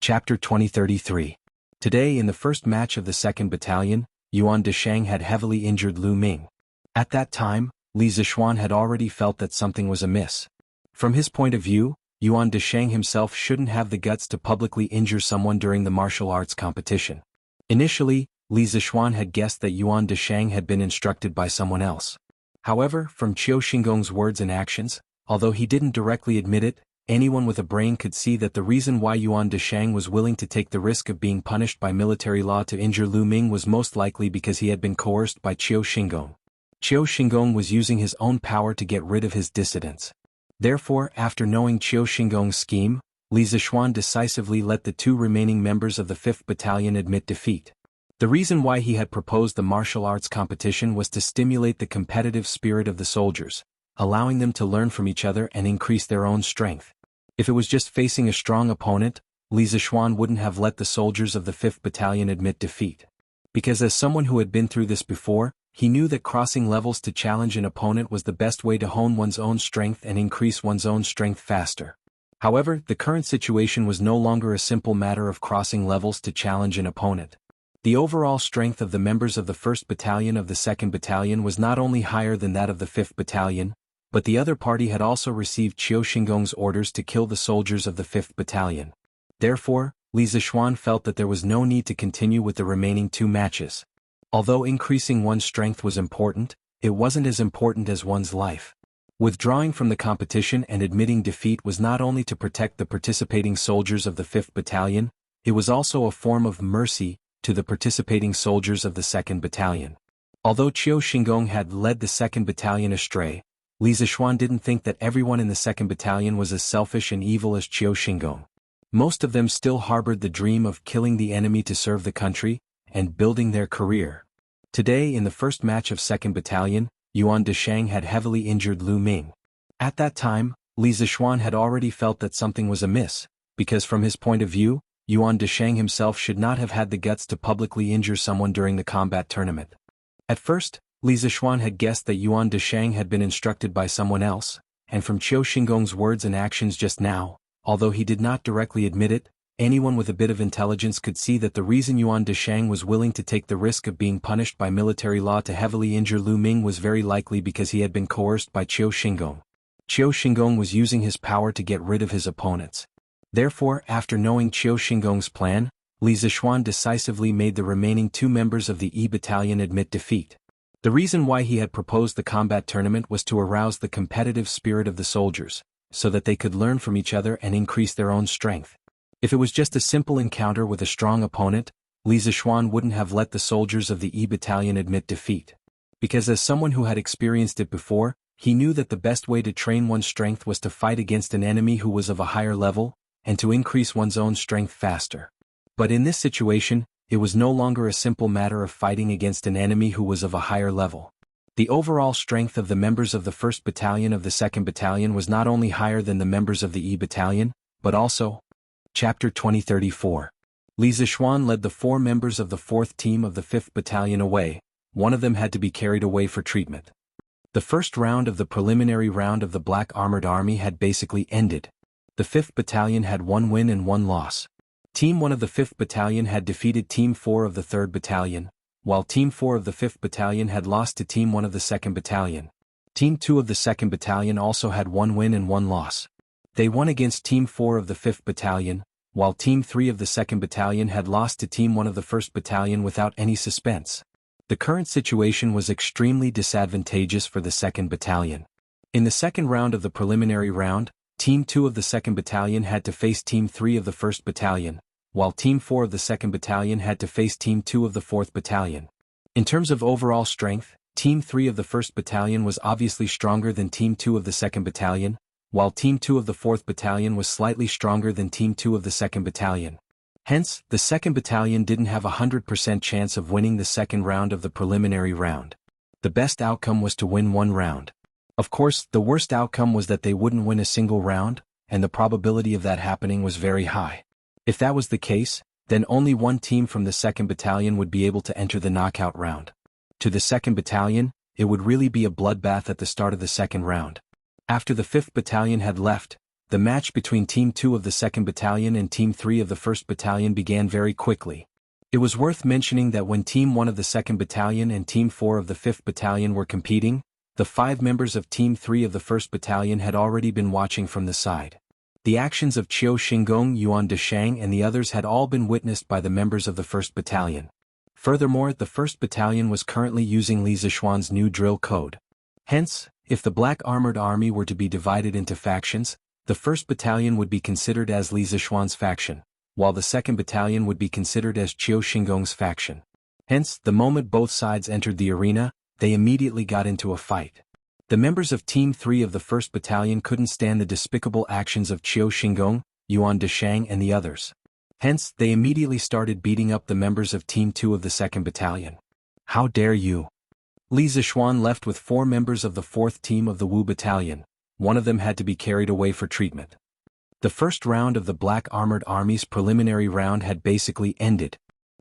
Chapter 2033. Today in the first match of the 2nd Battalion, Yuan Deshang had heavily injured Lu Ming. At that time, Li Zixuan had already felt that something was amiss. From his point of view, Yuan Deshang himself shouldn't have the guts to publicly injure someone during the martial arts competition. Initially, Li Zixuan had guessed that Yuan Deshang had been instructed by someone else. However, from Qiu Xingong's words and actions, although he didn't directly admit it, anyone with a brain could see that the reason why Yuan Deshang was willing to take the risk of being punished by military law to injure Lu Ming was most likely because he had been coerced by Qiu Xingong. Qiu Xingong was using his own power to get rid of his dissidents. Therefore, after knowing Qiu Xingong's scheme, Li Zixuan decisively let the 2 remaining members of the 5th Battalion admit defeat. The reason why he had proposed the martial arts competition was to stimulate the competitive spirit of the soldiers, allowing them to learn from each other and increase their own strength. If it was just facing a strong opponent, Li Zixuan wouldn't have let the soldiers of the 5th Battalion admit defeat. Because as someone who had been through this before, he knew that crossing levels to challenge an opponent was the best way to hone one's own strength and increase one's own strength faster. However, the current situation was no longer a simple matter of crossing levels to challenge an opponent. The overall strength of the members of the 1st Battalion of the 2nd Battalion was not only higher than that of the 5th Battalion, but the other party had also received Qiu Xingong's orders to kill the soldiers of the 5th Battalion. Therefore, Li Zixuan felt that there was no need to continue with the remaining 2 matches. Although increasing one's strength was important, it wasn't as important as one's life. Withdrawing from the competition and admitting defeat was not only to protect the participating soldiers of the 5th Battalion, it was also a form of mercy to the participating soldiers of the 2nd Battalion. Although Qiu Xingong had led the 2nd Battalion astray, Li Zixuan didn't think that everyone in the 2nd Battalion was as selfish and evil as Qiu Xingong. Most of them still harbored the dream of killing the enemy to serve the country, and building their career. Today in the first match of 2nd Battalion, Yuan Deshang had heavily injured Lu Ming. At that time, Li Zixuan had already felt that something was amiss, because from his point of view, Yuan Deshang himself should not have had the guts to publicly injure someone during the combat tournament. At first, Li Zixuan had guessed that Yuan Deshang had been instructed by someone else, and from Qiu Xingong's words and actions just now, although he did not directly admit it, anyone with a bit of intelligence could see that the reason Yuan Deshang was willing to take the risk of being punished by military law to heavily injure Lu Ming was very likely because he had been coerced by Qiu Xingong. Qiu Xingong was using his power to get rid of his opponents. Therefore, after knowing Qiu Xingong's plan, Li Zixuan decisively made the remaining 2 members of the E Battalion admit defeat. The reason why he had proposed the combat tournament was to arouse the competitive spirit of the soldiers, so that they could learn from each other and increase their own strength. If it was just a simple encounter with a strong opponent, Li Zixuan wouldn't have let the soldiers of the E Battalion admit defeat. Because as someone who had experienced it before, he knew that the best way to train one's strength was to fight against an enemy who was of a higher level, and to increase one's own strength faster. But in this situation, it was no longer a simple matter of fighting against an enemy who was of a higher level. The overall strength of the members of the 1st Battalion of the 2nd Battalion was not only higher than the members of the E Battalion, but also. Chapter 2034. Li Zixuan led the 4 members of the 4th team of the 5th Battalion away. One of them had to be carried away for treatment. The first round of the preliminary round of the Black Armored Army had basically ended. The 5th Battalion had 1 win and 1 loss. Team 1 of the 5th Battalion had defeated Team 4 of the 3rd Battalion, while Team 4 of the 5th Battalion had lost to Team 1 of the 2nd Battalion. Team 2 of the 2nd Battalion also had 1 win and 1 loss. They won against Team 4 of the 5th Battalion, while Team 3 of the 2nd Battalion had lost to Team 1 of the 1st Battalion without any suspense. The current situation was extremely disadvantageous for the 2nd Battalion. In the second round of the preliminary round, Team 2 of the 2nd Battalion had to face Team 3 of the 1st Battalion, while Team 4 of the 2nd Battalion had to face Team 2 of the 4th Battalion. In terms of overall strength, Team 3 of the 1st Battalion was obviously stronger than Team 2 of the 2nd Battalion, while Team 2 of the 4th Battalion was slightly stronger than Team 2 of the 2nd Battalion. Hence, the 2nd Battalion didn't have a 100% chance of winning the second round of the preliminary round. The best outcome was to win 1 round. Of course, the worst outcome was that they wouldn't win a single round, and the probability of that happening was very high. If that was the case, then only 1 team from the 2nd Battalion would be able to enter the knockout round. To the 2nd Battalion, it would really be a bloodbath at the start of the second round. After the 5th Battalion had left, the match between Team 2 of the 2nd Battalion and Team 3 of the 1st Battalion began very quickly. It was worth mentioning that when Team 1 of the 2nd Battalion and Team 4 of the 5th Battalion were competing, the 5 members of Team 3 of the 1st Battalion had already been watching from the side. The actions of Qiu Xingong, Yuan Deshang and the others had all been witnessed by the members of the 1st Battalion. Furthermore, the 1st Battalion was currently using Li Zishuan's new drill code. Hence, if the Black Armored Army were to be divided into factions, the 1st Battalion would be considered as Li Zishuan's faction, while the 2nd Battalion would be considered as Qiu Xingong's faction. Hence, the moment both sides entered the arena, they immediately got into a fight. The members of Team 3 of the 1st Battalion couldn't stand the despicable actions of Qiu Xingong, Yuan Deshang and the others. Hence, they immediately started beating up the members of Team 2 of the 2nd Battalion. How dare you! Li Zishuan left with 4 members of the 4th team of the Wu Battalion. One of them had to be carried away for treatment. The first round of the Black Armored Army's preliminary round had basically ended.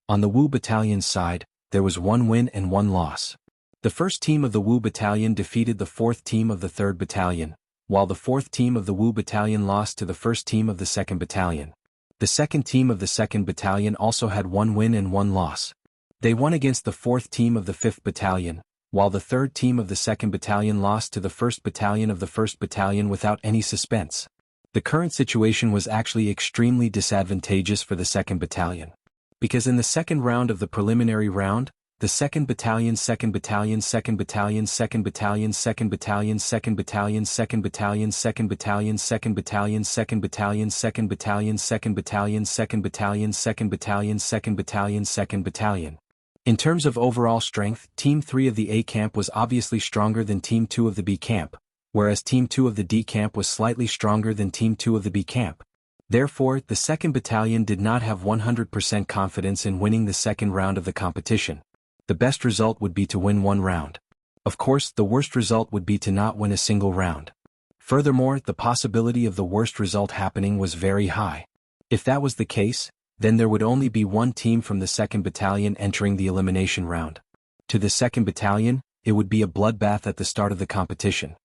On the Wu Battalion's side, there was 1 win and 1 loss. The first team of the Wu Battalion defeated the 4th team of the 3rd Battalion, while the 4th team of the Wu Battalion lost to the 1st team of the 2nd Battalion. The 2nd team of the 2nd Battalion also had 1 win and 1 loss. They won against the 4th team of the 5th Battalion, while the 3rd team of the 2nd Battalion lost to the 1st Battalion of the 1st Battalion without any suspense. The current situation was actually extremely disadvantageous for the 2nd Battalion. Because in the second round of the preliminary round, the 2nd Battalion, 2nd Battalion, 2nd Battalion, 2nd Battalion, 2nd Battalion, 2nd Battalion, 2nd Battalion, 2nd Battalion, 2nd Battalion, 2nd Battalion, 2nd Battalion, 2nd Battalion, 2nd Battalion, 2nd Battalion, 2nd Battalion, 2nd Battalion. In terms of overall strength, Team 3 of the A camp was obviously stronger than Team 2 of the B camp, whereas Team 2 of the D camp was slightly stronger than Team 2 of the B camp. Therefore, the 2nd Battalion did not have 100% confidence in winning the second round of the competition. The best result would be to win 1 round. Of course, the worst result would be to not win a single round. Furthermore, the possibility of the worst result happening was very high. If that was the case, then there would only be 1 team from the 2nd Battalion entering the elimination round. To the 2nd Battalion, it would be a bloodbath at the start of the competition.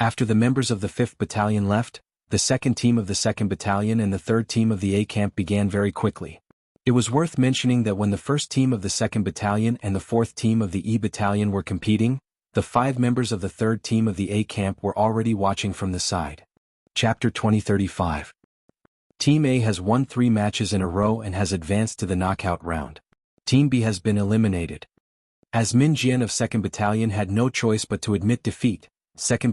After the members of the 5th Battalion left, the 2nd team of the 2nd Battalion and the 3rd team of the A camp began very quickly. It was worth mentioning that when the 1st team of the 2nd Battalion and the 4th team of the E Battalion were competing, the 5 members of the 3rd team of the A camp were already watching from the side. Chapter 2035. Team A has won 3 matches in a row and has advanced to the knockout round. Team B has been eliminated. As Min Jian of 2nd Battalion had no choice but to admit defeat, 2nd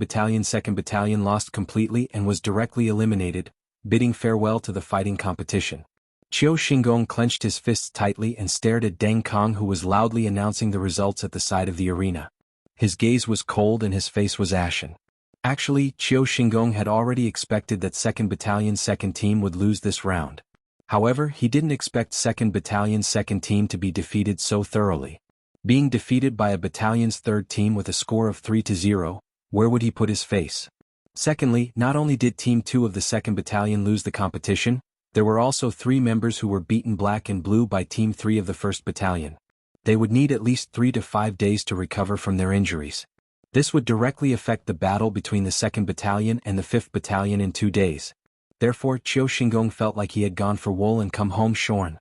Battalion lost completely and was directly eliminated, bidding farewell to the fighting competition. Qiu Xingong clenched his fists tightly and stared at Deng Kong, who was loudly announcing the results at the side of the arena. His gaze was cold and his face was ashen. Actually, Qiu Xingong had already expected that 2nd Battalion's 2nd team would lose this round. However, he didn't expect 2nd Battalion's 2nd team to be defeated so thoroughly. Being defeated by a battalion's 3rd team with a score of 3-0, where would he put his face? Secondly, not only did Team 2 of the 2nd Battalion lose the competition, there were also 3 members who were beaten black and blue by Team 3 of the 1st Battalion. They would need at least 3 to 5 days to recover from their injuries. This would directly affect the battle between the 2nd Battalion and the 5th Battalion in 2 days. Therefore, Qiu Xingong felt like he had gone for wool and come home shorn.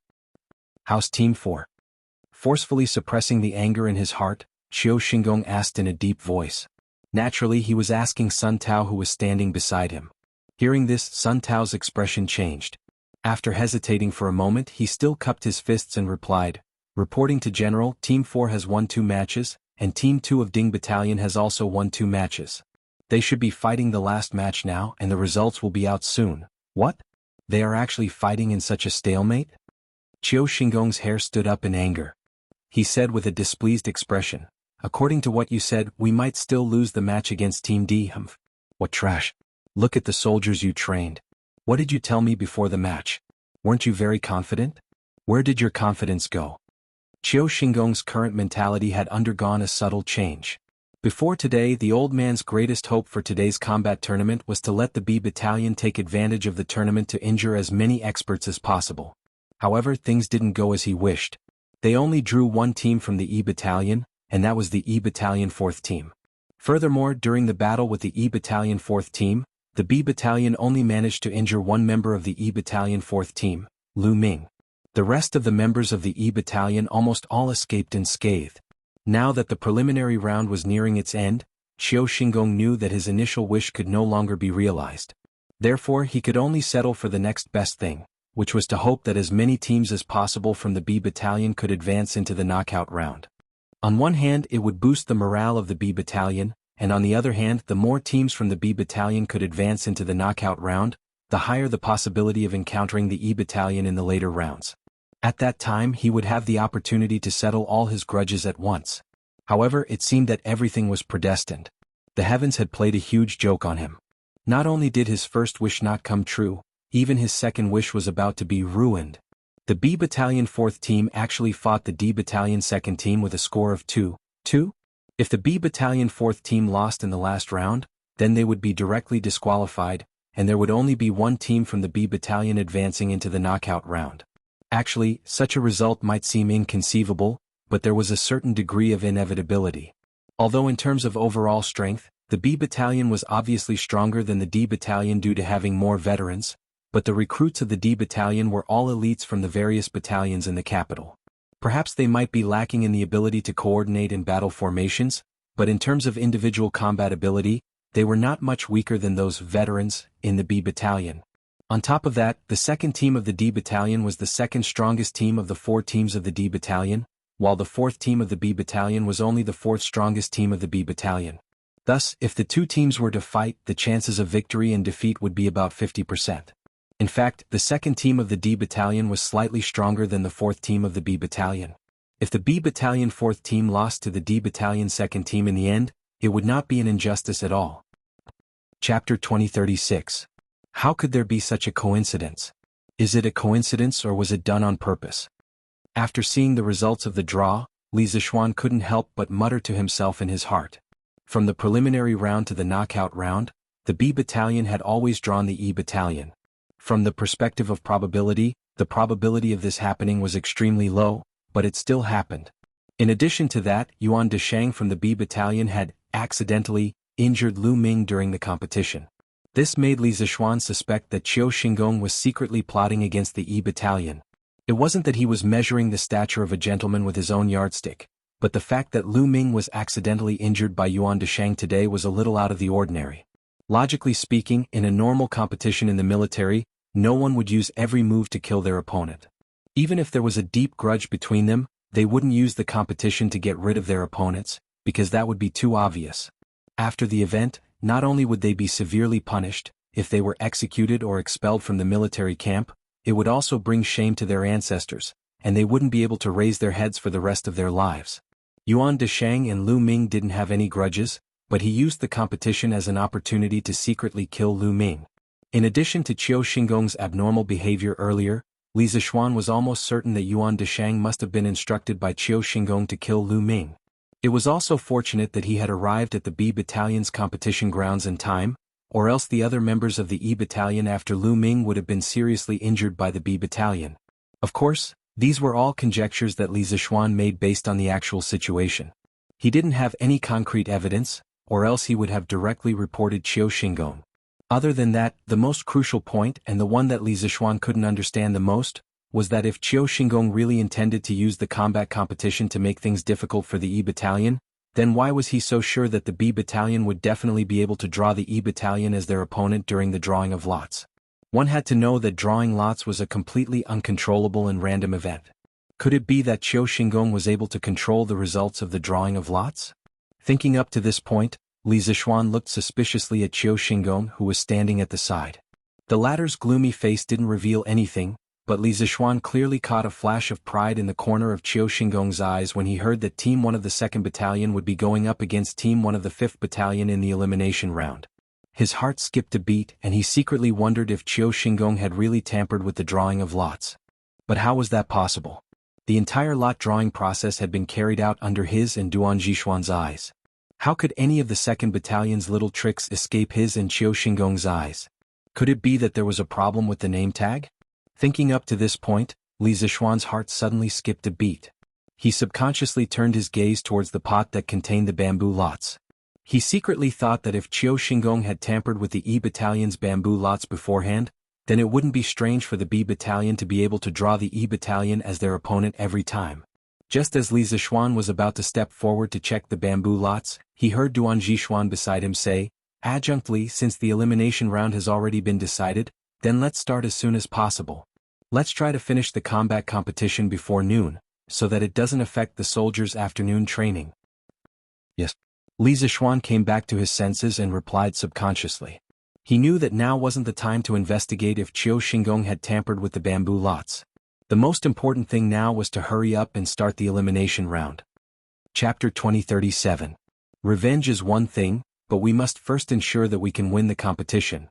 How's Team 4? Forcefully suppressing the anger in his heart, Qiu Xingong asked in a deep voice. Naturally, he was asking Sun Tao, who was standing beside him. Hearing this, Sun Tao's expression changed. After hesitating for a moment, he still cupped his fists and replied, "Reporting to General, Team 4 has won 2 matches, and Team 2 of Ding Battalion has also won 2 matches. They should be fighting the last match now and the results will be out soon." What? They are actually fighting in such a stalemate? Qiu Xingong's hair stood up in anger. He said with a displeased expression, "According to what you said, we might still lose the match against Team D. Humph. What trash. Look at the soldiers you trained. What did you tell me before the match? Weren't you very confident? Where did your confidence go?" Qiu Xingong's current mentality had undergone a subtle change. Before today, the old man's greatest hope for today's combat tournament was to let the B Battalion take advantage of the tournament to injure as many experts as possible. However, things didn't go as he wished. They only drew 1 team from the E Battalion, and that was the E Battalion 4th team. Furthermore, during the battle with the E Battalion 4th team, the B Battalion only managed to injure one member of the E Battalion 4th Team, Lu Ming. The rest of the members of the E Battalion almost all escaped unscathed. Now that the preliminary round was nearing its end, Qiu Xingong knew that his initial wish could no longer be realized. Therefore he could only settle for the next best thing, which was to hope that as many teams as possible from the B Battalion could advance into the knockout round. On one hand it would boost the morale of the B Battalion, and on the other hand the more teams from the B Battalion could advance into the knockout round, the higher the possibility of encountering the E Battalion in the later rounds. At that time he would have the opportunity to settle all his grudges at once. However, it seemed that everything was predestined. The heavens had played a huge joke on him. Not only did his first wish not come true, even his second wish was about to be ruined. The B Battalion 4th Team actually fought the D Battalion 2nd Team with a score of 2-2. If the B Battalion 4th Team lost in the last round, then they would be directly disqualified, and there would only be one team from the B Battalion advancing into the knockout round. Actually, such a result might seem inconceivable, but there was a certain degree of inevitability. Although in terms of overall strength, the B Battalion was obviously stronger than the D Battalion due to having more veterans, but the recruits of the D Battalion were all elites from the various battalions in the capital. Perhaps they might be lacking in the ability to coordinate in battle formations, but in terms of individual combat ability, they were not much weaker than those veterans in the B Battalion. On top of that, the second team of the D Battalion was the second strongest team of the 4 teams of the D Battalion, while the 4th team of the B Battalion was only the 4th strongest team of the B Battalion. Thus, if the two teams were to fight, the chances of victory and defeat would be about 50%. In fact, the second team of the D Battalion was slightly stronger than the 4th team of the B Battalion. If the B Battalion 4th Team lost to the D Battalion 2nd Team in the end, it would not be an injustice at all. Chapter 2036. How could there be such a coincidence? Is it a coincidence or was it done on purpose? After seeing the results of the draw, Li Zishuan couldn't help but mutter to himself in his heart. From the preliminary round to the knockout round, the B Battalion had always drawn the E Battalion. From the perspective of probability, the probability of this happening was extremely low, but it still happened. In addition to that, Yuan Deshang from the B Battalion had accidentally injured Lu Ming during the competition. This made Li Zishuan suspect that Qiu Xingong was secretly plotting against the E Battalion. It wasn't that he was measuring the stature of a gentleman with his own yardstick, but the fact that Lu Ming was accidentally injured by Yuan Deshang today was a little out of the ordinary. Logically speaking, in a normal competition in the military, no one would use every move to kill their opponent. Even if there was a deep grudge between them, they wouldn't use the competition to get rid of their opponents, because that would be too obvious. After the event, not only would they be severely punished, if they were executed or expelled from the military camp, it would also bring shame to their ancestors, and they wouldn't be able to raise their heads for the rest of their lives. Yuan Deshang and Lu Ming didn't have any grudges, but he used the competition as an opportunity to secretly kill Lu Ming. In addition to Qiu Xingong's abnormal behavior earlier, Li Zishuan was almost certain that Yuan Deshang must have been instructed by Qiu Xingong to kill Lu Ming. It was also fortunate that he had arrived at the B Battalion's competition grounds in time, or else the other members of the E Battalion after Lu Ming would have been seriously injured by the B Battalion. Of course, these were all conjectures that Li Zishuan made based on the actual situation. He didn't have any concrete evidence, or else he would have directly reported Qiu Xingong. Other than that, the most crucial point, and the one that Li Zishuan couldn't understand the most, was that if Qiu Xingong really intended to use the combat competition to make things difficult for the E Battalion, then why was he so sure that the B Battalion would definitely be able to draw the E Battalion as their opponent during the drawing of lots? One had to know that drawing lots was a completely uncontrollable and random event. Could it be that Qiu Xingong was able to control the results of the drawing of lots? Thinking up to this point, Li Zishuan looked suspiciously at Qiu Xingong, who was standing at the side. The latter's gloomy face didn't reveal anything, but Li Zishuan clearly caught a flash of pride in the corner of Qiu Xingong's eyes when he heard that Team 1 of the 2nd Battalion would be going up against Team 1 of the 5th Battalion in the elimination round. His heart skipped a beat and he secretly wondered if Qiu Xingong had really tampered with the drawing of lots. But how was that possible? The entire lot drawing process had been carried out under his and Duan Zhishuan's eyes. How could any of the 2nd Battalion's little tricks escape his and Qiu Xingong's eyes? Could it be that there was a problem with the name tag? Thinking up to this point, Li Zishuan's heart suddenly skipped a beat. He subconsciously turned his gaze towards the pot that contained the bamboo lots. He secretly thought that if Qiu Xingong had tampered with the E Battalion's bamboo lots beforehand, then it wouldn't be strange for the B Battalion to be able to draw the E Battalion as their opponent every time. Just as Li Zixuan was about to step forward to check the bamboo lots, he heard Duan Zixuan beside him say, "Adjunctly, since the elimination round has already been decided, then let's start as soon as possible. Let's try to finish the combat competition before noon, so that it doesn't affect the soldiers' afternoon training." Yes. Li Zixuan came back to his senses and replied subconsciously. He knew that now wasn't the time to investigate if Qiu Xingong had tampered with the bamboo lots. The most important thing now was to hurry up and start the elimination round. Chapter 2037. Revenge is one thing, but we must first ensure that we can win the competition.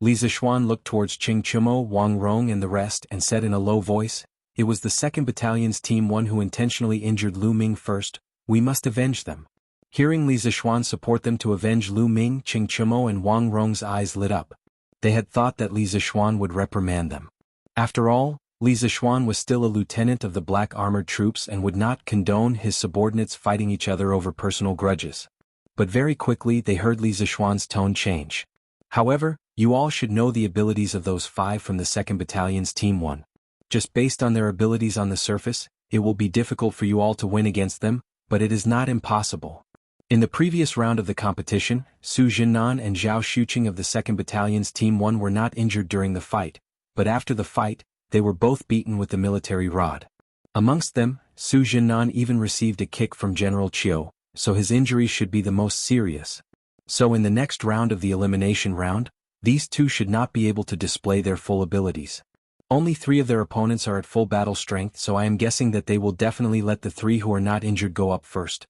Li Zixuan looked towards Qing Chumo, Wang Rong and the rest and said in a low voice, "It was the 2nd Battalion's Team 1 who intentionally injured Lu Ming first, we must avenge them." Hearing Li Zixuan support them to avenge Lu Ming, Qing Chumo and Wang Rong's eyes lit up. They had thought that Li Zixuan would reprimand them. After all, Li Zixuan was still a lieutenant of the black armored troops and would not condone his subordinates fighting each other over personal grudges. But very quickly they heard Li Zixuan's tone change. "However, you all should know the abilities of those 5 from the 2nd Battalion's Team 1. Just based on their abilities on the surface, it will be difficult for you all to win against them, but it is not impossible." In the previous round of the competition, Su Jinnan and Zhao Xuqing of the 2nd Battalion's Team 1 were not injured during the fight, but after the fight, they were both beaten with the military rod. Amongst them, Su Jinnan even received a kick from General Qiu, so his injuries should be the most serious. So in the next round of the elimination round, these two should not be able to display their full abilities. Only 3 of their opponents are at full battle strength, so I am guessing that they will definitely let the 3 who are not injured go up first.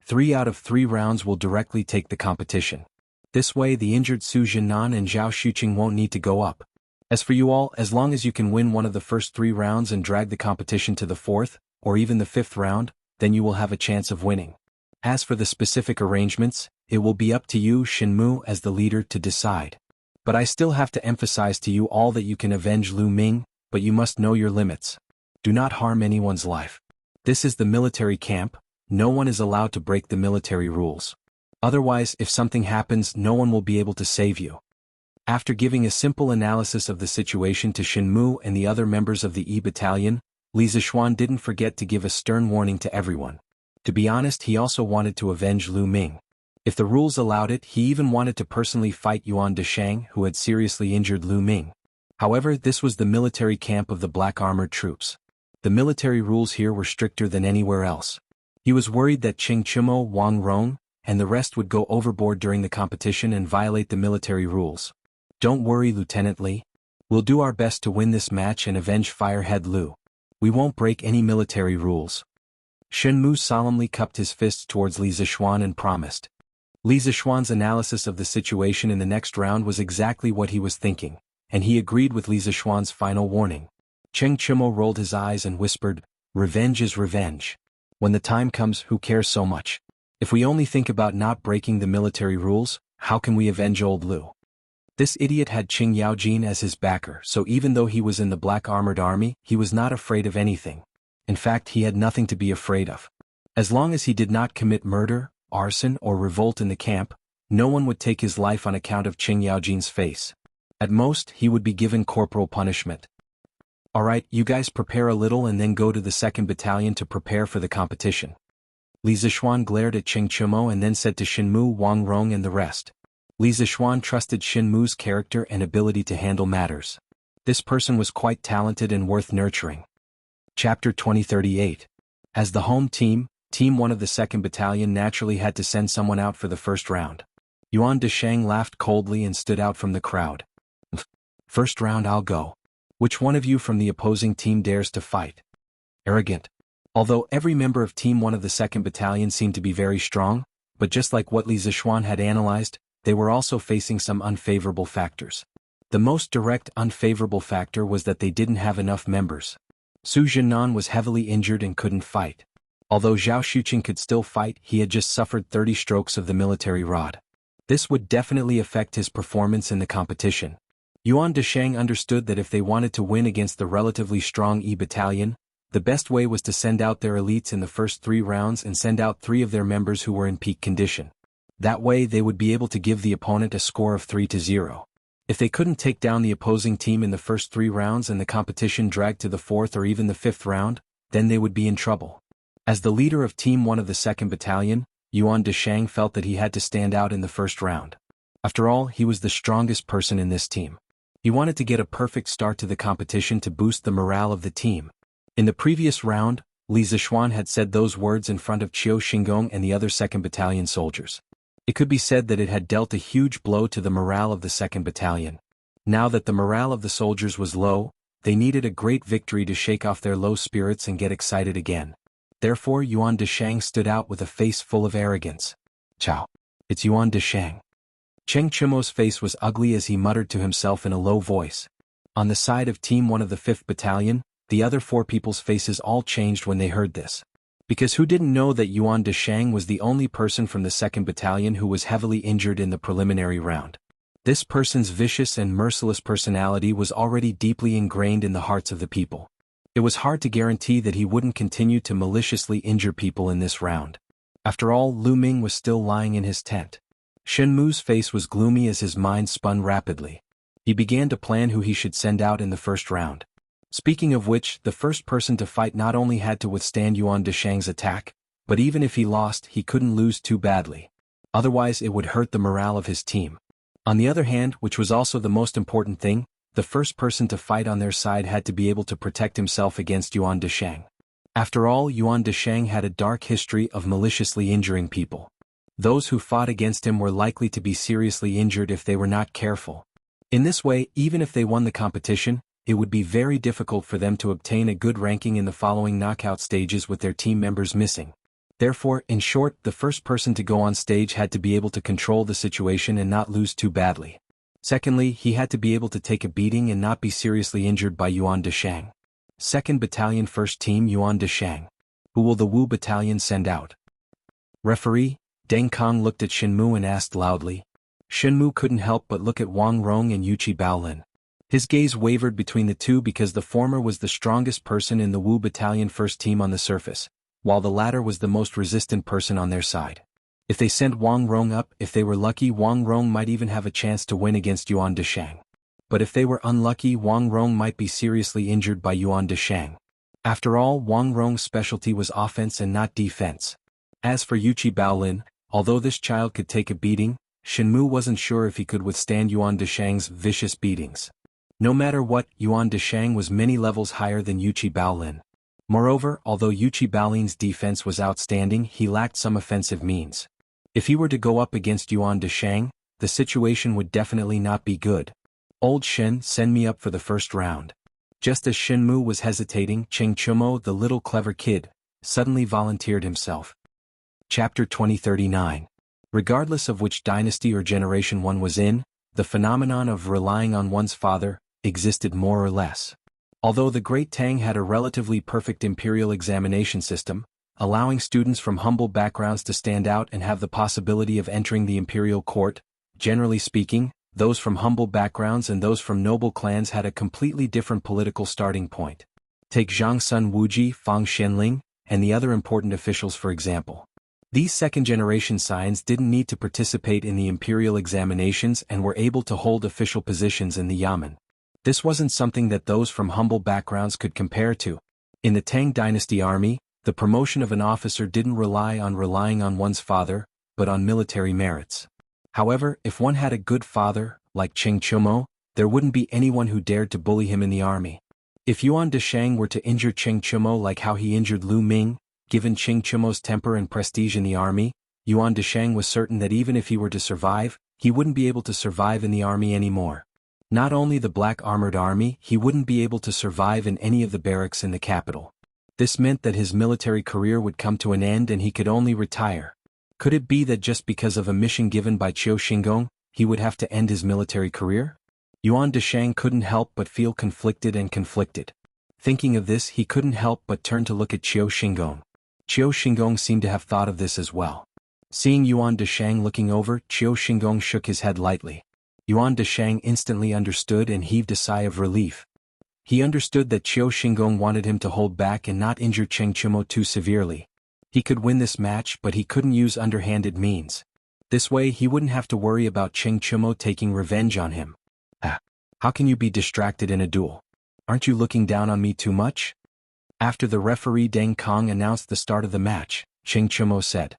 3 out of 3 rounds will directly take the competition. This way the injured Su Jinnan and Zhao Xuqing won't need to go up. As for you all, as long as you can win one of the first 3 rounds and drag the competition to the 4th, or even the 5th round, then you will have a chance of winning. As for the specific arrangements, it will be up to you, Shenmu, as the leader, to decide. But I still have to emphasize to you all that you can avenge Lu Ming, but you must know your limits. Do not harm anyone's life. This is the military camp. No one is allowed to break the military rules. Otherwise, if something happens, no one will be able to save you. After giving a simple analysis of the situation to Shenmu and the other members of the E Battalion, Li Zixuan didn't forget to give a stern warning to everyone. To be honest, he also wanted to avenge Lu Ming. If the rules allowed it, he even wanted to personally fight Yuan Deshang, who had seriously injured Lu Ming. However, this was the military camp of the black armored troops. The military rules here were stricter than anywhere else. He was worried that Qing Chumo, Wang Rong, and the rest would go overboard during the competition and violate the military rules. "Don't worry, Lieutenant Li. We'll do our best to win this match and avenge Firehead Lu. We won't break any military rules." Shenmu solemnly cupped his fists towards Li Zixuan and promised. Li Zixuan's analysis of the situation in the next round was exactly what he was thinking, and he agreed with Li Zixuan's final warning. Cheng Chumo rolled his eyes and whispered, "Revenge is revenge. When the time comes, who cares so much? If we only think about not breaking the military rules, how can we avenge old Lu?" This idiot had Qing Yaojin as his backer, so even though he was in the black armored army, he was not afraid of anything. In fact, he had nothing to be afraid of. As long as he did not commit murder, arson or revolt in the camp, no one would take his life on account of Qing Yaojin's face. At most, he would be given corporal punishment. "Alright, you guys prepare a little and then go to the 2nd Battalion to prepare for the competition." Li Zixuan glared at Qing Chumo and then said to Shenmu, Wang Rong and the rest. Li Zixuan trusted Shenmu's character and ability to handle matters. This person was quite talented and worth nurturing. Chapter 2038. As the home team, Team 1 of the 2nd Battalion naturally had to send someone out for the first round. Yuan Deshang laughed coldly and stood out from the crowd. "First round I'll go. Which one of you from the opposing team dares to fight?" Arrogant. Although every member of Team 1 of the 2nd Battalion seemed to be very strong, but just like what Li Zixuan had analyzed, they were also facing some unfavorable factors. The most direct unfavorable factor was that they didn't have enough members. Su Jinnan was heavily injured and couldn't fight. Although Zhao Xuqing could still fight, he had just suffered 30 strokes of the military rod. This would definitely affect his performance in the competition. Yuan Deshang understood that if they wanted to win against the relatively strong E Battalion, the best way was to send out their elites in the first 3 rounds and send out 3 of their members who were in peak condition. That way they would be able to give the opponent a score of 3-0. If they couldn't take down the opposing team in the first 3 rounds and the competition dragged to the 4th or even the 5th round, then they would be in trouble. As the leader of Team 1 of the 2nd Battalion, Yuan Deshang felt that he had to stand out in the first round. After all, he was the strongest person in this team. He wanted to get a perfect start to the competition to boost the morale of the team. In the previous round, Li Zixuan had said those words in front of Qiu Xingong and the other 2nd Battalion soldiers. It could be said that it had dealt a huge blow to the morale of the 2nd Battalion. Now that the morale of the soldiers was low, they needed a great victory to shake off their low spirits and get excited again. Therefore Yuan Deshang stood out with a face full of arrogance. "Ciao. It's Yuan Deshang." Cheng Chimo's face was ugly as he muttered to himself in a low voice. On the side of Team 1 of the 5th Battalion, the other 4 people's faces all changed when they heard this. Because who didn't know that Yuan Deshang was the only person from the 2nd Battalion who was heavily injured in the preliminary round? This person's vicious and merciless personality was already deeply ingrained in the hearts of the people. It was hard to guarantee that he wouldn't continue to maliciously injure people in this round. After all, Lu Ming was still lying in his tent. Shen Mu's face was gloomy as his mind spun rapidly. He began to plan who he should send out in the first round. Speaking of which, the first person to fight not only had to withstand Yuan Deshang's attack, but even if he lost, he couldn't lose too badly. Otherwise it would hurt the morale of his team. On the other hand, which was also the most important thing, the first person to fight on their side had to be able to protect himself against Yuan Deshang. After all, Yuan Deshang had a dark history of maliciously injuring people. Those who fought against him were likely to be seriously injured if they were not careful. In this way, even if they won the competition, it would be very difficult for them to obtain a good ranking in the following knockout stages with their team members missing. Therefore, in short, the first person to go on stage had to be able to control the situation and not lose too badly. Secondly, he had to be able to take a beating and not be seriously injured by Yuan Deshang. 2nd Battalion 1st Team Yuan Deshang. Who will the Wu Battalion send out? Referee, Deng Kong looked at Shenmu and asked loudly. Shenmu couldn't help but look at Wang Rong and Yuqi Baolin. His gaze wavered between the two because the former was the strongest person in the Wu Battalion 1st Team on the surface, while the latter was the most resistant person on their side. If they sent Wang Rong up, if they were lucky, Wang Rong might even have a chance to win against Yuan Deshang. But if they were unlucky, Wang Rong might be seriously injured by Yuan Deshang. After all, Wang Rong's specialty was offense and not defense. As for Yuqi Baolin, although this child could take a beating, Shenmu wasn't sure if he could withstand Yuan Deshang's vicious beatings. No matter what, Yuan Deshang was many levels higher than Yuqi Baolin. Moreover, although Yuqi Baolin's defense was outstanding, he lacked some offensive means. If he were to go up against Yuan Deshang, the situation would definitely not be good. "Old Shen, send me up for the first round." Just as Shenmu was hesitating, Cheng Chumo, the little clever kid, suddenly volunteered himself. Chapter 2039. Regardless of which dynasty or generation one was in, the phenomenon of relying on one's father existed more or less. Although the Great Tang had a relatively perfect imperial examination system, allowing students from humble backgrounds to stand out and have the possibility of entering the imperial court, generally speaking, those from humble backgrounds and those from noble clans had a completely different political starting point. Take Zhang Sun Wuji, Fang Xianling, and the other important officials for example. These second-generation scions didn't need to participate in the imperial examinations and were able to hold official positions in the Yamen. This wasn't something that those from humble backgrounds could compare to. In the Tang Dynasty army, the promotion of an officer didn't rely on relying on one's father, but on military merits. However, if one had a good father, like Cheng Chumo, there wouldn't be anyone who dared to bully him in the army. If Yuan Deshang were to injure Cheng Chumo like how he injured Lu Ming, given Cheng Chumo's temper and prestige in the army, Yuan Deshang was certain that even if he were to survive, he wouldn't be able to survive in the army anymore. Not only the Black Armored Army, he wouldn't be able to survive in any of the barracks in the capital. This meant that his military career would come to an end and he could only retire. Could it be that just because of a mission given by Qiu Xingong, he would have to end his military career? Yuan Deshang couldn't help but feel conflicted. Thinking of this, he couldn't help but turn to look at Qiu Xingong. Qiu Xingong seemed to have thought of this as well. Seeing Yuan Deshang looking over, Qiu Xingong shook his head lightly. Yuan Deshang instantly understood and heaved a sigh of relief. He understood that Qiu Xingong wanted him to hold back and not injure Cheng Chumo too severely. He could win this match, but he couldn't use underhanded means. This way he wouldn't have to worry about Cheng Chumo taking revenge on him. Ah, how can you be distracted in a duel? Aren't you looking down on me too much? After the referee Deng Kong announced the start of the match, Cheng Chumo said.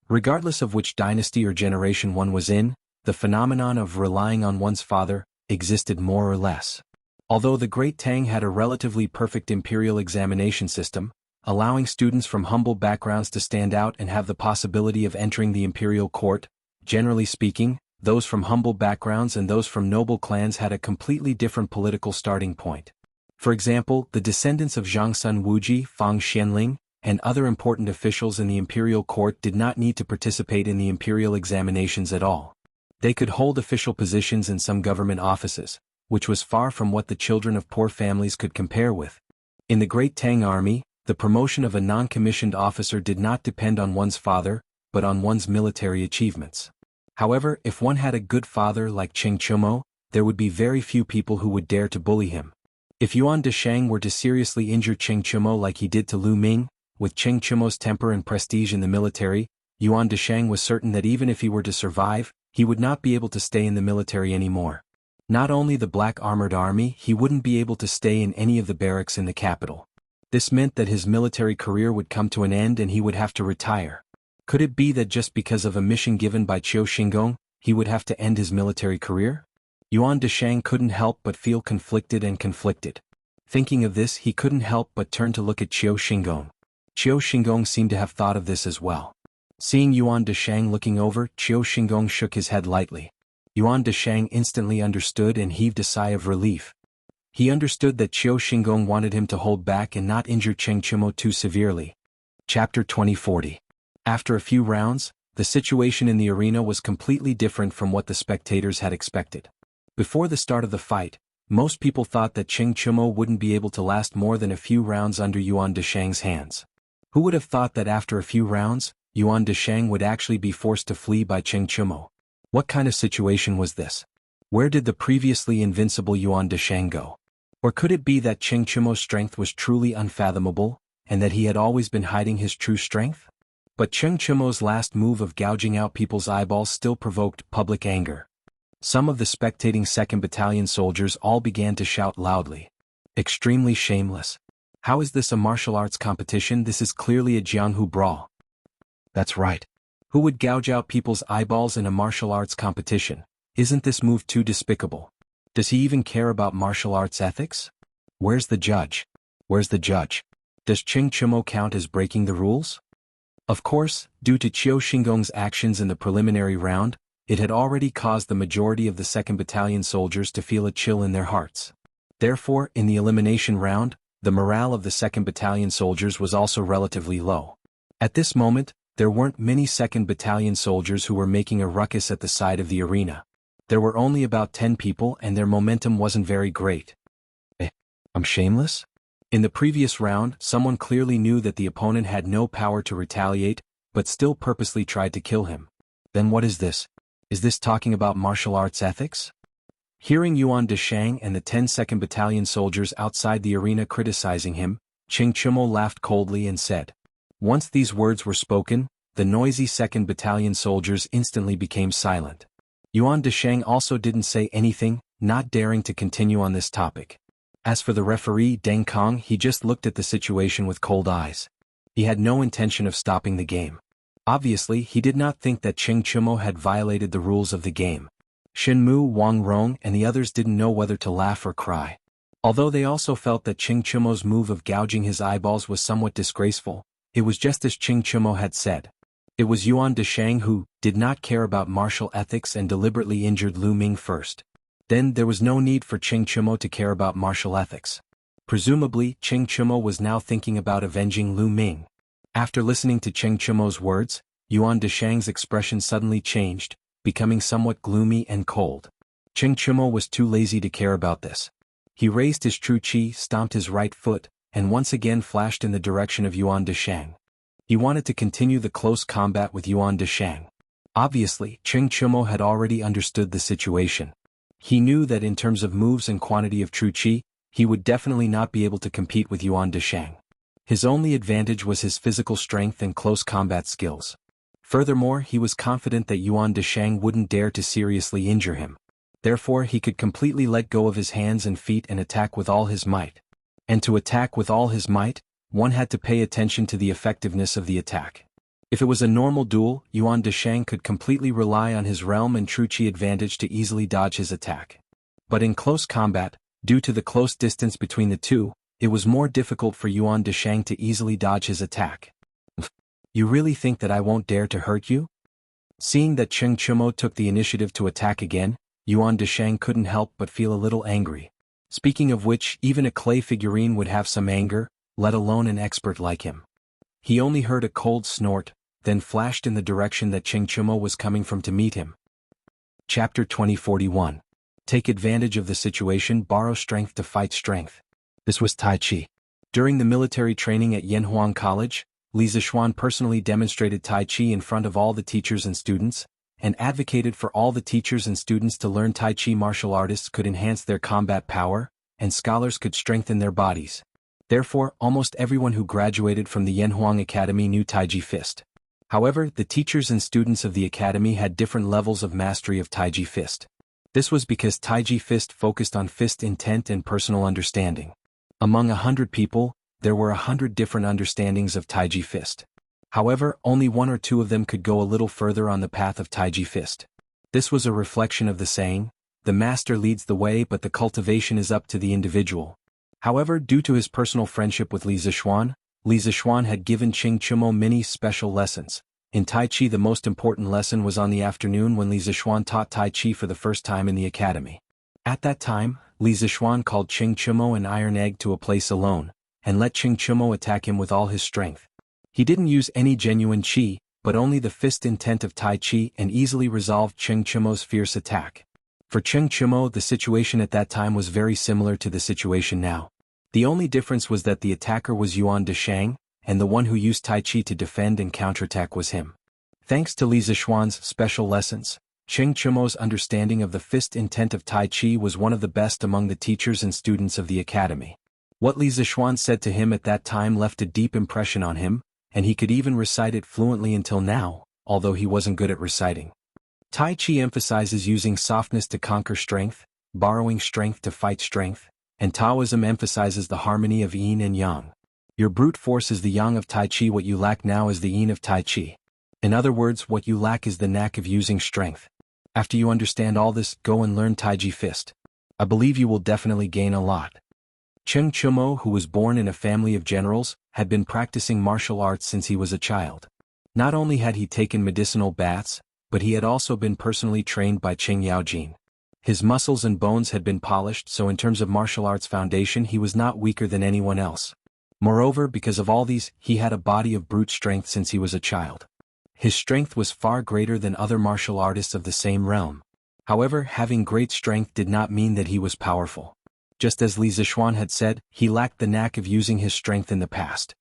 Regardless of which dynasty or generation one was in, the phenomenon of relying on one's father existed more or less. Although the Great Tang had a relatively perfect imperial examination system, allowing students from humble backgrounds to stand out and have the possibility of entering the imperial court, generally speaking, those from humble backgrounds and those from noble clans had a completely different political starting point. For example, the descendants of Zhangsun Wuji, Fang Xianling, and other important officials in the imperial court did not need to participate in the imperial examinations at all. They could hold official positions in some government offices, which was far from what the children of poor families could compare with. In the Great Tang Army, the promotion of a non-commissioned officer did not depend on one's father, but on one's military achievements. However, if one had a good father like Cheng Chumo, there would be very few people who would dare to bully him. If Yuan Deshang were to seriously injure Cheng Chumo like he did to Lu Ming, with Cheng Chumo's temper and prestige in the military, Yuan Deshang was certain that even if he were to survive, he would not be able to stay in the military anymore. Not only the Black Armored Army, he wouldn't be able to stay in any of the barracks in the capital. This meant that his military career would come to an end and he would have to retire. Could it be that just because of a mission given by Qiu Xingong, he would have to end his military career? Yuan Deshang couldn't help but feel conflicted and conflicted. Thinking of this, he couldn't help but turn to look at Qiu Xingong. Qiu Xingong seemed to have thought of this as well. Seeing Yuan Deshang looking over, Qiu Xingong shook his head lightly. Yuan Deshang instantly understood and heaved a sigh of relief. He understood that Qiu Xingong wanted him to hold back and not injure Cheng Chumo too severely. Chapter 2040. After a few rounds, the situation in the arena was completely different from what the spectators had expected. Before the start of the fight, most people thought that Cheng Chumo wouldn't be able to last more than a few rounds under Yuan Deshang's hands. Who would have thought that after a few rounds, Yuan Deshang would actually be forced to flee by Cheng Chumo? What kind of situation was this? Where did the previously invincible Yuan Deshang go? Or could it be that Cheng Chumo's strength was truly unfathomable, and that he had always been hiding his true strength? But Cheng Chumo's last move of gouging out people's eyeballs still provoked public anger. Some of the spectating 2nd Battalion soldiers all began to shout loudly. Extremely shameless. How is this a martial arts competition? This is clearly a Jianghu brawl. That's right. Who would gouge out people's eyeballs in a martial arts competition? Isn't this move too despicable? Does he even care about martial arts ethics? Where's the judge? Where's the judge? Does Cheng Chumo count as breaking the rules? Of course, due to Qiu Xingong's actions in the preliminary round, it had already caused the majority of the 2nd Battalion soldiers to feel a chill in their hearts. Therefore, in the elimination round, the morale of the 2nd Battalion soldiers was also relatively low. At this moment, there weren't many 2nd Battalion soldiers who were making a ruckus at the side of the arena. There were only about 10 people and their momentum wasn't very great. I'm shameless? In the previous round, someone clearly knew that the opponent had no power to retaliate, but still purposely tried to kill him. Then what is this? Is this talking about martial arts ethics? Hearing Yuan Deshang and the 2nd Battalion soldiers outside the arena criticizing him, Cheng Chumo laughed coldly and said. Once these words were spoken, the noisy 2nd Battalion soldiers instantly became silent. Yuan Deshang also didn't say anything, not daring to continue on this topic. As for the referee Deng Kong, he just looked at the situation with cold eyes. He had no intention of stopping the game. Obviously, he did not think that Cheng Chumo had violated the rules of the game. Shenmu, Wang Rong, and the others didn't know whether to laugh or cry. Although they also felt that Cheng Chumo's move of gouging his eyeballs was somewhat disgraceful, it was just as Cheng Chumo had said. It was Yuan Deshang who did not care about martial ethics and deliberately injured Lu Ming first. Then there was no need for Cheng Chumo to care about martial ethics. Presumably, Cheng Chumo was now thinking about avenging Lu Ming. After listening to Cheng Chumo's words, Yuan Deshang's expression suddenly changed, becoming somewhat gloomy and cold. Cheng Chumo was too lazy to care about this. He raised his true chi, stomped his right foot, and once again flashed in the direction of Yuan Deshang. He wanted to continue the close combat with Yuan Deshang. Obviously, Cheng Chumo had already understood the situation. He knew that in terms of moves and quantity of true chi, he would definitely not be able to compete with Yuan Deshang. His only advantage was his physical strength and close combat skills. Furthermore, he was confident that Yuan Deshang wouldn't dare to seriously injure him. Therefore, he could completely let go of his hands and feet and attack with all his might. And to attack with all his might, one had to pay attention to the effectiveness of the attack. If it was a normal duel, Yuan Deshang could completely rely on his realm and true chi advantage to easily dodge his attack. But in close combat, due to the close distance between the two, it was more difficult for Yuan Deshang to easily dodge his attack. You really think that I won't dare to hurt you? Seeing that Cheng Chumo took the initiative to attack again, Yuan Deshang couldn't help but feel a little angry. Speaking of which, even a clay figurine would have some anger, let alone an expert like him. He only heard a cold snort, then flashed in the direction that Cheng Chumo was coming from to meet him. Chapter 2041. Take advantage of the situation, borrow strength to fight strength. This was Tai Chi. During the military training at Yanhuang College, Li Zixuan personally demonstrated Tai Chi in front of all the teachers and students, and advocated for all the teachers and students to learn Tai Chi. Martial artists could enhance their combat power, and scholars could strengthen their bodies. Therefore, almost everyone who graduated from the Yanhuang Academy knew Tai Chi Fist. However, the teachers and students of the academy had different levels of mastery of Tai Chi Fist. This was because Tai Chi Fist focused on fist intent and personal understanding. Among 100 people, there were 100 different understandings of Tai Chi Fist. However, only one or two of them could go a little further on the path of Tai Chi Fist. This was a reflection of the saying, "The master leads the way, but the cultivation is up to the individual." However, due to his personal friendship with Li Zixuan had given Cheng Chumo many special lessons. In Tai Chi, the most important lesson was on the afternoon when Li Zixuan taught Tai Chi for the first time in the academy. At that time, Li Zixuan called Cheng Chumo and Iron Egg to a place alone, and let Cheng Chumo attack him with all his strength. He didn't use any genuine chi, but only the fist intent of Tai Chi, and easily resolved Cheng Chumo's fierce attack. For Cheng Chumo, the situation at that time was very similar to the situation now. The only difference was that the attacker was Yuan Deshang, and the one who used Tai Chi to defend and counterattack was him. Thanks to Li Zixuan's special lessons, Cheng Chumo's understanding of the fist intent of Tai Chi was one of the best among the teachers and students of the academy. What Li Zixuan said to him at that time left a deep impression on him, and he could even recite it fluently until now, although he wasn't good at reciting. Tai Chi emphasizes using softness to conquer strength, borrowing strength to fight strength, and Taoism emphasizes the harmony of yin and yang. Your brute force is the yang of Tai Chi, what you lack now is the yin of Tai Chi. In other words, what you lack is the knack of using strength. After you understand all this, go and learn Tai Chi Fist. I believe you will definitely gain a lot. Cheng Chumo, who was born in a family of generals, had been practicing martial arts since he was a child. Not only had he taken medicinal baths, but he had also been personally trained by Cheng Yaojin. His muscles and bones had been polished, so in terms of martial arts foundation he was not weaker than anyone else. Moreover, because of all these, he had a body of brute strength since he was a child. His strength was far greater than other martial artists of the same realm. However, having great strength did not mean that he was powerful. Just as Li Zixuan had said, he lacked the knack of using his strength in the past.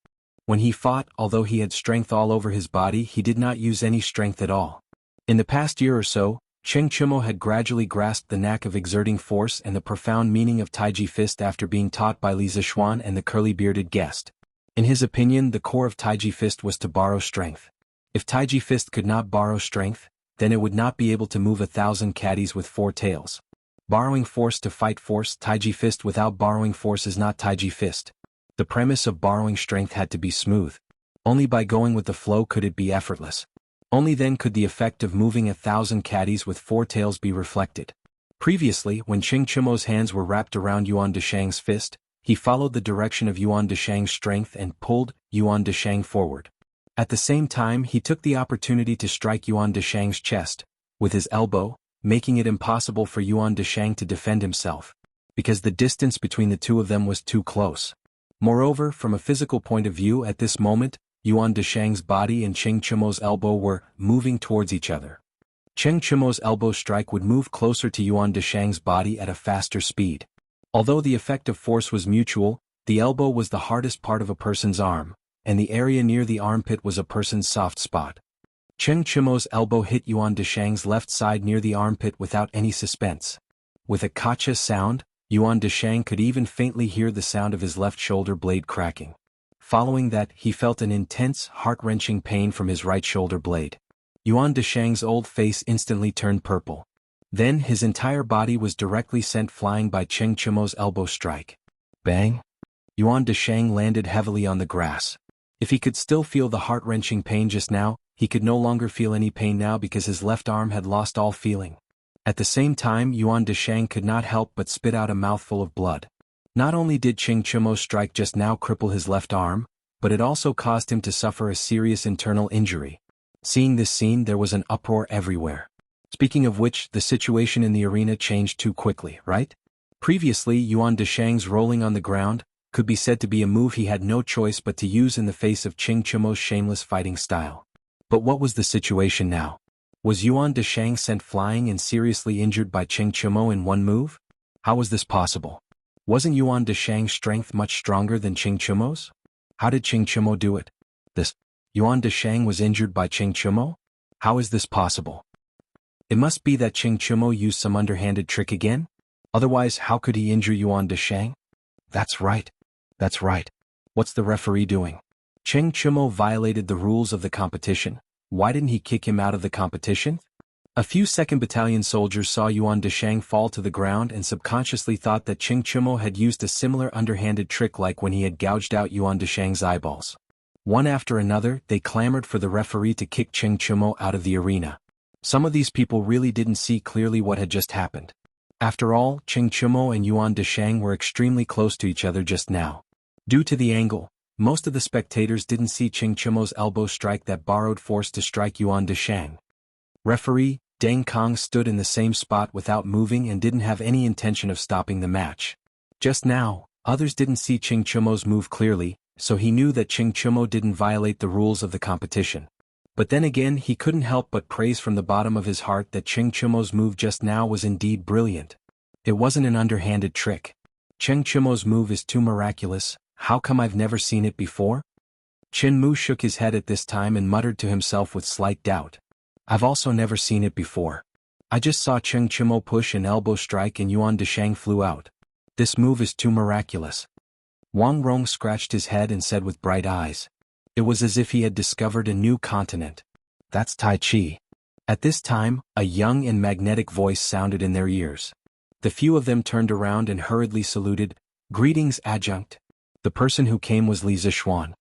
When he fought, although he had strength all over his body, he did not use any strength at all. In the past year or so, Cheng Chumo had gradually grasped the knack of exerting force and the profound meaning of Tai Chi Fist after being taught by Li Zixuan and the curly-bearded guest. In his opinion, the core of Tai Chi Fist was to borrow strength. If Tai Chi Fist could not borrow strength, then it would not be able to move 1,000 caddies with 4 tails. Borrowing force to fight force, Tai Chi Fist without borrowing force is not Tai Chi Fist. The premise of borrowing strength had to be smooth. Only by going with the flow could it be effortless. Only then could the effect of moving 1,000 caddies with 4 tails be reflected. Previously, when Cheng Chumo's hands were wrapped around Yuan Deshang's fist, he followed the direction of Yuan Deshang's strength and pulled Yuan Deshang forward. At the same time, he took the opportunity to strike Yuan Deshang's chest with his elbow, making it impossible for Yuan Deshang to defend himself, because the distance between the two of them was too close. Moreover, from a physical point of view at this moment, Yuan Deshang's body and Cheng Chumo's elbow were moving towards each other. Cheng Chumo's elbow strike would move closer to Yuan Deshang's body at a faster speed. Although the effect of force was mutual, the elbow was the hardest part of a person's arm, and the area near the armpit was a person's soft spot. Cheng Chumo's elbow hit Yuan Deshang's left side near the armpit without any suspense. With a kacha sound, Yuan Deshang could even faintly hear the sound of his left shoulder blade cracking. Following that, he felt an intense, heart-wrenching pain from his right shoulder blade. Yuan Deshang's old face instantly turned purple. Then his entire body was directly sent flying by Cheng Chumo's elbow strike. Bang! Yuan Deshang landed heavily on the grass. If he could still feel the heart-wrenching pain just now, he could no longer feel any pain now because his left arm had lost all feeling. At the same time, Yuan Deshang could not help but spit out a mouthful of blood. Not only did Cheng Chumo's strike just now cripple his left arm, but it also caused him to suffer a serious internal injury. Seeing this scene, there was an uproar everywhere. Speaking of which, the situation in the arena changed too quickly, right? Previously, Yuan Deshang's rolling on the ground could be said to be a move he had no choice but to use in the face of Cheng Chumo's shameless fighting style. But what was the situation now? Was Yuan Deshang sent flying and seriously injured by Cheng Chumo in one move? How was this possible? Wasn't Yuan Deshang's strength much stronger than Cheng Chumo's? How did Cheng Chumo do it? Yuan Deshang was injured by Cheng Chumo? How is this possible? It must be that Cheng Chumo used some underhanded trick again? Otherwise, how could he injure Yuan Deshang? That's right. That's right. What's the referee doing? Cheng Chumo violated the rules of the competition. Why didn't he kick him out of the competition? A few 2nd Battalion soldiers saw Yuan Deshang fall to the ground and subconsciously thought that Cheng Chumo had used a similar underhanded trick like when he had gouged out Yuan Deshang's eyeballs. One after another, they clamored for the referee to kick Cheng Chumo out of the arena. Some of these people really didn't see clearly what had just happened. After all, Cheng Chumo and Yuan Deshang were extremely close to each other just now. Due to the angle, most of the spectators didn't see Cheng Chumo's elbow strike that borrowed force to strike Yuan Deshang. Referee Deng Kong stood in the same spot without moving and didn't have any intention of stopping the match. Just now, others didn't see Cheng Chumo's move clearly, so he knew that Cheng Chumo didn't violate the rules of the competition. But then again, he couldn't help but praise from the bottom of his heart that Cheng Chumo's move just now was indeed brilliant. It wasn't an underhanded trick. Cheng Chumo's move is too miraculous. How come I've never seen it before? Chen Mu shook his head at this time and muttered to himself with slight doubt. I've also never seen it before. I just saw Cheng Chumo push an elbow strike and Yuan Deshang flew out. This move is too miraculous. Wang Rong scratched his head and said with bright eyes. It was as if he had discovered a new continent. That's Tai Chi. At this time, a young and magnetic voice sounded in their ears. The few of them turned around and hurriedly saluted. Greetings, adjunct. The person who came was Li Zixuan.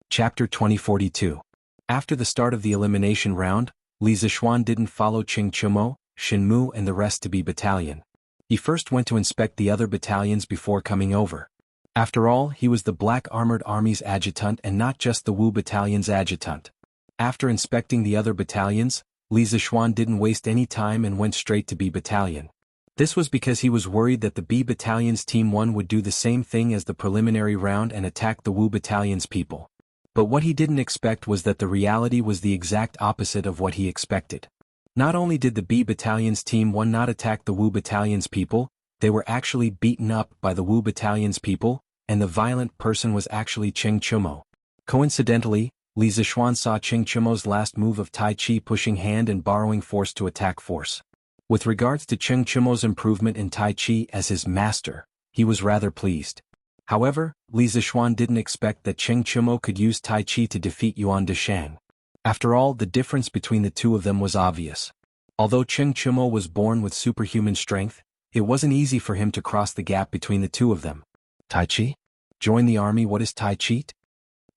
Chapter 2042. After the start of the elimination round, Li Zixuan didn't follow Cheng Chumo, Shin Mu and the rest to B battalion. He first went to inspect the other battalions before coming over. After all, he was the Black Armored Army's adjutant and not just the Wu battalion's adjutant. After inspecting the other battalions, Li Zixuan didn't waste any time and went straight to B battalion. This was because he was worried that the B battalion's Team 1 would do the same thing as the preliminary round and attack the Wu battalion's people. But what he didn't expect was that the reality was the exact opposite of what he expected. Not only did the B battalion's Team 1 not attack the Wu battalion's people, they were actually beaten up by the Wu battalion's people, and the violent person was actually Cheng Chumo. Coincidentally, Li Zixuan saw Cheng Chumo's last move of Tai Chi pushing hand and borrowing force to attack force. With regards to Cheng Chumo's improvement in Tai Chi as his master, he was rather pleased. However, Li Zixuan didn't expect that Cheng Chumo could use Tai Chi to defeat Yuan Deshang. After all, the difference between the two of them was obvious. Although Cheng Chumo was born with superhuman strength, it wasn't easy for him to cross the gap between the two of them. Tai Chi? Join the army. What is Tai Chi?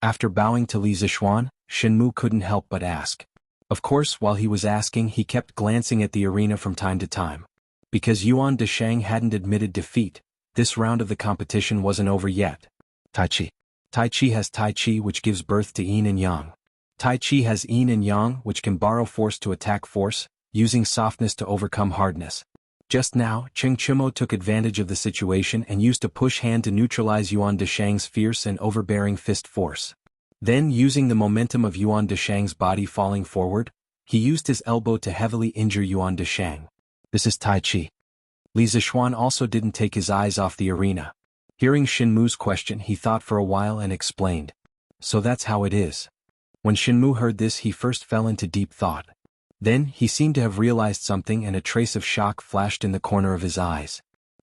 After bowing to Li Zixuan, Shin Mu couldn't help but ask. Of course, while he was asking, he kept glancing at the arena from time to time. Because Yuan Deshang hadn't admitted defeat, this round of the competition wasn't over yet. Tai Chi. Tai Chi has Tai Chi which gives birth to Yin and Yang. Tai Chi has Yin and Yang which can borrow force to attack force, using softness to overcome hardness. Just now, Cheng Chumo took advantage of the situation and used a push hand to neutralize Yuan Deshang's fierce and overbearing fist force. Then, using the momentum of Yuan Deshang's body falling forward, he used his elbow to heavily injure Yuan Deshang. This is Tai Chi. Li Zixuan also didn't take his eyes off the arena. Hearing Shin Mu's question, he thought for a while and explained. So that's how it is. When Shin Mu heard this, he first fell into deep thought. Then, he seemed to have realized something and a trace of shock flashed in the corner of his eyes.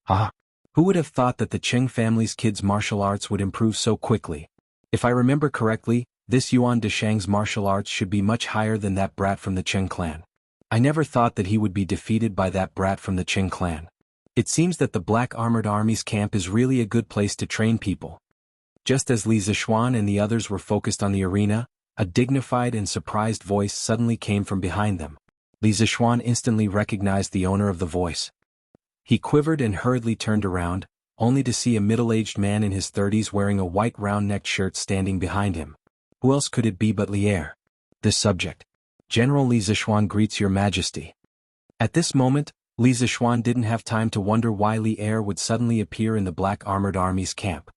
Ah! Who would have thought that the Cheng family's kids' martial arts would improve so quickly? If I remember correctly, this Yuan Deshang's martial arts should be much higher than that brat from the Qing clan. I never thought that he would be defeated by that brat from the Qing clan. It seems that the Black Armored Army's camp is really a good place to train people. Just as Li Zixuan and the others were focused on the arena, a dignified and surprised voice suddenly came from behind them. Li Zixuan instantly recognized the owner of the voice. He quivered and hurriedly turned around, only to see a middle-aged man in his 30s wearing a white round-necked shirt standing behind him. Who else could it be but Li Er? This subject. General Li Zixuan greets your majesty. At this moment, Li Zixuan didn't have time to wonder why Li Er would suddenly appear in the Black Armored Army's camp.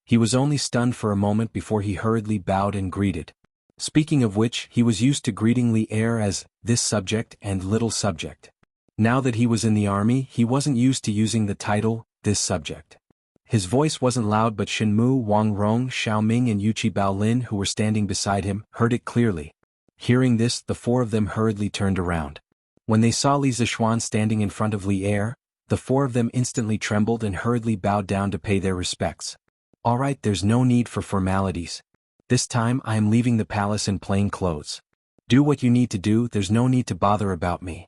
He was only stunned for a moment before he hurriedly bowed and greeted. Speaking of which, he was used to greeting Li Er as this subject and little subject. Now that he was in the army, he wasn't used to using the title, this subject. His voice wasn't loud, but Shenmu, Wang Rong, Xiao Ming and Yuqi Baolin, who were standing beside him, heard it clearly. Hearing this, the four of them hurriedly turned around. When they saw Li Zixuan standing in front of Li Er, the four of them instantly trembled and hurriedly bowed down to pay their respects. All right, there's no need for formalities. This time I am leaving the palace in plain clothes. Do what you need to do, there's no need to bother about me.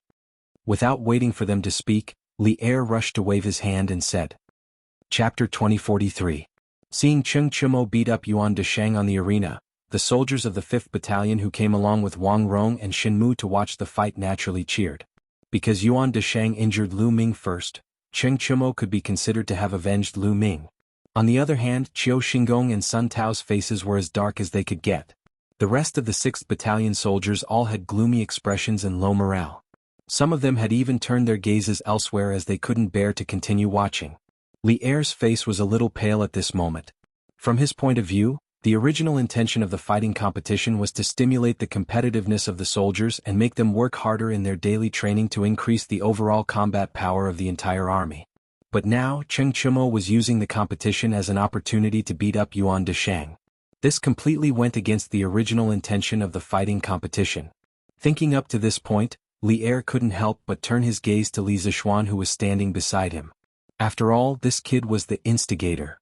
Without waiting for them to speak, Li Er rushed to wave his hand and said. Chapter 2043. Seeing Cheng Chumo beat up Yuan Deshang on the arena, the soldiers of the 5th Battalion who came along with Wang Rong and Shenmu to watch the fight naturally cheered. Because Yuan Deshang injured Lu Ming first, Cheng Chumo could be considered to have avenged Lu Ming. On the other hand, Qiu Xingong and Sun Tao's faces were as dark as they could get. The rest of the 6th Battalion soldiers all had gloomy expressions and low morale. Some of them had even turned their gazes elsewhere as they couldn't bear to continue watching. Li Er's face was a little pale at this moment. From his point of view, the original intention of the fighting competition was to stimulate the competitiveness of the soldiers and make them work harder in their daily training to increase the overall combat power of the entire army. But now, Cheng Chumo was using the competition as an opportunity to beat up Yuan Deshang. This completely went against the original intention of the fighting competition. Thinking up to this point, Li Er couldn't help but turn his gaze to Li Zixuan, who was standing beside him. After all, this kid was the instigator.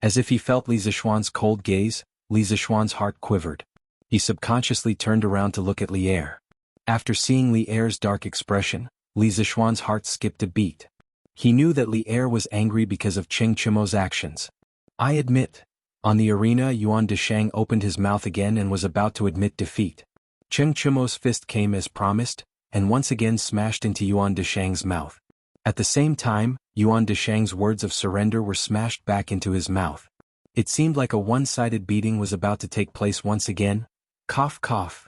As if he felt Li Zixuan's cold gaze, Li Zixuan's heart quivered. He subconsciously turned around to look at Li Er. After seeing Li Er's dark expression, Li Zixuan's heart skipped a beat. He knew that Li Er was angry because of Cheng Chumo's actions. I admit. On the arena, Yuan Deshang opened his mouth again and was about to admit defeat. Cheng Chumo's fist came as promised, and once again smashed into Yuan Deshang's mouth. At the same time, Yuan Deshang's words of surrender were smashed back into his mouth. It seemed like a one-sided beating was about to take place once again. Cough, cough.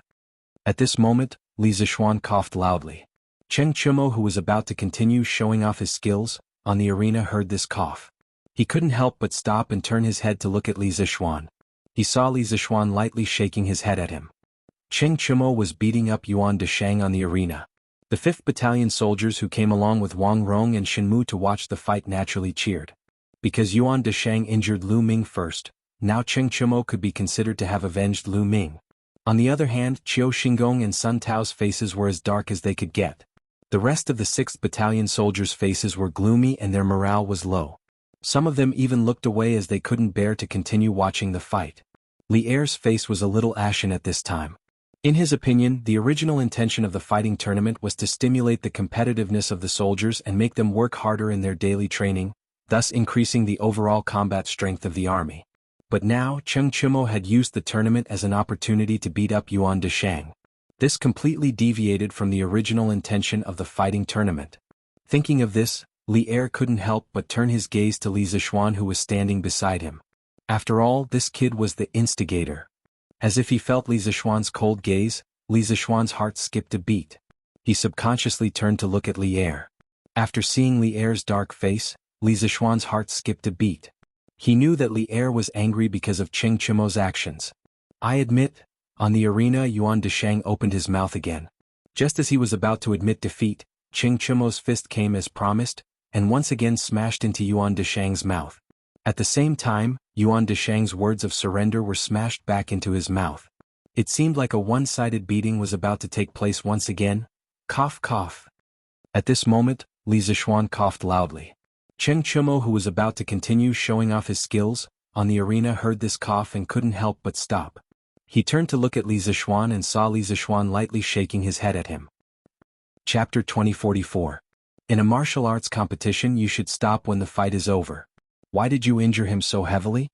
At this moment, Li Zixuan coughed loudly. Cheng Chumo, who was about to continue showing off his skills, on the arena heard this cough. He couldn't help but stop and turn his head to look at Li Zixuan. He saw Li Zixuan lightly shaking his head at him. Cheng Chumo was beating up Yuan Deshang on the arena. The 5th Battalion soldiers who came along with Wang Rong and Shenmu to watch the fight naturally cheered. Because Yuan Deshang injured Lu Ming first, now Cheng Chumo could be considered to have avenged Lu Ming. On the other hand, Qiu Xingong and Sun Tao's faces were as dark as they could get. The rest of the 6th Battalion soldiers' faces were gloomy and their morale was low. Some of them even looked away as they couldn't bear to continue watching the fight. Li Er's face was a little ashen at this time. In his opinion, the original intention of the fighting tournament was to stimulate the competitiveness of the soldiers and make them work harder in their daily training, thus increasing the overall combat strength of the army. But now, Cheng Chumo had used the tournament as an opportunity to beat up Yuan Deshang. This completely deviated from the original intention of the fighting tournament. Thinking of this, Li Er couldn't help but turn his gaze to Li Zixuan, who was standing beside him. After all, this kid was the instigator. As if he felt Li Zixuan's cold gaze, Li Zixuan's heart skipped a beat. He subconsciously turned to look at Li Er. After seeing Li Er's dark face, Li Zixuan's heart skipped a beat. He knew that Li Er was angry because of Cheng Chumo's actions. I admit. On the arena, Yuan Deshang opened his mouth again. Just as he was about to admit defeat, Cheng Chumo's fist came as promised, and once again smashed into Yuan Deshang's mouth. At the same time, Yuan Deshang's words of surrender were smashed back into his mouth. It seemed like a one-sided beating was about to take place once again. Cough, cough. At this moment, Li Zixuan coughed loudly. Cheng Chumo, who was about to continue showing off his skills, on the arena heard this cough and couldn't help but stop. He turned to look at Li Zishuan and saw Li Zishuan lightly shaking his head at him. Chapter 2044. In a martial arts competition you should stop when the fight is over. Why did you injure him so heavily?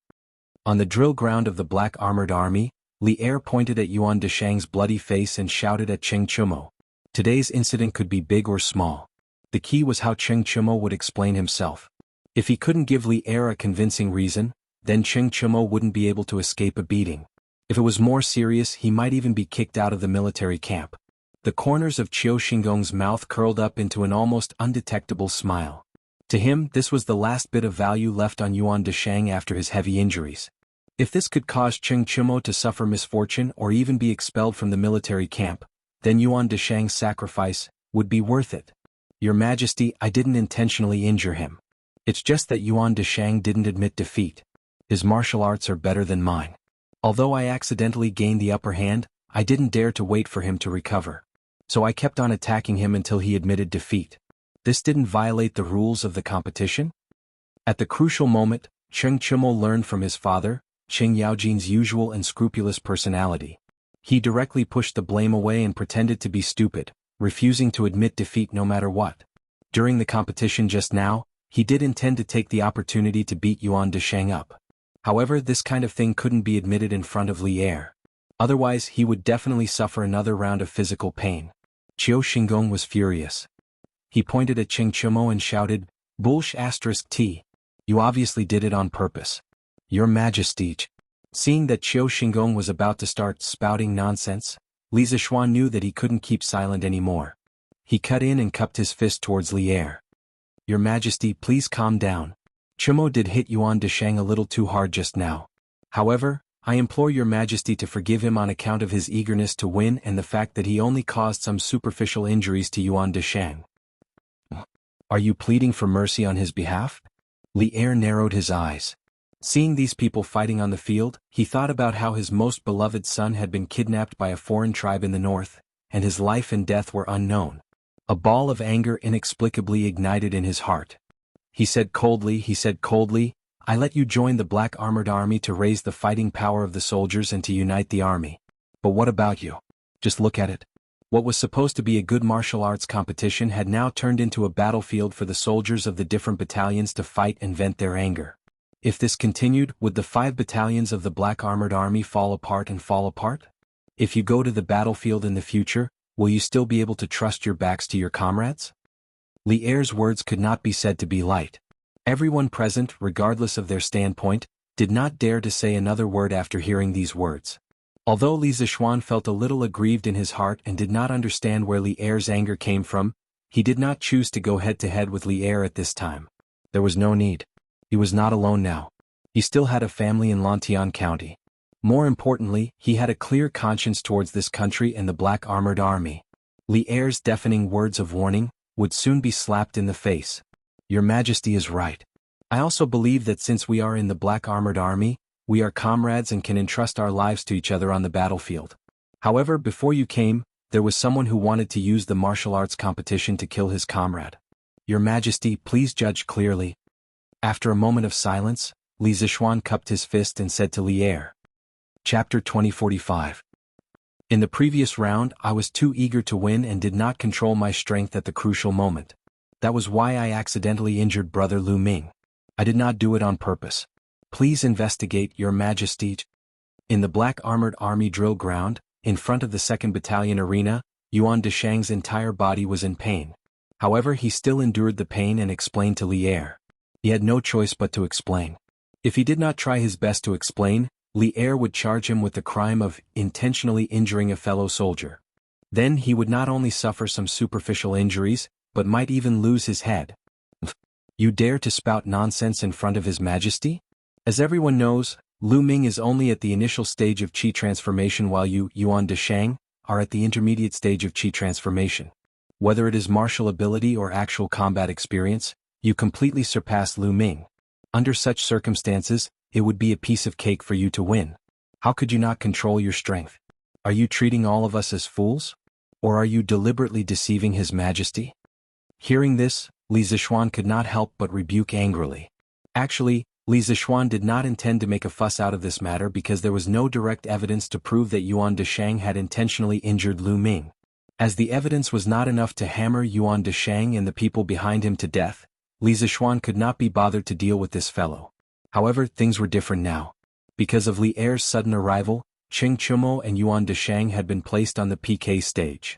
On the drill ground of the Black Armored Army, Li Er pointed at Yuan Deshang's bloody face and shouted at Cheng Chumo. Today's incident could be big or small. The key was how Cheng Chumo would explain himself. If he couldn't give Li Er a convincing reason, then Cheng Chumo wouldn't be able to escape a beating. If it was more serious, he might even be kicked out of the military camp. The corners of Qiu Xingong's mouth curled up into an almost undetectable smile. To him, this was the last bit of value left on Yuan Deshang after his heavy injuries. If this could cause Cheng Chumo to suffer misfortune or even be expelled from the military camp, then Yuan Deshang's sacrifice would be worth it. Your Majesty, I didn't intentionally injure him. It's just that Yuan Deshang didn't admit defeat. His martial arts are better than mine. Although I accidentally gained the upper hand, I didn't dare to wait for him to recover. So I kept on attacking him until he admitted defeat. This didn't violate the rules of the competition? At the crucial moment, Cheng Chumo learned from his father, Cheng Yaojin's usual and scrupulous personality. He directly pushed the blame away and pretended to be stupid, refusing to admit defeat no matter what. During the competition just now, he did intend to take the opportunity to beat Yuan Deshang up. However, this kind of thing couldn't be admitted in front of Li Er. Otherwise, he would definitely suffer another round of physical pain. Qiu Xingong was furious. He pointed at Cheng Chumo and shouted, "Bullsh*T. You obviously did it on purpose. Your Majesty." Seeing that Qiu Xingong was about to start spouting nonsense, Li Zishuan knew that he couldn't keep silent anymore. He cut in and cupped his fist towards Li Er. Your Majesty, please calm down. Chumo did hit Yuan Deshang a little too hard just now. However, I implore your Majesty to forgive him on account of his eagerness to win and the fact that he only caused some superficial injuries to Yuan Deshang. Are you pleading for mercy on his behalf? Li Er narrowed his eyes. Seeing these people fighting on the field, he thought about how his most beloved son had been kidnapped by a foreign tribe in the north, and his life and death were unknown. A ball of anger inexplicably ignited in his heart. He said coldly, I let you join the Black Armored Army to raise the fighting power of the soldiers and to unite the army. But what about you? Just look at it. What was supposed to be a good martial arts competition had now turned into a battlefield for the soldiers of the different battalions to fight and vent their anger. If this continued, would the 5 battalions of the Black Armored Army fall apart and fall apart? If you go to the battlefield in the future, will you still be able to trust your backs to your comrades? Li Er's words could not be said to be light. Everyone present, regardless of their standpoint, did not dare to say another word after hearing these words. Although Li Zishuan felt a little aggrieved in his heart and did not understand where Li Er's anger came from, he did not choose to go head-to-head with Li Er at this time. There was no need. He was not alone now. He still had a family in Lantian County. More importantly, he had a clear conscience towards this country and the Black Armored Army. Li Er's deafening words of warning would soon be slapped in the face. Your Majesty is right. I also believe that since we are in the Black Armored Army, we are comrades and can entrust our lives to each other on the battlefield. However, before you came, there was someone who wanted to use the martial arts competition to kill his comrade. Your Majesty, please judge clearly. After a moment of silence, Li Zishuan cupped his fist and said to Li Er. Chapter 2045. In the previous round, I was too eager to win and did not control my strength at the crucial moment. That was why I accidentally injured Brother Lu Ming. I did not do it on purpose. Please investigate, Your Majesty. In the Black Armored Army drill ground, in front of the 2nd Battalion arena, Yuan Deshang's entire body was in pain. However, he still endured the pain and explained to Li Er. He had no choice but to explain. If he did not try his best to explain, Li Er would charge him with the crime of intentionally injuring a fellow soldier. Then he would not only suffer some superficial injuries, but might even lose his head. You dare to spout nonsense in front of His Majesty? As everyone knows, Lu Ming is only at the initial stage of Qi transformation while you, Yuan Deshang, are at the intermediate stage of Qi transformation. Whether it is martial ability or actual combat experience, you completely surpass Lu Ming. Under such circumstances, it would be a piece of cake for you to win. How could you not control your strength? Are you treating all of us as fools? Or are you deliberately deceiving His Majesty? Hearing this, Li Zishuan could not help but rebuke angrily. Actually, Li Zishuan did not intend to make a fuss out of this matter because there was no direct evidence to prove that Yuan Deshang had intentionally injured Lu Ming. As the evidence was not enough to hammer Yuan Deshang and the people behind him to death, Li Zishuan could not be bothered to deal with this fellow. However, things were different now. Because of Li Er's sudden arrival, Cheng Chumo and Yuan Deshang had been placed on the PK stage.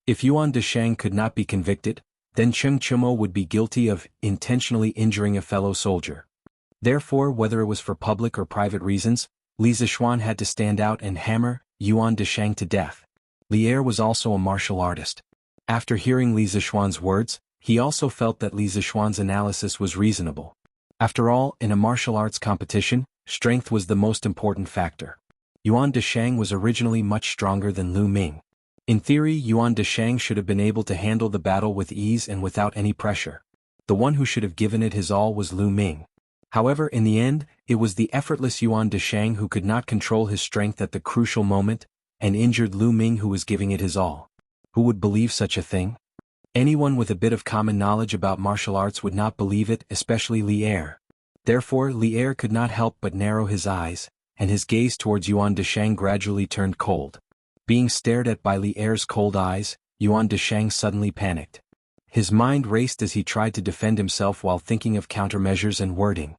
If Yuan Deshang could not be convicted, then Cheng Chumo would be guilty of intentionally injuring a fellow soldier. Therefore, whether it was for public or private reasons, Li Zishuan had to stand out and hammer Yuan Deshang to death. Li Er was also a martial artist. After hearing Li Zishuan's words, he also felt that Li Zishuan's analysis was reasonable. After all, in a martial arts competition, strength was the most important factor. Yuan Deshang was originally much stronger than Lu Ming. In theory, Yuan Deshang should have been able to handle the battle with ease and without any pressure. The one who should have given it his all was Lu Ming. However, in the end, it was the effortless Yuan Deshang who could not control his strength at the crucial moment, and injured Lu Ming who was giving it his all. Who would believe such a thing? Anyone with a bit of common knowledge about martial arts would not believe it, especially Li Er. Therefore, Li Er could not help but narrow his eyes, and his gaze towards Yuan Deshang gradually turned cold. Being stared at by Li Er's cold eyes, Yuan Deshang suddenly panicked. His mind raced as he tried to defend himself while thinking of countermeasures and wording.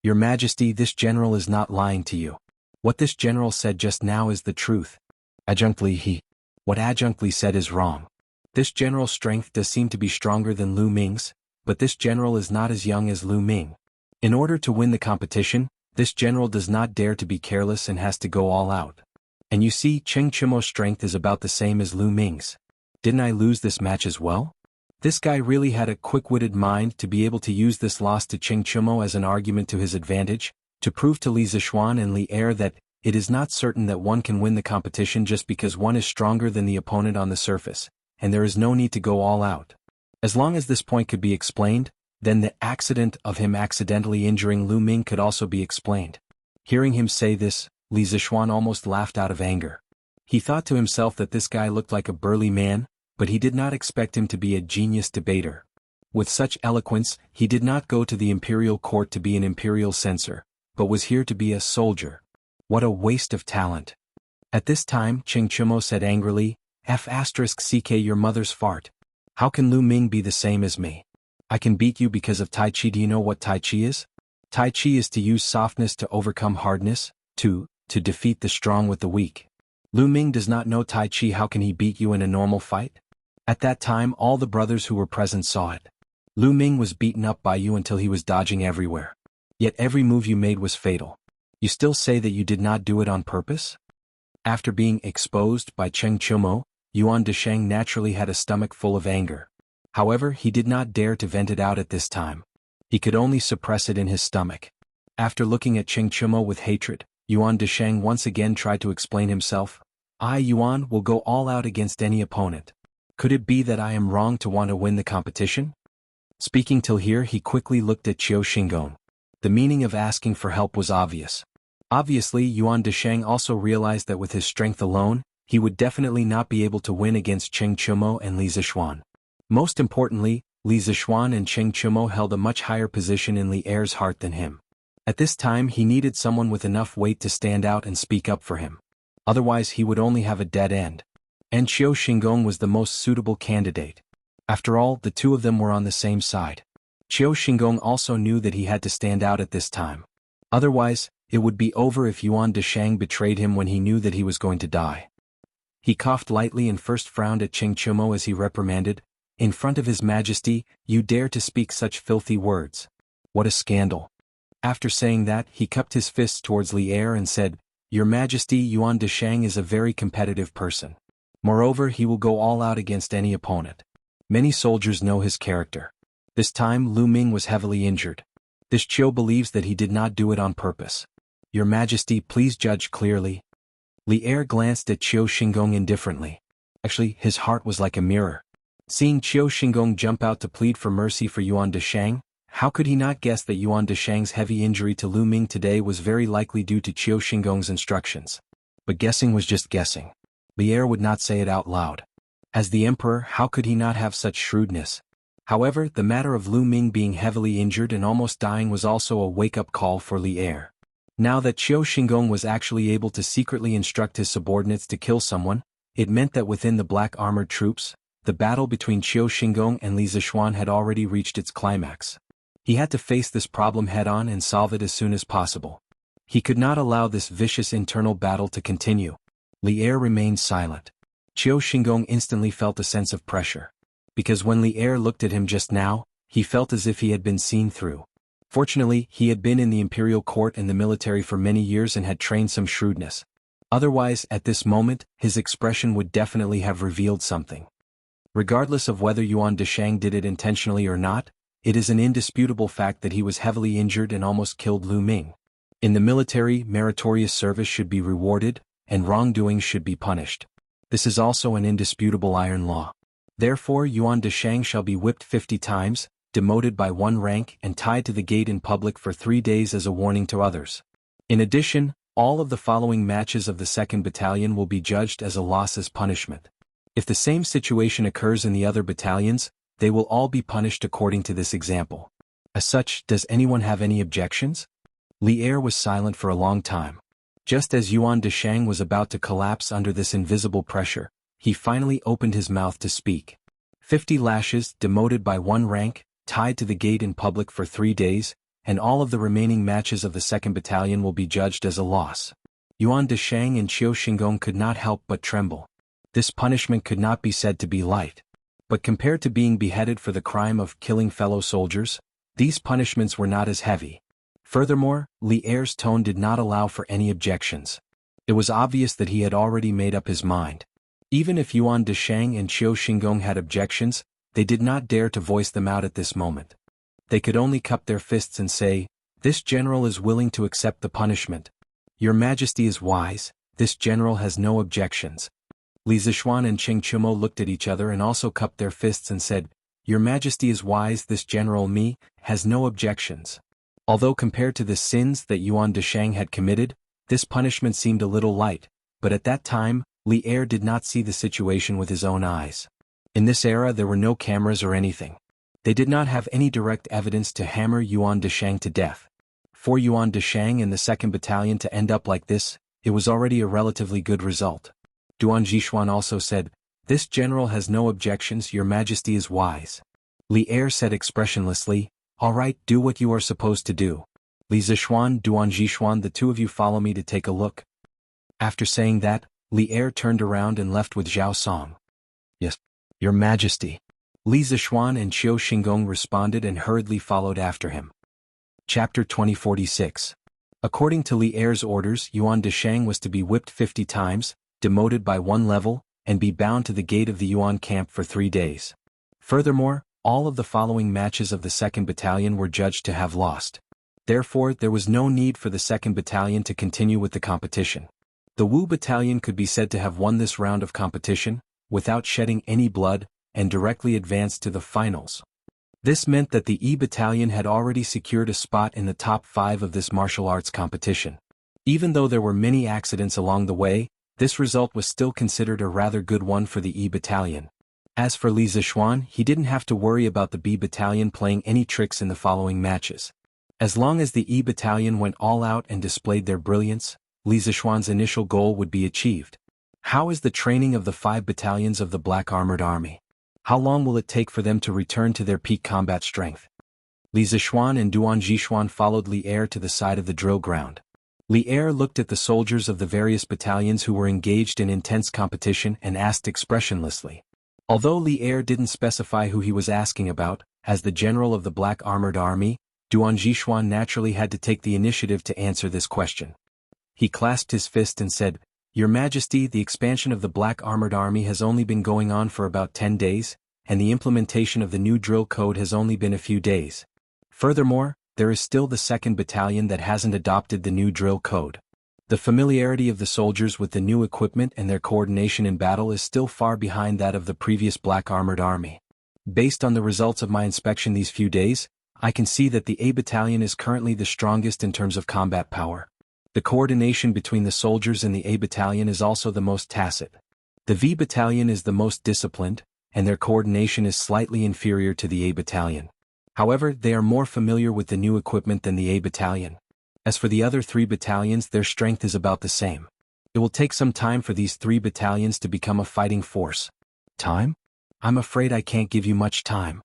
Your Majesty, this general is not lying to you. What this general said just now is the truth. What Adjunct Li said is wrong. This general's strength does seem to be stronger than Lu Ming's, but this general is not as young as Lu Ming. In order to win the competition, this general does not dare to be careless and has to go all out. And you see, Cheng Chumo's strength is about the same as Lu Ming's. Didn't I lose this match as well? This guy really had a quick-witted mind to be able to use this loss to Cheng Chumo as an argument to his advantage, to prove to Li Zishuan and Li Er that it is not certain that one can win the competition just because one is stronger than the opponent on the surface, and there is no need to go all out. As long as this point could be explained, then the accident of him accidentally injuring Lu Ming could also be explained. Hearing him say this, Li Zishuan almost laughed out of anger. He thought to himself that this guy looked like a burly man, but he did not expect him to be a genius debater. With such eloquence, he did not go to the imperial court to be an imperial censor, but was here to be a soldier. What a waste of talent. At this time, Cheng Chumo said angrily, F***ck your mother's fart. How can Lu Ming be the same as me? I can beat you because of Tai Chi. Do you know what Tai Chi is? Tai Chi is to use softness to overcome hardness, to defeat the strong with the weak. Lu Ming does not know Tai Chi. How can he beat you in a normal fight? At that time, all the brothers who were present saw it. Lu Ming was beaten up by you until he was dodging everywhere. Yet every move you made was fatal. You still say that you did not do it on purpose? After being exposed by Cheng Chumo, Yuan Deshang naturally had a stomach full of anger. However, he did not dare to vent it out at this time. He could only suppress it in his stomach. After looking at Cheng Chumo with hatred, Yuan Deshang once again tried to explain himself. I, Yuan, will go all out against any opponent. Could it be that I am wrong to want to win the competition? Speaking till here, he quickly looked at Qiu Xingong. The meaning of asking for help was obvious. Obviously, Yuan Deshang also realized that with his strength alone, he would definitely not be able to win against Cheng Chumo and Li Zishuan. Most importantly, Li Zishuan and Cheng Chumo held a much higher position in Li Er's heart than him. At this time, he needed someone with enough weight to stand out and speak up for him. Otherwise, he would only have a dead end. And Qiu Xingong was the most suitable candidate. After all, the two of them were on the same side. Qiu Xingong also knew that he had to stand out at this time. Otherwise, it would be over if Yuan Deshang betrayed him when he knew that he was going to die. He coughed lightly and first frowned at Cheng Chumo as he reprimanded, In front of His Majesty, you dare to speak such filthy words. What a scandal. After saying that, he cupped his fists towards Li Er and said, Your Majesty, Yuan Deshang is a very competitive person. Moreover, he will go all out against any opponent. Many soldiers know his character. This time, Lu Ming was heavily injured. This Qiu believes that he did not do it on purpose. Your Majesty, please judge clearly. Li Er glanced at Qiu Xingong indifferently. Actually, his heart was like a mirror. Seeing Qiu Xingong jump out to plead for mercy for Yuan Deshang, how could he not guess that Yuan Deshang's heavy injury to Lu Ming today was very likely due to Qiu Xingong's instructions? But guessing was just guessing. Li Er would not say it out loud. As the emperor, how could he not have such shrewdness? However, the matter of Lu Ming being heavily injured and almost dying was also a wake-up call for Li Er. Now that Qiu Xingong was actually able to secretly instruct his subordinates to kill someone, it meant that within the black armored troops, the battle between Qiu Xingong and Li Zixuan had already reached its climax. He had to face this problem head-on and solve it as soon as possible. He could not allow this vicious internal battle to continue. Li Er remained silent. Qiu Xingong instantly felt a sense of pressure. Because when Li Er looked at him just now, he felt as if he had been seen through. Fortunately, he had been in the imperial court and the military for many years and had trained some shrewdness. Otherwise, at this moment, his expression would definitely have revealed something. Regardless of whether Yuan Deshang did it intentionally or not, it is an indisputable fact that he was heavily injured and almost killed Lu Ming. In the military, meritorious service should be rewarded, and wrongdoing should be punished. This is also an indisputable iron law. Therefore, Yuan Deshang shall be whipped 50 times, demoted by 1 rank and tied to the gate in public for 3 days as a warning to others. In addition, all of the following matches of the 2nd Battalion will be judged as a loss as punishment. If the same situation occurs in the other battalions, they will all be punished according to this example. As such, does anyone have any objections? Li Er was silent for a long time. Just as Yuan Deshang was about to collapse under this invisible pressure, he finally opened his mouth to speak. 50 lashes, demoted by 1 rank, tied to the gate in public for 3 days, and all of the remaining matches of the 2nd Battalion will be judged as a loss. Yuan Deshang and Qiu Xingong could not help but tremble. This punishment could not be said to be light. But compared to being beheaded for the crime of killing fellow soldiers, these punishments were not as heavy. Furthermore, Li Er's tone did not allow for any objections. It was obvious that he had already made up his mind. Even if Yuan Deshang and Qiu Xingong had objections, they did not dare to voice them out at this moment. They could only cup their fists and say, "This general is willing to accept the punishment. Your Majesty is wise, this general has no objections." Li Zixuan and Cheng Chumo looked at each other and also cupped their fists and said, "Your Majesty is wise, this general Mi has no objections." Although compared to the sins that Yuan Deshang had committed, this punishment seemed a little light, but at that time, Li Er did not see the situation with his own eyes. In this era there were no cameras or anything. They did not have any direct evidence to hammer Yuan Deshang to death. For Yuan Deshang and the 2nd Battalion to end up like this, it was already a relatively good result. Duan Zixuan also said, "This general has no objections, Your Majesty is wise." Li Er said expressionlessly, "All right, do what you are supposed to do. Li Zixuan, Duan Zixuan, the 2 of you follow me to take a look." After saying that, Li Er turned around and left with Zhao Song. "Yes, Your Majesty." Li Zixuan and Qiu Xingong responded and hurriedly followed after him. Chapter 2046. According to Li Er's orders, Yuan Deshang was to be whipped 50 times, demoted by 1 level, and be bound to the gate of the Yuan camp for 3 days. Furthermore, all of the following matches of the 2nd Battalion were judged to have lost. Therefore, there was no need for the 2nd Battalion to continue with the competition. The Wu Battalion could be said to have won this round of competition, without shedding any blood, and directly advanced to the finals. This meant that the E Battalion had already secured a spot in the top 5 of this martial arts competition. Even though there were many accidents along the way, this result was still considered a rather good one for the E Battalion. As for Li Zixuan, he didn't have to worry about the B Battalion playing any tricks in the following matches. As long as the E Battalion went all out and displayed their brilliance, Li Zixuan's initial goal would be achieved. How is the training of the 5 battalions of the Black Armored Army? How long will it take for them to return to their peak combat strength? Li Zixuan and Duan Zixuan followed Li Er to the side of the drill ground. Li Er looked at the soldiers of the various battalions who were engaged in intense competition and asked expressionlessly. Although Li Er didn't specify who he was asking about, as the general of the Black Armored Army, Duan Zixuan naturally had to take the initiative to answer this question. He clasped his fist and said, "Your Majesty, the expansion of the Black Armored Army has only been going on for about 10 days, and the implementation of the new drill code has only been a few days. Furthermore, there is still the 2nd Battalion that hasn't adopted the new drill code. The familiarity of the soldiers with the new equipment and their coordination in battle is still far behind that of the previous Black Armored Army. Based on the results of my inspection these few days, I can see that the A Battalion is currently the strongest in terms of combat power. The coordination between the soldiers in the A Battalion is also the most tacit. The V Battalion is the most disciplined, and their coordination is slightly inferior to the A Battalion. However, they are more familiar with the new equipment than the A Battalion. As for the other 3 battalions, their strength is about the same. It will take some time for these 3 battalions to become a fighting force. Time? I'm afraid I can't give you much time.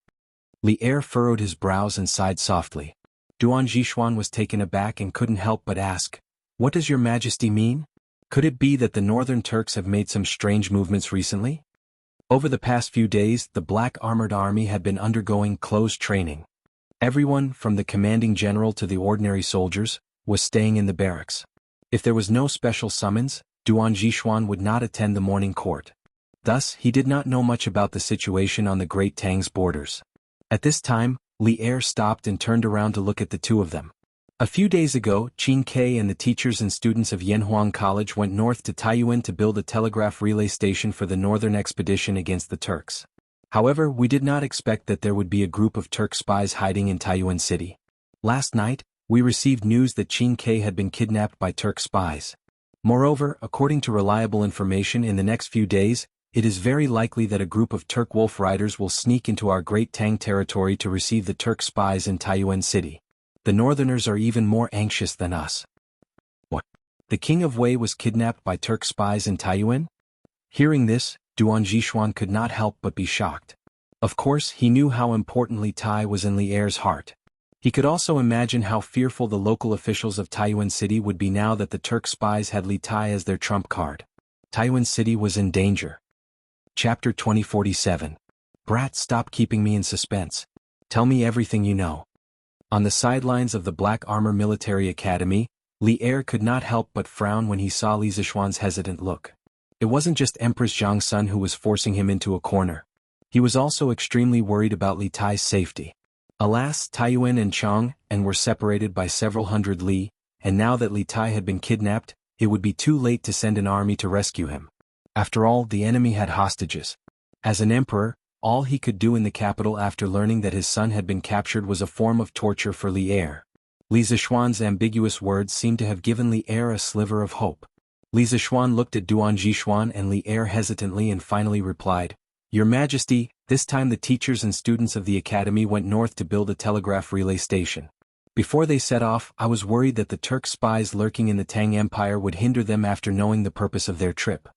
Li Er furrowed his brows and sighed softly. Duan Zhishuan was taken aback and couldn't help but ask, "What does your majesty mean? Could it be that the northern Turks have made some strange movements recently?" Over the past few days, the Black Armored Army had been undergoing close training. Everyone, from the commanding general to the ordinary soldiers, was staying in the barracks. If there was no special summons, Duan Zhishuan would not attend the morning court. Thus, he did not know much about the situation on the Great Tang's borders. At this time, Li Er stopped and turned around to look at the 2 of them. A few days ago, Qin Kai and the teachers and students of Yanhuang College went north to Taiyuan to build a telegraph relay station for the northern expedition against the Turks. However, we did not expect that there would be a group of Turk spies hiding in Taiyuan City. Last night, we received news that Qin Kai had been kidnapped by Turk spies. Moreover, according to reliable information, in the next few days, it is very likely that a group of Turk wolf riders will sneak into our Great Tang territory to receive the Turk spies in Taiyuan City. The northerners are even more anxious than us. What? The king of Wei was kidnapped by Turk spies in Taiyuan? Hearing this, Duan Zhishuan could not help but be shocked. Of course, he knew how importantly Tai was in Li Er's heart. He could also imagine how fearful the local officials of Taiyuan City would be now that the Turk spies had Li Tai as their trump card. Taiyuan City was in danger. Chapter 2047. Brat, stop keeping me in suspense. Tell me everything you know. On the sidelines of the Black Armor Military Academy, Li Er could not help but frown when he saw Li Zishuan's hesitant look. It wasn't just Empress Zhang Sun who was forcing him into a corner. He was also extremely worried about Li Tai's safety. Alas, Taiyuan and Chang were separated by several hundred li, and now that Li Tai had been kidnapped, it would be too late to send an army to rescue him. After all, the enemy had hostages. As an emperor, all he could do in the capital after learning that his son had been captured was a form of torture for Li Er. Li Zishuan's ambiguous words seemed to have given Li Er a sliver of hope. Li Zishuan looked at Duan Zhishuan and Li Er hesitantly and finally replied, "Your Majesty, this time the teachers and students of the academy went north to build a telegraph relay station. Before they set off, I was worried that the Turk spies lurking in the Tang Empire would hinder them after knowing the purpose of their trip.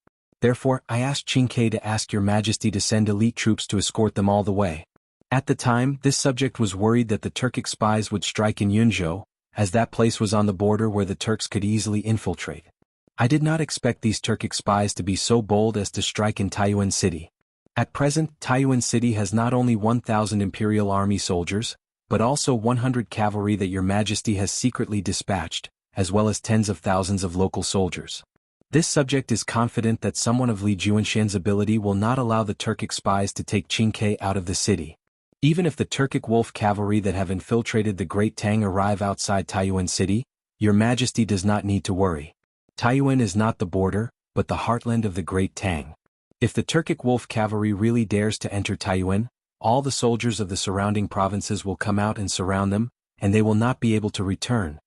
Therefore, I asked Qin Kai to ask your Majesty to send elite troops to escort them all the way. At the time, this subject was worried that the Turkic spies would strike in Yunzhou, as that place was on the border where the Turks could easily infiltrate. I did not expect these Turkic spies to be so bold as to strike in Taiyuan City. At present, Taiyuan City has not only 1,000 Imperial Army soldiers, but also 100 cavalry that your Majesty has secretly dispatched, as well as tens of thousands of local soldiers. This subject is confident that someone of Li Juanshan's ability will not allow the Turkic spies to take Qin Kai out of the city. Even if the Turkic wolf cavalry that have infiltrated the Great Tang arrive outside Taiyuan City, your Majesty does not need to worry. Taiyuan is not the border, but the heartland of the Great Tang. If the Turkic wolf cavalry really dares to enter Taiyuan, all the soldiers of the surrounding provinces will come out and surround them, and they will not be able to return."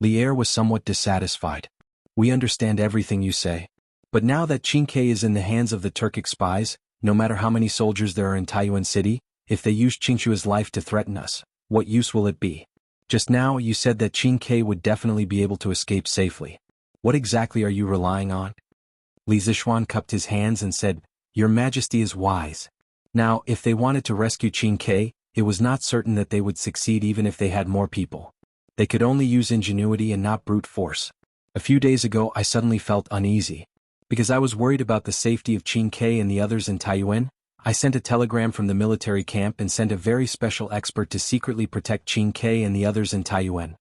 Li Er was somewhat dissatisfied. "We understand everything you say. But now that Qin Kai is in the hands of the Turkic spies, no matter how many soldiers there are in Taiyuan City, if they use Qingxua's life to threaten us, what use will it be? Just now you said that Qin Kai would definitely be able to escape safely. What exactly are you relying on?" Li Zishuan cupped his hands and said, "Your Majesty is wise. Now, if they wanted to rescue Qin Kai, it was not certain that they would succeed even if they had more people. They could only use ingenuity and not brute force. A few days ago I suddenly felt uneasy. Because I was worried about the safety of Qin Kai and the others in Taiyuan, I sent a telegram from the military camp and sent a very special expert to secretly protect Qin Kai and the others in Taiyuan.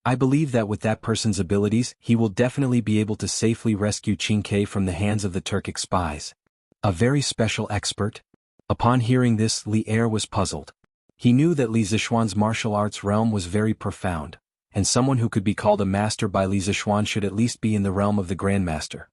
I believe that with that person's abilities, he will definitely be able to safely rescue Qin Kai from the hands of the Turkic spies." A very special expert? Upon hearing this, Li Er was puzzled. He knew that Li Zishuan's martial arts realm was very profound, and someone who could be called a master by Li Zishuan should at least be in the realm of the Grandmaster.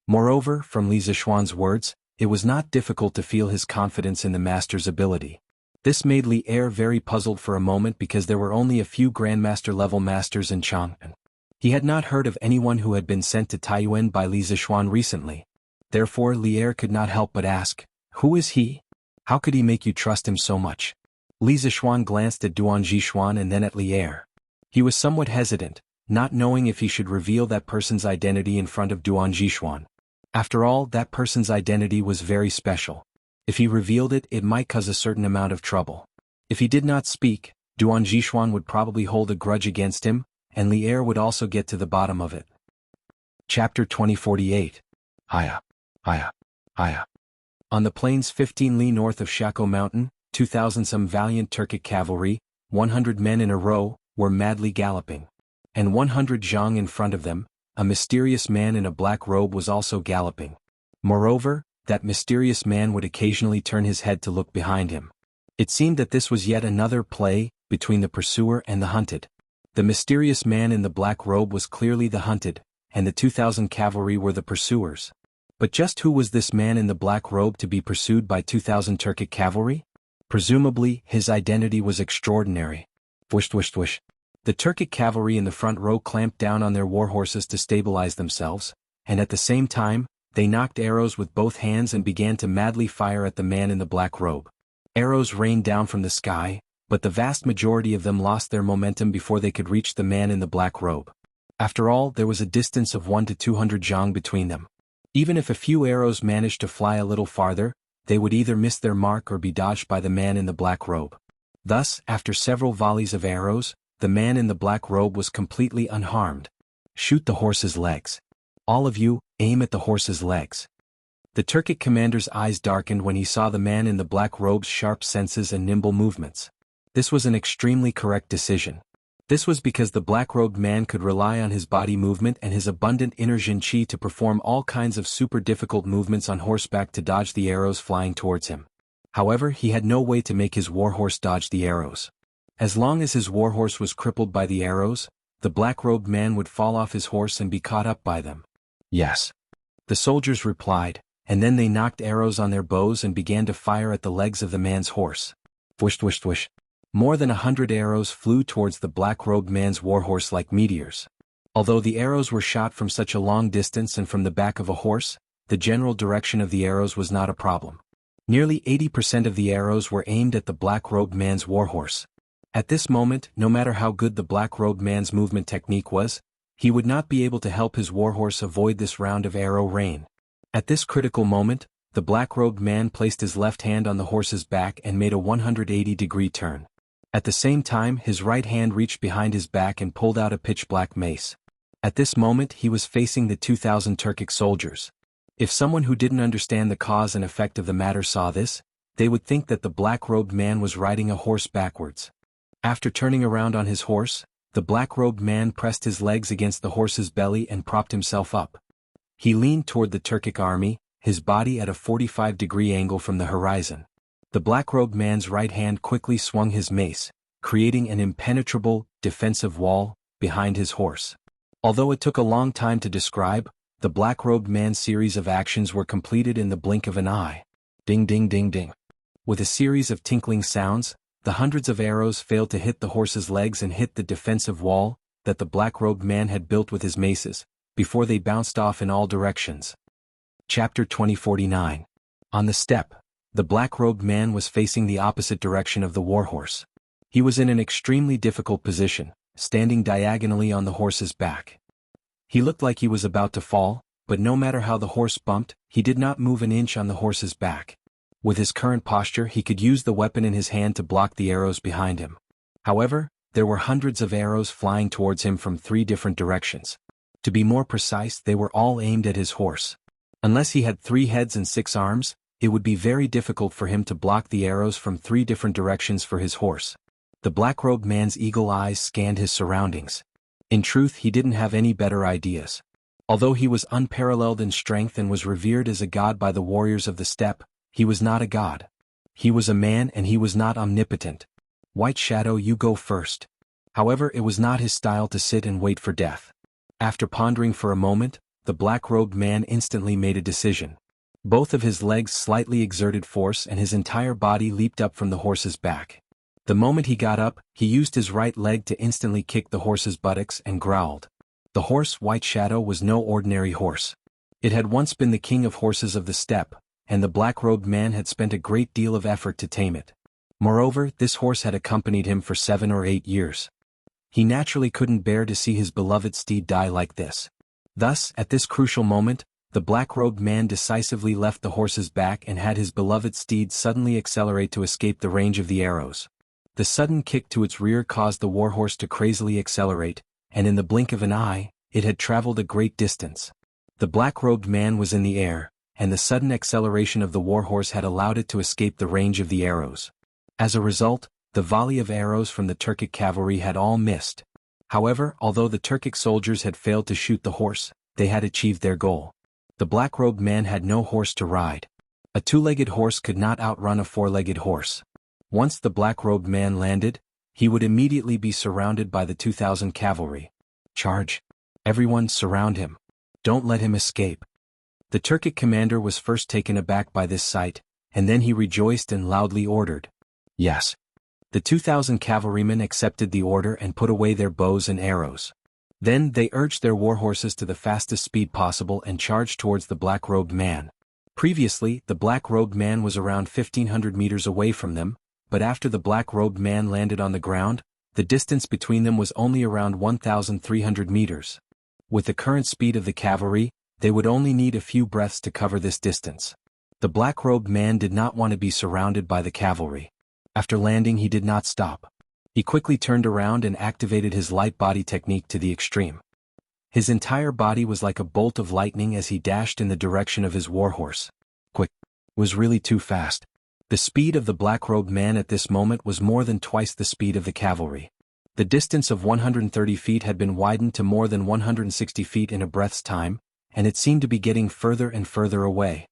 Moreover, from Li Zishuan's words, it was not difficult to feel his confidence in the master's ability. This made Li Er very puzzled for a moment because there were only a few Grandmaster-level masters in Chang'an. He had not heard of anyone who had been sent to Taiyuan by Li Zishuan recently. Therefore Li Er could not help but ask, "Who is he? How could he make you trust him so much? Li Zixuan glanced at Duan Zixuan and then at Li Er. He was somewhat hesitant, not knowing if he should reveal that person's identity in front of Duan Zixuan. After all, that person's identity was very special. If he revealed it, it might cause a certain amount of trouble. If he did not speak, Duan Zixuan would probably hold a grudge against him, and Li Er would also get to the bottom of it. Chapter 2048. Haya. Haya. Haya. On the plains 15 li north of Shako Mountain, 2,000 some valiant Turkic cavalry, 100 men in a row, were madly galloping. And 100 zhang in front of them, a mysterious man in a black robe was also galloping. Moreover, that mysterious man would occasionally turn his head to look behind him. It seemed that this was yet another play between the pursuer and the hunted. The mysterious man in the black robe was clearly the hunted, and the 2,000 cavalry were the pursuers. But just who was this man in the black robe to be pursued by 2,000 Turkic cavalry? Presumably, his identity was extraordinary. Whoosh whoosh whoosh. The Turkic cavalry in the front row clamped down on their war horses to stabilize themselves, and at the same time, they knocked arrows with both hands and began to madly fire at the man in the black robe. Arrows rained down from the sky, but the vast majority of them lost their momentum before they could reach the man in the black robe. After all, there was a distance of 1 to 200 zhang between them. Even if a few arrows managed to fly a little farther, they would either miss their mark or be dodged by the man in the black robe. Thus, after several volleys of arrows, the man in the black robe was completely unharmed. Shoot the horse's legs. All of you, aim at the horse's legs. The Turkic commander's eyes darkened when he saw the man in the black robe's sharp senses and nimble movements. This was an extremely correct decision. This was because the black-robed man could rely on his body movement and his abundant inner Jin Qi to perform all kinds of super difficult movements on horseback to dodge the arrows flying towards him. However, he had no way to make his warhorse dodge the arrows. As long as his warhorse was crippled by the arrows, the black-robed man would fall off his horse and be caught up by them. Yes. The soldiers replied, and then they knocked arrows on their bows and began to fire at the legs of the man's horse. Whoosh whoosh whoosh. More than 100 arrows flew towards the black-robed man's warhorse like meteors. Although the arrows were shot from such a long distance and from the back of a horse, the general direction of the arrows was not a problem. Nearly 80% of the arrows were aimed at the black-robed man's warhorse. At this moment, no matter how good the black-robed man's movement technique was, he would not be able to help his warhorse avoid this round of arrow rain. At this critical moment, the black-robed man placed his left hand on the horse's back and made a 180-degree turn. At the same time, his right hand reached behind his back and pulled out a pitch-black mace. At this moment, he was facing the 2,000 Turkic soldiers. If someone who didn't understand the cause and effect of the matter saw this, they would think that the black-robed man was riding a horse backwards. After turning around on his horse, the black-robed man pressed his legs against the horse's belly and propped himself up. He leaned toward the Turkic army, his body at a 45-degree angle from the horizon. The black-robed man's right hand quickly swung his mace, creating an impenetrable, defensive wall behind his horse. Although it took a long time to describe, the black-robed man's series of actions were completed in the blink of an eye. Ding ding ding ding. With a series of tinkling sounds, the hundreds of arrows failed to hit the horse's legs and hit the defensive wall that the black-robed man had built with his maces, before they bounced off in all directions. Chapter 2049. On the steppe, the black-robed man was facing the opposite direction of the warhorse. He was in an extremely difficult position, standing diagonally on the horse's back. He looked like he was about to fall, but no matter how the horse bumped, he did not move an inch on the horse's back. With his current posture, he could use the weapon in his hand to block the arrows behind him. However, there were hundreds of arrows flying towards him from 3 different directions. To be more precise, they were all aimed at his horse. Unless he had 3 heads and 6 arms, it would be very difficult for him to block the arrows from 3 different directions for his horse. The black-robed man's eagle eyes scanned his surroundings. In truth, he didn't have any better ideas. Although he was unparalleled in strength and was revered as a god by the warriors of the steppe, he was not a god. He was a man and he was not omnipotent. White Shadow, you go first. However, it was not his style to sit and wait for death. After pondering for a moment, the black-robed man instantly made a decision. Both of his legs slightly exerted force and his entire body leaped up from the horse's back. The moment he got up, he used his right leg to instantly kick the horse's buttocks and growled. The horse White Shadow was no ordinary horse. It had once been the king of horses of the steppe, and the black-robed man had spent a great deal of effort to tame it. Moreover, this horse had accompanied him for 7 or 8 years. He naturally couldn't bear to see his beloved steed die like this. Thus, at this crucial moment, the black-robed man decisively left the horse's back and had his beloved steed suddenly accelerate to escape the range of the arrows. The sudden kick to its rear caused the warhorse to crazily accelerate, and in the blink of an eye, it had traveled a great distance. The black-robed man was in the air, and the sudden acceleration of the warhorse had allowed it to escape the range of the arrows. As a result, the volley of arrows from the Turkic cavalry had all missed. However, although the Turkic soldiers had failed to shoot the horse, they had achieved their goal. The black-robed man had no horse to ride. A two-legged horse could not outrun a four-legged horse. Once the black-robed man landed, he would immediately be surrounded by the 2,000 cavalry. Charge! Everyone surround him. Don't let him escape. The Turkic commander was first taken aback by this sight, and then he rejoiced and loudly ordered. Yes. The 2,000 cavalrymen accepted the order and put away their bows and arrows. Then they urged their warhorses to the fastest speed possible and charged towards the black-robed man. Previously, the black-robed man was around 1,500 meters away from them, but after the black-robed man landed on the ground, the distance between them was only around 1,300 meters. With the current speed of the cavalry, they would only need a few breaths to cover this distance. The black-robed man did not want to be surrounded by the cavalry. After landing, he did not stop. He quickly turned around and activated his light body technique to the extreme. His entire body was like a bolt of lightning as he dashed in the direction of his warhorse. Quick! Was really too fast. The speed of the black-robed man at this moment was more than twice the speed of the cavalry. The distance of 130 feet had been widened to more than 160 feet in a breath's time, and it seemed to be getting further and further away.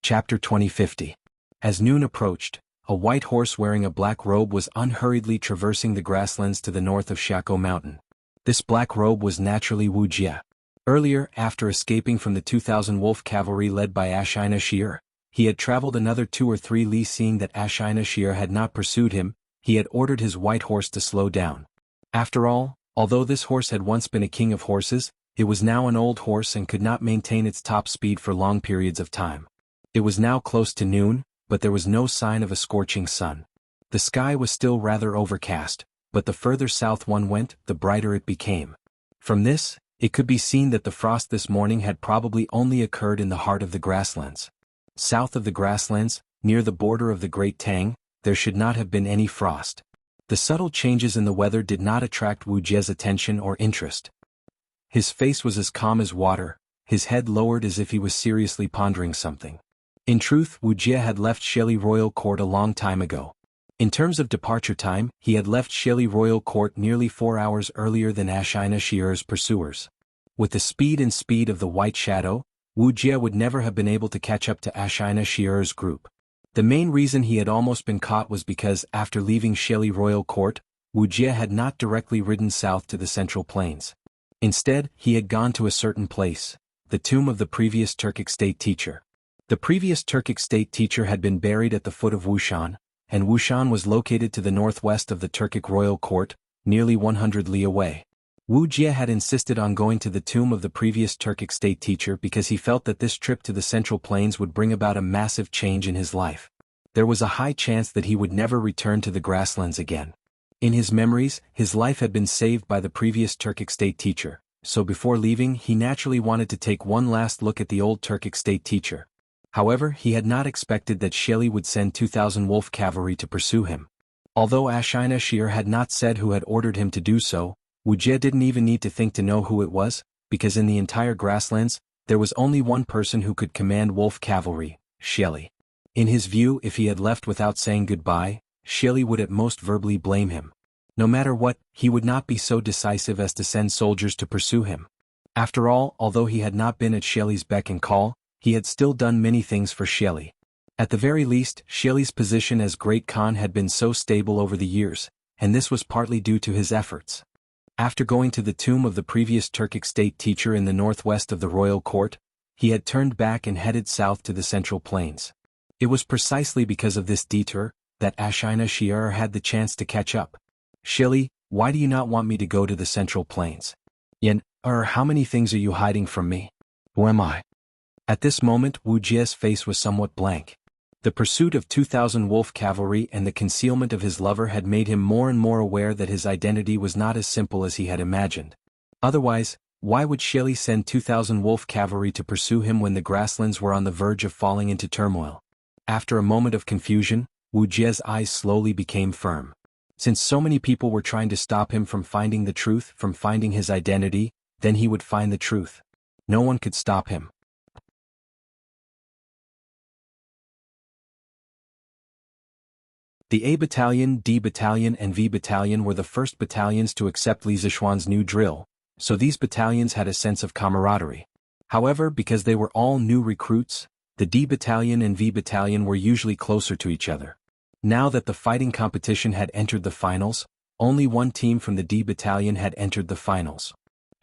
Chapter 2050. As noon approached, a white horse wearing a black robe was unhurriedly traversing the grasslands to the north of Shako Mountain. This black robe was naturally Wuxia. Earlier, after escaping from the 2,000 wolf cavalry led by Ashina Shir, he had traveled another 2 or 3 li. Seeing that Ashina Shir had not pursued him, he had ordered his white horse to slow down. After all, although this horse had once been a king of horses, it was now an old horse and could not maintain its top speed for long periods of time. It was now close to noon, but there was no sign of a scorching sun. The sky was still rather overcast, but the further south one went, the brighter it became. From this, it could be seen that the frost this morning had probably only occurred in the heart of the grasslands. South of the grasslands, near the border of the Great Tang, there should not have been any frost. The subtle changes in the weather did not attract Wu Jie's attention or interest. His face was as calm as water, his head lowered as if he was seriously pondering something. In truth, Wu Jie had left Sheli Royal Court a long time ago. In terms of departure time, he had left Sheli Royal Court nearly 4 hours earlier than Ashina Shir's pursuers. With the speed of the White Shadow, Wu Jie would never have been able to catch up to Ashina Shir's group. The main reason he had almost been caught was because, after leaving Sheli Royal Court, Wu Jie had not directly ridden south to the Central Plains. Instead, he had gone to a certain place, the tomb of the previous Turkic state teacher. The previous Turkic state teacher had been buried at the foot of Wushan, and Wushan was located to the northwest of the Turkic royal court, nearly 100 li away. Wu Jie had insisted on going to the tomb of the previous Turkic state teacher because he felt that this trip to the Central Plains would bring about a massive change in his life. There was a high chance that he would never return to the grasslands again. In his memories, his life had been saved by the previous Turkic state teacher, so before leaving he naturally wanted to take one last look at the old Turkic state teacher. However, he had not expected that Sheli would send 2,000 wolf cavalry to pursue him. Although Ashina Shir had not said who had ordered him to do so, Wu Jie didn't even need to think to know who it was, because in the entire grasslands, there was only one person who could command wolf cavalry, Sheli. In his view, if he had left without saying goodbye, Sheli would at most verbally blame him. No matter what, he would not be so decisive as to send soldiers to pursue him. After all, although he had not been at Sheli's beck and call, he had still done many things for Sheli. At the very least, Sheli's position as Great Khan had been so stable over the years, and this was partly due to his efforts. After going to the tomb of the previous Turkic state teacher in the northwest of the royal court, he had turned back and headed south to the Central Plains. It was precisely because of this detour that Ashina Shir had the chance to catch up. Sheli, why do you not want me to go to the Central Plains? How many things are you hiding from me? Who am I? At this moment Wu Jie's face was somewhat blank. The pursuit of 2,000 wolf cavalry and the concealment of his lover had made him more and more aware that his identity was not as simple as he had imagined. Otherwise, why would Shelley send 2,000 wolf cavalry to pursue him when the grasslands were on the verge of falling into turmoil? After a moment of confusion, Wu Jie's eyes slowly became firm. Since so many people were trying to stop him from finding the truth, from finding his identity, then he would find the truth. No one could stop him. The A Battalion, D Battalion and V Battalion were the first battalions to accept Li Zishuan's new drill, so these battalions had a sense of camaraderie. However, because they were all new recruits, the D Battalion and V Battalion were usually closer to each other. Now that the fighting competition had entered the finals, only one team from the D Battalion had entered the finals.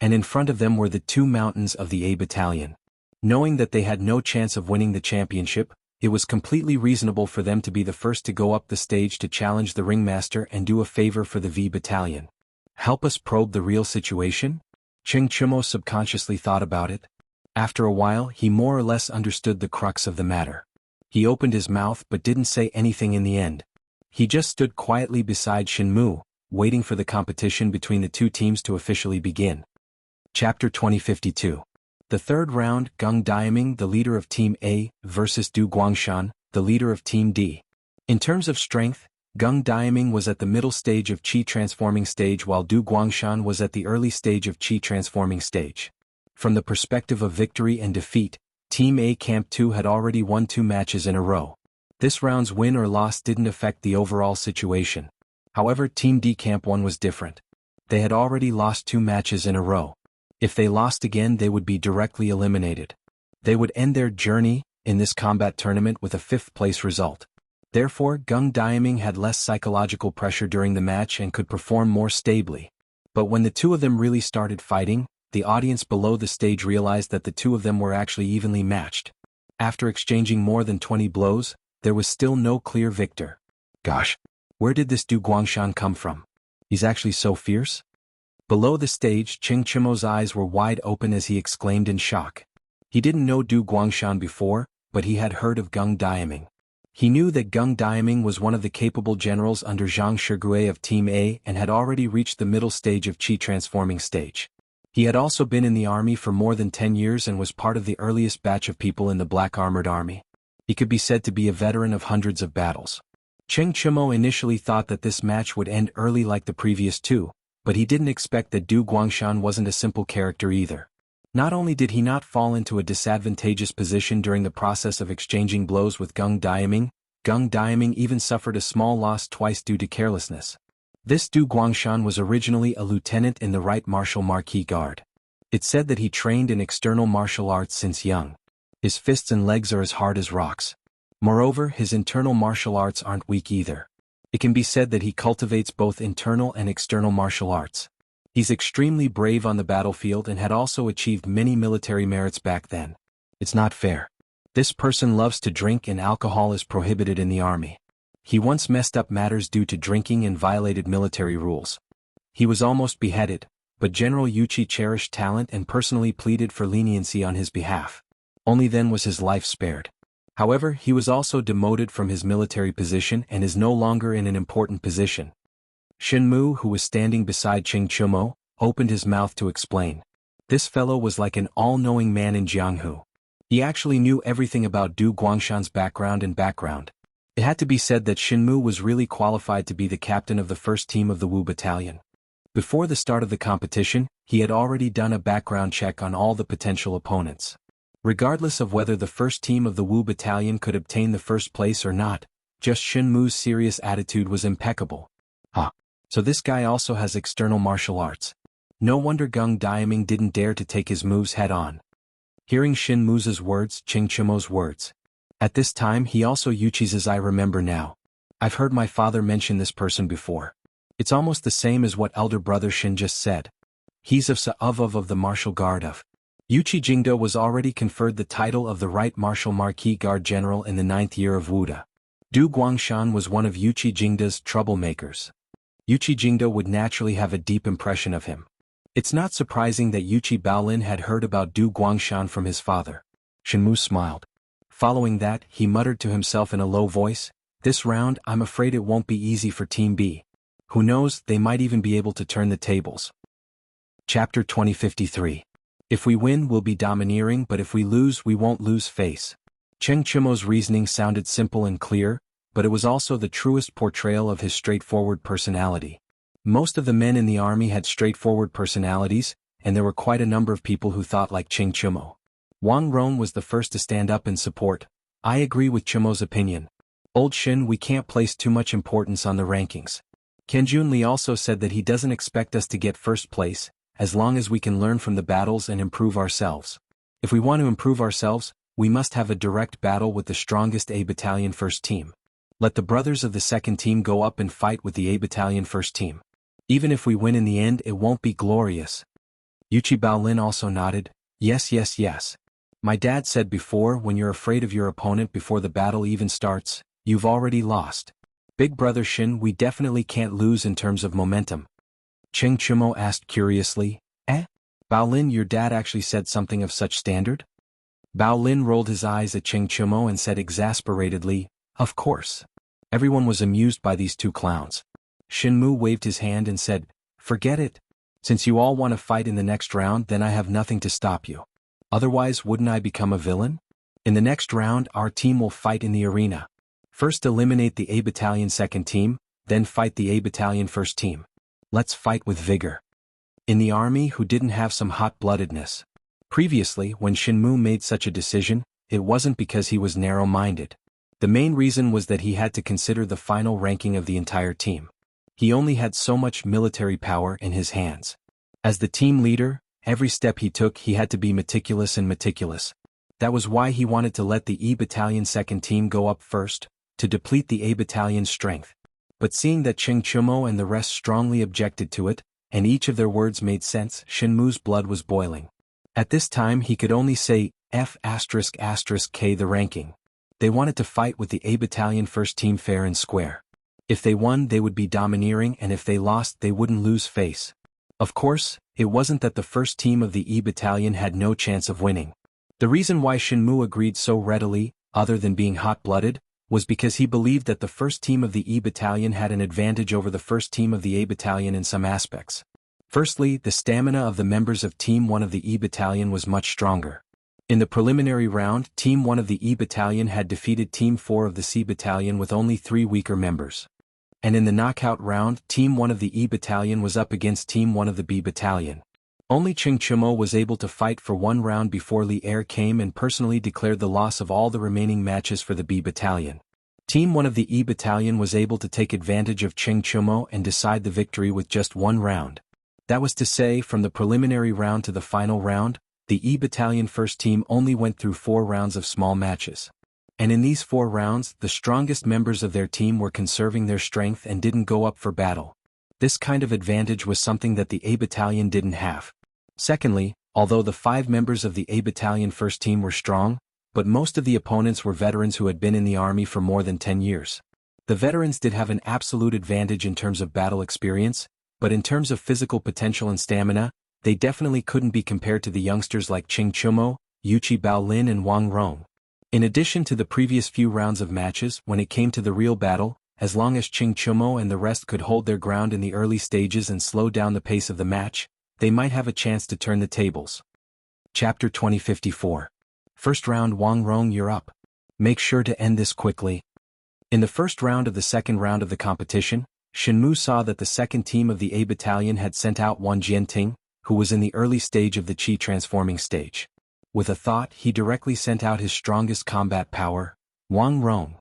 And in front of them were the two mountains of the A Battalion. Knowing that they had no chance of winning the championship, it was completely reasonable for them to be the first to go up the stage to challenge the ringmaster and do a favor for the V Battalion. Help us probe the real situation? Cheng Chumo subconsciously thought about it. After a while he more or less understood the crux of the matter. He opened his mouth but didn't say anything in the end. He just stood quietly beside Shinmu, waiting for the competition between the two teams to officially begin. Chapter 2052. The third round, Geng Diaming, the leader of Team A, versus Du Guangshan, the leader of Team D. In terms of strength, Geng Diaming was at the middle stage of Qi transforming stage while Du Guangshan was at the early stage of Qi transforming stage. From the perspective of victory and defeat, Team A Camp 2 had already won 2 matches in a row. This round's win or loss didn't affect the overall situation. However, Team D Camp 1 was different. They had already lost 2 matches in a row. If they lost again they would be directly eliminated. They would end their journey in this combat tournament with a 5th place result. Therefore, Geng Diaming had less psychological pressure during the match and could perform more stably. But when the two of them really started fighting, the audience below the stage realized that the two of them were actually evenly matched. After exchanging more than 20 blows, there was still no clear victor. Gosh, where did this Du Guangshan come from? He's actually so fierce? Below the stage, Cheng Chimo's eyes were wide open as he exclaimed in shock. He didn't know Du Guangshan before, but he had heard of Geng Diaming. He knew that Geng Diaming was one of the capable generals under Zhang Shigui of Team A and had already reached the middle stage of Qi transforming stage. He had also been in the army for more than 10 years and was part of the earliest batch of people in the Black Armored Army. He could be said to be a veteran of hundreds of battles. Cheng Chimo initially thought that this match would end early like the previous two, but he didn't expect that Du Guangshan wasn't a simple character either. Not only did he not fall into a disadvantageous position during the process of exchanging blows with Geng Diaming even suffered a small loss twice due to carelessness. This Du Guangshan was originally a lieutenant in the Right Martial Marquis Guard. It said that he trained in external martial arts since young. His fists and legs are as hard as rocks. Moreover, his internal martial arts aren't weak either. It can be said that he cultivates both internal and external martial arts. He's extremely brave on the battlefield and had also achieved many military merits back then. It's not fair. This person loves to drink and alcohol is prohibited in the army. He once messed up matters due to drinking and violated military rules. He was almost beheaded, but General Yuchi cherished talent and personally pleaded for leniency on his behalf. Only then was his life spared. However, he was also demoted from his military position and is no longer in an important position. Shinmu, who was standing beside Cheng Chumo, opened his mouth to explain. This fellow was like an all-knowing man in Jianghu. He actually knew everything about Du Guangshan's background. It had to be said that Shinmu was really qualified to be the captain of the first team of the Wu Battalion. Before the start of the competition, he had already done a background check on all the potential opponents. Regardless of whether the first team of the Wu Battalion could obtain the first place or not, just Shinmu's serious attitude was impeccable. So this guy also has external martial arts. No wonder Geng Diaming didn't dare to take his moves head-on. Hearing Shinmu's words, Cheng Chimo's words. At this time he also Yuchi's I remember now. I've heard my father mention this person before. It's almost the same as what elder brother Shin just said. He's of of the Martial Guard of. Yuchi Jingda was already conferred the title of the Right Martial Marquis Guard General in the 9th year of Wuda. Du Guangshan was one of Yuchi Jingda's troublemakers. Yuchi Jingda would naturally have a deep impression of him. It's not surprising that Yuchi Baolin had heard about Du Guangshan from his father. Shenmue smiled. Following that, he muttered to himself in a low voice, "This round, I'm afraid it won't be easy for Team B. Who knows, they might even be able to turn the tables." Chapter 2053. If we win, we'll be domineering, but if we lose, we won't lose face. Cheng Chimo's reasoning sounded simple and clear, but it was also the truest portrayal of his straightforward personality. Most of the men in the army had straightforward personalities, and there were quite a number of people who thought like Cheng Chimo. Wang Rong was the first to stand up in support. "I agree with Chimo's opinion. Old Shin, we can't place too much importance on the rankings." Ken Junli also said that he doesn't expect us to get first place, as long as we can learn from the battles and improve ourselves. If we want to improve ourselves, we must have a direct battle with the strongest A Battalion first team. Let the brothers of the second team go up and fight with the A Battalion first team. Even if we win in the end, it won't be glorious. Yuchi Baolin also nodded, "Yes, yes, yes. My dad said before, when you're afraid of your opponent before the battle even starts, you've already lost. Big brother Shin, we definitely can't lose in terms of momentum." Cheng Chimo asked curiously, "Eh? Baolin, your dad actually said something of such standard?" Baolin rolled his eyes at Cheng Chimo and said exasperatedly, "Of course." Everyone was amused by these two clowns. Shenmue waved his hand and said, "Forget it. Since you all want to fight in the next round, then I have nothing to stop you. Otherwise, wouldn't I become a villain? In the next round, our team will fight in the arena. First eliminate the A Battalion second team, then fight the A Battalion first team. Let's fight with vigor." In the army, who didn't have some hot-bloodedness? Previously, when Shenmue made such a decision, it wasn't because he was narrow-minded. The main reason was that he had to consider the final ranking of the entire team. He only had so much military power in his hands. As the team leader, every step he took he had to be meticulous and meticulous. That was why he wanted to let the E Battalion second team go up first, to deplete the A Battalion's strength. But seeing that Cheng Chimo and the rest strongly objected to it, and each of their words made sense, Shenmue's blood was boiling. At this time he could only say, F***K the ranking. They wanted to fight with the A Battalion first team fair and square. If they won, they would be domineering, and if they lost, they wouldn't lose face. Of course, it wasn't that the first team of the E Battalion had no chance of winning. The reason why Shenmue agreed so readily, other than being hot-blooded, was because he believed that the first team of the E Battalion had an advantage over the first team of the A Battalion in some aspects. Firstly, the stamina of the members of Team 1 of the E Battalion was much stronger. In the preliminary round, Team 1 of the E Battalion had defeated Team 4 of the C Battalion with only 3 weaker members. And in the knockout round, Team 1 of the E Battalion was up against Team 1 of the B Battalion. Only Cheng Chimo was able to fight for one round before Li Er came and personally declared the loss of all the remaining matches for the B Battalion. Team 1 of the E Battalion was able to take advantage of Cheng Chimo and decide the victory with just one round. That was to say, from the preliminary round to the final round, the E Battalion first team only went through 4 rounds of small matches. And in these 4 rounds, the strongest members of their team were conserving their strength and didn't go up for battle. This kind of advantage was something that the A Battalion didn't have. Secondly, although the 5 members of the A Battalion first team were strong, but most of the opponents were veterans who had been in the army for more than 10 years. The veterans did have an absolute advantage in terms of battle experience, but in terms of physical potential and stamina, they definitely couldn't be compared to the youngsters like Cheng Chimo, Yuchi Baolin and Wang Rong. In addition to the previous few rounds of matches, when it came to the real battle, as long as Cheng Chimo and the rest could hold their ground in the early stages and slow down the pace of the match, they might have a chance to turn the tables. Chapter 2054. First round. Wang Rong, you're up. Make sure to end this quickly. In the first round of the second round of the competition, Shenmue saw that the second team of the A Battalion had sent out Wan Jianting, who was in the early stage of the Qi transforming stage. With a thought, he directly sent out his strongest combat power, Wang Rong.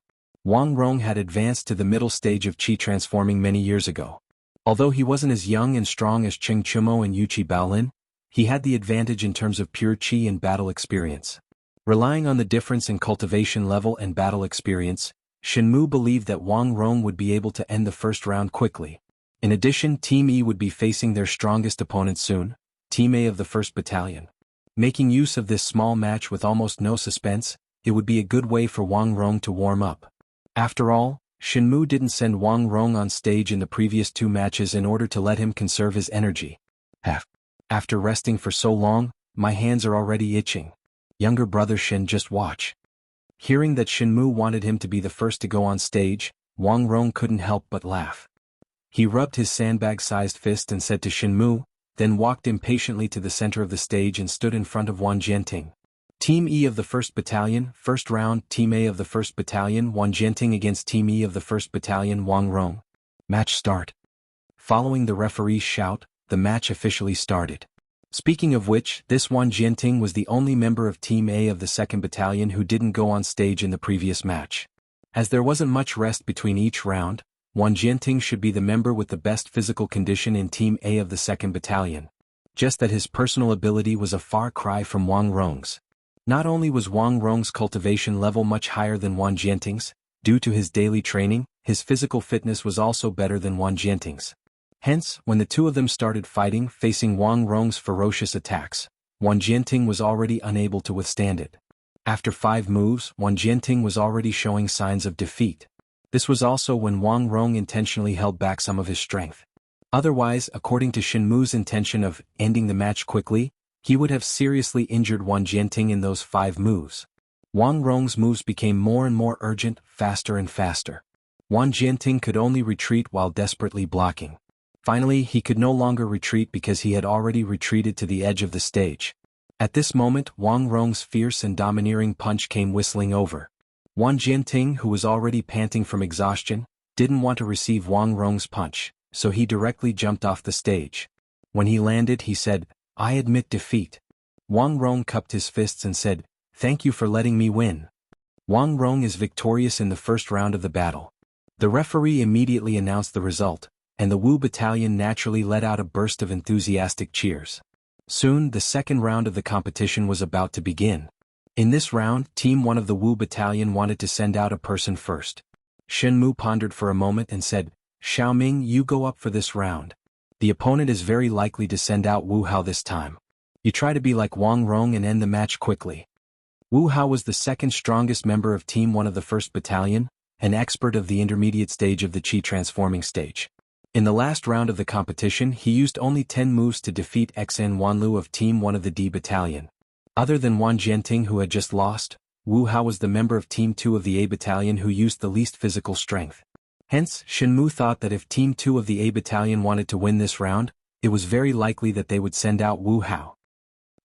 Wang Rong had advanced to the middle stage of Qi transforming many years ago. Although he wasn't as young and strong as Cheng Chimo and Yuchi Baolin, he had the advantage in terms of pure Qi and battle experience. Relying on the difference in cultivation level and battle experience, Shenmue believed that Wang Rong would be able to end the first round quickly. In addition, Team E would be facing their strongest opponent soon, Team A of the 1st Battalion. Making use of this small match with almost no suspense, it would be a good way for Wang Rong to warm up. After all, Shenmue didn't send Wang Rong on stage in the previous 2 matches in order to let him conserve his energy. After resting for so long, my hands are already itching. Younger brother Shin, just watch. Hearing that Shinmu wanted him to be the first to go on stage, Wang Rong couldn't help but laugh. He rubbed his sandbag-sized fist and said to Shinmu, then walked impatiently to the center of the stage and stood in front of Wang Jianting. Team E of the 1st Battalion, first round. Team A of the 1st Battalion, Wang Jianting against Team E of the 1st Battalion, Wang Rong. Match start. Following the referee's shout, the match officially started. Speaking of which, this Wang Jianting was the only member of Team A of the 2nd Battalion who didn't go on stage in the previous match. As there wasn't much rest between each round, Wang Jianting should be the member with the best physical condition in Team A of the 2nd Battalion. Just that his personal ability was a far cry from Wang Rong's. Not only was Wang Rong's cultivation level much higher than Wang Jianting's, due to his daily training, his physical fitness was also better than Wang Jianting's. Hence, when the two of them started fighting, facing Wang Rong's ferocious attacks, Wang Jianting was already unable to withstand it. After 5 moves, Wang Jianting was already showing signs of defeat. This was also when Wang Rong intentionally held back some of his strength. Otherwise, according to Shinmu's intention of ending the match quickly, he would have seriously injured Wang Jianting in those 5 moves. Wang Rong's moves became more and more urgent, faster and faster. Wang Jianting could only retreat while desperately blocking. Finally, he could no longer retreat because he had already retreated to the edge of the stage. At this moment, Wang Rong's fierce and domineering punch came whistling over. Wang Jianting, who was already panting from exhaustion, didn't want to receive Wang Rong's punch, so he directly jumped off the stage. When he landed, he said, "I admit defeat." Wang Rong cupped his fists and said, "Thank you for letting me win." Wang Rong is victorious in the first round of the battle. The referee immediately announced the result, and the Wu Battalion naturally let out a burst of enthusiastic cheers. Soon, the second round of the competition was about to begin. In this round, Team 1 of the Wu Battalion wanted to send out a person first. Shenmu pondered for a moment and said, "Xiaoming, you go up for this round. The opponent is very likely to send out Wu Hao this time. You try to be like Wang Rong and end the match quickly." Wu Hao was the second strongest member of Team 1 of the 1st Battalion, an expert of the intermediate stage of the Qi transforming stage. In the last round of the competition, he used only 10 moves to defeat Xen Wanlu of Team 1 of the D Battalion. Other than Wang Jianting, who had just lost, Wu Hao was the member of Team 2 of the A Battalion who used the least physical strength. Hence, Shenmu thought that if Team 2 of the A Battalion wanted to win this round, it was very likely that they would send out Wu Hao.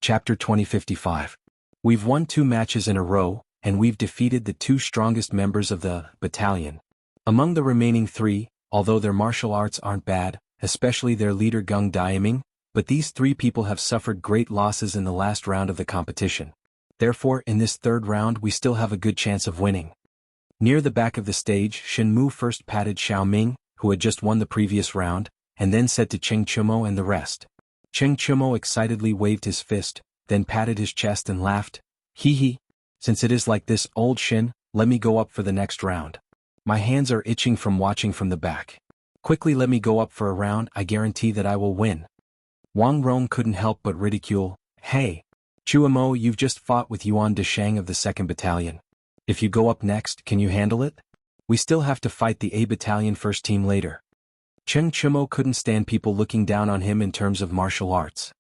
Chapter 2055. We've won 2 matches in a row, and we've defeated the 2 strongest members of the battalion. Among the remaining 3, although their martial arts aren't bad, especially their leader Gung Diaming, but these 3 people have suffered great losses in the last round of the competition. Therefore, in this third round we still have a good chance of winning. Near the back of the stage, Shenmu first patted Xiaoming, who had just won the previous round, and then said to Cheng Chumo and the rest. Cheng Chumo excitedly waved his fist, then patted his chest and laughed. "Hee hee. Since it is like this, old Shin, let me go up for the next round. My hands are itching from watching from the back. Quickly let me go up for a round, I guarantee that I will win." Wang Rong couldn't help but ridicule, "Hey, Chuamo, you've just fought with Yuan Deshang of the 2nd Battalion. If you go up next, can you handle it? We still have to fight the A Battalion first team later." Cheng Chumo couldn't stand people looking down on him in terms of martial arts.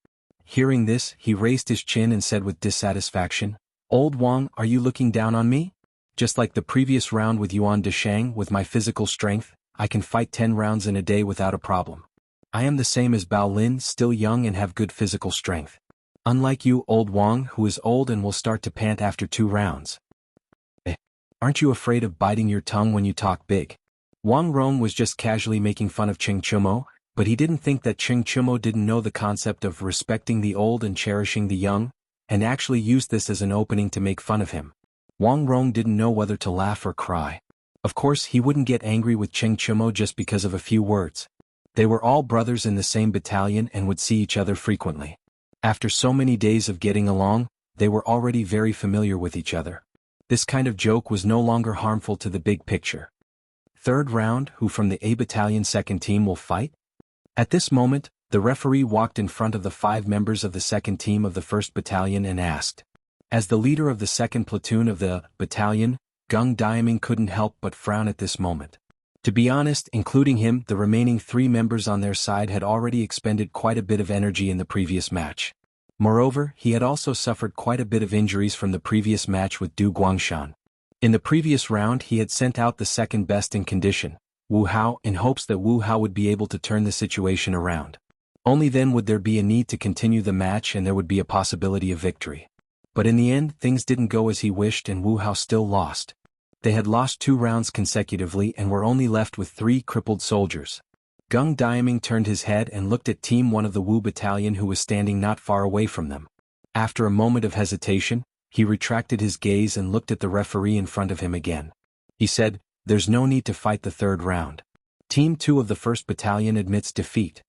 Hearing this, he raised his chin and said with dissatisfaction, "Old Wang, are you looking down on me? Just like the previous round with Yuan Deshang, with my physical strength, I can fight 10 rounds in a day without a problem. I am the same as Bao Lin, still young and have good physical strength. Unlike you, old Wang, who is old and will start to pant after 2 rounds. Aren't you afraid of biting your tongue when you talk big?" Wang Rong was just casually making fun of Cheng Chumo, but he didn't think that Cheng Chumo didn't know the concept of respecting the old and cherishing the young, and actually used this as an opening to make fun of him. Wang Rong didn't know whether to laugh or cry. Of course, he wouldn't get angry with Cheng Chumo just because of a few words. They were all brothers in the same battalion and would see each other frequently. After so many days of getting along, they were already very familiar with each other. This kind of joke was no longer harmful to the big picture. Third round, who from the A Battalion 2nd team will fight? At this moment, the referee walked in front of the 5 members of the 2nd team of the 1st Battalion and asked. As the leader of the 2nd platoon of the battalion, Gung Diaming couldn't help but frown at this moment. To be honest, including him, the remaining 3 members on their side had already expended quite a bit of energy in the previous match. Moreover, he had also suffered quite a bit of injuries from the previous match with Du Guangshan. In the previous round he had sent out the second best in condition, Wu Hao, in hopes that Wu Hao would be able to turn the situation around. Only then would there be a need to continue the match and there would be a possibility of victory. But in the end things didn't go as he wished and Wu Hao still lost. They had lost 2 rounds consecutively and were only left with 3 crippled soldiers. Gung Diaming turned his head and looked at Team 1 of the Wu battalion who was standing not far away from them. After a moment of hesitation, he retracted his gaze and looked at the referee in front of him again. He said, "There's no need to fight the 3rd round. Team 2 of the 1st Battalion admits defeat."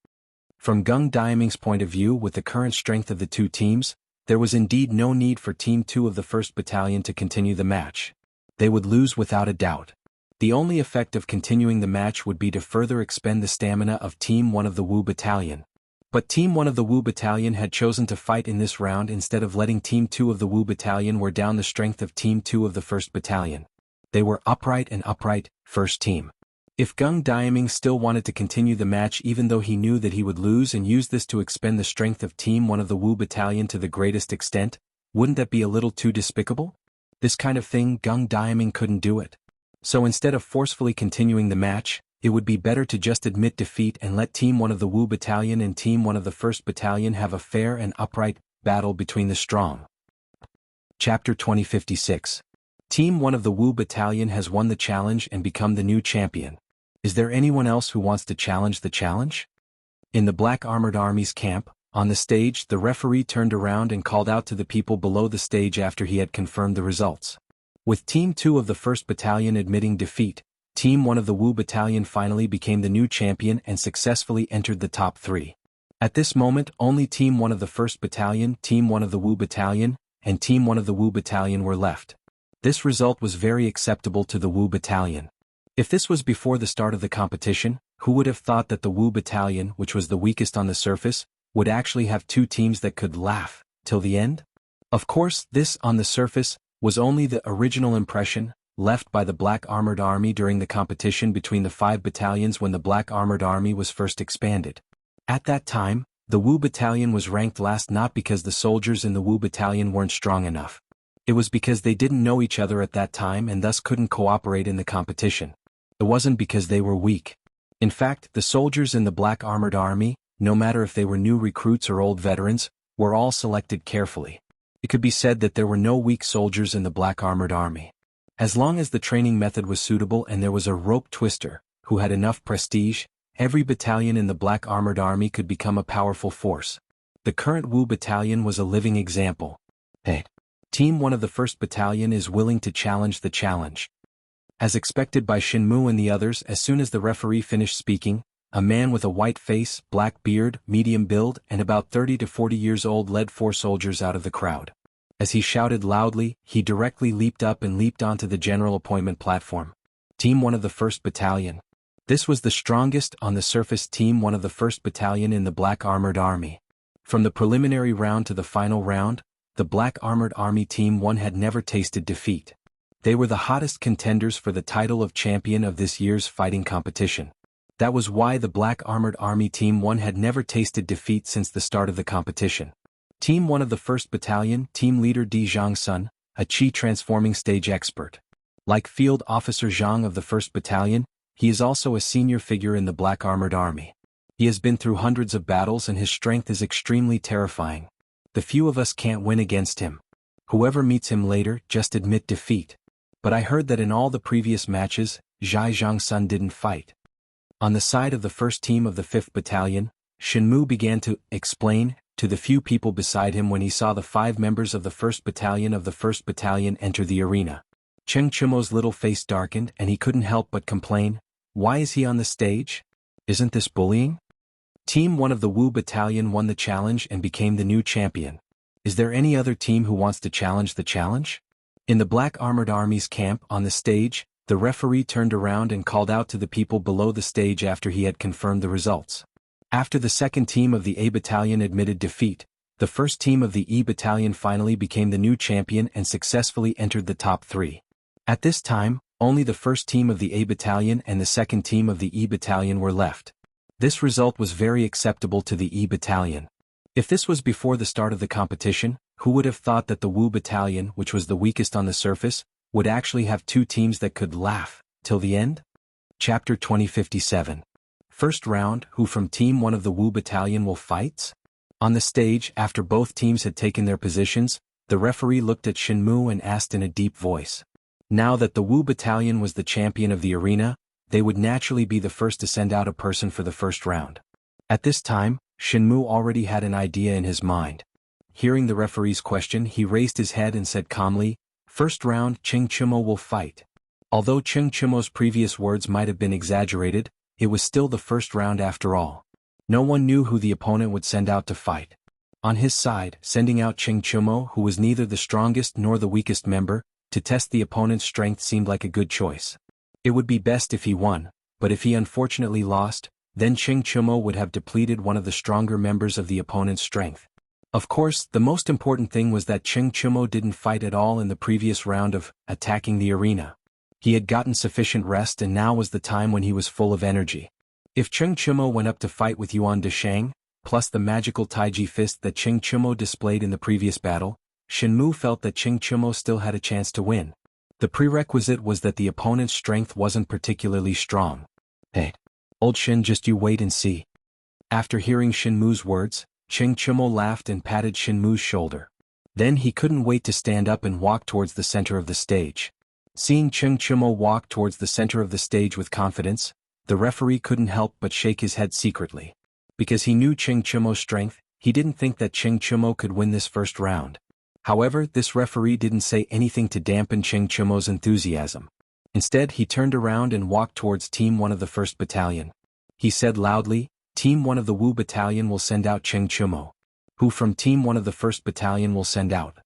From Gung Diaming's point of view, with the current strength of the 2 teams, there was indeed no need for Team 2 of the 1st Battalion to continue the match. They would lose without a doubt. The only effect of continuing the match would be to further expend the stamina of Team 1 of the Wu Battalion. But Team 1 of the Wu Battalion had chosen to fight in this round instead of letting Team 2 of the Wu Battalion wear down the strength of Team 2 of the 1st Battalion. They were upright, first team. If Gung Diaming still wanted to continue the match even though he knew that he would lose and use this to expend the strength of Team 1 of the Wu Battalion to the greatest extent, wouldn't that be a little too despicable? This kind of thing, Gung Diaming couldn't do it. So instead of forcefully continuing the match, it would be better to just admit defeat and let Team 1 of the Wu Battalion and Team 1 of the 1st Battalion have a fair and upright battle between the strong. Chapter 2056. Team 1 of the Wu Battalion has won the challenge and become the new champion. Is there anyone else who wants to challenge the challenge? In the Black Armored Army's camp, on the stage, the referee turned around and called out to the people below the stage after he had confirmed the results. With Team 2 of the 1st Battalion admitting defeat, Team 1 of the Wu Battalion finally became the new champion and successfully entered the top 3. At this moment, only Team 1 of the 1st Battalion, Team 1 of the Wu Battalion, and Team 1 of the Wu Battalion were left. This result was very acceptable to the Wu Battalion. If this was before the start of the competition, who would have thought that the Wu Battalion, which was the weakest on the surface, would actually have 2 teams that could laugh till the end? Of course, this, on the surface, was only the original impression left by the Black Armored Army during the competition between the 5 battalions when the Black Armored Army was first expanded. At that time, the Wu Battalion was ranked last not because the soldiers in the Wu Battalion weren't strong enough. It was because they didn't know each other at that time and thus couldn't cooperate in the competition. It wasn't because they were weak. In fact, the soldiers in the Black Armored Army, no matter if they were new recruits or old veterans, were all selected carefully. It could be said that there were no weak soldiers in the Black Armored Army. As long as the training method was suitable and there was a rope twister, who had enough prestige, every battalion in the Black Armored Army could become a powerful force. The current Wu Battalion was a living example. Hey, Team 1 of the 1st Battalion is willing to challenge the challenge. As expected by Shinmu and the others, as soon as the referee finished speaking, a man with a white face, black beard, medium build, and about 30 to 40 years old led 4 soldiers out of the crowd. As he shouted loudly, he directly leaped up and leaped onto the general appointment platform. Team 1 of the 1st Battalion. This was the strongest on the surface Team 1 of the 1st Battalion in the Black Armored Army. From the preliminary round to the final round, the Black Armored Army Team 1 had never tasted defeat. They were the hottest contenders for the title of champion of this year's fighting competition. That was why the Black Armored Army Team 1 had never tasted defeat since the start of the competition. Team 1 of the 1st Battalion, Team Leader Di Zhang-sun, a Qi transforming stage expert. Like Field Officer Zhang of the 1st Battalion, he is also a senior figure in the Black Armored Army. He has been through hundreds of battles and his strength is extremely terrifying. The few of us can't win against him. Whoever meets him later, just admit defeat. But I heard that in all the previous matches, Zhai Zhangsun didn't fight. On the side of the first team of the 5th Battalion, Shinmu began to explain to the few people beside him when he saw the 5 members of the 1st Battalion of the 1st Battalion enter the arena. Cheng Chumo's little face darkened and he couldn't help but complain, "Why is he on the stage? Isn't this bullying?" Team 1 of the Wu Battalion won the challenge and became the new champion. Is there any other team who wants to challenge the challenge? In the Black Armored Army's camp on the stage, the referee turned around and called out to the people below the stage after he had confirmed the results. After the second team of the A Battalion admitted defeat, the first team of the E Battalion finally became the new champion and successfully entered the top 3. At this time, only the first team of the A Battalion and the second team of the E Battalion were left. This result was very acceptable to the E Battalion. If this was before the start of the competition, who would have thought that the Wu Battalion, which was the weakest on the surface, would actually have two teams that could laugh till the end? Chapter 2057. First round, who from Team 1 of the Wu Battalion will fight? On the stage, after both teams had taken their positions, the referee looked at Shenmue and asked in a deep voice. Now that the Wu Battalion was the champion of the arena, they would naturally be the first to send out a person for the first round. At this time, Shenmue already had an idea in his mind. Hearing the referee's question, he raised his head and said calmly, "First round, Cheng Chimo will fight." Although Cheng Chimo's previous words might have been exaggerated, it was still the first round after all. No one knew who the opponent would send out to fight. On his side, sending out Cheng Chimo, who was neither the strongest nor the weakest member, to test the opponent's strength seemed like a good choice. It would be best if he won, but if he unfortunately lost, then Cheng Chimo would have depleted one of the stronger members of the opponent's strength. Of course, the most important thing was that Cheng Chimo didn't fight at all in the previous round of attacking the arena. He had gotten sufficient rest and now was the time when he was full of energy. If Cheng Chimo went up to fight with Yuan Deshang, plus the magical Taiji fist that Cheng Chimo displayed in the previous battle, Shenmue felt that Cheng Chimo still had a chance to win. The prerequisite was that the opponent's strength wasn't particularly strong. "Hey, old Shen, just you wait and see." After hearing Shenmue's words, Cheng Chimo laughed and patted Shenmue's shoulder. Then he couldn't wait to stand up and walk towards the center of the stage. Seeing Cheng Chimo walk towards the center of the stage with confidence, the referee couldn't help but shake his head secretly. Because he knew Cheng Chimo's strength, he didn't think that Cheng Chimo could win this first round. However, this referee didn't say anything to dampen Cheng Chimo's enthusiasm. Instead, he turned around and walked towards Team 1 of the 1st Battalion. He said loudly, "Team 1 of the Wu Battalion will send out Cheng Chimo. Who from Team 1 of the 1st Battalion will send out?"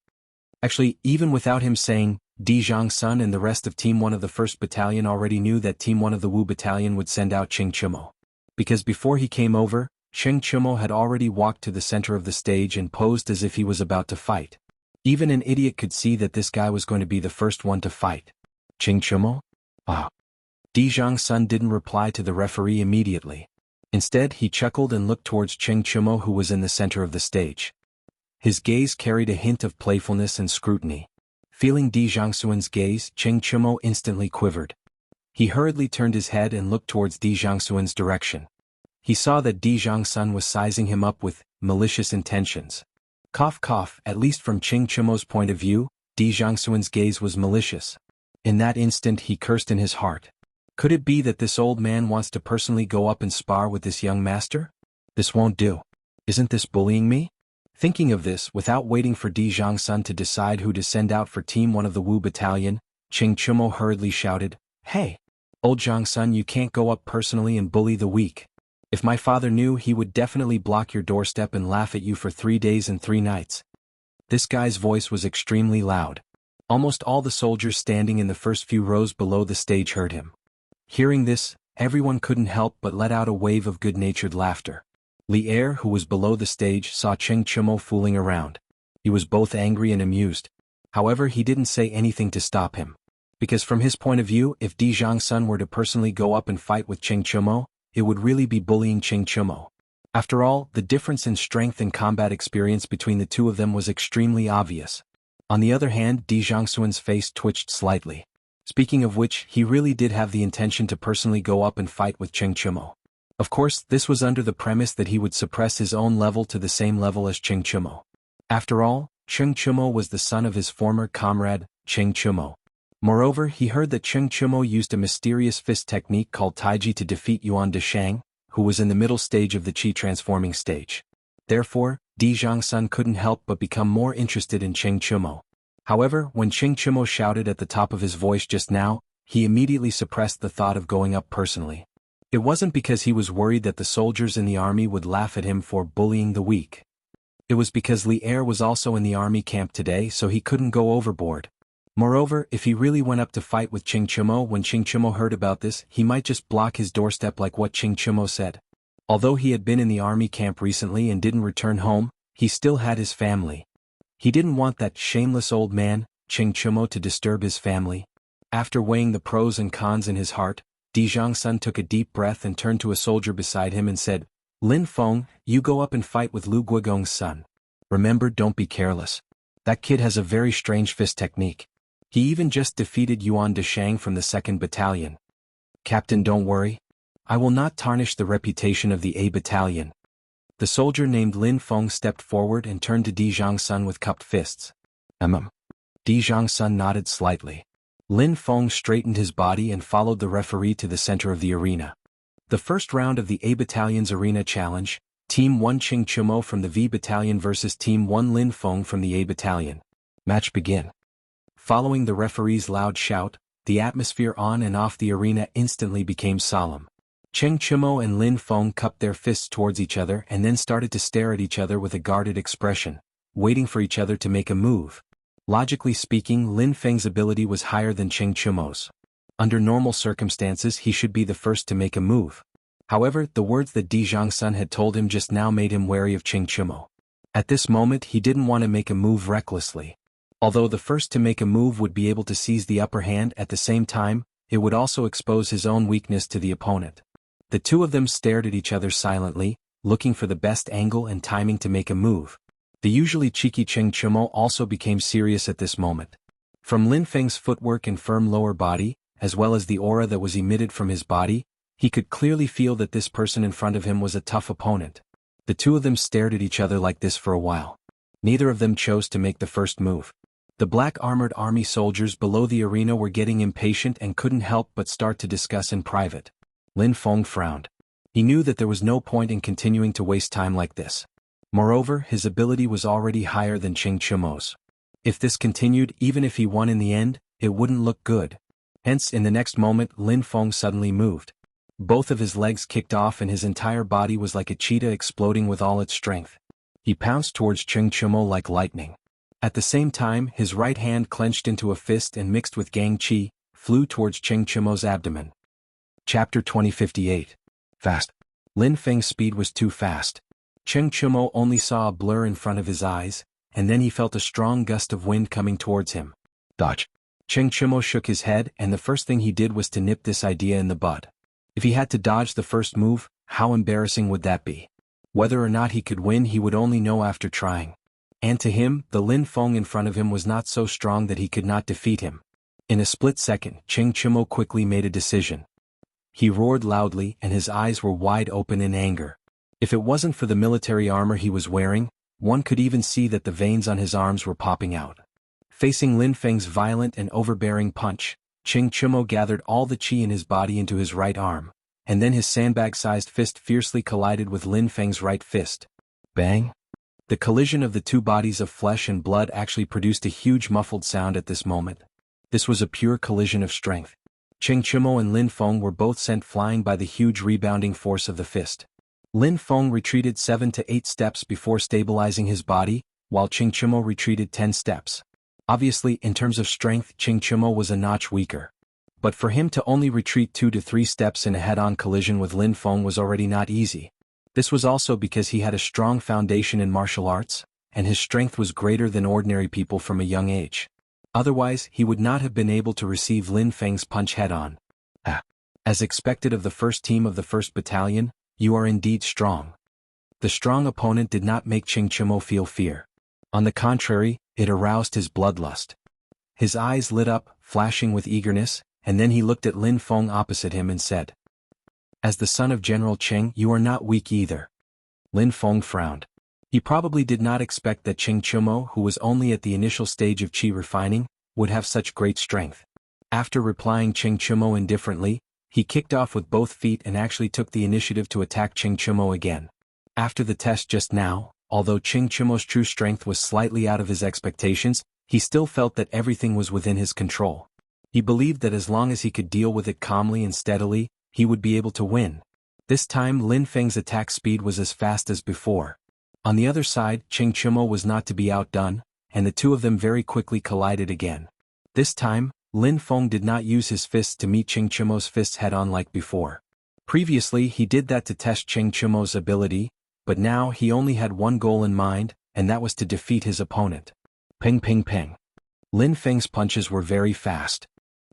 Actually, even without him saying, Dijong Sun and the rest of Team 1 of the 1st Battalion already knew that Team 1 of the Wu Battalion would send out Cheng Chimo. Because before he came over, Cheng Chimo had already walked to the center of the stage and posed as if he was about to fight. Even an idiot could see that this guy was going to be the first one to fight. "Cheng Chimo? Ah." Dijong Sun didn't reply to the referee immediately. Instead, he chuckled and looked towards Cheng Chimo, who was in the center of the stage. His gaze carried a hint of playfulness and scrutiny. Feeling Dijongsuan's gaze, Cheng Chimo instantly quivered. He hurriedly turned his head and looked towards Dijongsuan's direction. He saw that Dijongsun was sizing him up with malicious intentions. Cough cough, at least from Cheng Chimo's point of view, Dijongsuan's gaze was malicious. In that instant he cursed in his heart. Could it be that this old man wants to personally go up and spar with this young master? This won't do. Isn't this bullying me? Thinking of this, without waiting for Dijongsun to decide who to send out for Team 1 of the Wu Battalion, Cheng Chimo hurriedly shouted, "Hey! Old Jongsun, you can't go up personally and bully the weak. If my father knew, he would definitely block your doorstep and laugh at you for 3 days and 3 nights. This guy's voice was extremely loud. Almost all the soldiers standing in the first few rows below the stage heard him. Hearing this, everyone couldn't help but let out a wave of good-natured laughter. Li Er, who was below the stage, saw Cheng Chimo fooling around. He was both angry and amused. However, he didn't say anything to stop him. Because from his point of view, if Di Zhangsun were to personally go up and fight with Cheng Chimo, it would really be bullying Cheng Chimo. After all, the difference in strength and combat experience between the two of them was extremely obvious. On the other hand, Di Zhangsun's face twitched slightly. Speaking of which, he really did have the intention to personally go up and fight with Cheng Chimo. Of course, this was under the premise that he would suppress his own level to the same level as Cheng Chimo. After all, Cheng Chimo was the son of his former comrade, Cheng Chimo. Moreover, he heard that Cheng Chimo used a mysterious fist technique called Taiji to defeat Yuan Deshang, who was in the middle stage of the Qi transforming stage. Therefore, Di Zhangsun couldn't help but become more interested in Cheng Chimo. However, when Cheng Chimo shouted at the top of his voice just now, he immediately suppressed the thought of going up personally. It wasn't because he was worried that the soldiers in the army would laugh at him for bullying the weak. It was because Li Er was also in the army camp today, so he couldn't go overboard. Moreover, if he really went up to fight with Cheng Chimo, when Cheng Chimo heard about this, he might just block his doorstep like what Cheng Chimo said. Although he had been in the army camp recently and didn't return home, he still had his family. He didn't want that shameless old man, Cheng Chimo, to disturb his family. After weighing the pros and cons in his heart, Di Zhangsun took a deep breath and turned to a soldier beside him and said, Lin Feng, you go up and fight with Lu Guigong's son. Remember, don't be careless. That kid has a very strange fist technique. He even just defeated Yuan Deshang from the 2nd Battalion. Captain, don't worry. I will not tarnish the reputation of the A Battalion. The soldier named Lin Feng stepped forward and turned to Di Zhangsun with cupped fists. Di Zhangsun nodded slightly. Lin Feng straightened his body and followed the referee to the center of the arena. The first round of the A Battalion's arena challenge, Team 1 Qing Chumo from the V Battalion versus Team 1 Lin Feng from the A Battalion. Match begin. Following the referee's loud shout, the atmosphere on and off the arena instantly became solemn. Qing Chumo and Lin Feng cupped their fists towards each other and then started to stare at each other with a guarded expression, waiting for each other to make a move. Logically speaking, Lin Feng's ability was higher than Qing Chumo's. Under normal circumstances he should be the first to make a move. However, the words that Di Zhangsun had told him just now made him wary of Qing Chumo. At this moment he didn't want to make a move recklessly. Although the first to make a move would be able to seize the upper hand, at the same time, it would also expose his own weakness to the opponent. The two of them stared at each other silently, looking for the best angle and timing to make a move. The usually cheeky Qing Chumo also became serious at this moment. From Lin Feng's footwork and firm lower body, as well as the aura that was emitted from his body, he could clearly feel that this person in front of him was a tough opponent. The two of them stared at each other like this for a while. Neither of them chose to make the first move. The black armored army soldiers below the arena were getting impatient and couldn't help but start to discuss in private. Lin Feng frowned. He knew that there was no point in continuing to waste time like this. Moreover, his ability was already higher than Qing Chumo's. If this continued, even if he won in the end, it wouldn't look good. Hence, in the next moment, Lin Feng suddenly moved. Both of his legs kicked off and his entire body was like a cheetah exploding with all its strength. He pounced towards Qing Chumo like lightning. At the same time, his right hand clenched into a fist and mixed with Gang Qi, flew towards Qing Chumo's abdomen. Chapter 2058. Fast. Lin Feng's speed was too fast. Qing Chumo only saw a blur in front of his eyes, and then he felt a strong gust of wind coming towards him. Dodge. Qing Chumo shook his head, and the first thing he did was to nip this idea in the bud. If he had to dodge the first move, how embarrassing would that be? Whether or not he could win he would only know after trying. And to him, the Lin Feng in front of him was not so strong that he could not defeat him. In a split second, Qing Chumo quickly made a decision. He roared loudly and his eyes were wide open in anger. If it wasn't for the military armor he was wearing, one could even see that the veins on his arms were popping out. Facing Lin Feng's violent and overbearing punch, Qing Chumo gathered all the qi in his body into his right arm, and then his sandbag-sized fist fiercely collided with Lin Feng's right fist. Bang! The collision of the two bodies of flesh and blood actually produced a huge muffled sound at this moment. This was a pure collision of strength. Qing Chumo and Lin Feng were both sent flying by the huge rebounding force of the fist. Lin Feng retreated 7 to 8 steps before stabilizing his body, while Qing Chumo retreated 10 steps. Obviously, in terms of strength, Qing Chumo was a notch weaker. But for him to only retreat 2 to 3 steps in a head-on collision with Lin Feng was already not easy. This was also because he had a strong foundation in martial arts, and his strength was greater than ordinary people from a young age. Otherwise, he would not have been able to receive Lin Feng's punch head-on. As expected of the first team of the 1st Battalion, you are indeed strong. The strong opponent did not make Qing Chumo feel fear. On the contrary, it aroused his bloodlust. His eyes lit up, flashing with eagerness, and then he looked at Lin Feng opposite him and said, "As the son of General Qing, you are not weak either." Lin Feng frowned. He probably did not expect that Qing Chumo, who was only at the initial stage of qi refining, would have such great strength. After replying Qing Chumo indifferently, he kicked off with both feet and actually took the initiative to attack Qing Chumo again. After the test just now, although Qing Chumo's true strength was slightly out of his expectations, he still felt that everything was within his control. He believed that as long as he could deal with it calmly and steadily, he would be able to win. This time Lin Feng's attack speed was as fast as before. On the other side, Qing Chumo was not to be outdone, and the two of them very quickly collided again. This time, Lin Feng did not use his fists to meet Qing Chumo's fists head-on like before. Previously he did that to test Qing Chumo's ability, but now he only had one goal in mind, and that was to defeat his opponent. Ping ping ping. Lin Feng's punches were very fast.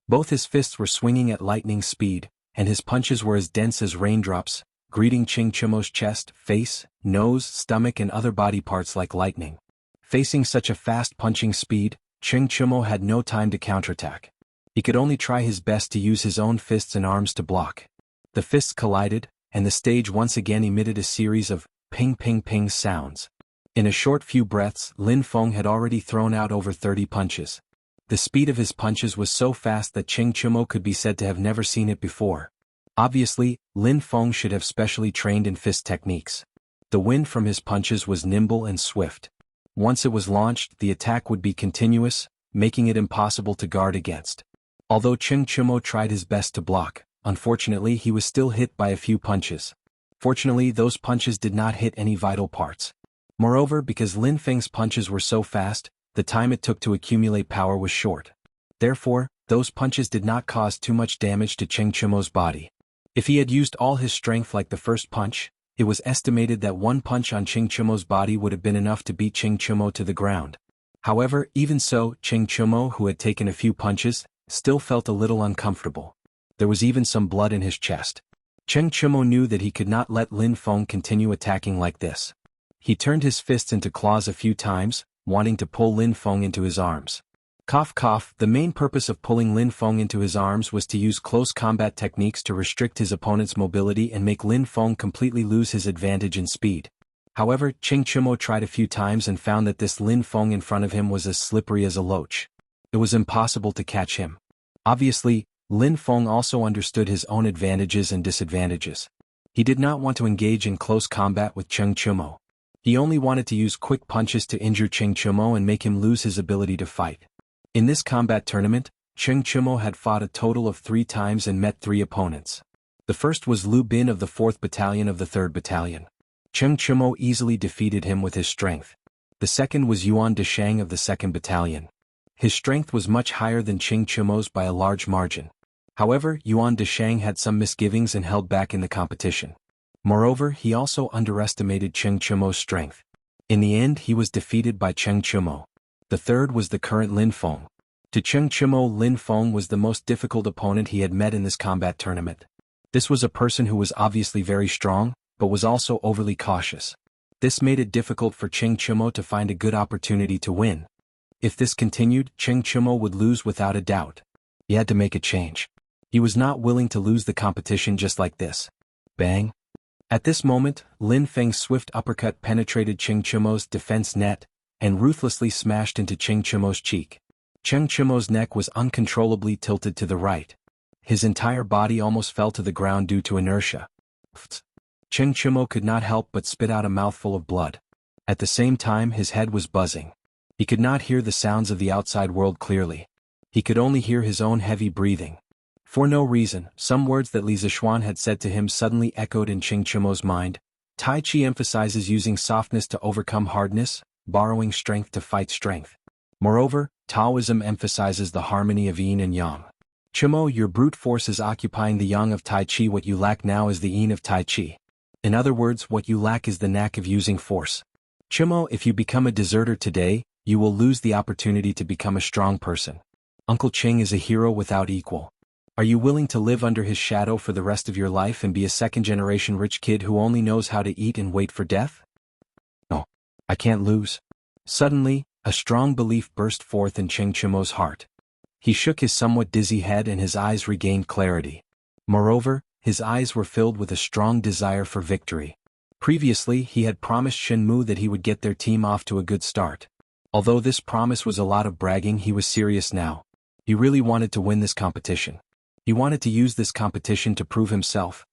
Both his fists were swinging at lightning speed, and his punches were as dense as raindrops, greeting Ching Chimo's chest, face, nose, stomach and other body parts like lightning. Facing such a fast punching speed, Ching Chimo had no time to counterattack. He could only try his best to use his own fists and arms to block. The fists collided, and the stage once again emitted a series of ping ping ping sounds. In a short few breaths, Lin Feng had already thrown out over 30 punches. The speed of his punches was so fast that Ching Chimo could be said to have never seen it before. Obviously, Lin Feng should have specially trained in fist techniques. The wind from his punches was nimble and swift. Once it was launched, the attack would be continuous, making it impossible to guard against. Although Ching Chimo tried his best to block, unfortunately he was still hit by a few punches. Fortunately, those punches did not hit any vital parts. Moreover, because Lin Feng's punches were so fast, the time it took to accumulate power was short. Therefore, those punches did not cause too much damage to Ching Chimo's body. If he had used all his strength like the first punch, it was estimated that one punch on Ching Chimo's body would have been enough to beat Ching Chimo to the ground. However, even so, Ching Chimo, who had taken a few punches, still felt a little uncomfortable. There was even some blood in his chest. Ching Chimo knew that he could not let Lin Feng continue attacking like this. He turned his fists into claws a few times, wanting to pull Lin Feng into his arms. Cough cough, the main purpose of pulling Lin Feng into his arms was to use close combat techniques to restrict his opponent's mobility and make Lin Feng completely lose his advantage in speed. However, Ching Chimo tried a few times and found that this Lin Feng in front of him was as slippery as a loach. It was impossible to catch him. Obviously, Lin Feng also understood his own advantages and disadvantages. He did not want to engage in close combat with Ching Chimo. He only wanted to use quick punches to injure Ching Chimo and make him lose his ability to fight. In this combat tournament, Ching Chimo had fought a total of 3 times and met 3 opponents. The first was Lu Bin of the 4th Battalion of the 3rd Battalion. Ching Chimo easily defeated him with his strength. The second was Yuan Deshang of the 2nd Battalion. His strength was much higher than Ching Chimo's by a large margin. However, Yuan Deshang had some misgivings and held back in the competition. Moreover, he also underestimated Ching Chimo's strength. In the end, he was defeated by Ching Chimo. The third was the current Lin Feng. To Ching Chimo, Lin Feng was the most difficult opponent he had met in this combat tournament. This was a person who was obviously very strong, but was also overly cautious. This made it difficult for Ching Chimo to find a good opportunity to win. If this continued, Ching Chimo would lose without a doubt. He had to make a change. He was not willing to lose the competition just like this. Bang! At this moment, Lin Feng's swift uppercut penetrated Ching Chimo's defense net, and ruthlessly smashed into Ching Chimo's cheek. Ching Chimo's neck was uncontrollably tilted to the right. His entire body almost fell to the ground due to inertia. Ching Chimo could not help but spit out a mouthful of blood. At the same time, his head was buzzing. He could not hear the sounds of the outside world clearly. He could only hear his own heavy breathing. For no reason, some words that Li Zishuan had said to him suddenly echoed in Ching Chimo's mind. Tai Chi emphasizes using softness to overcome hardness, borrowing strength to fight strength. Moreover, Taoism emphasizes the harmony of yin and yang. Chimo, your brute force is occupying the yang of Tai Chi. What you lack now is the yin of Tai Chi. In other words, what you lack is the knack of using force. Chimo, if you become a deserter today, you will lose the opportunity to become a strong person. Uncle Ching is a hero without equal. Are you willing to live under his shadow for the rest of your life and be a second-generation rich kid who only knows how to eat and wait for death? No, I can't lose. Suddenly, a strong belief burst forth in Ching Chimo's heart. He shook his somewhat dizzy head and his eyes regained clarity. Moreover, his eyes were filled with a strong desire for victory. Previously, he had promised Shenmu that he would get their team off to a good start. Although this promise was a lot of bragging, he was serious now. He really wanted to win this competition. He wanted to use this competition to prove himself.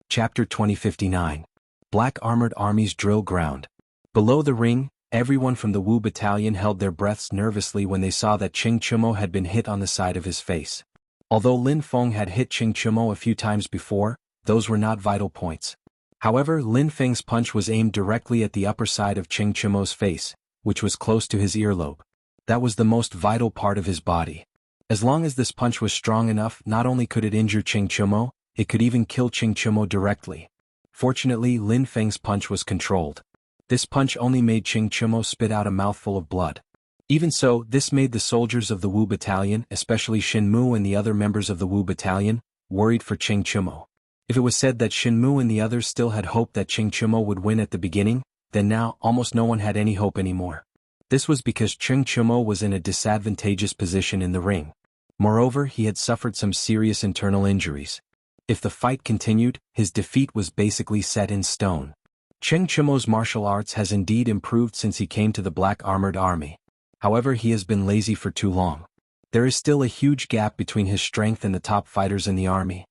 Chapter 2059. Black Armored Army's Drill Ground. Below the ring, everyone from the Wu Battalion held their breaths nervously when they saw that Ching Chimo had been hit on the side of his face. Although Lin Feng had hit Ching Chimo a few times before, those were not vital points. However, Lin Feng's punch was aimed directly at the upper side of Ching Chimo's face, which was close to his earlobe. That was the most vital part of his body. As long as this punch was strong enough, not only could it injure Ching Chimo, it could even kill Ching Chimo directly. Fortunately, Lin Feng's punch was controlled. This punch only made Ching Chimo spit out a mouthful of blood. Even so, this made the soldiers of the Wu Battalion, especially Shen Mu and the other members of the Wu Battalion, worried for Ching Chimo. If it was said that Shinmu and the others still had hope that Ching Chumo would win at the beginning, then now almost no one had any hope anymore. This was because Ching Chumo was in a disadvantageous position in the ring. Moreover, he had suffered some serious internal injuries. If the fight continued, his defeat was basically set in stone. Ching Chumo's martial arts has indeed improved since he came to the Black Armored Army. However, he has been lazy for too long. There is still a huge gap between his strength and the top fighters in the army.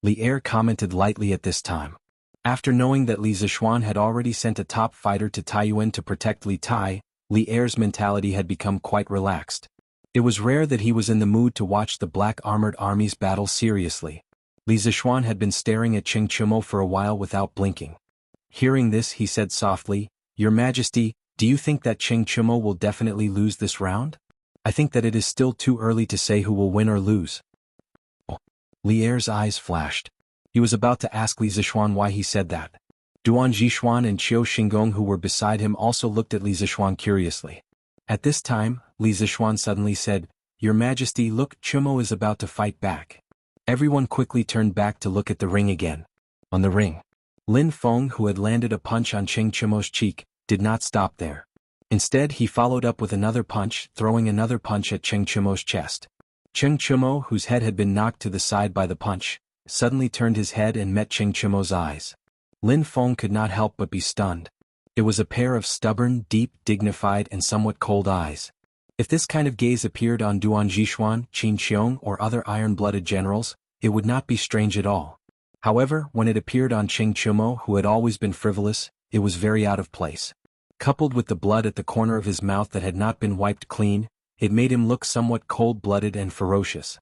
Li Er commented lightly at this time. After knowing that Li Zixuan had already sent a top fighter to Taiyuan to protect Li Tai, Li Er's mentality had become quite relaxed. It was rare that he was in the mood to watch the Black Armored Army's battle seriously. Li Zixuan had been staring at Ching Chumo for a while without blinking. Hearing this, he said softly, "Your Majesty, do you think that Ching Chumo will definitely lose this round? I think that it is still too early to say who will win or lose." Li Er's eyes flashed. He was about to ask Li Zixuan why he said that. Duan Zixuan and Qiu Xinggong who were beside him also looked at Li Zixuan curiously. At this time, Li Zixuan suddenly said, "Your Majesty, look, Chumo is about to fight back." Everyone quickly turned back to look at the ring again. On the ring, Lin Feng, who had landed a punch on Ching Chumo's cheek, did not stop there. Instead, he followed up with another punch, throwing another punch at Ching Chumo's chest. Ching Chumo, whose head had been knocked to the side by the punch, suddenly turned his head and met Ching Chumo's eyes. Lin Feng could not help but be stunned. It was a pair of stubborn, deep, dignified and somewhat cold eyes. If this kind of gaze appeared on Duan Zixuan, Qin Qiong or other iron-blooded generals, it would not be strange at all. However, when it appeared on Ching Chumo, who had always been frivolous, it was very out of place. Coupled with the blood at the corner of his mouth that had not been wiped clean, it made him look somewhat cold-blooded and ferocious.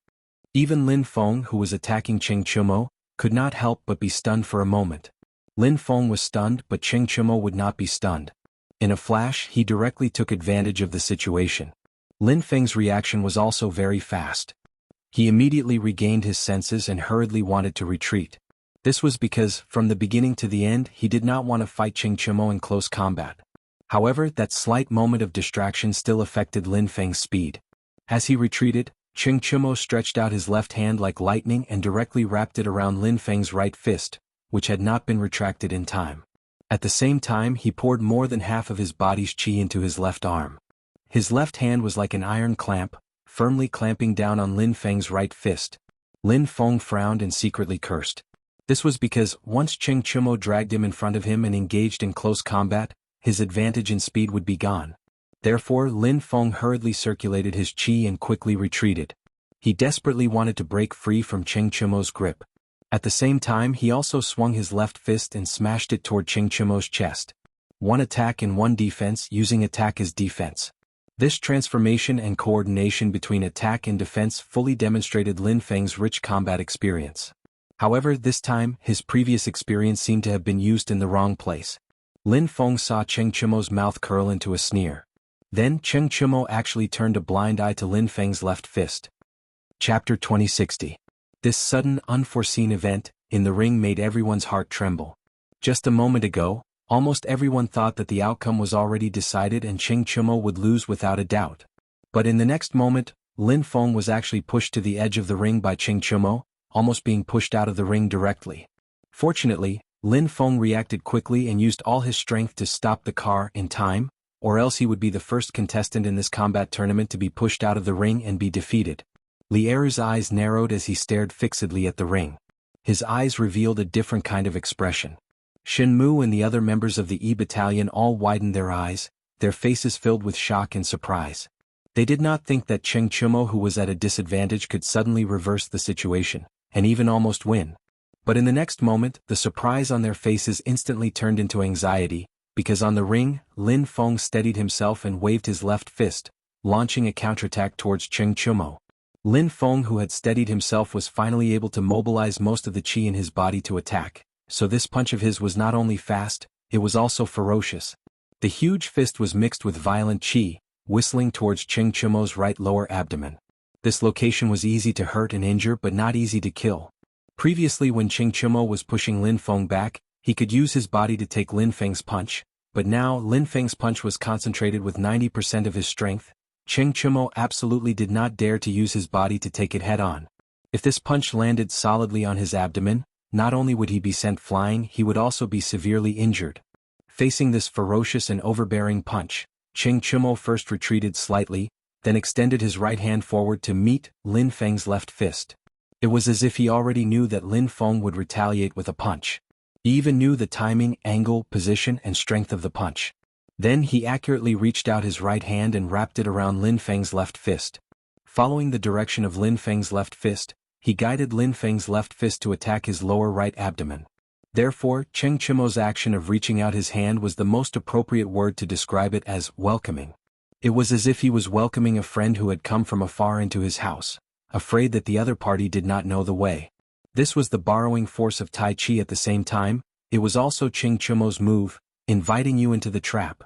Even Lin Feng, who was attacking Ching Chumo, could not help but be stunned for a moment. Lin Feng was stunned, but Ching Chumo would not be stunned. In a flash, he directly took advantage of the situation. Lin Feng's reaction was also very fast. He immediately regained his senses and hurriedly wanted to retreat. This was because, from the beginning to the end, he did not want to fight Ching Chumo in close combat. However, that slight moment of distraction still affected Lin Feng's speed. As he retreated, Ching Chumo stretched out his left hand like lightning and directly wrapped it around Lin Feng's right fist, which had not been retracted in time. At the same time, he poured more than half of his body's qi into his left arm. His left hand was like an iron clamp, firmly clamping down on Lin Feng's right fist. Lin Feng frowned and secretly cursed. This was because, once Ching Chumo dragged him in front of him and engaged in close combat, his advantage in speed would be gone. Therefore, Lin Feng hurriedly circulated his qi and quickly retreated. He desperately wanted to break free from Ching Chumo's grip. At the same time, he also swung his left fist and smashed it toward Ching Chumo's chest. One attack and one defense, using attack as defense. This transformation and coordination between attack and defense fully demonstrated Lin Feng's rich combat experience. However, this time, his previous experience seemed to have been used in the wrong place. Lin Feng saw Ching Chumo's mouth curl into a sneer. Then Ching Chumo actually turned a blind eye to Lin Feng's left fist. Chapter 2060. This sudden, unforeseen event, in the ring made everyone's heart tremble. Just a moment ago, almost everyone thought that the outcome was already decided and Ching Chumo would lose without a doubt. But in the next moment, Lin Feng was actually pushed to the edge of the ring by Ching Chumo, almost being pushed out of the ring directly. Fortunately, Lin Feng reacted quickly and used all his strength to stop the car in time, or else he would be the first contestant in this combat tournament to be pushed out of the ring and be defeated. Li Er's eyes narrowed as he stared fixedly at the ring. His eyes revealed a different kind of expression. Shin Mu and the other members of the E Battalion all widened their eyes, their faces filled with shock and surprise. They did not think that Ching Chumo, who was at a disadvantage, could suddenly reverse the situation, and even almost win. But in the next moment, the surprise on their faces instantly turned into anxiety, because on the ring, Lin Feng steadied himself and waved his left fist, launching a counterattack towards Ching Chumo. Lin Feng, who had steadied himself, was finally able to mobilize most of the qi in his body to attack, so this punch of his was not only fast, it was also ferocious. The huge fist was mixed with violent qi, whistling towards Ching Chumo's right lower abdomen. This location was easy to hurt and injure but not easy to kill. Previously, when Ching Chumo was pushing Lin Feng back, he could use his body to take Lin Feng's punch, but now Lin Feng's punch was concentrated with 90% of his strength. Ching Chumo absolutely did not dare to use his body to take it head-on. If this punch landed solidly on his abdomen, not only would he be sent flying, he would also be severely injured. Facing this ferocious and overbearing punch, Cheng Chumo first retreated slightly, then extended his right hand forward to meet Lin Feng's left fist. It was as if he already knew that Lin Feng would retaliate with a punch. He even knew the timing, angle, position, and strength of the punch. Then he accurately reached out his right hand and wrapped it around Lin Feng's left fist. Following the direction of Lin Feng's left fist, he guided Lin Feng's left fist to attack his lower right abdomen. Therefore, Cheng Chumo's action of reaching out his hand was the most appropriate word to describe it as welcoming. It was as if he was welcoming a friend who had come from afar into his house, afraid that the other party did not know the way. This was the borrowing force of Tai Chi. At the same time, it was also Cheng Chumo's move, inviting you into the trap.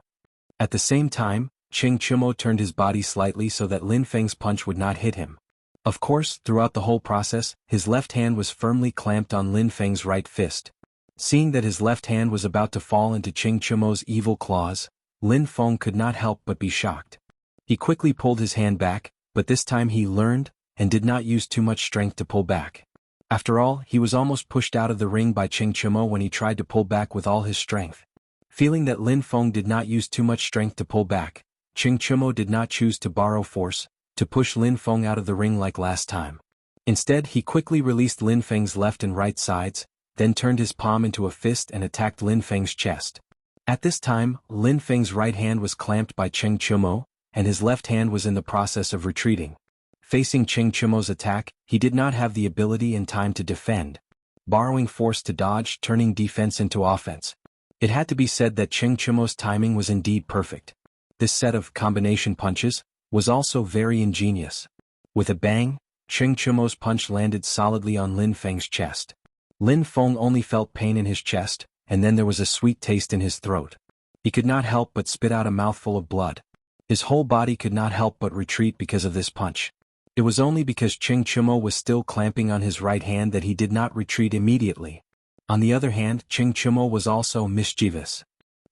At the same time, Cheng Chumo turned his body slightly so that Lin Feng's punch would not hit him. Of course, throughout the whole process, his left hand was firmly clamped on Lin Feng's right fist. Seeing that his left hand was about to fall into Cheng Chumo's evil claws, Lin Feng could not help but be shocked. He quickly pulled his hand back, but this time he learned, and did not use too much strength to pull back. After all, he was almost pushed out of the ring by Cheng Chumo when he tried to pull back with all his strength. Feeling that Lin Feng did not use too much strength to pull back, Cheng Chumo did not choose to borrow force, to push Lin Feng out of the ring like last time. Instead, he quickly released Lin Feng's left and right sides, then turned his palm into a fist and attacked Lin Feng's chest. At this time, Lin Feng's right hand was clamped by Cheng Chumo, and his left hand was in the process of retreating. Facing Cheng Chumo's attack, he did not have the ability and time to defend, borrowing force to dodge, turning defense into offense. It had to be said that Cheng Chumo's timing was indeed perfect. This set of combination punches was also very ingenious. With a bang, Cheng Chumo's punch landed solidly on Lin Feng's chest. Lin Feng only felt pain in his chest, and then there was a sweet taste in his throat. He could not help but spit out a mouthful of blood. His whole body could not help but retreat because of this punch. It was only because Cheng Chumo was still clamping on his right hand that he did not retreat immediately. On the other hand, Cheng Chumo was also mischievous.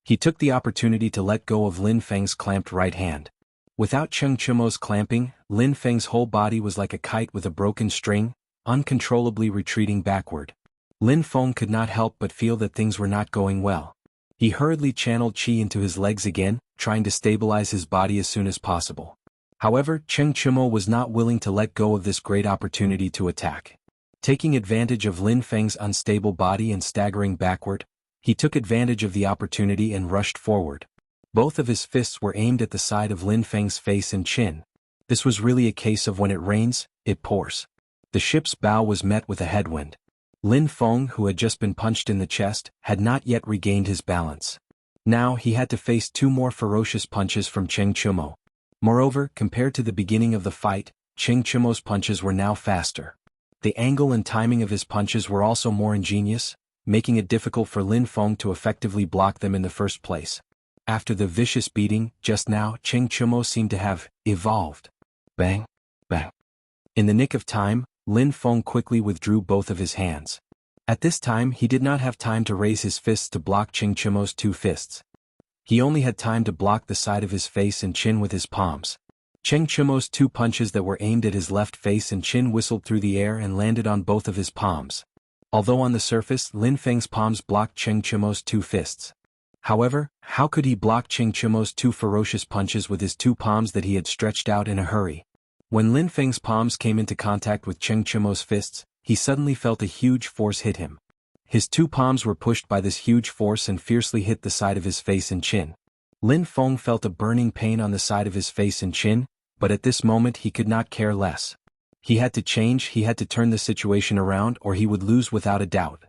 He took the opportunity to let go of Lin Feng's clamped right hand. Without Cheng Chumo's clamping, Lin Feng's whole body was like a kite with a broken string, uncontrollably retreating backward. Lin Feng could not help but feel that things were not going well. He hurriedly channeled qi into his legs again, trying to stabilize his body as soon as possible. However, Cheng Chumo was not willing to let go of this great opportunity to attack. Taking advantage of Lin Feng's unstable body and staggering backward, he took advantage of the opportunity and rushed forward. Both of his fists were aimed at the side of Lin Feng's face and chin. This was really a case of when it rains, it pours. The ship's bow was met with a headwind. Lin Feng, who had just been punched in the chest, had not yet regained his balance. Now he had to face two more ferocious punches from Cheng Chumo. Moreover, compared to the beginning of the fight, Cheng Chumo's punches were now faster. The angle and timing of his punches were also more ingenious, making it difficult for Lin Feng to effectively block them in the first place. After the vicious beating, just now, Cheng Chumo seemed to have evolved. Bang, bang. In the nick of time, Lin Feng quickly withdrew both of his hands. At this time he did not have time to raise his fists to block Cheng Chumo's two fists. He only had time to block the side of his face and chin with his palms. Cheng Chumo's two punches that were aimed at his left face and chin whistled through the air and landed on both of his palms. Although on the surface Lin Feng's palms blocked Cheng Chumo's two fists. However, how could he block Cheng Chumo's two ferocious punches with his two palms that he had stretched out in a hurry? When Lin Feng's palms came into contact with Cheng Chumo's fists, he suddenly felt a huge force hit him. His two palms were pushed by this huge force and fiercely hit the side of his face and chin. Lin Feng felt a burning pain on the side of his face and chin, but at this moment he could not care less. He had to change, he had to turn the situation around or he would lose without a doubt.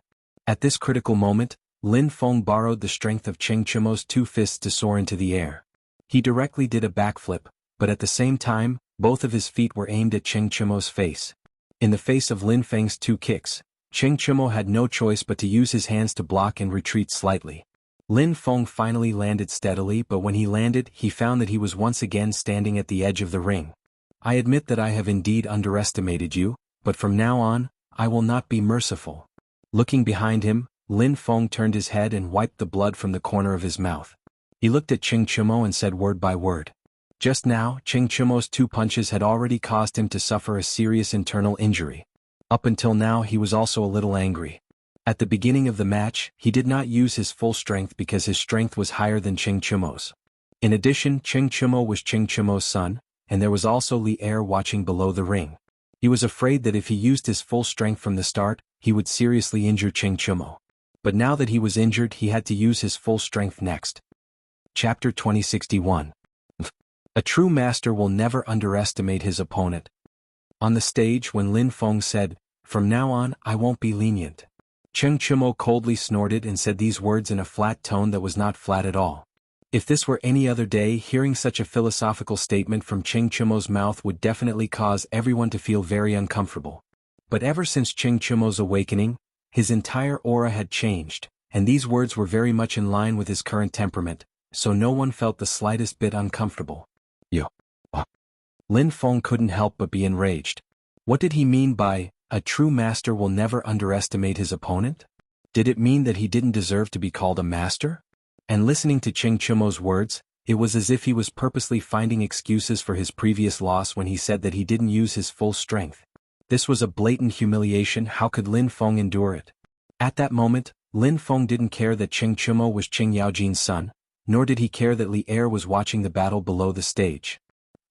At this critical moment, Lin Feng borrowed the strength of Cheng Chumo's two fists to soar into the air. He directly did a backflip, but at the same time, both of his feet were aimed at Cheng Chumo's face. In the face of Lin Feng's two kicks, Cheng Chumo had no choice but to use his hands to block and retreat slightly. Lin Feng finally landed steadily, but when he landed, he found that he was once again standing at the edge of the ring. I admit that I have indeed underestimated you, but from now on, I will not be merciful. Looking behind him, Lin Feng turned his head and wiped the blood from the corner of his mouth. He looked at Cheng Chumo and said word by word. Just now, Cheng Chumo's two punches had already caused him to suffer a serious internal injury. Up until now he was also a little angry. At the beginning of the match, he did not use his full strength because his strength was higher than Ching Chumo's. In addition, Ching Chumo was Ching Chumo's son, and there was also Li Er watching below the ring. He was afraid that if he used his full strength from the start, he would seriously injure Ching Chumo. But now that he was injured, he had to use his full strength next. Chapter 2061. A true master will never underestimate his opponent. On the stage, when Lin Feng said, "From now on, I won't be lenient," Ching Chumo coldly snorted and said these words in a flat tone that was not flat at all. If this were any other day, hearing such a philosophical statement from Ching Chumo's mouth would definitely cause everyone to feel very uncomfortable. But ever since Ching Chumo's awakening, his entire aura had changed, and these words were very much in line with his current temperament, so no one felt the slightest bit uncomfortable. Yo. Lin Feng couldn't help but be enraged. What did he mean by, "A true master will never underestimate his opponent"? Did it mean that he didn't deserve to be called a master? And listening to Ching Chumo's words, it was as if he was purposely finding excuses for his previous loss when he said that he didn't use his full strength. This was a blatant humiliation. How could Lin Feng endure it? At that moment, Lin Feng didn't care that Ching Chumo was Ching Yaojin's son, nor did he care that Li Er was watching the battle below the stage.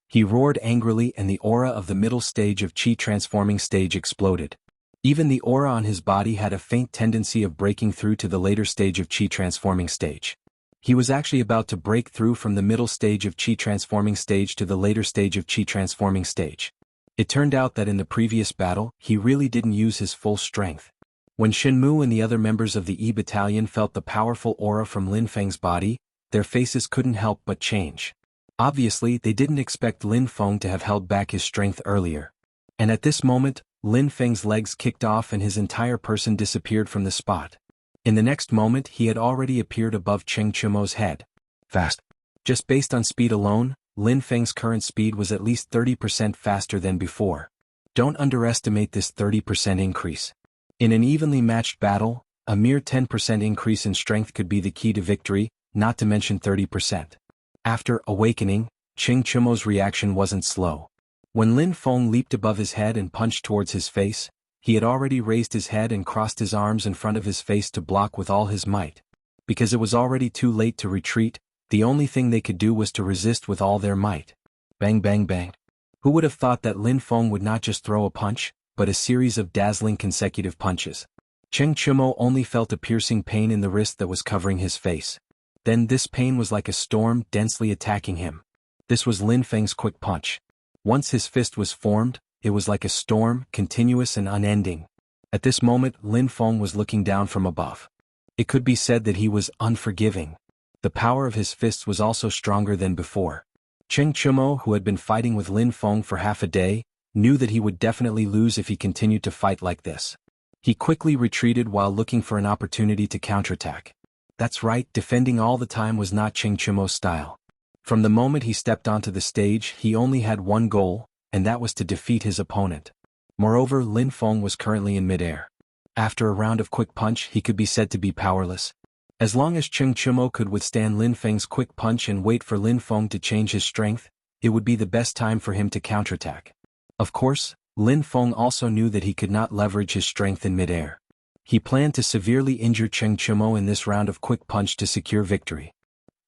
He roared angrily and the aura of the middle stage of Qi transforming stage exploded. Even the aura on his body had a faint tendency of breaking through to the later stage of Qi transforming stage. He was actually about to break through from the middle stage of Qi transforming stage to the later stage of Qi transforming stage. It turned out that in the previous battle, he really didn't use his full strength. When Shenmu and the other members of the E Battalion felt the powerful aura from Lin Feng's body, their faces couldn't help but change. Obviously, they didn't expect Lin Feng to have held back his strength earlier. And at this moment, Lin Feng's legs kicked off and his entire person disappeared from the spot. In the next moment, he had already appeared above Ching Chumo's head. Fast. Just based on speed alone, Lin Feng's current speed was at least 30% faster than before. Don't underestimate this 30% increase. In an evenly matched battle, a mere 10% increase in strength could be the key to victory, not to mention 30%. After awakening, Ching Chumo's reaction wasn't slow. When Lin Feng leaped above his head and punched towards his face, he had already raised his head and crossed his arms in front of his face to block with all his might. Because it was already too late to retreat, the only thing they could do was to resist with all their might. Bang bang bang. Who would have thought that Lin Feng would not just throw a punch, but a series of dazzling consecutive punches? Ching Chumo only felt a piercing pain in the wrist that was covering his face. Then this pain was like a storm densely attacking him. This was Lin Feng's quick punch. Once his fist was formed, it was like a storm, continuous and unending. At this moment, Lin Feng was looking down from above. It could be said that he was unforgiving. The power of his fists was also stronger than before. Ching Chumo, who had been fighting with Lin Feng for half a day, knew that he would definitely lose if he continued to fight like this. He quickly retreated while looking for an opportunity to counterattack. That's right, defending all the time was not Ching Chumo's style. From the moment he stepped onto the stage, he only had one goal, and that was to defeat his opponent. Moreover, Lin Feng was currently in midair. After a round of quick punch, he could be said to be powerless. As long as Ching Chumo could withstand Lin Feng's quick punch and wait for Lin Feng to change his strength, it would be the best time for him to counterattack. Of course, Lin Feng also knew that he could not leverage his strength in midair. He planned to severely injure Ching Chumo in this round of quick punch to secure victory.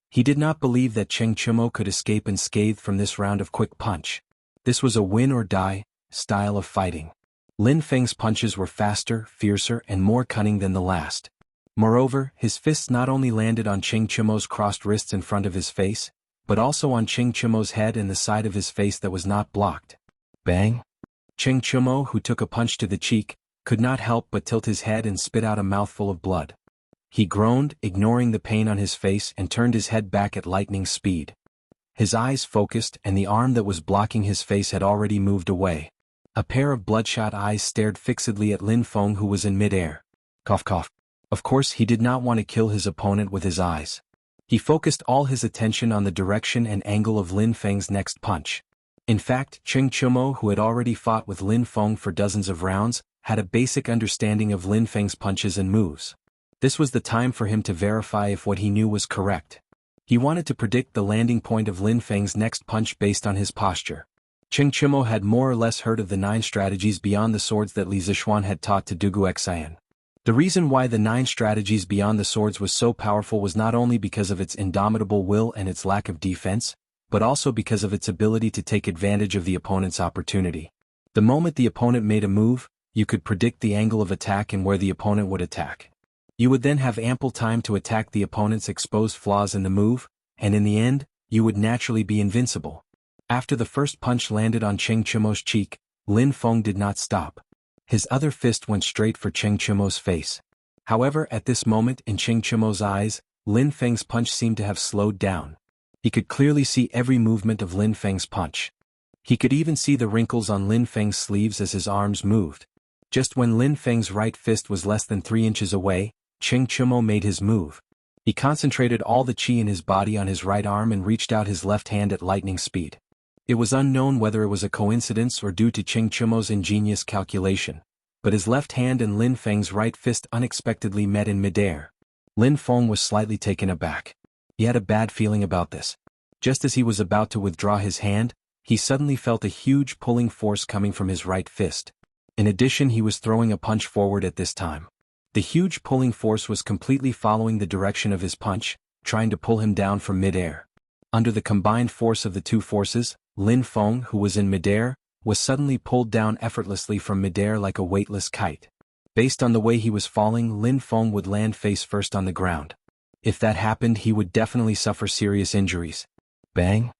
He did not believe that Ching Chumo could escape unscathed from this round of quick punch. This was a win-or-die style of fighting. Lin Feng's punches were faster, fiercer, and more cunning than the last. Moreover, his fists not only landed on Ching Chumo's crossed wrists in front of his face, but also on Ching Chumo's head and the side of his face that was not blocked. Bang! Ching Chumo, who took a punch to the cheek, could not help but tilt his head and spit out a mouthful of blood. He groaned, ignoring the pain on his face, and turned his head back at lightning speed. His eyes focused, and the arm that was blocking his face had already moved away. A pair of bloodshot eyes stared fixedly at Lin Feng, who was in midair. Cough cough. Of course, he did not want to kill his opponent with his eyes. He focused all his attention on the direction and angle of Lin Feng's next punch. In fact, Ching Chumo, who had already fought with Lin Feng for dozens of rounds, had a basic understanding of Lin Feng's punches and moves. This was the time for him to verify if what he knew was correct. He wanted to predict the landing point of Lin Feng's next punch based on his posture. Ching Chumo had more or less heard of the 9 strategies beyond the swords that Li Zishuan had taught to Dugu Xian. The reason why the 9 strategies beyond the swords was so powerful was not only because of its indomitable will and its lack of defense, but also because of its ability to take advantage of the opponent's opportunity. The moment the opponent made a move, you could predict the angle of attack and where the opponent would attack. You would then have ample time to attack the opponent's exposed flaws in the move, and in the end, you would naturally be invincible. After the first punch landed on Cheng Chimo's cheek, Lin Feng did not stop. His other fist went straight for Cheng Chimo's face. However, at this moment in Cheng Chimo's eyes, Lin Feng's punch seemed to have slowed down. He could clearly see every movement of Lin Feng's punch. He could even see the wrinkles on Lin Feng's sleeves as his arms moved. Just when Lin Feng's right fist was less than 3 inches away, Cheng Chimo made his move. He concentrated all the chi in his body on his right arm and reached out his left hand at lightning speed. It was unknown whether it was a coincidence or due to Cheng Chimo's ingenious calculation, but his left hand and Lin Feng's right fist unexpectedly met in midair. Lin Feng was slightly taken aback. He had a bad feeling about this. Just as he was about to withdraw his hand, he suddenly felt a huge pulling force coming from his right fist. In addition, he was throwing a punch forward at this time. The huge pulling force was completely following the direction of his punch, trying to pull him down from midair. Under the combined force of the two forces, Lin Feng, who was in midair, was suddenly pulled down effortlessly from midair like a weightless kite. Based on the way he was falling, Lin Feng would land face first on the ground. If that happened, he would definitely suffer serious injuries. Bang!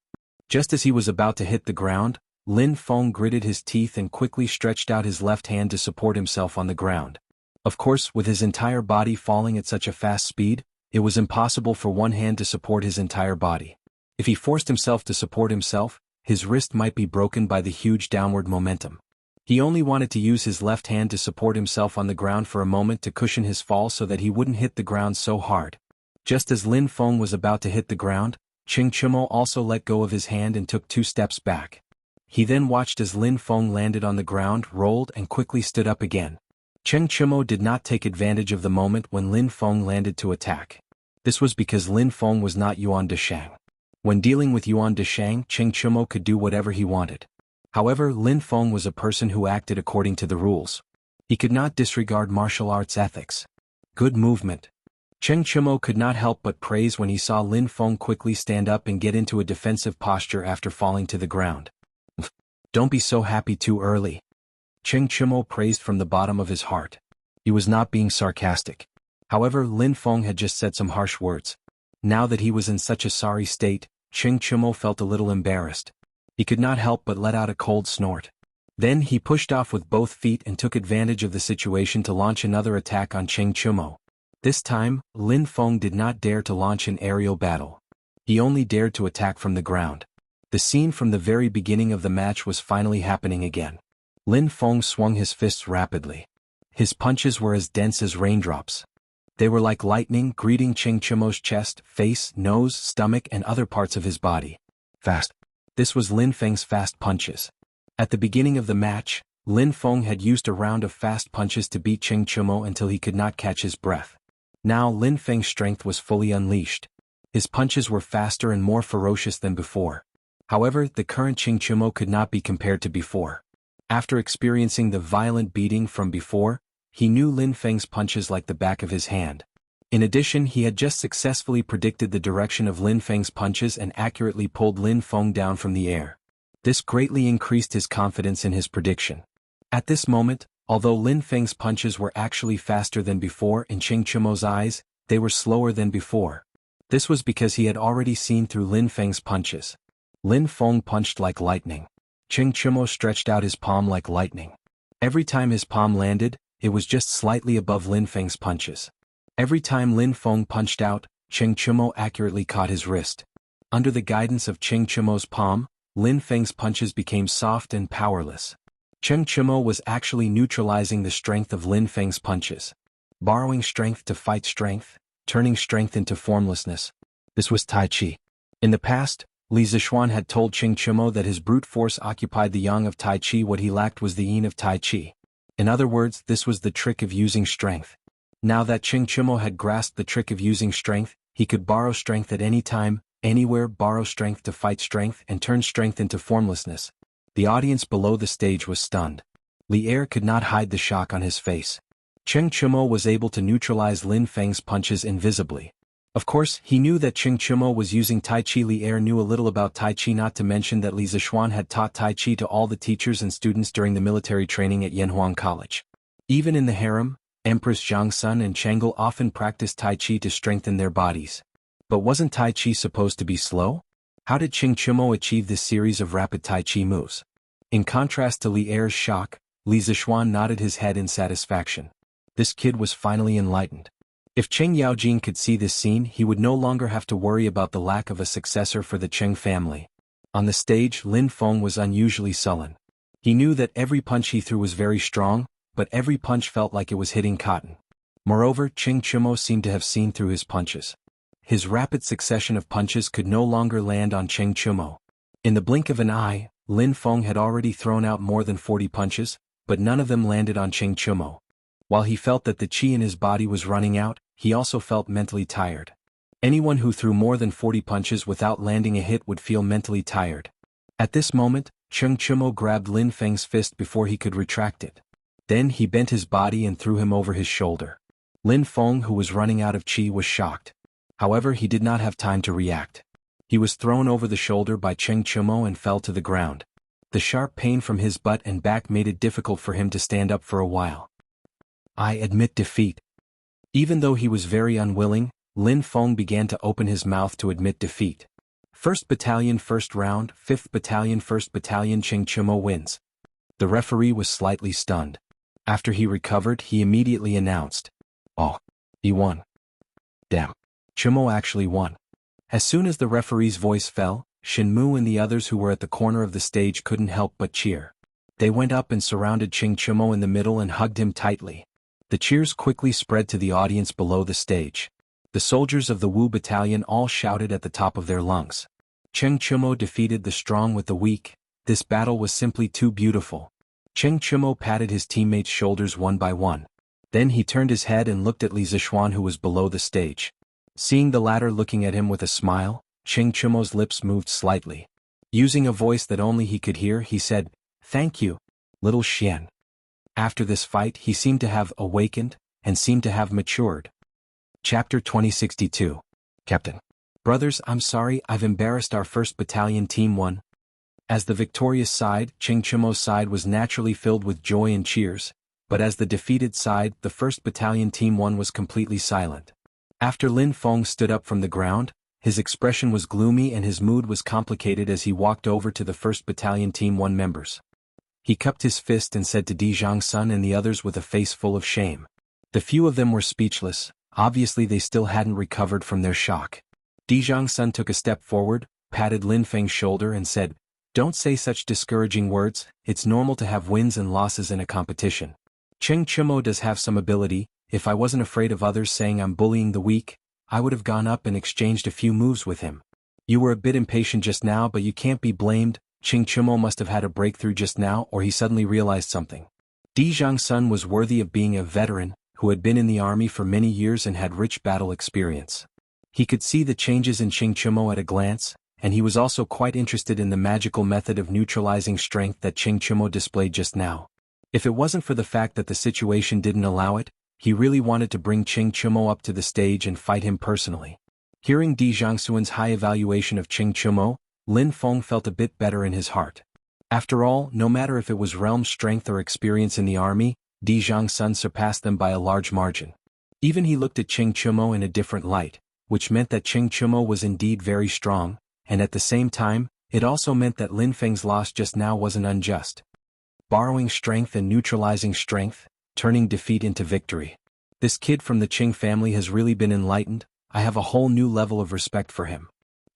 Just as he was about to hit the ground, Lin Feng gritted his teeth and quickly stretched out his left hand to support himself on the ground. Of course, with his entire body falling at such a fast speed, it was impossible for one hand to support his entire body. If he forced himself to support himself, his wrist might be broken by the huge downward momentum. He only wanted to use his left hand to support himself on the ground for a moment to cushion his fall so that he wouldn't hit the ground so hard. Just as Lin Feng was about to hit the ground, Cheng Chimo also let go of his hand and took 2 steps back. He then watched as Lin Feng landed on the ground, rolled, and quickly stood up again. Cheng Chimo did not take advantage of the moment when Lin Feng landed to attack. This was because Lin Feng was not Yuan Deshang. When dealing with Yuan Deshang, Cheng Chimo could do whatever he wanted. However, Lin Feng was a person who acted according to the rules. He could not disregard martial arts ethics. Good movement. Cheng Chimo could not help but praise when he saw Lin Feng quickly stand up and get into a defensive posture after falling to the ground. Don't be so happy too early. Cheng Chimo praised from the bottom of his heart. He was not being sarcastic. However, Lin Feng had just said some harsh words. Now that he was in such a sorry state, Cheng Chimo felt a little embarrassed. He could not help but let out a cold snort. Then he pushed off with both feet and took advantage of the situation to launch another attack on Cheng Chimo. This time, Lin Feng did not dare to launch an aerial battle. He only dared to attack from the ground. The scene from the very beginning of the match was finally happening again. Lin Feng swung his fists rapidly. His punches were as dense as raindrops. They were like lightning, greeting Cheng Chimo's chest, face, nose, stomach, and other parts of his body. Fast. This was Lin Feng's fast punches. At the beginning of the match, Lin Feng had used a round of fast punches to beat Cheng Chimo until he could not catch his breath. Now Lin Feng's strength was fully unleashed. His punches were faster and more ferocious than before. However, the current Cheng Chimo could not be compared to before. After experiencing the violent beating from before, he knew Lin Feng's punches like the back of his hand. In addition, he had just successfully predicted the direction of Lin Feng's punches and accurately pulled Lin Feng down from the air. This greatly increased his confidence in his prediction. At this moment, although Lin Feng's punches were actually faster than before in Cheng Chimo's eyes, they were slower than before. This was because he had already seen through Lin Feng's punches. Lin Feng punched like lightning. Cheng Chimo stretched out his palm like lightning. Every time his palm landed, it was just slightly above Lin Feng's punches. Every time Lin Feng punched out, Cheng Chimo accurately caught his wrist. Under the guidance of Cheng Chimo's palm, Lin Feng's punches became soft and powerless. Cheng Chimo was actually neutralizing the strength of Lin Feng's punches. Borrowing strength to fight strength, turning strength into formlessness. This was Tai Chi. In the past, Li Zixuan had told Cheng Chimo that his brute force occupied the yang of Tai Chi. What he lacked was the yin of Tai Chi. In other words, this was the trick of using strength. Now that Cheng Chimo had grasped the trick of using strength, he could borrow strength at any time, anywhere, borrow strength to fight strength and turn strength into formlessness. The audience below the stage was stunned. Li Er could not hide the shock on his face. Cheng Chumo was able to neutralize Lin Feng's punches invisibly. Of course, he knew that Cheng Chumo was using Tai Chi. Li Er knew a little about Tai Chi, not to mention that Li Zixuan had taught Tai Chi to all the teachers and students during the military training at Yanhuang College. Even in the harem, Empress Zhangsun and Chang'e often practiced Tai Chi to strengthen their bodies. But wasn't Tai Chi supposed to be slow? How did Cheng Chumo achieve this series of rapid Tai Chi moves? In contrast to Li Er's shock, Li Zixuan nodded his head in satisfaction. This kid was finally enlightened. If Cheng Yaojin could see this scene, he would no longer have to worry about the lack of a successor for the Cheng family. On the stage, Lin Feng was unusually sullen. He knew that every punch he threw was very strong, but every punch felt like it was hitting cotton. Moreover, Cheng Chumo seemed to have seen through his punches. His rapid succession of punches could no longer land on Cheng Chumo. In the blink of an eye, Lin Feng had already thrown out more than 40 punches, but none of them landed on Cheng Chumo. While he felt that the qi in his body was running out, he also felt mentally tired. Anyone who threw more than 40 punches without landing a hit would feel mentally tired. At this moment, Cheng Chumo grabbed Lin Feng's fist before he could retract it. Then he bent his body and threw him over his shoulder. Lin Feng, who was running out of qi, was shocked. However, he did not have time to react. He was thrown over the shoulder by Cheng Chumo and fell to the ground. The sharp pain from his butt and back made it difficult for him to stand up for a while. I admit defeat. Even though he was very unwilling, Lin Feng began to open his mouth to admit defeat. 1st Battalion first round, 5th Battalion 1st Battalion. Cheng Chumo wins. The referee was slightly stunned. After he recovered, he immediately announced, "Oh, he won. Damn. Chumo actually won." As soon as the referee's voice fell, Shin Mu and the others who were at the corner of the stage couldn't help but cheer. They went up and surrounded Cheng Chumo in the middle and hugged him tightly. The cheers quickly spread to the audience below the stage. The soldiers of the Wu Battalion all shouted at the top of their lungs. Cheng Chumo defeated the strong with the weak. This battle was simply too beautiful. Cheng Chumo patted his teammates' shoulders one by one. Then he turned his head and looked at Li Zixuan, who was below the stage. Seeing the latter looking at him with a smile, Cheng Chumo's lips moved slightly. Using a voice that only he could hear, he said, "Thank you, little Xian." After this fight, he seemed to have awakened, and seemed to have matured. Chapter 2062. Captain. Brothers, I'm sorry I've embarrassed our 1st Battalion Team 1. As the victorious side, Cheng Chumo's side was naturally filled with joy and cheers, but as the defeated side, the 1st Battalion Team 1 was completely silent. After Lin Feng stood up from the ground, his expression was gloomy and his mood was complicated as he walked over to the 1st Battalion Team 1 members. He cupped his fist and said to Di Zhangsun and the others with a face full of shame. The few of them were speechless. Obviously they still hadn't recovered from their shock. Di Zhangsun took a step forward, patted Lin Feng's shoulder and said, "Don't say such discouraging words. It's normal to have wins and losses in a competition. Cheng Chumo does have some ability. If I wasn't afraid of others saying I'm bullying the weak, I would have gone up and exchanged a few moves with him. You were a bit impatient just now, but you can't be blamed. Cheng Chumo must have had a breakthrough just now, or he suddenly realized something." Di Zhangsun was worthy of being a veteran, who had been in the army for many years and had rich battle experience. He could see the changes in Cheng Chumo at a glance, and he was also quite interested in the magical method of neutralizing strength that Cheng Chumo displayed just now. If it wasn't for the fact that the situation didn't allow it, he really wanted to bring Cheng Chumo up to the stage and fight him personally. Hearing Di Zhangsun's high evaluation of Cheng Chumo, Lin Feng felt a bit better in his heart. After all, no matter if it was realm strength or experience in the army, Di Zhangsun surpassed them by a large margin. Even he looked at Cheng Chumo in a different light, which meant that Cheng Chumo was indeed very strong, and at the same time, it also meant that Lin Feng's loss just now wasn't unjust. Borrowing strength and neutralizing strength, turning defeat into victory. This kid from the Cheng family has really been enlightened. I have a whole new level of respect for him.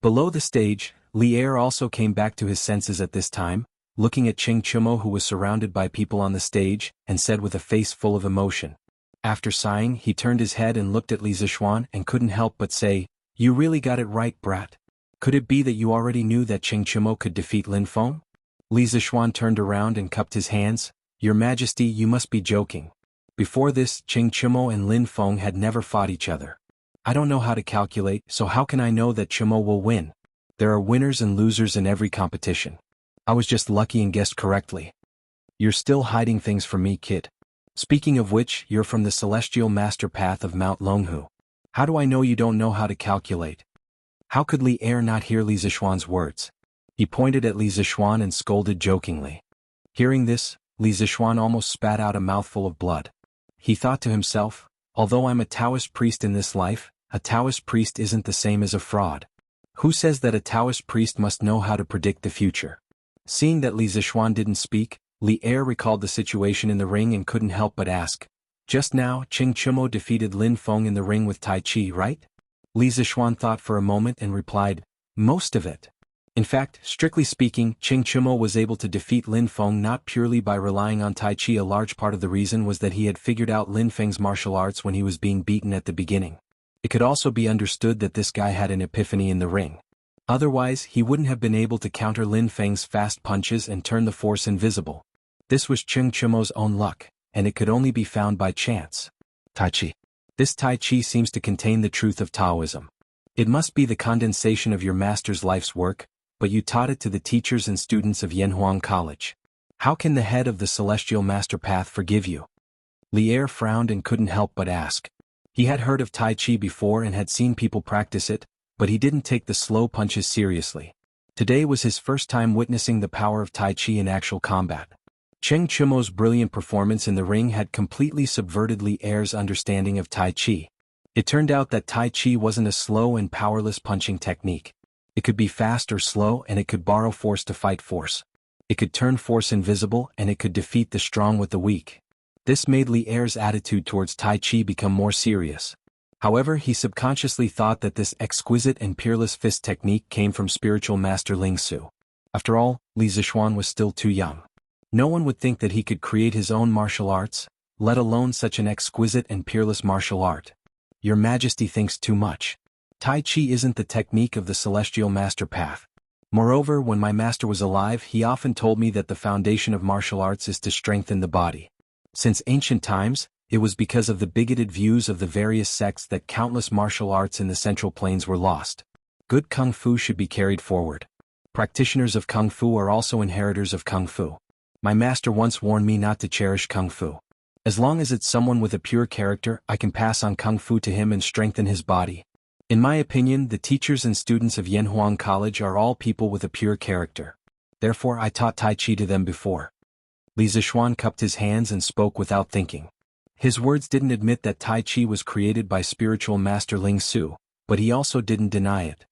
Below the stage, Li Er also came back to his senses at this time, looking at Cheng Chumo, who was surrounded by people on the stage, and said with a face full of emotion. After sighing, he turned his head and looked at Li Zixuan and couldn't help but say, "You really got it right, brat. Could it be that you already knew that Cheng Chumo could defeat Lin Feng?" Li Zixuan turned around and cupped his hands. "Your Majesty, you must be joking. Before this, Cheng Chumo and Lin Feng had never fought each other. I don't know how to calculate, so how can I know that Chumo will win? There are winners and losers in every competition. I was just lucky and guessed correctly. You're still hiding things from me, kid. Speaking of which, you're from the celestial master path of Mount Longhu. How do I know you don't know how to calculate? How could Li Er not hear Li Zishuan's words? He pointed at Li Zishuan and scolded jokingly. Hearing this, Li Zishuan almost spat out a mouthful of blood. He thought to himself, although I'm a Taoist priest in this life, a Taoist priest isn't the same as a fraud. Who says that a Taoist priest must know how to predict the future? Seeing that Li Zishuan didn't speak, Li Er recalled the situation in the ring and couldn't help but ask, just now Qing Chumo defeated Lin Feng in the ring with Tai Chi, right? Li Zishuan thought for a moment and replied, most of it. In fact, strictly speaking, Qing Chumo was able to defeat Lin Feng not purely by relying on Tai Chi. A large part of the reason was that he had figured out Lin Feng's martial arts when he was being beaten at the beginning. It could also be understood that this guy had an epiphany in the ring. Otherwise, he wouldn't have been able to counter Lin Feng's fast punches and turn the force invisible. This was Qing Chumo's own luck, and it could only be found by chance. Tai Chi. This Tai Chi seems to contain the truth of Taoism. It must be the condensation of your master's life's work, but you taught it to the teachers and students of Yanhuang College. How can the head of the Celestial Master Path forgive you? Li Er frowned and couldn't help but ask. He had heard of Tai Chi before and had seen people practice it, but he didn't take the slow punches seriously. Today was his first time witnessing the power of Tai Chi in actual combat. Qing Chumo's brilliant performance in the ring had completely subverted Li Er's understanding of Tai Chi. It turned out that Tai Chi wasn't a slow and powerless punching technique. It could be fast or slow, and it could borrow force to fight force. It could turn force invisible, and it could defeat the strong with the weak. This made Li Er's attitude towards Tai Chi become more serious. However, he subconsciously thought that this exquisite and peerless fist technique came from spiritual master Ling Su. After all, Li Zishuan was still too young. No one would think that he could create his own martial arts, let alone such an exquisite and peerless martial art. Your Majesty thinks too much. Tai Chi isn't the technique of the Celestial Master Path. Moreover, when my master was alive, he often told me that the foundation of martial arts is to strengthen the body. Since ancient times, it was because of the bigoted views of the various sects that countless martial arts in the Central Plains were lost. Good Kung Fu should be carried forward. Practitioners of Kung Fu are also inheritors of Kung Fu. My master once warned me not to cherish Kung Fu. As long as it's someone with a pure character, I can pass on Kung Fu to him and strengthen his body. In my opinion, the teachers and students of Yanhuang College are all people with a pure character. Therefore, I taught Tai Chi to them before. Li Zishuan cupped his hands and spoke without thinking. His words didn't admit that Tai Chi was created by spiritual master Ling Su, but he also didn't deny it.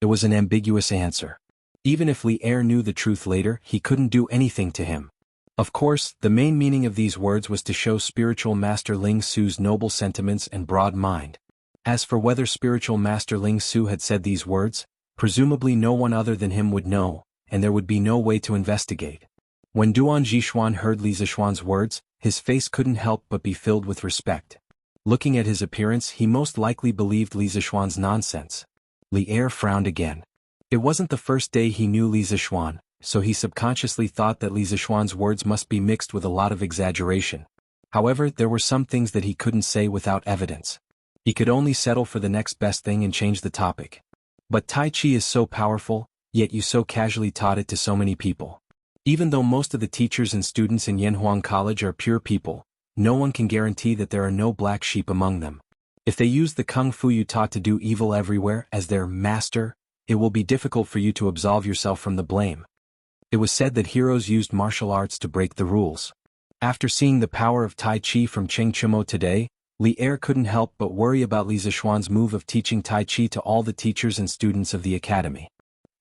It was an ambiguous answer. Even if Li Er knew the truth later, he couldn't do anything to him. Of course, the main meaning of these words was to show spiritual master Ling Su's noble sentiments and broad mind. As for whether spiritual master Ling Su had said these words, presumably no one other than him would know, and there would be no way to investigate. When Duan Zhishuan heard Li Zishuan's words, his face couldn't help but be filled with respect. Looking at his appearance, he most likely believed Li Zishuan's nonsense. Li Er frowned again. It wasn't the first day he knew Li Zishuan, so he subconsciously thought that Li Zishuan's words must be mixed with a lot of exaggeration. However, there were some things that he couldn't say without evidence. He could only settle for the next best thing and change the topic. But Tai Chi is so powerful, yet you so casually taught it to so many people. Even though most of the teachers and students in Yanhuang College are pure people, no one can guarantee that there are no black sheep among them. If they use the Kung Fu you taught to do evil everywhere as their master, it will be difficult for you to absolve yourself from the blame. It was said that heroes used martial arts to break the rules. After seeing the power of Tai Chi from Qing Chumo today, Li Er couldn't help but worry about Li Zishuan's move of teaching Tai Chi to all the teachers and students of the academy.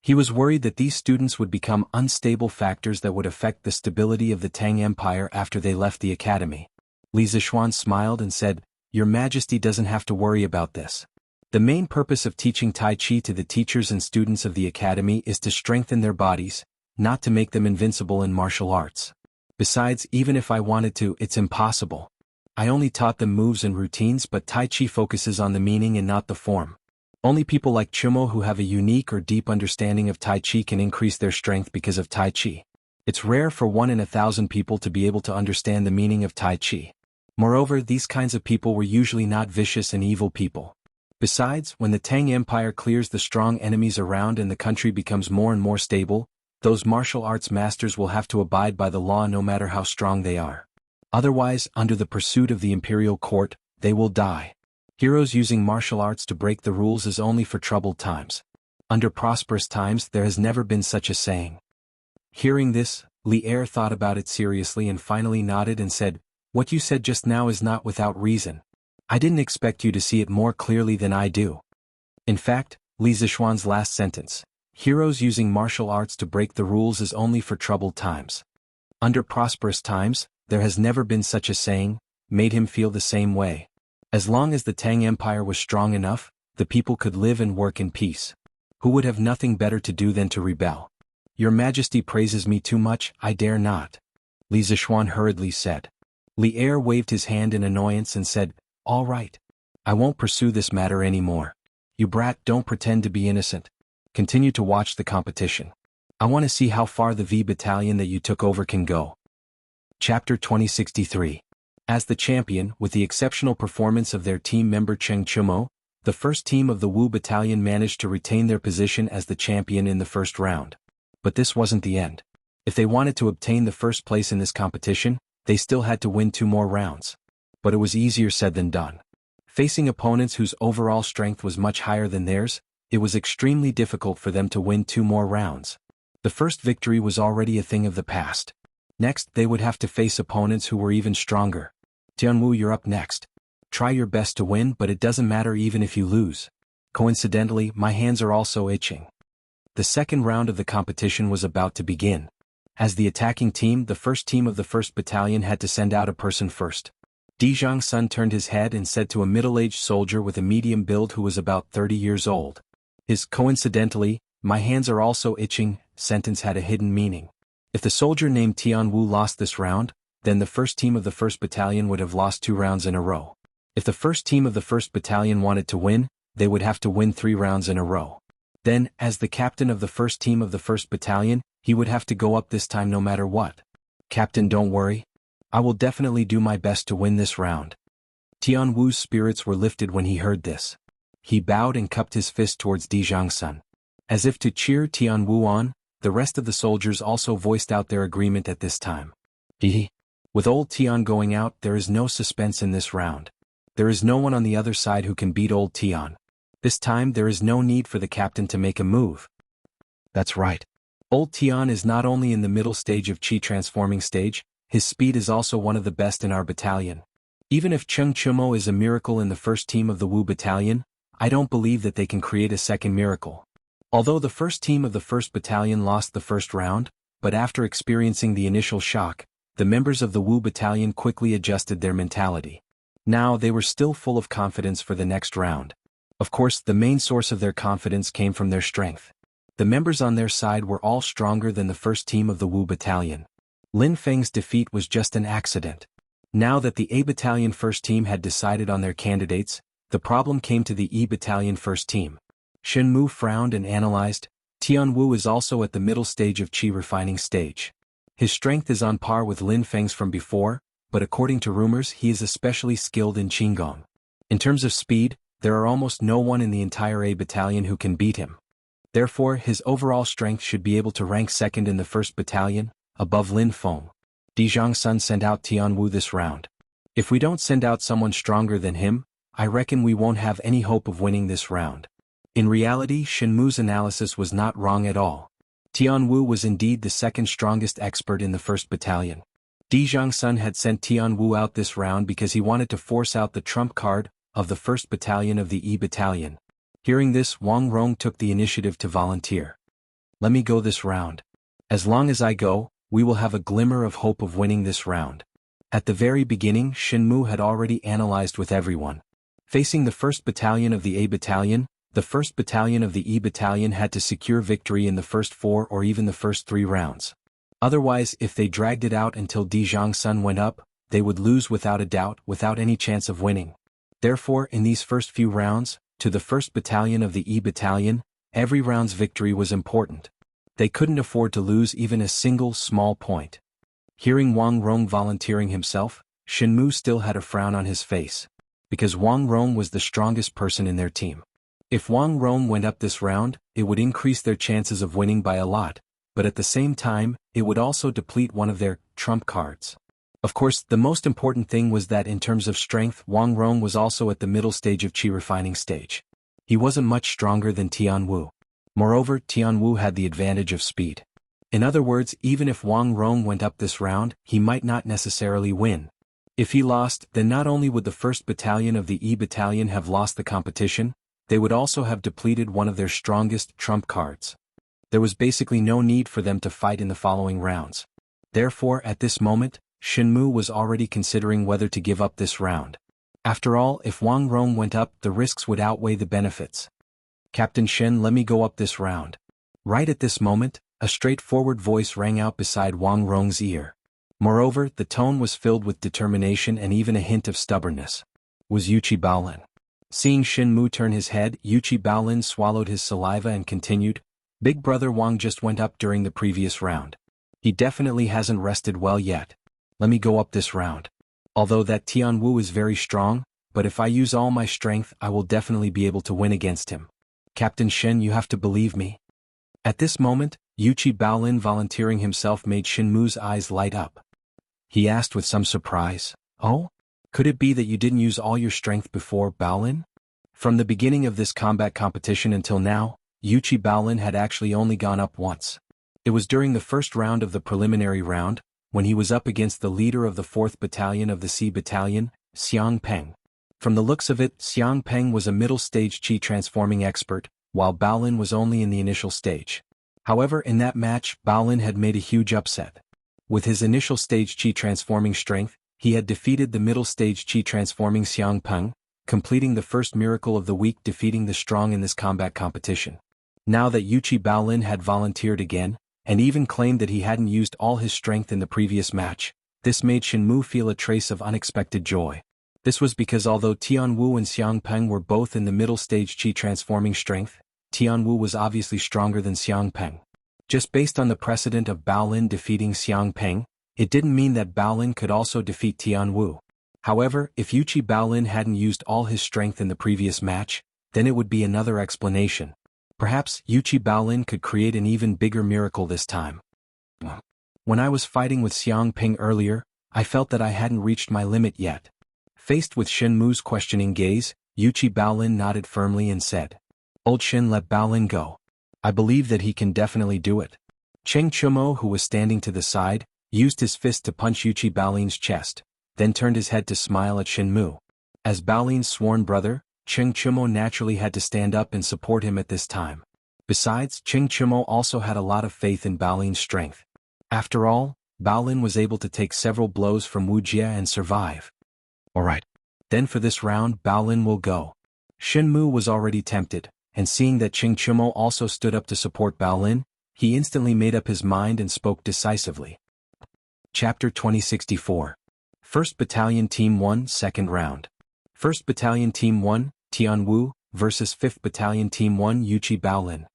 He was worried that these students would become unstable factors that would affect the stability of the Tang Empire after they left the academy. Li Zishuan smiled and said, "Your Majesty doesn't have to worry about this. The main purpose of teaching Tai Chi to the teachers and students of the academy is to strengthen their bodies, not to make them invincible in martial arts. Besides, even if I wanted to, it's impossible. I only taught them moves and routines, but Tai Chi focuses on the meaning and not the form. Only people like Chumo who have a unique or deep understanding of Tai Chi can increase their strength because of Tai Chi. It's rare for 1 in 1,000 people to be able to understand the meaning of Tai Chi. Moreover, these kinds of people were usually not vicious and evil people. Besides, when the Tang Empire clears the strong enemies around and the country becomes more and more stable, those martial arts masters will have to abide by the law no matter how strong they are. Otherwise, under the pursuit of the imperial court, they will die. Heroes using martial arts to break the rules is only for troubled times. Under prosperous times there has never been such a saying. Hearing this, Li Er thought about it seriously and finally nodded and said, "What you said just now is not without reason. I didn't expect you to see it more clearly than I do." In fact, Li Zishuan's last sentence, "Heroes using martial arts to break the rules is only for troubled times. Under prosperous times, there has never been such a saying," made him feel the same way. As long as the Tang Empire was strong enough, the people could live and work in peace. Who would have nothing better to do than to rebel? "Your Majesty praises me too much, I dare not," Li Zishuan hurriedly said. Li Er waved his hand in annoyance and said, "All right. I won't pursue this matter anymore. You brat, don't pretend to be innocent. Continue to watch the competition. I want to see how far the V battalion that you took over can go." Chapter 2063. As the champion, with the exceptional performance of their team member Cheng Chumo, the first team of the Wu battalion managed to retain their position as the champion in the first round. But this wasn't the end. If they wanted to obtain the first place in this competition, they still had to win 2 more rounds. But it was easier said than done. Facing opponents whose overall strength was much higher than theirs, it was extremely difficult for them to win 2 more rounds. The first victory was already a thing of the past. Next, they would have to face opponents who were even stronger. "Tianwu, you're up next. Try your best to win, but it doesn't matter even if you lose. Coincidentally, my hands are also itching." The second round of the competition was about to begin. As the attacking team, the first team of the 1st Battalion had to send out a person first. Dijang Sun turned his head and said to a middle-aged soldier with a medium build who was about 30 years old. His "coincidentally, my hands are also itching" sentence had a hidden meaning. If the soldier named Tianwu lost this round, then the first team of the 1st Battalion would have lost 2 rounds in a row. If the first team of the 1st Battalion wanted to win, they would have to win 3 rounds in a row. Then, as the captain of the first team of the 1st Battalion, he would have to go up this time no matter what. "Captain, don't worry. I will definitely do my best to win this round." Tianwu's spirits were lifted when he heard this. He bowed and cupped his fist towards Dijang Sun. As if to cheer Tianwu on, the rest of the soldiers also voiced out their agreement at this time. With old Tian going out, there is no suspense in this round. There is no one on the other side who can beat old Tian. This time there is no need for the captain to make a move. That's right. Old Tian is not only in the middle stage of Qi transforming stage, his speed is also one of the best in our battalion. Even if Cheng Chumo is a miracle in the first team of the Wu battalion, I don't believe that they can create a second miracle. Although the first team of the 1st Battalion lost the first round, but after experiencing the initial shock, the members of the Wu battalion quickly adjusted their mentality. Now they were still full of confidence for the next round. Of course, the main source of their confidence came from their strength. The members on their side were all stronger than the first team of the Wu battalion. Lin Feng's defeat was just an accident. Now that the A battalion first team had decided on their candidates, the problem came to the E battalion first team. Shen Mu frowned and analyzed. Tianwu is also at the middle stage of Qi refining stage. His strength is on par with Lin Feng's from before, but according to rumors he is especially skilled in Qinggong. In terms of speed, there are almost no one in the entire A battalion who can beat him. Therefore, his overall strength should be able to rank second in the 1st Battalion, above Lin Feng. Dijang Sun sent out Tianwu this round. If we don't send out someone stronger than him, I reckon we won't have any hope of winning this round. In reality, Shenmu's analysis was not wrong at all. Tianwu was indeed the second strongest expert in the 1st Battalion. Dijang Sun had sent Tianwu out this round because he wanted to force out the trump card of the 1st Battalion of the E Battalion. Hearing this, Wang Rong took the initiative to volunteer. "Let me go this round. As long as I go, we will have a glimmer of hope of winning this round." At the very beginning, Shenmu had already analyzed with everyone. Facing the 1st Battalion of the A Battalion, the 1st Battalion of the E Battalion had to secure victory in the first 4 or even the first 3 rounds. Otherwise, if they dragged it out until Dijang Sun went up, they would lose without a doubt, without any chance of winning. Therefore, in these first few rounds, to the 1st Battalion of the E Battalion, every round's victory was important. They couldn't afford to lose even a single small point. Hearing Wang Rong volunteering himself, Shenmu still had a frown on his face. Because Wang Rong was the strongest person in their team. If Wang Rong went up this round, it would increase their chances of winning by a lot, but at the same time, it would also deplete one of their trump cards. Of course, the most important thing was that in terms of strength, Wang Rong was also at the middle stage of qi refining stage. He wasn't much stronger than Tianwu. Moreover, Tianwu had the advantage of speed. In other words, even if Wang Rong went up this round, he might not necessarily win. If he lost, then not only would the 1st Battalion of the E Battalion have lost the competition, they would also have depleted one of their strongest trump cards. There was basically no need for them to fight in the following rounds. Therefore, at this moment, Shenmu was already considering whether to give up this round. After all, if Wang Rong went up, the risks would outweigh the benefits. "Captain Shen, let me go up this round." Right at this moment, a straightforward voice rang out beside Wang Rong's ear. Moreover, the tone was filled with determination and even a hint of stubbornness. Was Yuchi Baolin. Seeing Shenmu turn his head, Yuchi Baolin swallowed his saliva and continued, "Big brother Wang just went up during the previous round. He definitely hasn't rested well yet. Let me go up this round. Although that Tianwu is very strong, but if I use all my strength I will definitely be able to win against him. Captain Shen, you have to believe me." At this moment, Yuchi Baolin volunteering himself made Shenmu's eyes light up. He asked with some surprise, "Oh? Could it be that you didn't use all your strength before, Baolin?" From the beginning of this combat competition until now, Yuchi Baolin had actually only gone up once. It was during the first round of the preliminary round, when he was up against the leader of the 4th Battalion of the C Battalion, Xiang Peng. From the looks of it, Xiang Peng was a middle-stage qi transforming expert, while Baolin was only in the initial stage. However, in that match, Baolin had made a huge upset. With his initial stage qi transforming strength, he had defeated the middle stage qi transforming Xiang Peng, completing the first miracle of the week, defeating the strong in this combat competition. Now that Yuchi Baolin had volunteered again, and even claimed that he hadn't used all his strength in the previous match, this made Shenmu feel a trace of unexpected joy. This was because although Tianwu and Xiang Peng were both in the middle stage qi transforming strength, Tianwu was obviously stronger than Xiang Peng. Just based on the precedent of Baolin defeating Xiang Peng, it didn't mean that Baolin could also defeat Tianwu. However, if Yuchi Baolin hadn't used all his strength in the previous match, then it would be another explanation. Perhaps Yuchi Baolin could create an even bigger miracle this time. When I was fighting with Xiang Peng earlier, I felt that I hadn't reached my limit yet. Faced with Shenmu's questioning gaze, Yuchi Baolin nodded firmly and said, "Old Shen, let Baolin go. I believe that he can definitely do it." Cheng Chumo, who was standing to the side, used his fist to punch Yuchi Baolin's chest, then turned his head to smile at Shenmu. As Baolin's sworn brother, Cheng Chumo naturally had to stand up and support him at this time. Besides, Cheng Chumo also had a lot of faith in Baolin's strength. After all, Baolin was able to take several blows from Wuxia and survive. "Alright. Then for this round, Baolin will go." Shenmu was already tempted, and seeing that Cheng Chumo also stood up to support Baolin, he instantly made up his mind and spoke decisively. Chapter 2064. 1st Battalion Team 1 Second Round. 1st Battalion Team 1, Tianwu, versus 5th Battalion Team 1 Yuchi Baolin.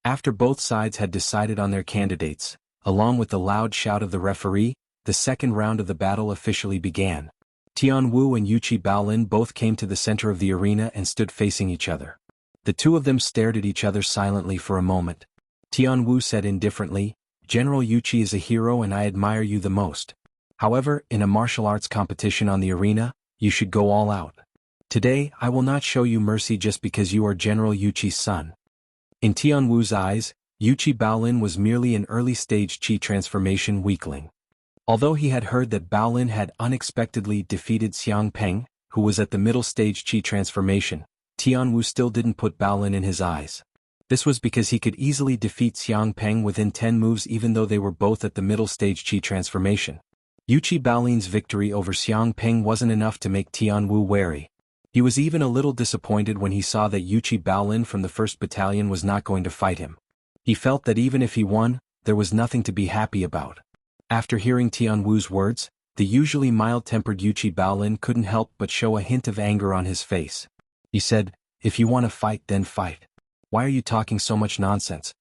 After both sides had decided on their candidates, along with the loud shout of the referee, the second round of the battle officially began. Tianwu and Yuchi Baolin both came to the center of the arena and stood facing each other. The two of them stared at each other silently for a moment. Tianwu said indifferently, "General Yuchi is a hero and I admire you the most. However, in a martial arts competition on the arena, you should go all out. Today, I will not show you mercy just because you are General Yuchi's son." In Tianwu's eyes, Yuchi Baolin was merely an early-stage qi transformation weakling. Although he had heard that Baolin had unexpectedly defeated Xiang Peng, who was at the middle stage qi transformation, Tianwu still didn't put Baolin in his eyes. This was because he could easily defeat Xiang Peng within 10 moves even though they were both at the middle stage qi transformation. Yuchi Baolin's victory over Xiang Peng wasn't enough to make Tianwu wary. He was even a little disappointed when he saw that Yuchi Baolin from the 1st Battalion was not going to fight him. He felt that even if he won, there was nothing to be happy about. After hearing Tianwu's words, the usually mild-tempered Yuchi Baolin couldn't help but show a hint of anger on his face. He said, "If you want to fight, then fight. Why are you talking so much nonsense?"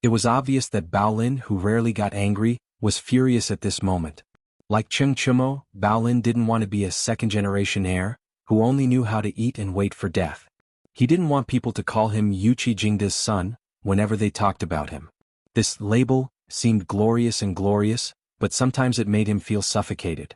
It was obvious that Baolin, who rarely got angry, was furious at this moment. Like Cheng Chumo, Baolin didn't want to be a second-generation heir, who only knew how to eat and wait for death. He didn't want people to call him Yuchi Jingda's son, whenever they talked about him. This label seemed glorious, but sometimes it made him feel suffocated.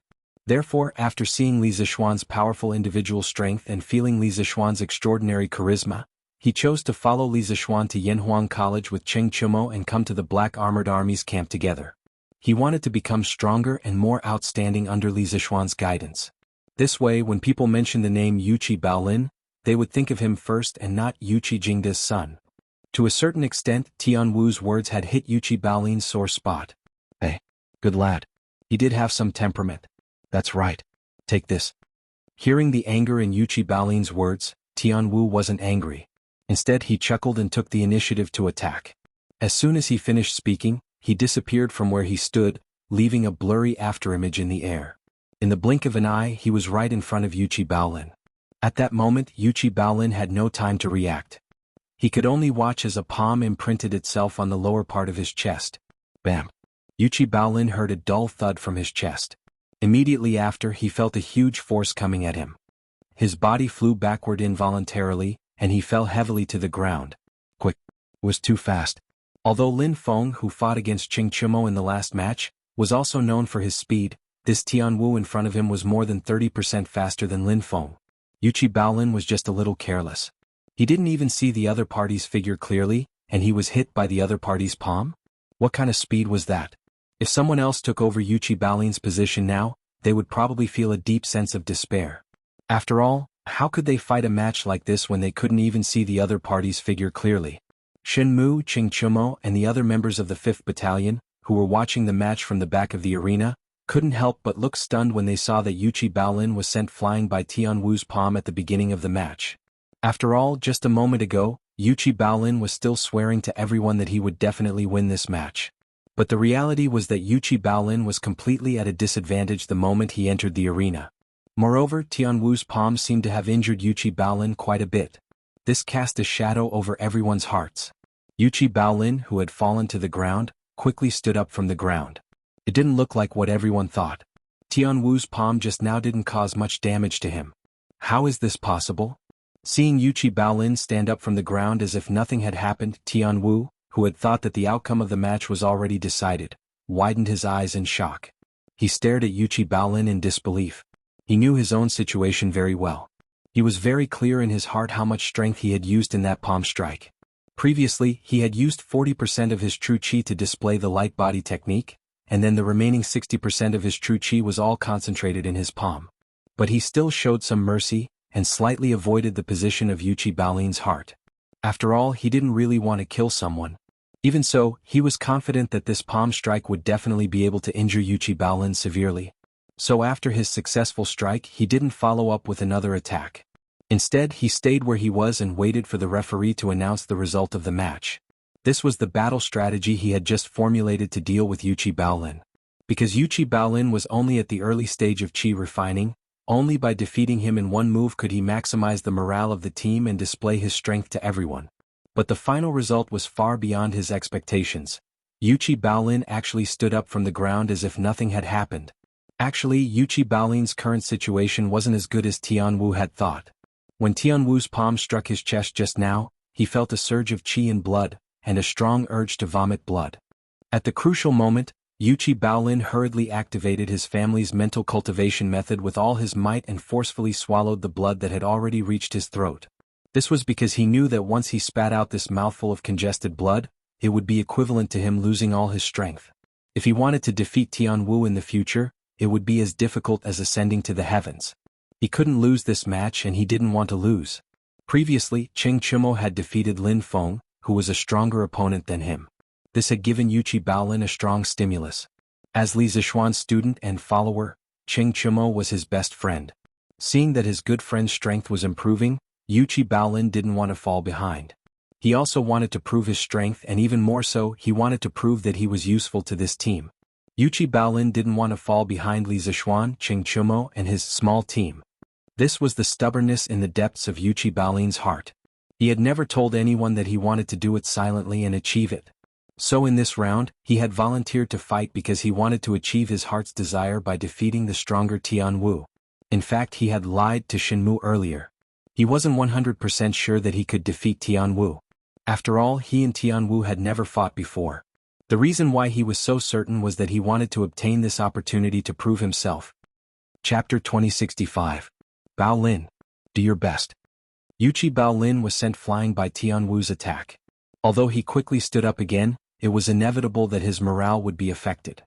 Therefore, after seeing Li Zishuan's powerful individual strength and feeling Li Zishuan's extraordinary charisma, he chose to follow Li Zishuan to Yanhuang College with Cheng Chumo and come to the Black Armored Army's camp together. He wanted to become stronger and more outstanding under Li Zishuan's guidance. This way, when people mention the name Yuqi Baolin, they would think of him first and not Yuqi Jingda's son. To a certain extent, Tian Wu's words had hit Yuqi Baolin's sore spot. Hey, good lad. He did have some temperament. That's right. Take this. Hearing the anger in Yuqi Baolin's words, Tian Wu wasn't angry. Instead, he chuckled and took the initiative to attack. As soon as he finished speaking, he disappeared from where he stood, leaving a blurry afterimage in the air. In the blink of an eye, he was right in front of Yuqi Baolin. At that moment, Yuqi Baolin had no time to react. He could only watch as a palm imprinted itself on the lower part of his chest. Bam! Yuqi Baolin heard a dull thud from his chest. Immediately after, he felt a huge force coming at him. His body flew backward involuntarily, and he fell heavily to the ground. Quick! It was too fast. Although Lin Feng, who fought against Cheng Chumo in the last match, was also known for his speed, this Tian Wu in front of him was more than 30% faster than Lin Feng. Yuqi Baolin was just a little careless. He didn't even see the other party's figure clearly, and he was hit by the other party's palm? What kind of speed was that? If someone else took over Yuqi Baolin's position now, they would probably feel a deep sense of despair. After all, how could they fight a match like this when they couldn't even see the other party's figure clearly? Shen Mu, Cheng Chumo, and the other members of the 5th Battalion, who were watching the match from the back of the arena, couldn't help but look stunned when they saw that Yuqi Baolin was sent flying by Tian Wu's palm at the beginning of the match. After all, just a moment ago, Yuqi Baolin was still swearing to everyone that he would definitely win this match. But the reality was that Yuqi Baolin was completely at a disadvantage the moment he entered the arena. Moreover, Tian Wu's palm seemed to have injured Yuqi Baolin quite a bit. This cast a shadow over everyone's hearts. Yuqi Baolin, who had fallen to the ground, quickly stood up from the ground. It didn't look like what everyone thought. Tian Wu's palm just now didn't cause much damage to him. How is this possible? Seeing Yuqi Baolin stand up from the ground as if nothing had happened, Tian Wu, who had thought that the outcome of the match was already decided, widened his eyes in shock. He stared at Yuqi Baolin in disbelief. He knew his own situation very well. He was very clear in his heart how much strength he had used in that palm strike. Previously, he had used 40% of his true chi to display the light body technique, and then the remaining 60% of his true chi was all concentrated in his palm. But he still showed some mercy, and slightly avoided the position of Yuqi Baolin's heart. After all, he didn't really want to kill someone. Even so, he was confident that this palm strike would definitely be able to injure Yuqi Baolin severely. So after his successful strike, he didn't follow up with another attack. Instead, he stayed where he was and waited for the referee to announce the result of the match. This was the battle strategy he had just formulated to deal with Yuqi Baolin. Because Yuqi Baolin was only at the early stage of chi refining, only by defeating him in one move could he maximize the morale of the team and display his strength to everyone. But the final result was far beyond his expectations. Yuqi Baolin actually stood up from the ground as if nothing had happened. Actually, Yuqi Baolin's current situation wasn't as good as Tian Wu had thought. When Tian Wu's palm struck his chest just now, he felt a surge of chi and blood, and a strong urge to vomit blood. At the crucial moment, Yuqi Baolin hurriedly activated his family's mental cultivation method with all his might and forcefully swallowed the blood that had already reached his throat. This was because he knew that once he spat out this mouthful of congested blood, it would be equivalent to him losing all his strength. If he wanted to defeat Tian Wu in the future, it would be as difficult as ascending to the heavens. He couldn't lose this match and he didn't want to lose. Previously, Cheng Chumo had defeated Lin Feng, who was a stronger opponent than him. This had given Yuqi Baolin a strong stimulus. As Li Zishuan's student and follower, Cheng Chumo was his best friend. Seeing that his good friend's strength was improving, Yuqi Baolin didn't want to fall behind. He also wanted to prove his strength, and even more so, he wanted to prove that he was useful to this team. Yuqi Baolin didn't want to fall behind Li Zishuan, Cheng Chumo, and his small team. This was the stubbornness in the depths of Yuqi Baolin's heart. He had never told anyone that he wanted to do it silently and achieve it. So in this round, he had volunteered to fight because he wanted to achieve his heart's desire by defeating the stronger Tian Wu. In fact, he had lied to Shen Mu earlier. He wasn't 100% sure that he could defeat Tian Wu. After all, he and Tian Wu had never fought before. The reason why he was so certain was that he wanted to obtain this opportunity to prove himself. Chapter 2065. Bao Lin. Do your best. Yuchi Bao Lin was sent flying by Tian Wu's attack. Although he quickly stood up again, it was inevitable that his morale would be affected.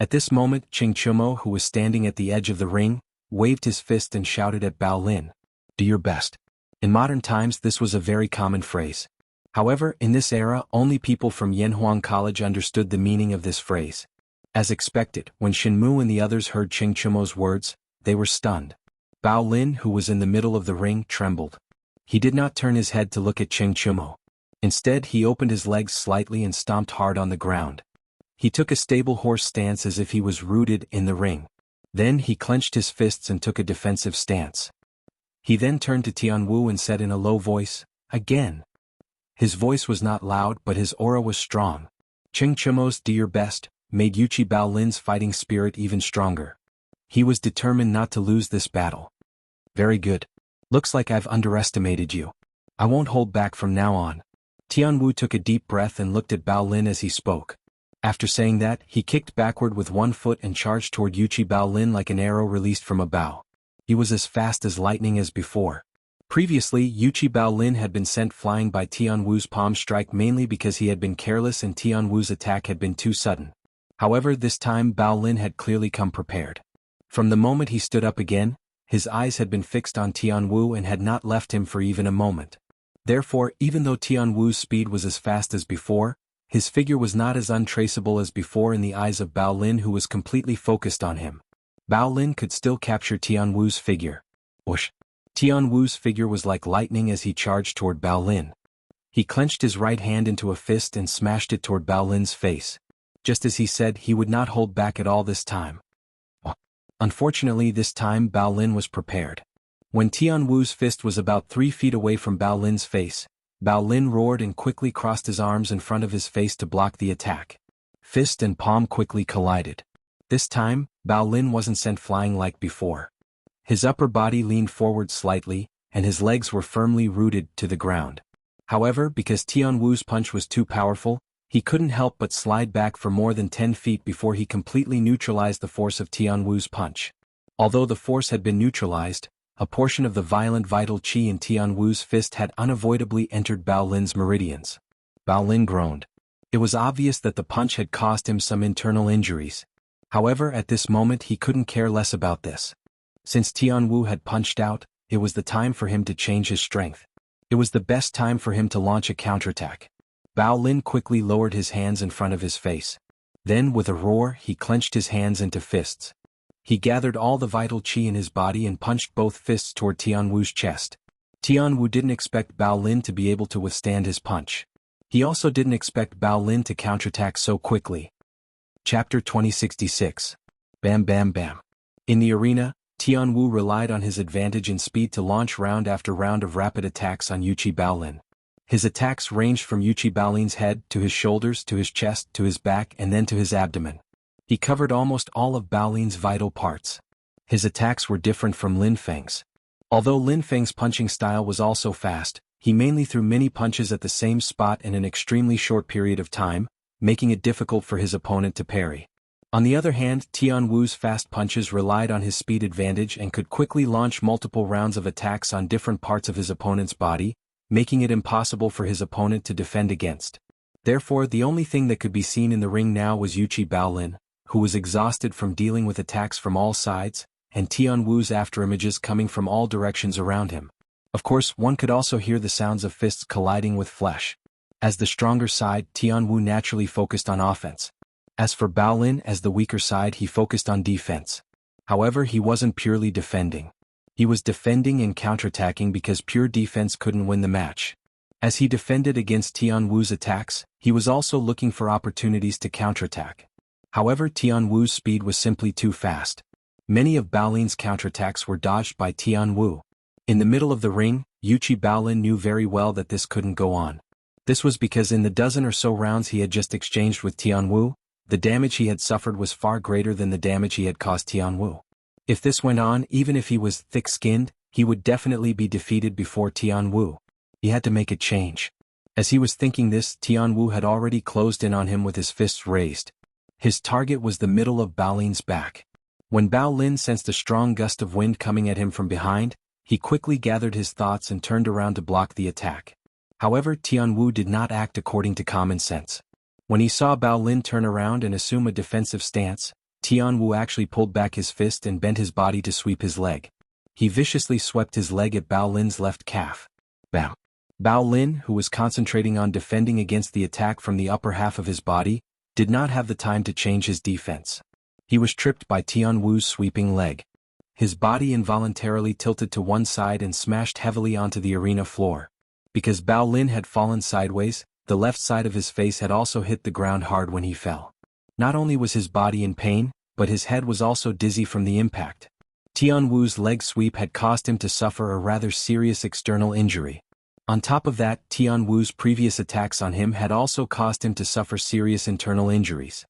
At this moment, Ching Chumo, who was standing at the edge of the ring, waved his fist and shouted at Bao Lin, "Do your best." In modern times this was a very common phrase. However, in this era only people from Yanhuang College understood the meaning of this phrase. As expected, when Shinmu and the others heard Ching Chumo's words, they were stunned. Bao Lin, who was in the middle of the ring, trembled. He did not turn his head to look at Ching Chumo. Instead he opened his legs slightly and stomped hard on the ground. He took a stable horse stance as if he was rooted in the ring. Then he clenched his fists and took a defensive stance. He then turned to Tian Wu and said in a low voice, "Again." His voice was not loud but his aura was strong. Ching Chumo's "Do your best" made Yuchi Bao Lin's fighting spirit even stronger. He was determined not to lose this battle. "Very good. Looks like I've underestimated you. I won't hold back from now on." Tian Wu took a deep breath and looked at Bao Lin as he spoke. After saying that, he kicked backward with one foot and charged toward Yuchi Bao Lin like an arrow released from a bow. He was as fast as lightning as before. Previously, Yuchi Bao Lin had been sent flying by Tian Wu's palm strike mainly because he had been careless and Tian Wu's attack had been too sudden. However, this time Bao Lin had clearly come prepared. From the moment he stood up again, his eyes had been fixed on Tian Wu and had not left him for even a moment. Therefore, even though Tian Wu's speed was as fast as before, his figure was not as untraceable as before in the eyes of Bao Lin, who was completely focused on him. Bao Lin could still capture Tian Wu's figure. Whoosh! Tian Wu's figure was like lightning as he charged toward Bao Lin. He clenched his right hand into a fist and smashed it toward Bao Lin's face. Just as he said, he would not hold back at all this time. Unfortunately, this time Bao Lin was prepared. When Tian Wu's fist was about 3 feet away from Bao Lin's face, Bao Lin roared and quickly crossed his arms in front of his face to block the attack. Fist and palm quickly collided. This time, Bao Lin wasn't sent flying like before. His upper body leaned forward slightly, and his legs were firmly rooted to the ground. However, because Tian Wu's punch was too powerful, he couldn't help but slide back for more than 10 feet before he completely neutralized the force of Tian Wu's punch. Although the force had been neutralized, a portion of the violent vital qi in Tian Wu's fist had unavoidably entered Bao Lin's meridians. Bao Lin groaned. It was obvious that the punch had caused him some internal injuries. However, at this moment he couldn't care less about this. Since Tian Wu had punched out, it was the time for him to change his strength. It was the best time for him to launch a counterattack. Bao Lin quickly lowered his hands in front of his face. Then, with a roar, he clenched his hands into fists. He gathered all the vital qi in his body and punched both fists toward Tian Wu's chest. Tian Wu didn't expect Bao Lin to be able to withstand his punch. He also didn't expect Bao Lin to counterattack so quickly. Chapter 2066. Bam Bam Bam. In the arena, Tian Wu relied on his advantage in speed to launch round after round of rapid attacks on Yuchi Bao Lin. His attacks ranged from Yuchi Bao Lin's head to his shoulders to his chest to his back and then to his abdomen. He covered almost all of Bao Lin's vital parts. His attacks were different from Lin Feng's. Although Lin Feng's punching style was also fast, he mainly threw many punches at the same spot in an extremely short period of time, making it difficult for his opponent to parry. On the other hand, Tian Wu's fast punches relied on his speed advantage and could quickly launch multiple rounds of attacks on different parts of his opponent's body, making it impossible for his opponent to defend against. Therefore, the only thing that could be seen in the ring now was Yuchi Bao Lin, who was exhausted from dealing with attacks from all sides, and Tian Wu's afterimages coming from all directions around him. Of course, one could also hear the sounds of fists colliding with flesh. As the stronger side, Tian Wu naturally focused on offense. As for Bao Lin, as the weaker side, he focused on defense. However, he wasn't purely defending. He was defending and counterattacking because pure defense couldn't win the match. As he defended against Tian Wu's attacks, he was also looking for opportunities to counterattack. However, Tian Wu's speed was simply too fast. Many of Bao Lin's counterattacks were dodged by Tian Wu. In the middle of the ring, Yuchi Bao Lin knew very well that this couldn't go on. This was because in the dozen or so rounds he had just exchanged with Tian Wu, the damage he had suffered was far greater than the damage he had caused Tian Wu. If this went on, even if he was thick-skinned, he would definitely be defeated before Tian Wu. He had to make a change. As he was thinking this, Tian Wu had already closed in on him with his fists raised. His target was the middle of Bao Lin's back. When Bao Lin sensed a strong gust of wind coming at him from behind, he quickly gathered his thoughts and turned around to block the attack. However, Tianwu did not act according to common sense. When he saw Bao Lin turn around and assume a defensive stance, Tianwu actually pulled back his fist and bent his body to sweep his leg. He viciously swept his leg at Bao Lin's left calf. Bam! Bao Lin, who was concentrating on defending against the attack from the upper half of his body, did not have the time to change his defense. He was tripped by Tianwu's sweeping leg. His body involuntarily tilted to one side and smashed heavily onto the arena floor. Because Bao Lin had fallen sideways, the left side of his face had also hit the ground hard when he fell. Not only was his body in pain, but his head was also dizzy from the impact. Tianwu's leg sweep had caused him to suffer a rather serious external injury. On top of that, Tianwu's previous attacks on him had also caused him to suffer serious internal injuries.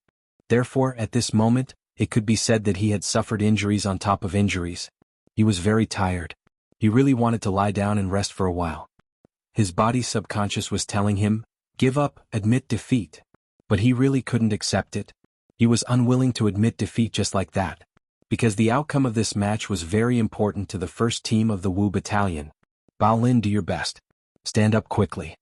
Therefore, at this moment, it could be said that he had suffered injuries on top of injuries. He was very tired. He really wanted to lie down and rest for a while. His body's subconscious was telling him, "Give up, admit defeat." But he really couldn't accept it. He was unwilling to admit defeat just like that. Because the outcome of this match was very important to the first team of the Wu Battalion. Bao Lin, do your best. Stand up quickly.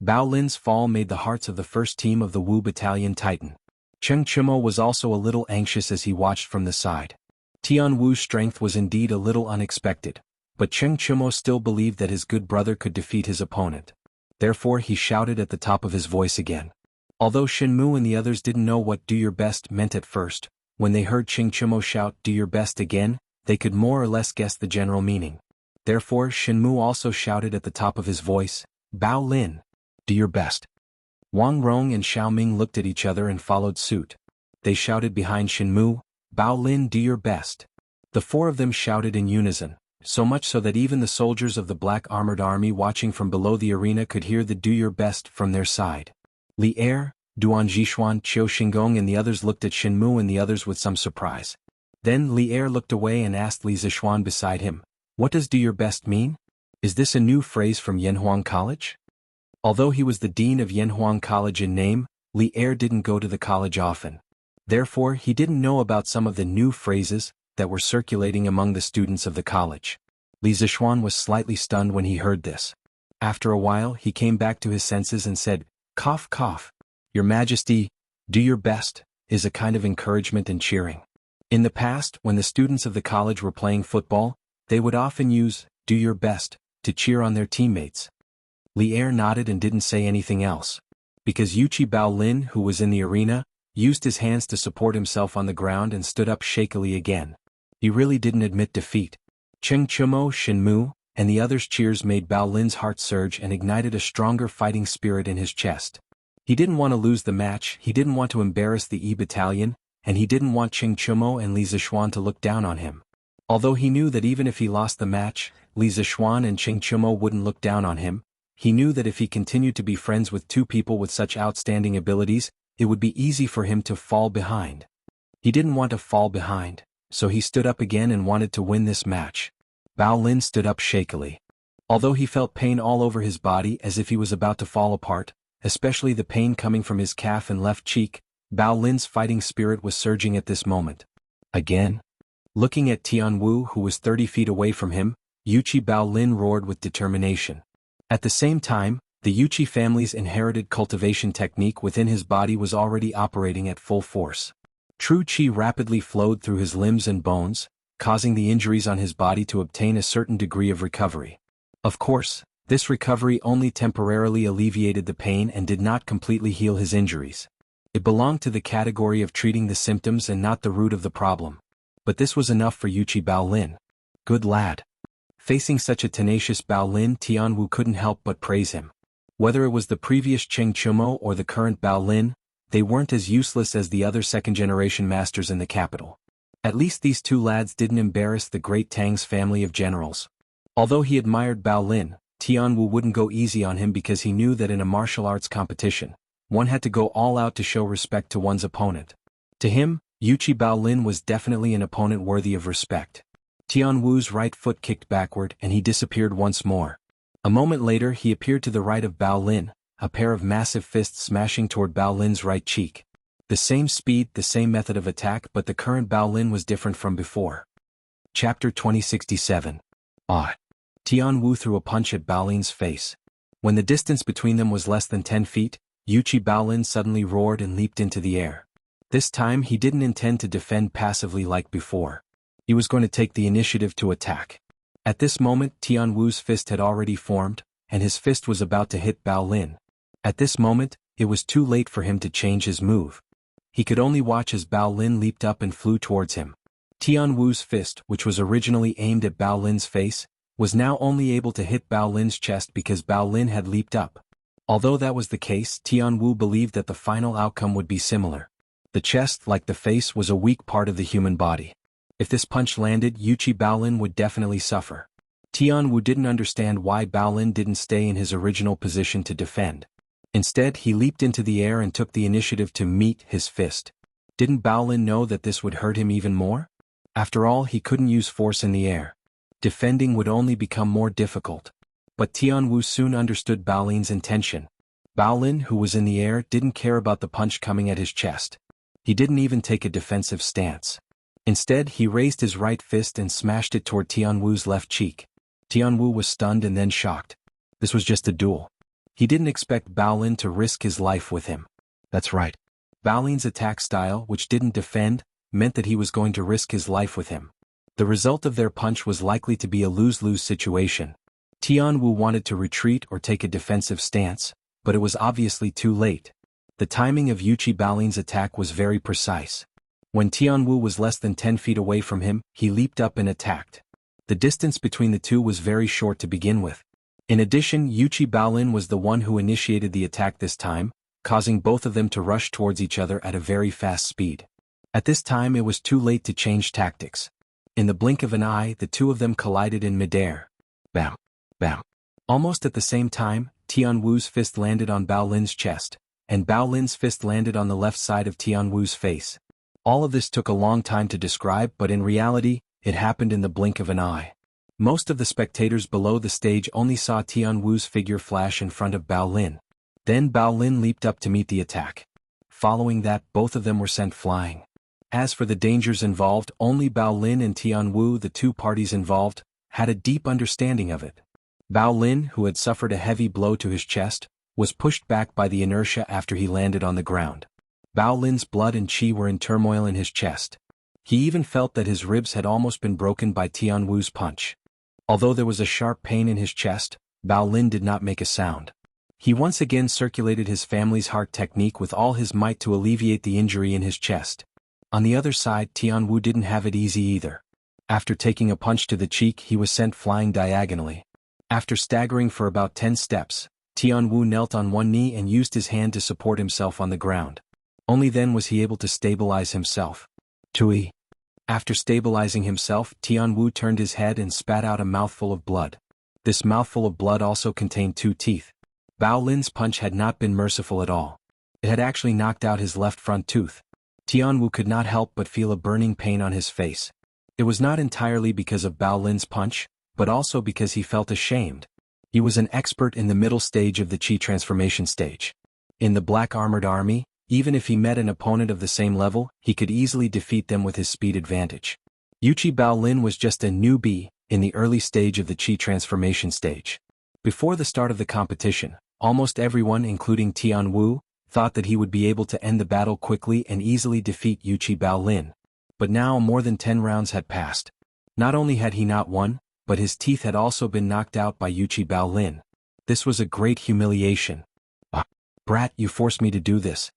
Bao Lin's fall made the hearts of the first team of the Wu Battalion tighten. Cheng Chimo was also a little anxious as he watched from the side. Tianwu's strength was indeed a little unexpected, but Cheng Chimo still believed that his good brother could defeat his opponent. Therefore he shouted at the top of his voice again. Although Shenmu and the others didn't know what "do your best" meant at first, when they heard Cheng Chimo shout "do your best" again, they could more or less guess the general meaning. Therefore Shenmu also shouted at the top of his voice, "Bao Lin, do your best." Wang Rong and Xiao Ming looked at each other and followed suit. They shouted behind Shenmu, "Bao Lin, do your best." The four of them shouted in unison, so much so that even the soldiers of the Black Armored Army watching from below the arena could hear the "do your best" from their side. Li Er, Duan Jixuan, Qiu Xingong and the others looked at Shenmu and the others with some surprise. Then Li Er looked away and asked Li Zixuan beside him, "What does 'do your best' mean? Is this a new phrase from Yanhuang College?" Although he was the dean of Yanhuang College in name, Li Er didn't go to the college often. Therefore, he didn't know about some of the new phrases that were circulating among the students of the college. Li Zixuan was slightly stunned when he heard this. After a while, he came back to his senses and said, "Cough, cough. Your Majesty, 'do your best' is a kind of encouragement and cheering." In the past, when the students of the college were playing football, they would often use "do your best" to cheer on their teammates. Li Er nodded and didn't say anything else. Because Yuchi Bao Lin, who was in the arena, used his hands to support himself on the ground and stood up shakily again. He really didn't admit defeat. Cheng Chimo, Shenmu, and the others' cheers made Bao Lin's heart surge and ignited a stronger fighting spirit in his chest. He didn't want to lose the match, he didn't want to embarrass the E Battalion, and he didn't want Cheng Chimo and Li Zixuan to look down on him. Although he knew that even if he lost the match, Li Zixuan and Cheng Chimo wouldn't look down on him, he knew that if he continued to be friends with two people with such outstanding abilities, it would be easy for him to fall behind. He didn't want to fall behind, so he stood up again and wanted to win this match. Bao Lin stood up shakily. Although he felt pain all over his body as if he was about to fall apart, especially the pain coming from his calf and left cheek, Bao Lin's fighting spirit was surging at this moment. Again? Looking at Tianwu, who was 30 feet away from him, Yuchi Bao Lin roared with determination. At the same time, the Yuchi family's inherited cultivation technique within his body was already operating at full force. True Qi rapidly flowed through his limbs and bones, causing the injuries on his body to obtain a certain degree of recovery. Of course, this recovery only temporarily alleviated the pain and did not completely heal his injuries. It belonged to the category of treating the symptoms and not the root of the problem. But this was enough for Yuchi Bao Lin. Good lad. Facing such a tenacious Bao Lin, Tianwu couldn't help but praise him. Whether it was the previous Cheng Chimo or the current Bao Lin, they weren't as useless as the other second-generation masters in the capital. At least these two lads didn't embarrass the great Tang's family of generals. Although he admired Bao Lin, Tianwu wouldn't go easy on him because he knew that in a martial arts competition, one had to go all out to show respect to one's opponent. To him, Yuchi Bao Lin was definitely an opponent worthy of respect. Tianwu's right foot kicked backward and he disappeared once more. A moment later he appeared to the right of Bao Lin, a pair of massive fists smashing toward Bao Lin's right cheek. The same speed, the same method of attack, but the current Bao Lin was different from before. Chapter 2067. Tian Wu threw a punch at Bao Lin's face. When the distance between them was less than 10 feet, Yuchi Bao Lin suddenly roared and leaped into the air. This time he didn't intend to defend passively like before. He was going to take the initiative to attack. At this moment Tian Wu's fist had already formed, and his fist was about to hit Bao Lin. At this moment, it was too late for him to change his move. He could only watch as Bao Lin leaped up and flew towards him. Tian Wu's fist, which was originally aimed at Bao Lin's face, was now only able to hit Bao Lin's chest because Bao Lin had leaped up. Although that was the case, Tian Wu believed that the final outcome would be similar. The chest, like the face, was a weak part of the human body. If this punch landed, Yuchi Bao Lin would definitely suffer. Tian Wu didn't understand why Bao Lin didn't stay in his original position to defend. Instead, he leaped into the air and took the initiative to meet his fist. Didn't Bao Lin know that this would hurt him even more? After all, he couldn't use force in the air. Defending would only become more difficult. But Tian Wu soon understood Bao Lin's intention. Bao Lin, who was in the air, didn't care about the punch coming at his chest. He didn't even take a defensive stance. Instead, he raised his right fist and smashed it toward Tian Wu's left cheek. Tian Wu was stunned and then shocked. This was just a duel. He didn't expect Bao Lin to risk his life with him. That's right. Bao Lin's attack style, which didn't defend, meant that he was going to risk his life with him. The result of their punch was likely to be a lose-lose situation. Tian Wu wanted to retreat or take a defensive stance, but it was obviously too late. The timing of Yuchi Bao Lin's attack was very precise. When Tian Wu was less than 10 feet away from him, he leaped up and attacked. The distance between the two was very short to begin with. In addition, Yuchi Bao Lin was the one who initiated the attack this time, causing both of them to rush towards each other at a very fast speed. At this time it was too late to change tactics. In the blink of an eye, the two of them collided in midair. Bam! Bam! Almost at the same time, Tian Wu's fist landed on Bao Lin's chest, and Bao Lin's fist landed on the left side of Tian Wu's face. All of this took a long time to describe, but in reality, it happened in the blink of an eye. Most of the spectators below the stage only saw Tian Wu's figure flash in front of Bao Lin. Then Bao Lin leaped up to meet the attack. Following that, both of them were sent flying. As for the dangers involved, only Bao Lin and Tian Wu, the two parties involved, had a deep understanding of it. Bao Lin, who had suffered a heavy blow to his chest, was pushed back by the inertia after he landed on the ground. Bao Lin's blood and qi were in turmoil in his chest. He even felt that his ribs had almost been broken by Tian Wu's punch. Although there was a sharp pain in his chest, Bao Lin did not make a sound. He once again circulated his family's heart technique with all his might to alleviate the injury in his chest. On the other side, Tian Wu didn't have it easy either. After taking a punch to the cheek, he was sent flying diagonally. After staggering for about 10 steps, Tian Wu knelt on one knee and used his hand to support himself on the ground. Only then was he able to stabilize himself. Tui. After stabilizing himself, Tian Wu turned his head and spat out a mouthful of blood. This mouthful of blood also contained 2 teeth. Bao Lin's punch had not been merciful at all. It had actually knocked out his left front tooth. Tian Wu could not help but feel a burning pain on his face. It was not entirely because of Bao Lin's punch, but also because he felt ashamed. He was an expert in the middle stage of the Qi transformation stage. In the Black Armored Army, even if he met an opponent of the same level, he could easily defeat them with his speed advantage. Yuchi Bao Lin was just a newbie in the early stage of the Qi transformation stage. Before the start of the competition, almost everyone, including Tian Wu, thought that he would be able to end the battle quickly and easily defeat Yuchi Bao Lin. But now more than 10 rounds had passed. Not only had he not won, but his teeth had also been knocked out by Yuchi Bao Lin. This was a great humiliation. Brat, you forced me to do this.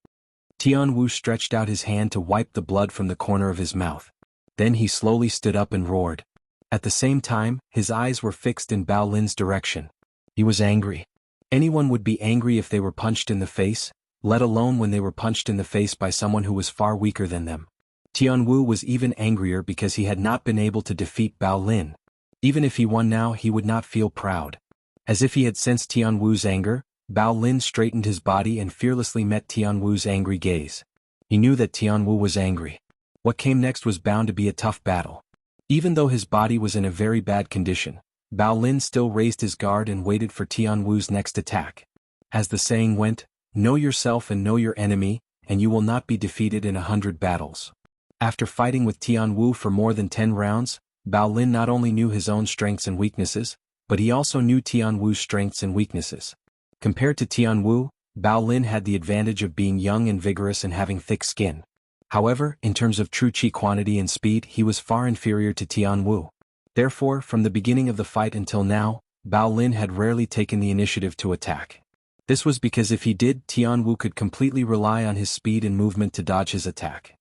Tian Wu stretched out his hand to wipe the blood from the corner of his mouth. Then he slowly stood up and roared. At the same time, his eyes were fixed in Bao Lin's direction. He was angry. Anyone would be angry if they were punched in the face, let alone when they were punched in the face by someone who was far weaker than them. Tian Wu was even angrier because he had not been able to defeat Bao Lin. Even if he won now, he would not feel proud. As if he had sensed Tian Wu's anger, Bao Lin straightened his body and fearlessly met Tian Wu's angry gaze. He knew that Tian Wu was angry. What came next was bound to be a tough battle. Even though his body was in a very bad condition, Bao Lin still raised his guard and waited for Tian Wu's next attack. As the saying went, know yourself and know your enemy, and you will not be defeated in 100 battles. After fighting with Tian Wu for more than 10 rounds, Bao Lin not only knew his own strengths and weaknesses, but he also knew Tian Wu's strengths and weaknesses. Compared to Tian Wu, Bao Lin had the advantage of being young and vigorous and having thick skin. However, in terms of true chi quantity and speed, he was far inferior to Tian Wu. Therefore, from the beginning of the fight until now, Bao Lin had rarely taken the initiative to attack. This was because if he did, Tian Wu could completely rely on his speed and movement to dodge his attack.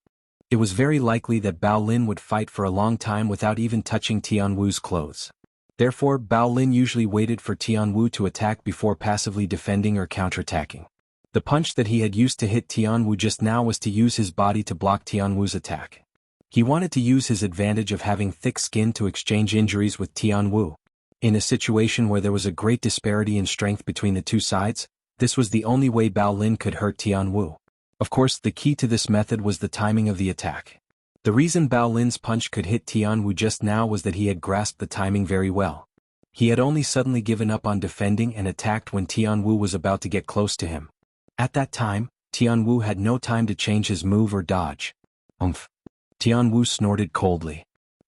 It was very likely that Bao Lin would fight for a long time without even touching Tian Wu's clothes. Therefore, Bao Lin usually waited for Tian Wu to attack before passively defending or counterattacking. The punch that he had used to hit Tian Wu just now was to use his body to block Tian Wu's attack. He wanted to use his advantage of having thick skin to exchange injuries with Tian Wu. In a situation where there was a great disparity in strength between the two sides, this was the only way Bao Lin could hurt Tian Wu. Of course, the key to this method was the timing of the attack. The reason Bao Lin's punch could hit Tian Wu just now was that he had grasped the timing very well. He had only suddenly given up on defending and attacked when Tian Wu was about to get close to him. At that time, Tian Wu had no time to change his move or dodge. Umph! Tian Wu snorted coldly.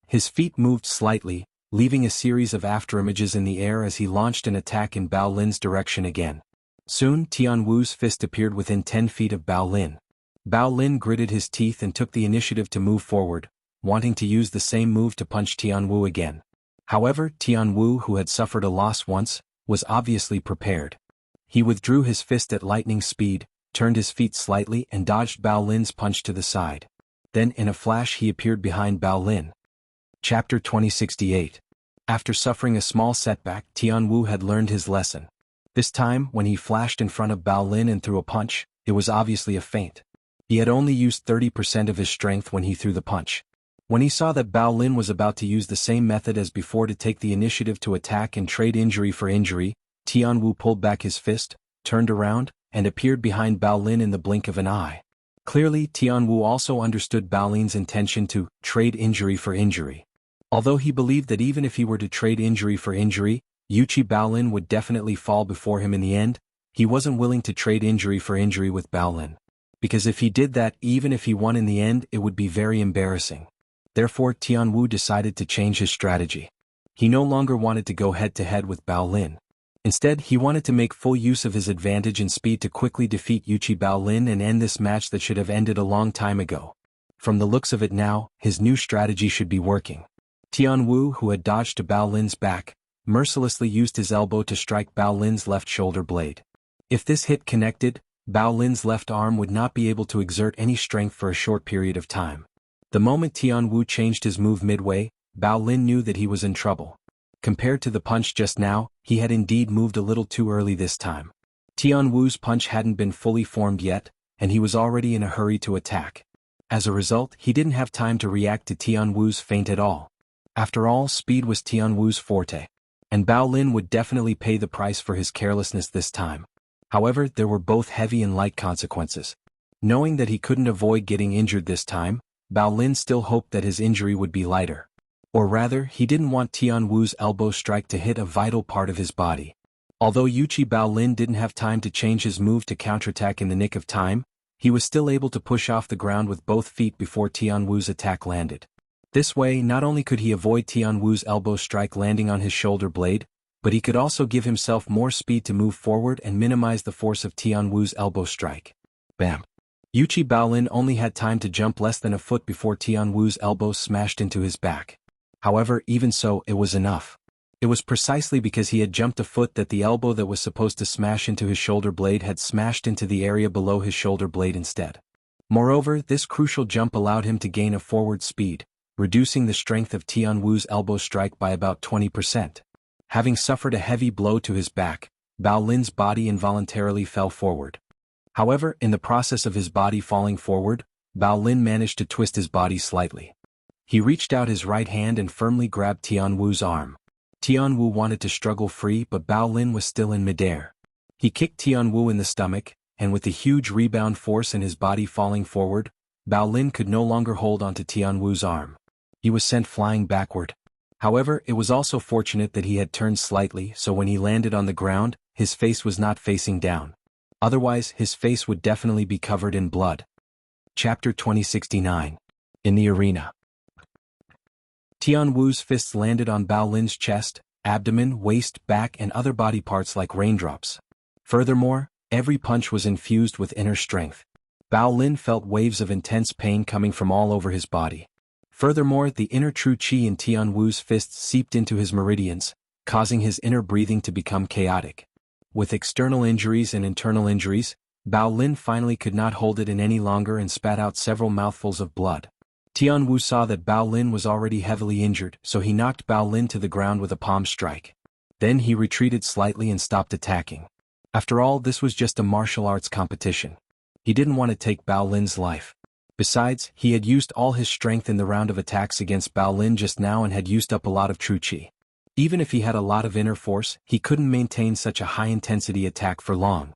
His feet moved slightly, leaving a series of afterimages in the air as he launched an attack in Bao Lin's direction again. Soon, Tian Wu's fist appeared within 10 feet of Bao Lin. Bao Lin gritted his teeth and took the initiative to move forward, wanting to use the same move to punch Tian Wu again. However, Tian Wu, who had suffered a loss once, was obviously prepared. He withdrew his fist at lightning speed, turned his feet slightly and dodged Bao Lin's punch to the side. Then in a flash he appeared behind Bao Lin. Chapter 2068. After suffering a small setback, Tian Wu had learned his lesson. This time, when he flashed in front of Bao Lin and threw a punch, it was obviously a feint. He had only used 30% of his strength when he threw the punch. When he saw that Bao Lin was about to use the same method as before to take the initiative to attack and trade injury for injury, Tian Wu pulled back his fist, turned around, and appeared behind Bao Lin in the blink of an eye. Clearly, Tian Wu also understood Bao Lin's intention to trade injury for injury. Although he believed that even if he were to trade injury for injury, Bao Lin would definitely fall before him in the end, he wasn't willing to trade injury for injury with Bao Lin. Because if he did that, even if he won in the end, it would be very embarrassing. Therefore, Tian Wu decided to change his strategy. He no longer wanted to go head-to-head with Bao Lin. Instead, he wanted to make full use of his advantage and speed to quickly defeat Bao Lin and end this match that should have ended a long time ago. From the looks of it now, his new strategy should be working. Tian Wu, who had dodged to Bao Lin's back, mercilessly used his elbow to strike Bao Lin's left shoulder blade. If this hit connected, Bao Lin's left arm would not be able to exert any strength for a short period of time. The moment Tian Wu changed his move midway, Bao Lin knew that he was in trouble. Compared to the punch just now, he had indeed moved a little too early this time. Tian Wu's punch hadn't been fully formed yet, and he was already in a hurry to attack. As a result, he didn't have time to react to Tian Wu's feint at all. After all, speed was Tian Wu's forte. And Bao Lin would definitely pay the price for his carelessness this time. However, there were both heavy and light consequences. Knowing that he couldn't avoid getting injured this time, Bao Lin still hoped that his injury would be lighter. Or rather, he didn't want Tian Wu's elbow strike to hit a vital part of his body. Although Bao Lin didn't have time to change his move to counterattack in the nick of time, he was still able to push off the ground with both feet before Tian Wu's attack landed. This way, not only could he avoid Tian Wu's elbow strike landing on his shoulder blade, but he could also give himself more speed to move forward and minimize the force of Tian Wu's elbow strike. Bam! Bao Lin only had time to jump less than a foot before Tian Wu's elbow smashed into his back. However, even so, it was enough. It was precisely because he had jumped a foot that the elbow that was supposed to smash into his shoulder blade had smashed into the area below his shoulder blade instead. Moreover, this crucial jump allowed him to gain a forward speed, reducing the strength of Tian Wu's elbow strike by about 20%. Having suffered a heavy blow to his back, Bao Lin's body involuntarily fell forward. However, in the process of his body falling forward, Bao Lin managed to twist his body slightly. He reached out his right hand and firmly grabbed Tian Wu's arm. Tian Wu wanted to struggle free, but Bao Lin was still in midair. He kicked Tian Wu in the stomach, and with the huge rebound force and his body falling forward, Bao Lin could no longer hold onto Tian Wu's arm. He was sent flying backward. However, it was also fortunate that he had turned slightly, so when he landed on the ground, his face was not facing down. Otherwise, his face would definitely be covered in blood. Chapter 2069. In the Arena. Tian Wu's fists landed on Bao Lin's chest, abdomen, waist, back and other body parts like raindrops. Furthermore, every punch was infused with inner strength. Bao Lin felt waves of intense pain coming from all over his body. Furthermore, the inner true qi in Tian Wu's fists seeped into his meridians, causing his inner breathing to become chaotic. With external injuries and internal injuries, Bao Lin finally could not hold it in any longer and spat out several mouthfuls of blood. Tian Wu saw that Bao Lin was already heavily injured, so he knocked Bao Lin to the ground with a palm strike. Then he retreated slightly and stopped attacking. After all, this was just a martial arts competition. He didn't want to take Bao Lin's life. Besides, he had used all his strength in the round of attacks against Bao Lin just now and had used up a lot of true qi. Even if he had a lot of inner force, he couldn't maintain such a high-intensity attack for long.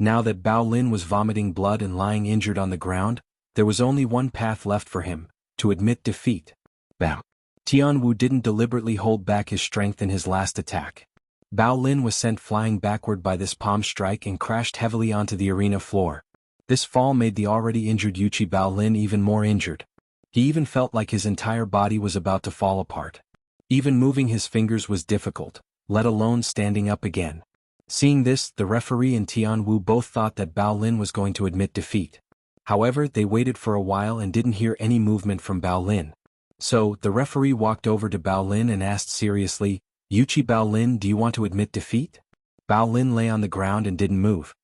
Now that Bao Lin was vomiting blood and lying injured on the ground, there was only one path left for him: to admit defeat. Bam! Tian Wu didn't deliberately hold back his strength in his last attack. Bao Lin was sent flying backward by this palm strike and crashed heavily onto the arena floor. This fall made the already injured Yuchi Bao Lin even more injured. He even felt like his entire body was about to fall apart. Even moving his fingers was difficult, let alone standing up again. Seeing this, the referee and Tian Wu both thought that Bao Lin was going to admit defeat. However, they waited for a while and didn't hear any movement from Bao Lin. So, the referee walked over to Bao Lin and asked seriously, "Yuchi Bao Lin, do you want to admit defeat?" Bao Lin lay on the ground and didn't move.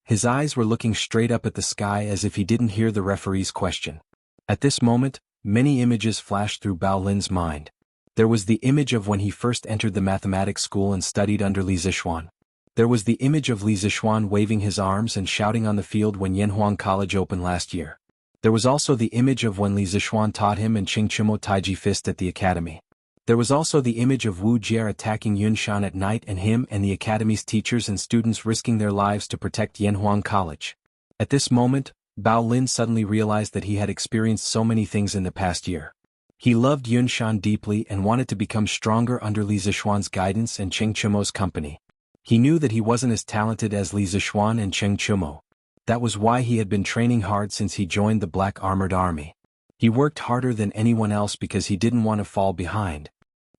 His eyes were looking straight up at the sky as if he didn't hear the referee's question. At this moment, many images flashed through Bao Lin's mind. There was the image of when he first entered the mathematics school and studied under Li Zixuan. There was the image of Li Zixuan waving his arms and shouting on the field when Yanhuang College opened last year. There was also the image of when Li Zixuan taught him and Qing Chimo Taiji Fist at the academy. There was also the image of Wu Jie attacking Yunshan at night and him and the academy's teachers and students risking their lives to protect Yanhuang College. At this moment, Bao Lin suddenly realized that he had experienced so many things in the past year. He loved Yunshan deeply and wanted to become stronger under Li Zixuan's guidance and Qing Chimo's company. He knew that he wasn't as talented as Li Zixuan and Qing Chimo. That was why he had been training hard since he joined the Black Armored Army. He worked harder than anyone else because he didn't want to fall behind.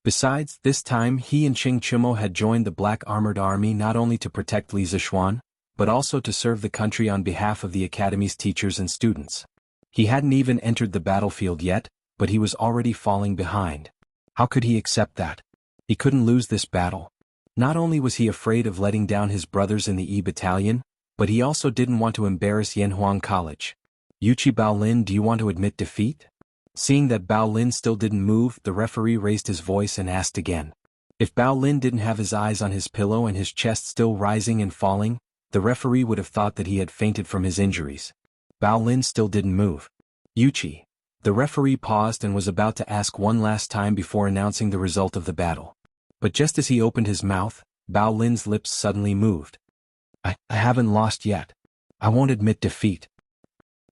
Besides, this time he and Qing Chimo had joined the Black Armored Army not only to protect Li Zixuan, but also to serve the country on behalf of the academy's teachers and students. He hadn't even entered the battlefield yet, but he was already falling behind. How could he accept that? He couldn't lose this battle. Not only was he afraid of letting down his brothers in the E Battalion, but he also didn't want to embarrass Yanhuang College. "Yuchi Bao Lin, do you want to admit defeat?" Seeing that Bao Lin still didn't move, the referee raised his voice and asked again. If Bao Lin didn't have his eyes on his pillow and his chest still rising and falling, the referee would have thought that he had fainted from his injuries. Bao Lin still didn't move. "Yuchi." The referee paused and was about to ask one last time before announcing the result of the battle. But just as he opened his mouth, Bao Lin's lips suddenly moved. I haven't lost yet. I won't admit defeat."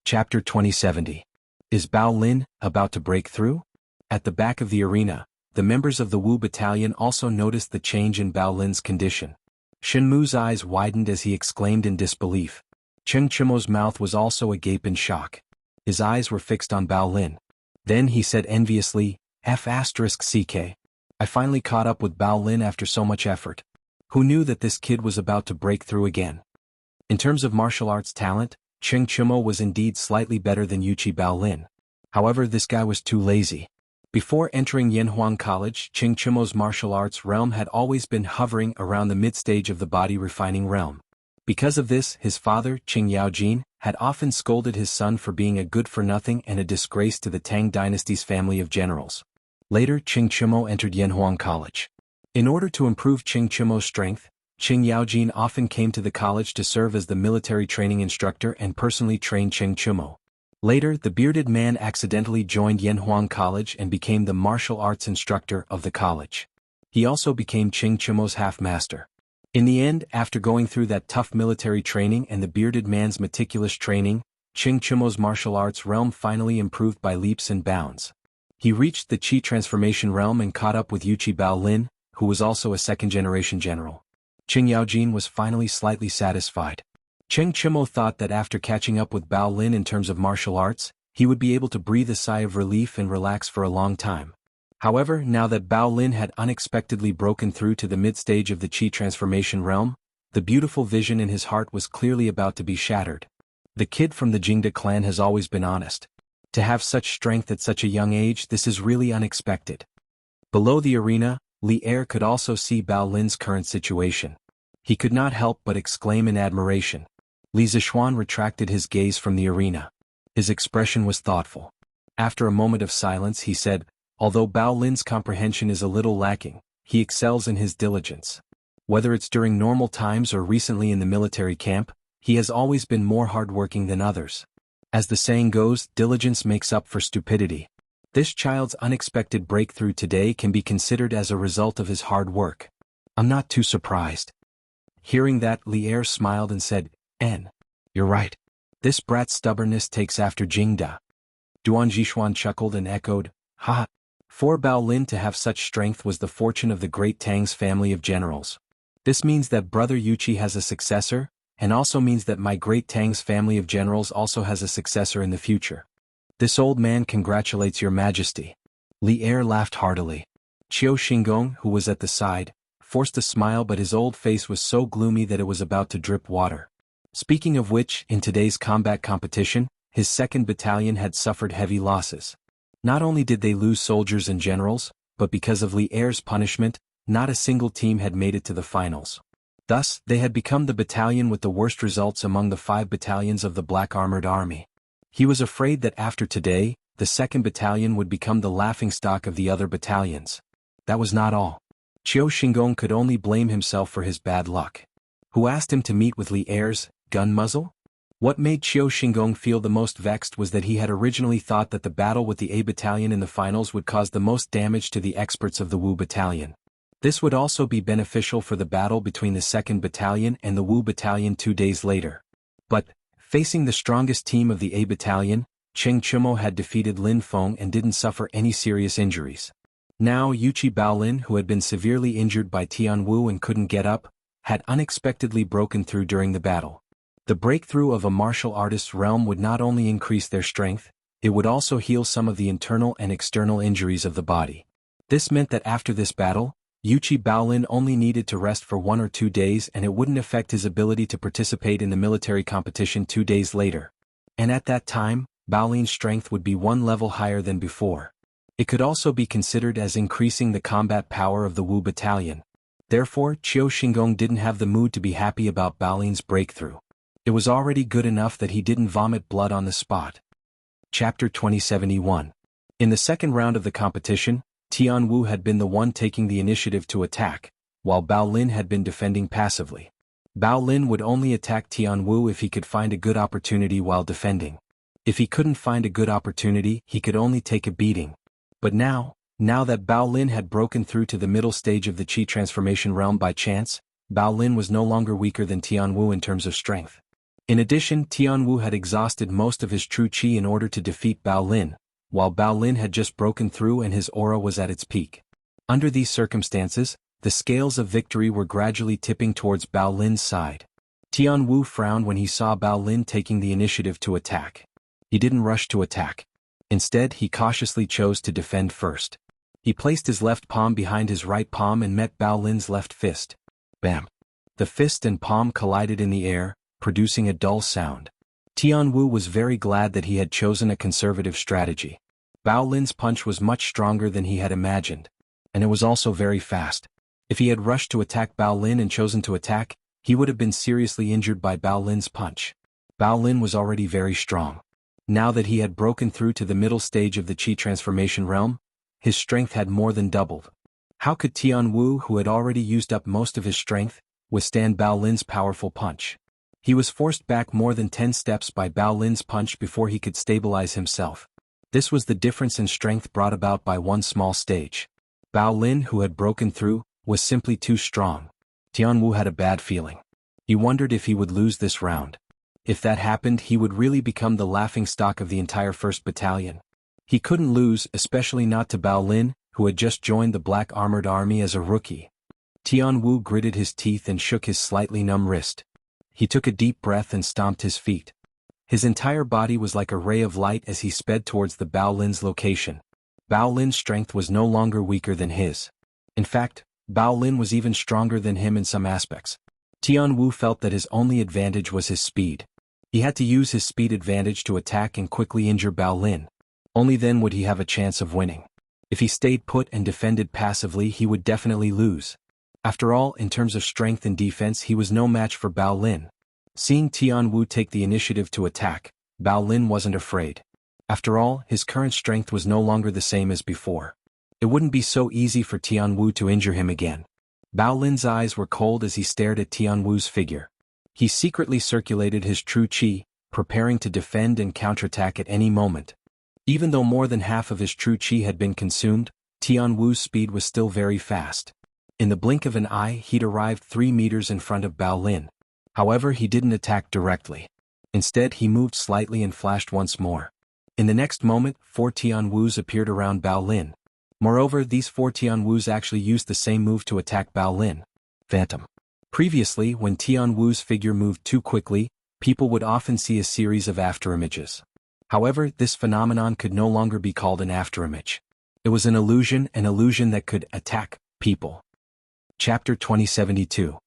Chapter 2070. Is Bao Lin about to break through? At the back of the arena, the members of the Wu Battalion also noticed the change in Bao Lin's condition. Shenmu's eyes widened as he exclaimed in disbelief. Qing Chimo's mouth was also agape in shock. His eyes were fixed on Bao Lin. Then he said enviously, F***CK. I finally caught up with Bao Lin after so much effort. Who knew that this kid was about to break through again? In terms of martial arts talent, Qing Chimo was indeed slightly better than Yuchi Bao Lin. However, this guy was too lazy. Before entering Yanhuang College, Qing Chimo's martial arts realm had always been hovering around the mid-stage of the body refining realm. Because of this, his father, Qing Yaojin, had often scolded his son for being a good-for-nothing and a disgrace to the Tang dynasty's family of generals. Later, Qing Chimo entered Yanhuang College. In order to improve Qing Chimo's strength, Qing Yaojin often came to the college to serve as the military training instructor and personally train Qing Chimo. Later, the bearded man accidentally joined Yanhuang College and became the martial arts instructor of the college. He also became Qing Chimo's half-master. In the end, after going through that tough military training and the bearded man's meticulous training, Qing Chimo's martial arts realm finally improved by leaps and bounds. He reached the Qi transformation realm and caught up with Yuchi Bao Lin, who was also a second-generation general. Qing Yaojin was finally slightly satisfied. Cheng Chimo thought that after catching up with Bao Lin in terms of martial arts, he would be able to breathe a sigh of relief and relax for a long time. However, now that Bao Lin had unexpectedly broken through to the mid-stage of the Qi transformation realm, the beautiful vision in his heart was clearly about to be shattered. The kid from the Jingda clan has always been honest. To have such strength at such a young age, this is really unexpected. Below the arena, Li Er could also see Bao Lin's current situation. He could not help but exclaim in admiration. Li Zishuan retracted his gaze from the arena. His expression was thoughtful. After a moment of silence he said, although Bao Lin's comprehension is a little lacking, he excels in his diligence. Whether it's during normal times or recently in the military camp, he has always been more hardworking than others. As the saying goes, diligence makes up for stupidity. This child's unexpected breakthrough today can be considered as a result of his hard work. I'm not too surprised. Hearing that, Li Er smiled and said, You're right. This brat's stubbornness takes after Jingda. Duan Jishuan chuckled and echoed, Ha! For Bao Lin to have such strength was the fortune of the great Tang's family of generals. This means that brother Yuqi has a successor, and also means that my great Tang's family of generals also has a successor in the future. This old man congratulates your majesty. Li Er laughed heartily. Qiu Xingong, who was at the side, forced a smile, but his old face was so gloomy that it was about to drip water. Speaking of which, in today's combat competition, his 2nd battalion had suffered heavy losses. Not only did they lose soldiers and generals, but because of Li Er's punishment, not a single team had made it to the finals. Thus, they had become the battalion with the worst results among the 5 battalions of the Black Armored Army. He was afraid that after today, the 2nd battalion would become the laughingstock of the other battalions. That was not all. Qiu Xingong could only blame himself for his bad luck. Who asked him to meet with Li Er's gun muzzle? What made Qiu Xingong feel the most vexed was that he had originally thought that the battle with the A battalion in the finals would cause the most damage to the experts of the Wu battalion. This would also be beneficial for the battle between the 2nd battalion and the Wu battalion 2 days later. But, facing the strongest team of the A battalion, Cheng Chimo had defeated Lin Feng and didn't suffer any serious injuries. Now Yuqi Baolin, who had been severely injured by Tian Wu and couldn't get up, had unexpectedly broken through during the battle. The breakthrough of a martial artist's realm would not only increase their strength, it would also heal some of the internal and external injuries of the body. This meant that after this battle, Yuqi Baolin only needed to rest for 1 or 2 days and it wouldn't affect his ability to participate in the military competition 2 days later. And at that time, Baolin's strength would be 1 level higher than before. It could also be considered as increasing the combat power of the Wu battalion. Therefore, Qiu Xingong didn't have the mood to be happy about Baolin's breakthrough. It was already good enough that he didn't vomit blood on the spot. Chapter 2071. In the 2nd round of the competition, Tian Wu had been the one taking the initiative to attack, while Bao Lin had been defending passively. Bao Lin would only attack Tian Wu if he could find a good opportunity while defending. If he couldn't find a good opportunity, he could only take a beating. But now that Bao Lin had broken through to the middle stage of the Qi transformation realm by chance, Bao Lin was no longer weaker than Tian Wu in terms of strength. In addition, Tian Wu had exhausted most of his true Qi in order to defeat Bao Lin, while Bao Lin had just broken through and his aura was at its peak. Under these circumstances, the scales of victory were gradually tipping towards Bao Lin's side. Tian Wu frowned when he saw Bao Lin taking the initiative to attack. He didn't rush to attack. Instead, he cautiously chose to defend first. He placed his left palm behind his right palm and met Bao Lin's left fist. Bam! The fist and palm collided in the air, producing a dull sound. Tian Wu was very glad that he had chosen a conservative strategy. Bao Lin's punch was much stronger than he had imagined. And it was also very fast. If he had rushed to attack Bao Lin and chosen to attack, he would have been seriously injured by Bao Lin's punch. Bao Lin was already very strong. Now that he had broken through to the middle stage of the Qi transformation realm, his strength had more than doubled. How could Tian Wu, who had already used up most of his strength, withstand Bao Lin's powerful punch? He was forced back more than 10 steps by Bao Lin's punch before he could stabilize himself. This was the difference in strength brought about by one small stage. Bao Lin, who had broken through, was simply too strong. Tian Wu had a bad feeling. He wondered if he would lose this round. If that happened, he would really become the laughingstock of the entire 1st battalion. He couldn't lose, especially not to Bao Lin, who had just joined the Black Armored Army as a rookie. Tian Wu gritted his teeth and shook his slightly numb wrist. He took a deep breath and stomped his feet. His entire body was like a ray of light as he sped towards the Bao Lin's location. Bao Lin's strength was no longer weaker than his. In fact, Bao Lin was even stronger than him in some aspects. Tian Wu felt that his only advantage was his speed. He had to use his speed advantage to attack and quickly injure Bao Lin. Only then would he have a chance of winning. If he stayed put and defended passively, he would definitely lose. After all, in terms of strength and defense, he was no match for Bao Lin. Seeing Tian Wu take the initiative to attack, Bao Lin wasn't afraid. After all, his current strength was no longer the same as before. It wouldn't be so easy for Tian Wu to injure him again. Bao Lin's eyes were cold as he stared at Tian Wu's figure. He secretly circulated his true qi, preparing to defend and counterattack at any moment. Even though more than half of his true qi had been consumed, Tian Wu's speed was still very fast. In the blink of an eye, he'd arrived 3 meters in front of Bao Lin. However, he didn't attack directly. Instead, he moved slightly and flashed once more. In the next moment, 4 Tian Wus appeared around Bao Lin. Moreover, these 4 Tian Wus actually used the same move to attack Bao Lin. Phantom. Previously, when Tian Wu's figure moved too quickly, people would often see a series of afterimages. However, this phenomenon could no longer be called an afterimage. It was an illusion that could attack people. Chapter 2072.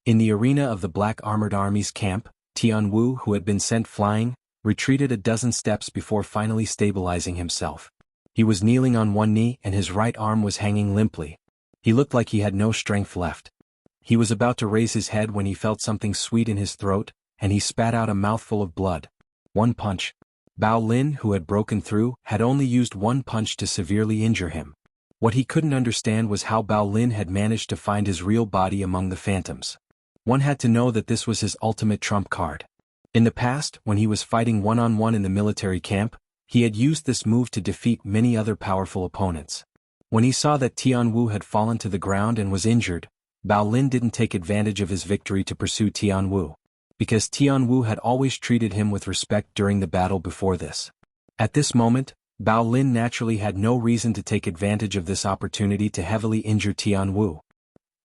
In the arena of the Black Armored Army's camp, Tian Wu, who had been sent flying, retreated a dozen steps before finally stabilizing himself. He was kneeling on one knee and his right arm was hanging limply. He looked like he had no strength left. He was about to raise his head when he felt something sweet in his throat, and he spat out a mouthful of blood. One punch. Bao Lin, who had broken through, had only used one punch to severely injure him. What he couldn't understand was how Bao Lin had managed to find his real body among the phantoms. One had to know that this was his ultimate trump card. In the past, when he was fighting one-on-one in the military camp, he had used this move to defeat many other powerful opponents. When he saw that Tian Wu had fallen to the ground and was injured, Bao Lin didn't take advantage of his victory to pursue Tian Wu, because Tian Wu had always treated him with respect during the battle before this. At this moment, Bao Lin naturally had no reason to take advantage of this opportunity to heavily injure Tian Wu.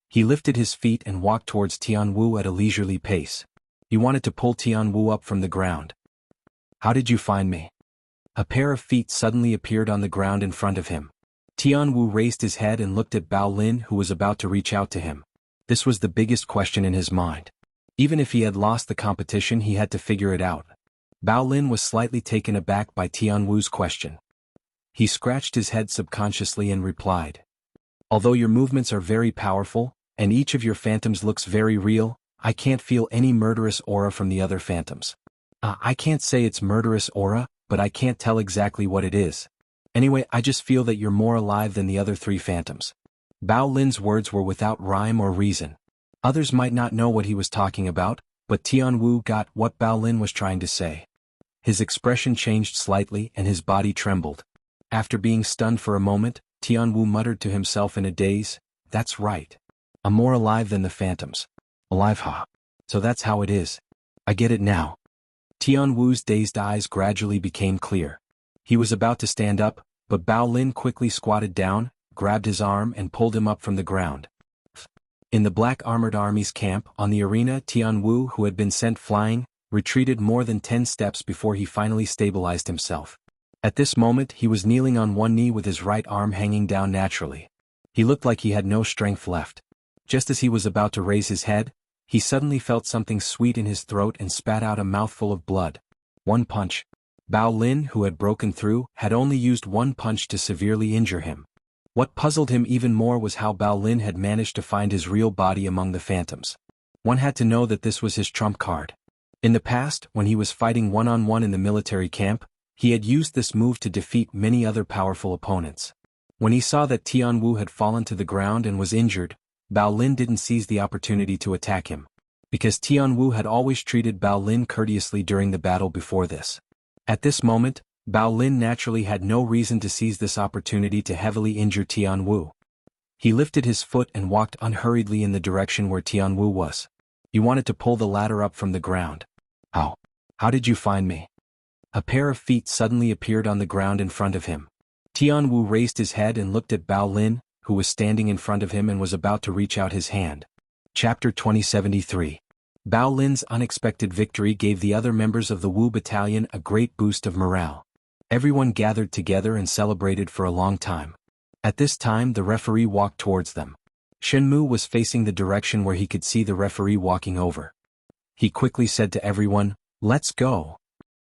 He lifted his feet and walked towards Tian Wu at a leisurely pace. He wanted to pull Tian Wu up from the ground. "How did you find me?" A pair of feet suddenly appeared on the ground in front of him. Tian Wu raised his head and looked at Bao Lin, who was about to reach out to him. This was the biggest question in his mind. Even if he had lost the competition, he had to figure it out. Bao Lin was slightly taken aback by Tian Wu's question. He scratched his head subconsciously and replied, "Although your movements are very powerful, and each of your phantoms looks very real, I can't feel any murderous aura from the other phantoms. I can't say it's murderous aura, but I can't tell exactly what it is. Anyway, I just feel that you're more alive than the other 3 phantoms." Bao Lin's words were without rhyme or reason. Others might not know what he was talking about, but Tian Wu got what Bao Lin was trying to say. His expression changed slightly and his body trembled. After being stunned for a moment, Tian Wu muttered to himself in a daze, "That's right. I'm more alive than the phantoms. Alive, ha. So that's how it is. I get it now." Tian Wu's dazed eyes gradually became clear. He was about to stand up, but Bao Lin quickly squatted down, grabbed his arm and pulled him up from the ground. In the Black Armored Army's camp, on the arena, Tian Wu, who had been sent flying, retreated more than 10 steps before he finally stabilized himself. At this moment, he was kneeling on one knee with his right arm hanging down naturally. He looked like he had no strength left. Just as he was about to raise his head, he suddenly felt something sweet in his throat and spat out a mouthful of blood. One punch. Bao Lin, who had broken through, had only used one punch to severely injure him. What puzzled him even more was how Bao Lin had managed to find his real body among the phantoms. One had to know that this was his trump card. In the past, when he was fighting one-on-one in the military camp, he had used this move to defeat many other powerful opponents. When he saw that Tian Wu had fallen to the ground and was injured, Bao Lin didn't seize the opportunity to attack him. Because Tian Wu had always treated Bao Lin courteously during the battle before this. At this moment, Bao Lin naturally had no reason to seize this opportunity to heavily injure Tian Wu. He lifted his foot and walked unhurriedly in the direction where Tian Wu was. He wanted to pull the ladder up from the ground. How did you find me?" A pair of feet suddenly appeared on the ground in front of him. Tian Wu raised his head and looked at Bao Lin, who was standing in front of him and was about to reach out his hand. Chapter 2073. Bao Lin's unexpected victory gave the other members of the Wu battalion a great boost of morale. Everyone gathered together and celebrated for a long time. At this time the referee walked towards them. Shenmu was facing the direction where he could see the referee walking over. He quickly said to everyone, "Let's go."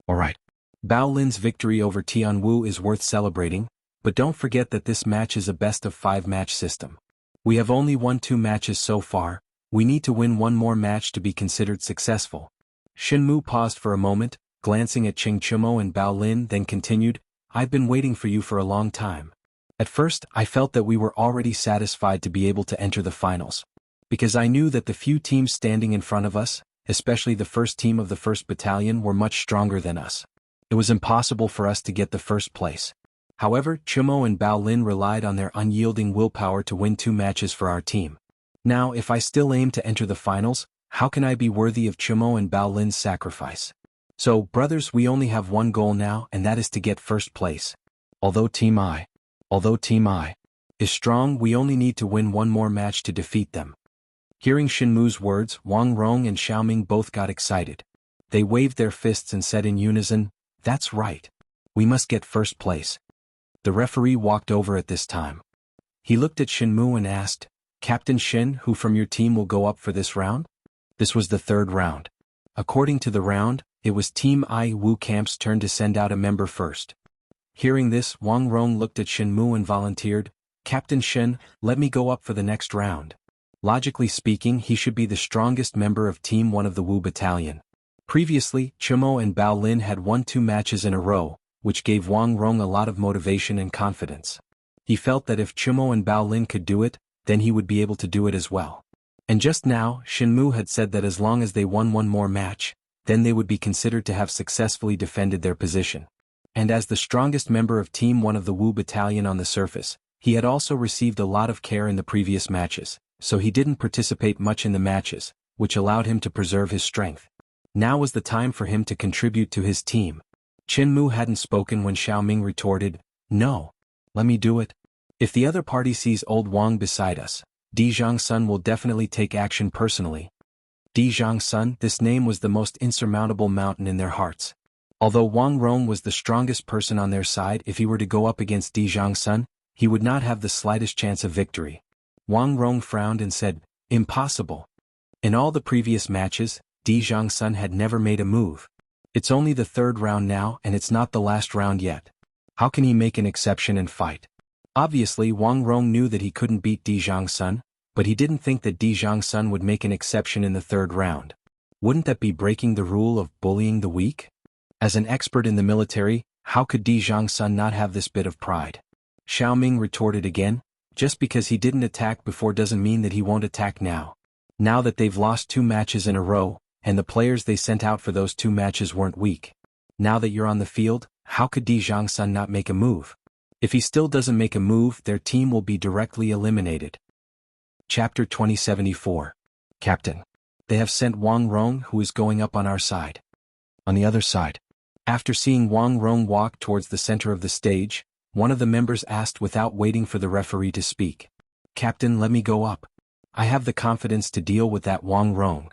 "Alright." Bao Lin's victory over Tianwu is worth celebrating, but don't forget that this match is a best-of-5 match system. We have only won 2 matches so far, we need to win 1 more match to be considered successful. Shenmu paused for a moment, glancing at Ching Chumo and Bao Lin, then continued, "I've been waiting for you for a long time. At first, I felt that we were already satisfied to be able to enter the finals. Because I knew that the few teams standing in front of us, especially the first team of the 1st Battalion, were much stronger than us. It was impossible for us to get the first place. However, Chumo and Bao Lin relied on their unyielding willpower to win 2 matches for our team. Now if I still aim to enter the finals, how can I be worthy of Chumo and Bao Lin's sacrifice? So, brothers, we only have one goal now, and that is to get first place. Although Team I is strong, we only need to win 1 more match to defeat them." Hearing Shenmu's words, Wang Rong and Xiaoming both got excited. They waved their fists and said in unison, "That's right. We must get first place." The referee walked over at this time. He looked at Shenmu and asked, "Captain Shen, who from your team will go up for this round?" This was the 3rd round. According to the round, it was Team I Wu Camp's turn to send out a member first. Hearing this, Wang Rong looked at Shenmu and volunteered, "Captain Shen, let me go up for the next round." Logically speaking, he should be the strongest member of Team 1 of the Wu Battalion. Previously, Chumo and Bao Lin had won 2 matches in a row, which gave Wang Rong a lot of motivation and confidence. He felt that if Chumo and Bao Lin could do it, then he would be able to do it as well. And just now, Shenmu had said that as long as they won 1 more match, then they would be considered to have successfully defended their position. And as the strongest member of Team 1 of the Wu Battalion on the surface, he had also received a lot of care in the previous matches, so he didn't participate much in the matches, which allowed him to preserve his strength. Now was the time for him to contribute to his team. Chenmu hadn't spoken when Xiaoming retorted, "No. Let me do it. If the other party sees old Wang beside us, Di Zhangsun will definitely take action personally." Di Zhangsun, this name was the most insurmountable mountain in their hearts. Although Wang Rong was the strongest person on their side, if he were to go up against Di Zhangsun, he would not have the slightest chance of victory. Wang Rong frowned and said, "Impossible. In all the previous matches, Di Zhangsun had never made a move. It's only the 3rd round now and it's not the last round yet. How can he make an exception and fight?" Obviously Wang Rong knew that he couldn't beat Di Zhangsun, but he didn't think that Di Zhangsun would make an exception in the 3rd round. Wouldn't that be breaking the rule of bullying the weak? As an expert in the military, how could Di Zhangsun not have this bit of pride? Xiaoming retorted again, "Just because he didn't attack before doesn't mean that he won't attack now. Now that they've lost 2 matches in a row, and the players they sent out for those 2 matches weren't weak. Now that you're on the field, how could Di Zhangsun not make a move? If he still doesn't make a move, their team will be directly eliminated." Chapter 2074. Captain. They have sent Wang Rong, who is going up on our side. On the other side. After seeing Wang Rong walk towards the center of the stage, one of the members asked without waiting for the referee to speak, "Captain, let me go up. I have the confidence to deal with that Wang Rong."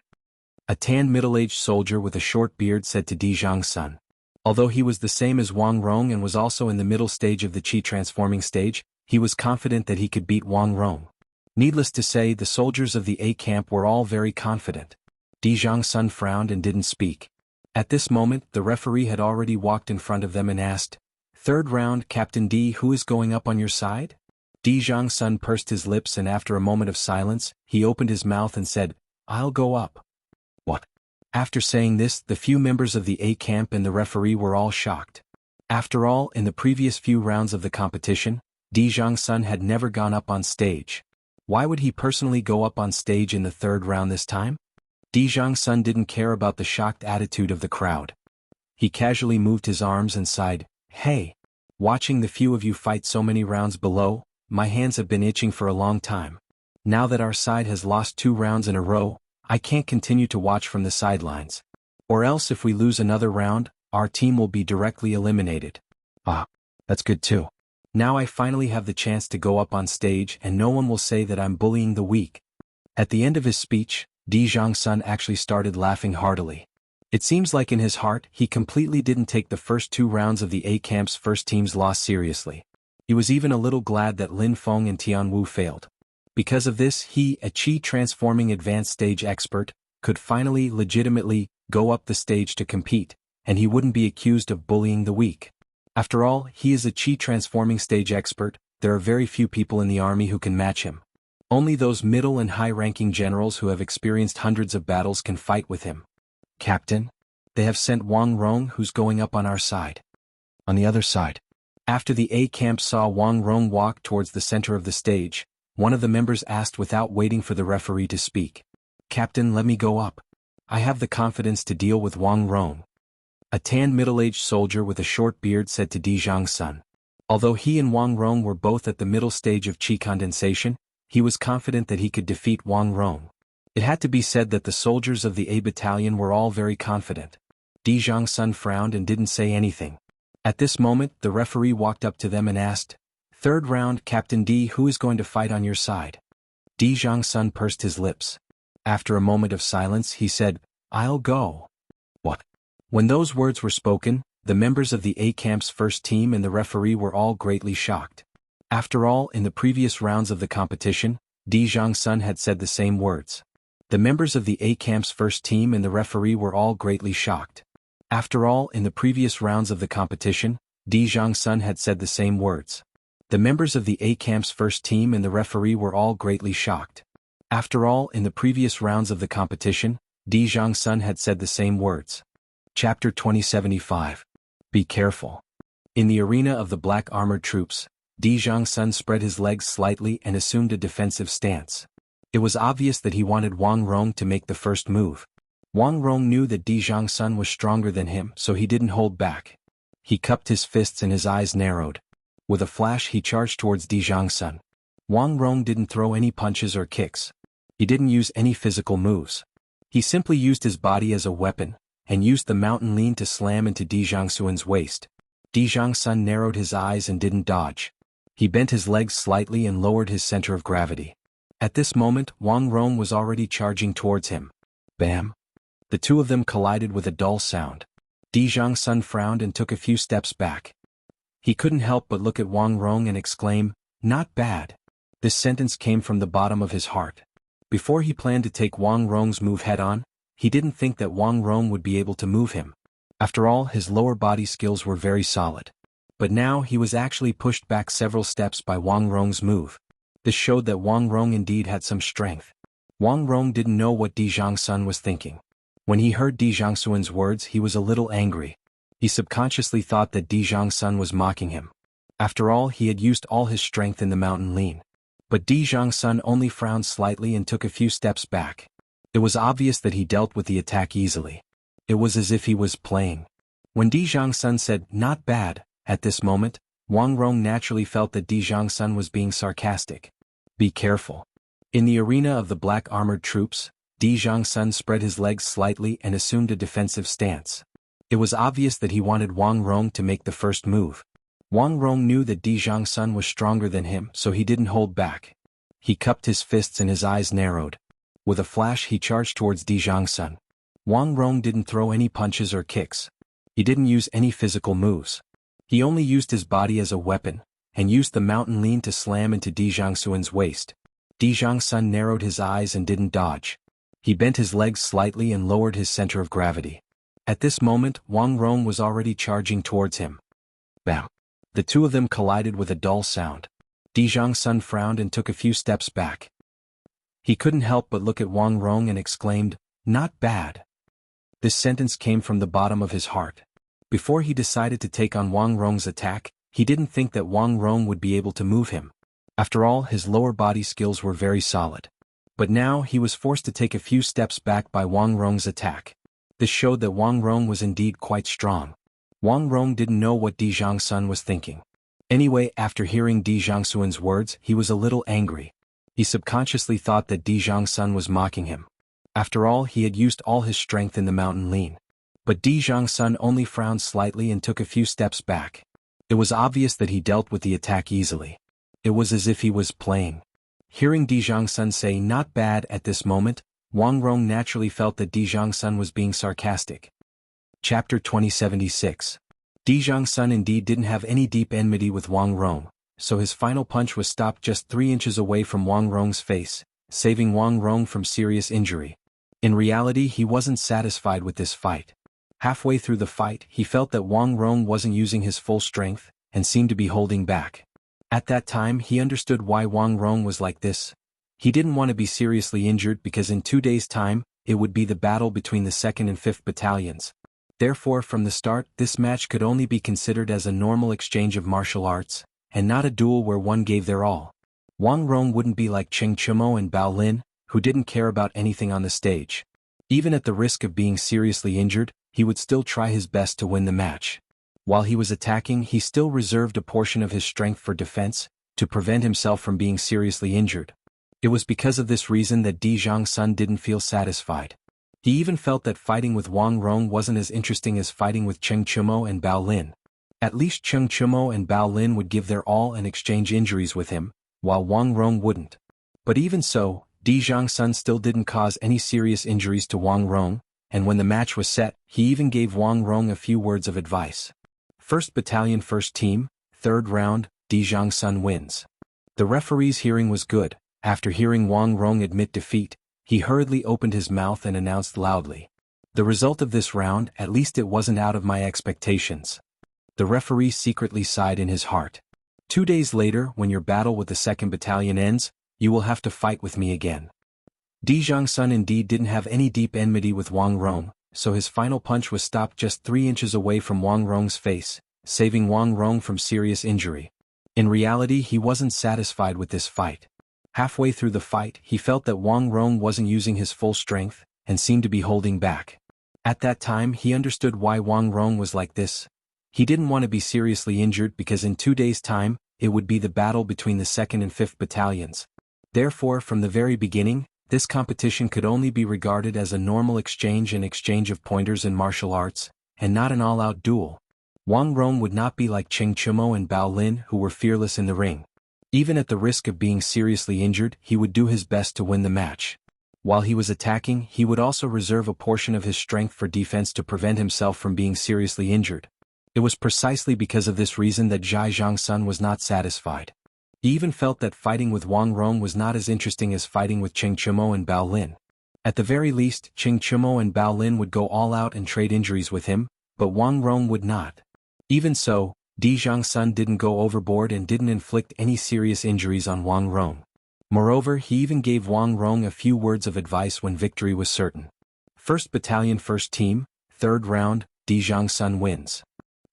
A tanned middle-aged soldier with a short beard said to Di Zhangsun. Although he was the same as Wang Rong and was also in the middle stage of the Qi transforming stage, he was confident that he could beat Wang Rong. Needless to say, the soldiers of the A camp were all very confident. Di Zhangsun frowned and didn't speak. At this moment, the referee had already walked in front of them and asked, "3rd round, Captain D, who is going up on your side?" Di Zhangsun pursed his lips and after a moment of silence, he opened his mouth and said, "I'll go up." What? After saying this, the few members of the A camp and the referee were all shocked. After all, in the previous few rounds of the competition, Di Zhangsun had never gone up on stage. Why would he personally go up on stage in the 3rd round this time? Di Zhangsun didn't care about the shocked attitude of the crowd. He casually moved his arms and sighed, "Hey. Watching the few of you fight so many rounds below, my hands have been itching for a long time. Now that our side has lost 2 rounds in a row, I can't continue to watch from the sidelines. Or else if we lose another round, our team will be directly eliminated. Ah, that's good too. Now I finally have the chance to go up on stage and no one will say that I'm bullying the weak." At the end of his speech, Di Zhangsun actually started laughing heartily. It seems like in his heart he completely didn't take the first 2 rounds of the A camp's first team's loss seriously. He was even a little glad that Lin Feng and Tian Wu failed. Because of this he, a Qi-transforming advanced stage expert, could finally legitimately go up the stage to compete, and he wouldn't be accused of bullying the weak. After all, he is a Qi-transforming stage expert. There are very few people in the army who can match him. Only those middle and high-ranking generals who have experienced hundreds of battles can fight with him. Captain? They have sent Wang Rong, who's going up on our side. On the other side. After the A camp saw Wang Rong walk towards the center of the stage, one of the members asked without waiting for the referee to speak. Captain, let me go up. I have the confidence to deal with Wang Rong. A tanned middle-aged soldier with a short beard said to Di Zhangsun. Although he and Wang Rong were both at the middle stage of Qi condensation, he was confident that he could defeat Wang Rong. It had to be said that the soldiers of the A battalion were all very confident. Di Zhangsun frowned and didn't say anything. At this moment, the referee walked up to them and asked, "Third round, Captain D, who is going to fight on your side?" Di Zhangsun pursed his lips. After a moment of silence, he said, "I'll go." What? When those words were spoken, the members of the A camp's first team and the referee were all greatly shocked. After all, in the previous rounds of the competition, Di Zhangsun had said the same words. The members of the A camp's first team and the referee were all greatly shocked. After all, in the previous rounds of the competition, Di Zhangsun had said the same words. The members of the A camp's first team and the referee were all greatly shocked. After all, in the previous rounds of the competition, Di Zhangsun had said the same words. Chapter 2075. Be careful. In the arena of the black armored troops, Di Zhangsun spread his legs slightly and assumed a defensive stance. It was obvious that he wanted Wang Rong to make the first move. Wang Rong knew that Di Zhangsun was stronger than him, so he didn't hold back. He cupped his fists and his eyes narrowed. With a flash he charged towards Di Zhangsun. Wang Rong didn't throw any punches or kicks. He didn't use any physical moves. He simply used his body as a weapon, and used the mountain lean to slam into Di Zhangsun's waist. Di Zhangsun narrowed his eyes and didn't dodge. He bent his legs slightly and lowered his center of gravity. At this moment, Wang Rong was already charging towards him. Bam! The two of them collided with a dull sound. Di Zhangsun frowned and took a few steps back. He couldn't help but look at Wang Rong and exclaim, "Not bad." This sentence came from the bottom of his heart. Before he planned to take Wang Rong's move head-on, he didn't think that Wang Rong would be able to move him. After all, his lower body skills were very solid. But now he was actually pushed back several steps by Wang Rong's move. This showed that Wang Rong indeed had some strength. Wang Rong didn't know what Di Zhangsun was thinking. When he heard Di Zhangsun's words, he was a little angry. He subconsciously thought that Di Zhangsun was mocking him. After all, he had used all his strength in the mountain lean. But Di Zhangsun only frowned slightly and took a few steps back. It was obvious that he dealt with the attack easily. It was as if he was playing. When Di Zhangsun said, "Not bad," at this moment, Wang Rong naturally felt that Di Zhangsun was being sarcastic. Be careful. In the arena of the black armored troops, Di Zhangsun spread his legs slightly and assumed a defensive stance. It was obvious that he wanted Wang Rong to make the first move. Wang Rong knew that Di Zhangsun was stronger than him, so he didn't hold back. He cupped his fists and his eyes narrowed. With a flash he charged towards Di Zhangsun. Wang Rong didn't throw any punches or kicks. He didn't use any physical moves. He only used his body as a weapon, and used the mountain lean to slam into Di Zhangsun's waist. Di Zhangsun narrowed his eyes and didn't dodge. He bent his legs slightly and lowered his center of gravity. At this moment, Wang Rong was already charging towards him. Bam! The two of them collided with a dull sound. Di Zhangsun frowned and took a few steps back. He couldn't help but look at Wang Rong and exclaimed, "Not bad." This sentence came from the bottom of his heart. Before he decided to take on Wang Rong's attack, he didn't think that Wang Rong would be able to move him. After all, his lower body skills were very solid. But now he was forced to take a few steps back by Wang Rong's attack. This showed that Wang Rong was indeed quite strong. Wang Rong didn't know what Di Zhangsun was thinking. Anyway, after hearing Di Zhangsun's words, he was a little angry. He subconsciously thought that Di Zhangsun was mocking him. After all, he had used all his strength in the mountain lean. But Di Zhangsun only frowned slightly and took a few steps back. It was obvious that he dealt with the attack easily. It was as if he was playing. Hearing Di Zhangsun say "not bad" at this moment, Wang Rong naturally felt that Di Zhangsun was being sarcastic. Chapter 2076. Di Zhangsun indeed didn't have any deep enmity with Wang Rong, so his final punch was stopped just 3 inches away from Wang Rong's face, saving Wang Rong from serious injury. In reality, he wasn't satisfied with this fight. Halfway through the fight, he felt that Wang Rong wasn't using his full strength, and seemed to be holding back. At that time, he understood why Wang Rong was like this. He didn't want to be seriously injured because in 2 days' time, it would be the battle between the 2nd and 5th battalions. Therefore, from the start, this match could only be considered as a normal exchange of martial arts, and not a duel where one gave their all. Wang Rong wouldn't be like Cheng Chumo and Bao Lin, who didn't care about anything on the stage. Even at the risk of being seriously injured, he would still try his best to win the match. While he was attacking, he still reserved a portion of his strength for defense, to prevent himself from being seriously injured. It was because of this reason that Di Zhangsun didn't feel satisfied. He even felt that fighting with Wang Rong wasn't as interesting as fighting with Cheng Chumo and Bao Lin. At least Cheng Chumo and Bao Lin would give their all and exchange injuries with him, while Wang Rong wouldn't. But even so, Di Zhangsun still didn't cause any serious injuries to Wang Rong, and when the match was set, he even gave Wang Rong a few words of advice. 1st Battalion First Team, 3rd round, Di Zhangsun wins. The referee's hearing was good. After hearing Wang Rong admit defeat, he hurriedly opened his mouth and announced loudly. The result of this round, at least it wasn't out of my expectations. The referee secretly sighed in his heart. 2 days later, when your battle with the 2nd Battalion ends, you will have to fight with me again. Di Zhangsun indeed didn't have any deep enmity with Wang Rong, so his final punch was stopped just 3 inches away from Wang Rong's face, saving Wang Rong from serious injury. In reality, he wasn't satisfied with this fight. Halfway through the fight, he felt that Wang Rong wasn't using his full strength, and seemed to be holding back. At that time, he understood why Wang Rong was like this. He didn't want to be seriously injured because in 2 days' time, it would be the battle between the 2nd and 5th battalions. Therefore, from the very beginning, this competition could only be regarded as a normal exchange of pointers in martial arts, and not an all-out duel. Wang Rong would not be like Cheng Chumo and Bao Lin, who were fearless in the ring. Even at the risk of being seriously injured, he would do his best to win the match. While he was attacking, he would also reserve a portion of his strength for defense to prevent himself from being seriously injured. It was precisely because of this reason that Di Zhangsun was not satisfied. He even felt that fighting with Wang Rong was not as interesting as fighting with Cheng Chumo and Bao Lin. At the very least, Cheng Chumo and Bao Lin would go all out and trade injuries with him, but Wang Rong would not. Even so, Di Zhangsun didn't go overboard and didn't inflict any serious injuries on Wang Rong. Moreover, he even gave Wang Rong a few words of advice when victory was certain. 1st Battalion First Team, 3rd round, Di Zhangsun wins.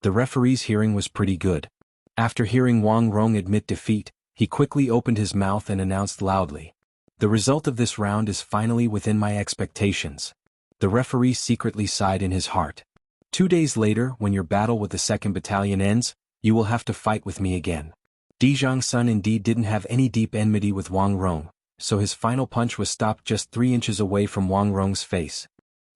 The referee's hearing was pretty good. After hearing Wang Rong admit defeat, he quickly opened his mouth and announced loudly. The result of this round is finally within my expectations. The referee secretly sighed in his heart. 2 days later, when your battle with the 2nd Battalion ends, you will have to fight with me again. Di Zhangsun indeed didn't have any deep enmity with Wang Rong, so his final punch was stopped just 3 inches away from Wang Rong's face.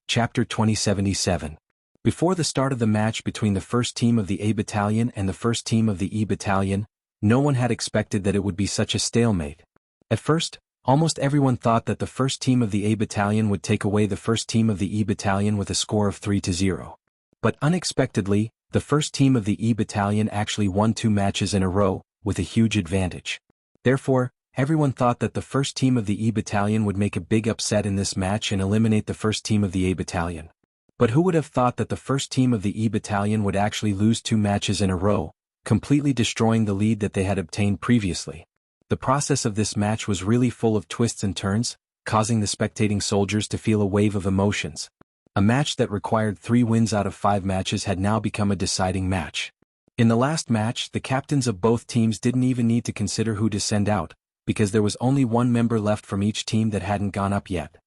Chapter 2077. Before the start of the match between the 1st team of the A Battalion and the 1st team of the E Battalion, no one had expected that it would be such a stalemate. At first, almost everyone thought that the 1st team of the A Battalion would take away the 1st team of the E Battalion with a score of 3-0. But unexpectedly, the 1st team of the E Battalion actually won 2 matches in a row, with a huge advantage. Therefore, everyone thought that the 1st team of the E Battalion would make a big upset in this match and eliminate the 1st team of the A Battalion. But who would have thought that the 1st team of the E Battalion would actually lose 2 matches in a row, completely destroying the lead that they had obtained previously. The process of this match was really full of twists and turns, causing the spectating soldiers to feel a wave of emotions. A match that required 3 wins out of 5 matches had now become a deciding match. In the last match, the captains of both teams didn't even need to consider who to send out, because there was only 1 member left from each team that hadn't gone up yet.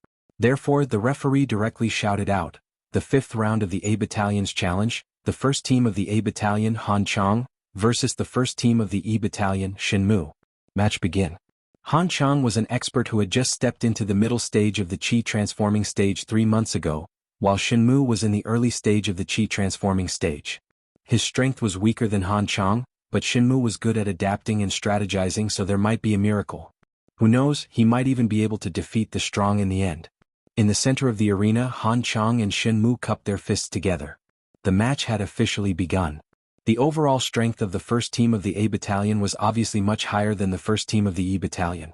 Therefore, the referee directly shouted out, the 5th round of the A Battalion's challenge, the 1st team of the A Battalion Han Chang versus the 1st team of the E Battalion Shinmu. Match begin. Han Chang was an expert who had just stepped into the middle stage of the Qi transforming stage 3 months ago, while Shinmu was in the early stage of the Qi transforming stage. His strength was weaker than Han Chang, but Shinmu was good at adapting and strategizing, so there might be a miracle. Who knows, he might even be able to defeat the strong in the end. In the center of the arena, Han Chang and Shin Mu cupped their fists together. The match had officially begun. The overall strength of the first team of the A Battalion was obviously much higher than the first team of the E Battalion.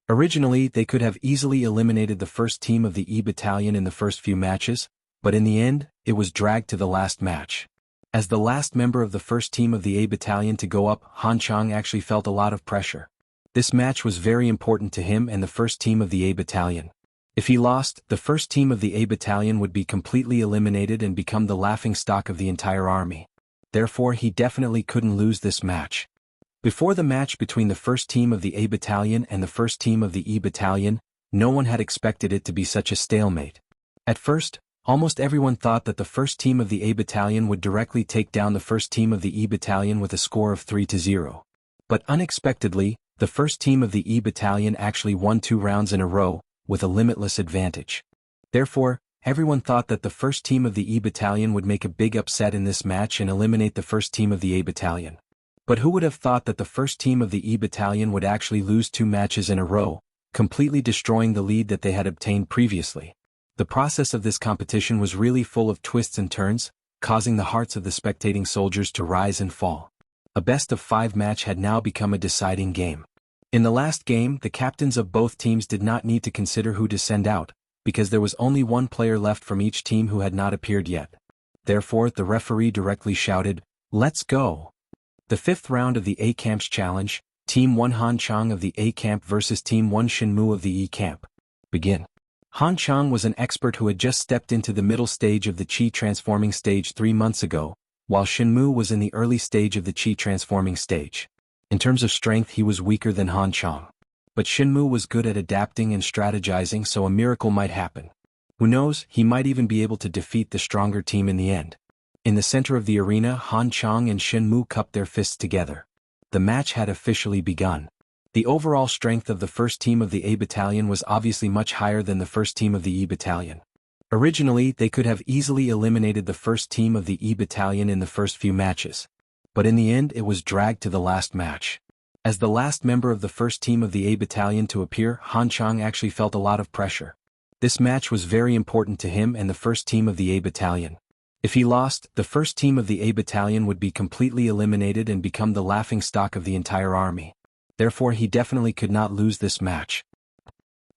Originally, they could have easily eliminated the first team of the E Battalion in the first few matches, but in the end, it was dragged to the last match. As the last member of the first team of the A Battalion to go up, Han Chang actually felt a lot of pressure. This match was very important to him and the first team of the A Battalion. If he lost, the first team of the A Battalion would be completely eliminated and become the laughingstock of the entire army. Therefore, he definitely couldn't lose this match. Before the match between the first team of the A Battalion and the first team of the E Battalion, no one had expected it to be such a stalemate. At first, almost everyone thought that the first team of the A Battalion would directly take down the first team of the E Battalion with a score of 3-0. But unexpectedly, the first team of the E Battalion actually won 2 rounds in a row, with a limitless advantage. Therefore, everyone thought that the first team of the E Battalion would make a big upset in this match and eliminate the first team of the A Battalion. But who would have thought that the first team of the E Battalion would actually lose 2 matches in a row, completely destroying the lead that they had obtained previously? The process of this competition was really full of twists and turns, causing the hearts of the spectating soldiers to rise and fall. A best-of-5 match had now become a deciding game. In the last game, the captains of both teams did not need to consider who to send out, because there was only one player left from each team who had not appeared yet. Therefore, the referee directly shouted, "Let's go!" The 5th round of the A Camp's challenge, Team 1 Han Chang of the A Camp versus Team 1 Shin Mu of the E Camp. Begin. Han Chang was an expert who had just stepped into the middle stage of the Qi transforming stage 3 months ago, while Shin Mu was in the early stage of the Qi transforming stage. In terms of strength, he was weaker than Han Chang. But Shin Mu was good at adapting and strategizing, so a miracle might happen. Who knows, he might even be able to defeat the stronger team in the end. In the center of the arena, Han Chang and Shin Mu cupped their fists together. The match had officially begun. The overall strength of the first team of the A Battalion was obviously much higher than the first team of the E Battalion. Originally, they could have easily eliminated the first team of the E Battalion in the first few matches. But in the end, it was dragged to the last match. As the last member of the first team of the A Battalion to appear, Han Chang actually felt a lot of pressure. This match was very important to him and the first team of the A Battalion. If he lost, the first team of the A Battalion would be completely eliminated and become the laughingstock of the entire army. Therefore, he definitely could not lose this match.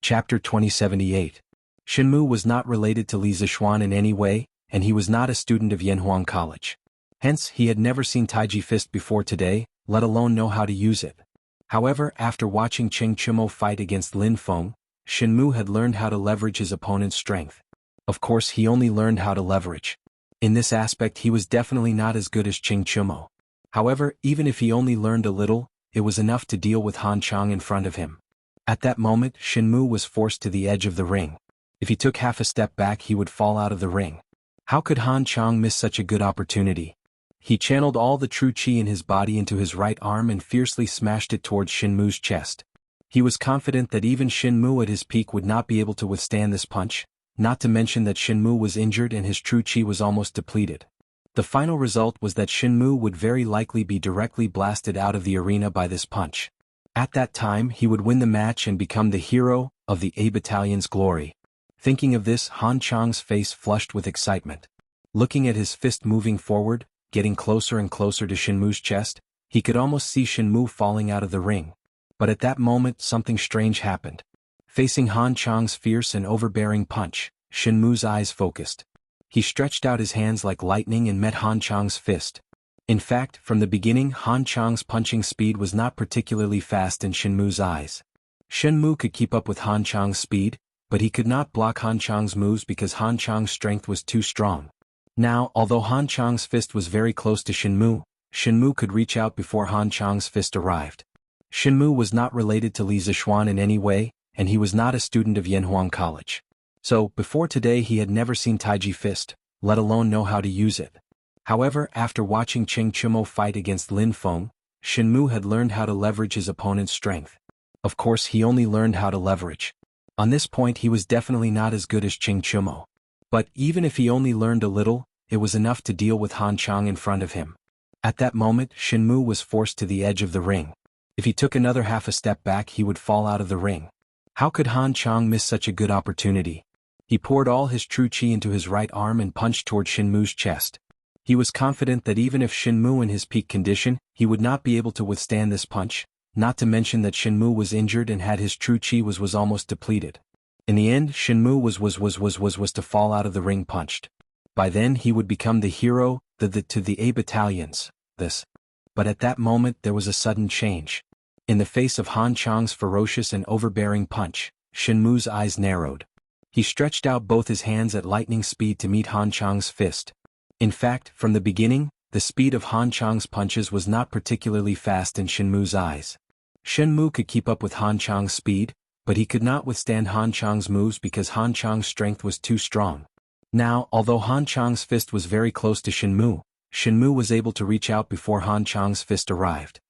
Chapter 2078. Shin Mu was not related to Li Zixuan in any way, and he was not a student of Yanhuang College. Hence, he had never seen Taiji Fist before today, let alone know how to use it. However, after watching Cheng Chumo fight against Lin Feng, Shin Mu had learned how to leverage his opponent's strength. Of course, he only learned how to leverage. In this aspect, he was definitely not as good as Cheng Chumo. However, even if he only learned a little, it was enough to deal with Han Chang in front of him. At that moment, Shin Mu was forced to the edge of the ring. If he took half a step back, he would fall out of the ring. How could Han Chang miss such a good opportunity? He channeled all the true qi in his body into his right arm and fiercely smashed it towards Shin Mu's chest. He was confident that even Shin Mu at his peak would not be able to withstand this punch, not to mention that Shin Mu was injured and his true qi was almost depleted. The final result was that Shin Mu would very likely be directly blasted out of the arena by this punch. At that time, he would win the match and become the hero of the A Battalion's glory. Thinking of this, Han Chang's face flushed with excitement. Looking at his fist moving forward, getting closer and closer to Shin Mu's chest, he could almost see Shin Mu falling out of the ring. But at that moment, something strange happened. Facing Han Chang's fierce and overbearing punch, Shin Mu's eyes focused. He stretched out his hands like lightning and met Han Chang's fist. In fact, from the beginning, Han Chang's punching speed was not particularly fast in Shin Mu's eyes. Shin Mu could keep up with Han Chang's speed, but he could not block Han Chang's moves because Han Chang's strength was too strong. Now, although Han Chang's fist was very close to Shin Mu could reach out before Han Chang's fist arrived. Shin Mu was not related to Li Zixuan in any way, and he was not a student of Yanhuang College. So, before today he had never seen Taiji Fist, let alone know how to use it. However, after watching Cheng Chumo fight against Lin Feng, Shin Mu had learned how to leverage his opponent's strength. Of course, he only learned how to leverage. On this point, he was definitely not as good as Cheng Chumo. But even if he only learned a little, it was enough to deal with Han Chang in front of him. At that moment, Shin Mu was forced to the edge of the ring. If he took another half a step back, he would fall out of the ring. How could Han Chang miss such a good opportunity? He poured all his true chi into his right arm and punched toward Shenmu's chest. He was confident that even if Shenmu in his peak condition, he would not be able to withstand this punch, not to mention that Shenmu was injured and had his true chi was almost depleted. In the end, Shenmu was to fall out of the ring punched. By then he would become the hero, to the A battalions, But at that moment there was a sudden change. In the face of Han Chang's ferocious and overbearing punch, Shenmu's eyes narrowed. He stretched out both his hands at lightning speed to meet Han Chang's fist. In fact, from the beginning, the speed of Han Chang's punches was not particularly fast in Shenmu's eyes. Shenmu could keep up with Han Chang's speed, but he could not withstand Han Chang's moves because Han Chang's strength was too strong. Now, although Han Chang's fist was very close to Shenmu, Shenmu was able to reach out before Han Chang's fist arrived.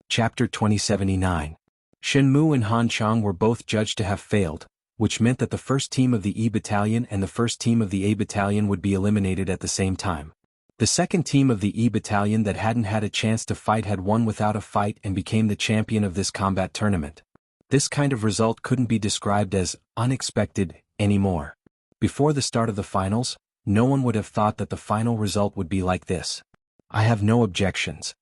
Chapter 2079. Shenmu and Han Chang were both judged to have failed, which meant that the first team of the E Battalion and the first team of the A Battalion would be eliminated at the same time. The second team of the E Battalion that hadn't had a chance to fight had won without a fight and became the champion of this combat tournament. This kind of result couldn't be described as unexpected anymore. Before the start of the finals, no one would have thought that the final result would be like this. I have no objections.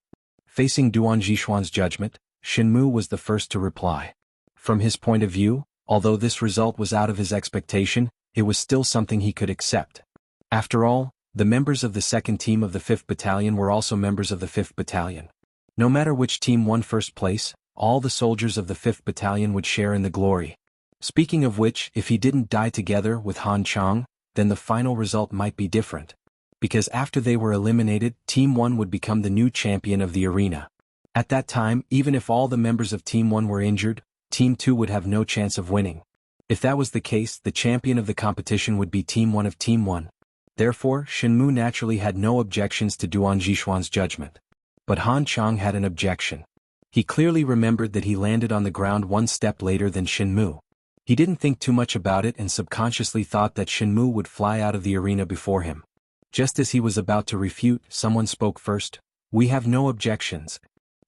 Facing Duan Zhishuan's judgment, Shenmu was the first to reply. From his point of view, although this result was out of his expectation, it was still something he could accept. After all, the members of the second team of the 5th Battalion were also members of the 5th Battalion. No matter which team won first place, all the soldiers of the 5th Battalion would share in the glory. Speaking of which, if he didn't die together with Han Chang, then the final result might be different. Because after they were eliminated, Team 1 would become the new champion of the arena. At that time, even if all the members of Team 1 were injured, Team 2 would have no chance of winning. If that was the case, the champion of the competition would be Team 1 of Team 1. Therefore, Shenmu naturally had no objections to Duan Zhishuan's judgment. But Han Chang had an objection. He clearly remembered that he landed on the ground one step later than Shenmu. He didn't think too much about it and subconsciously thought that Shenmu would fly out of the arena before him. Just as he was about to refute, someone spoke first. We have no objections.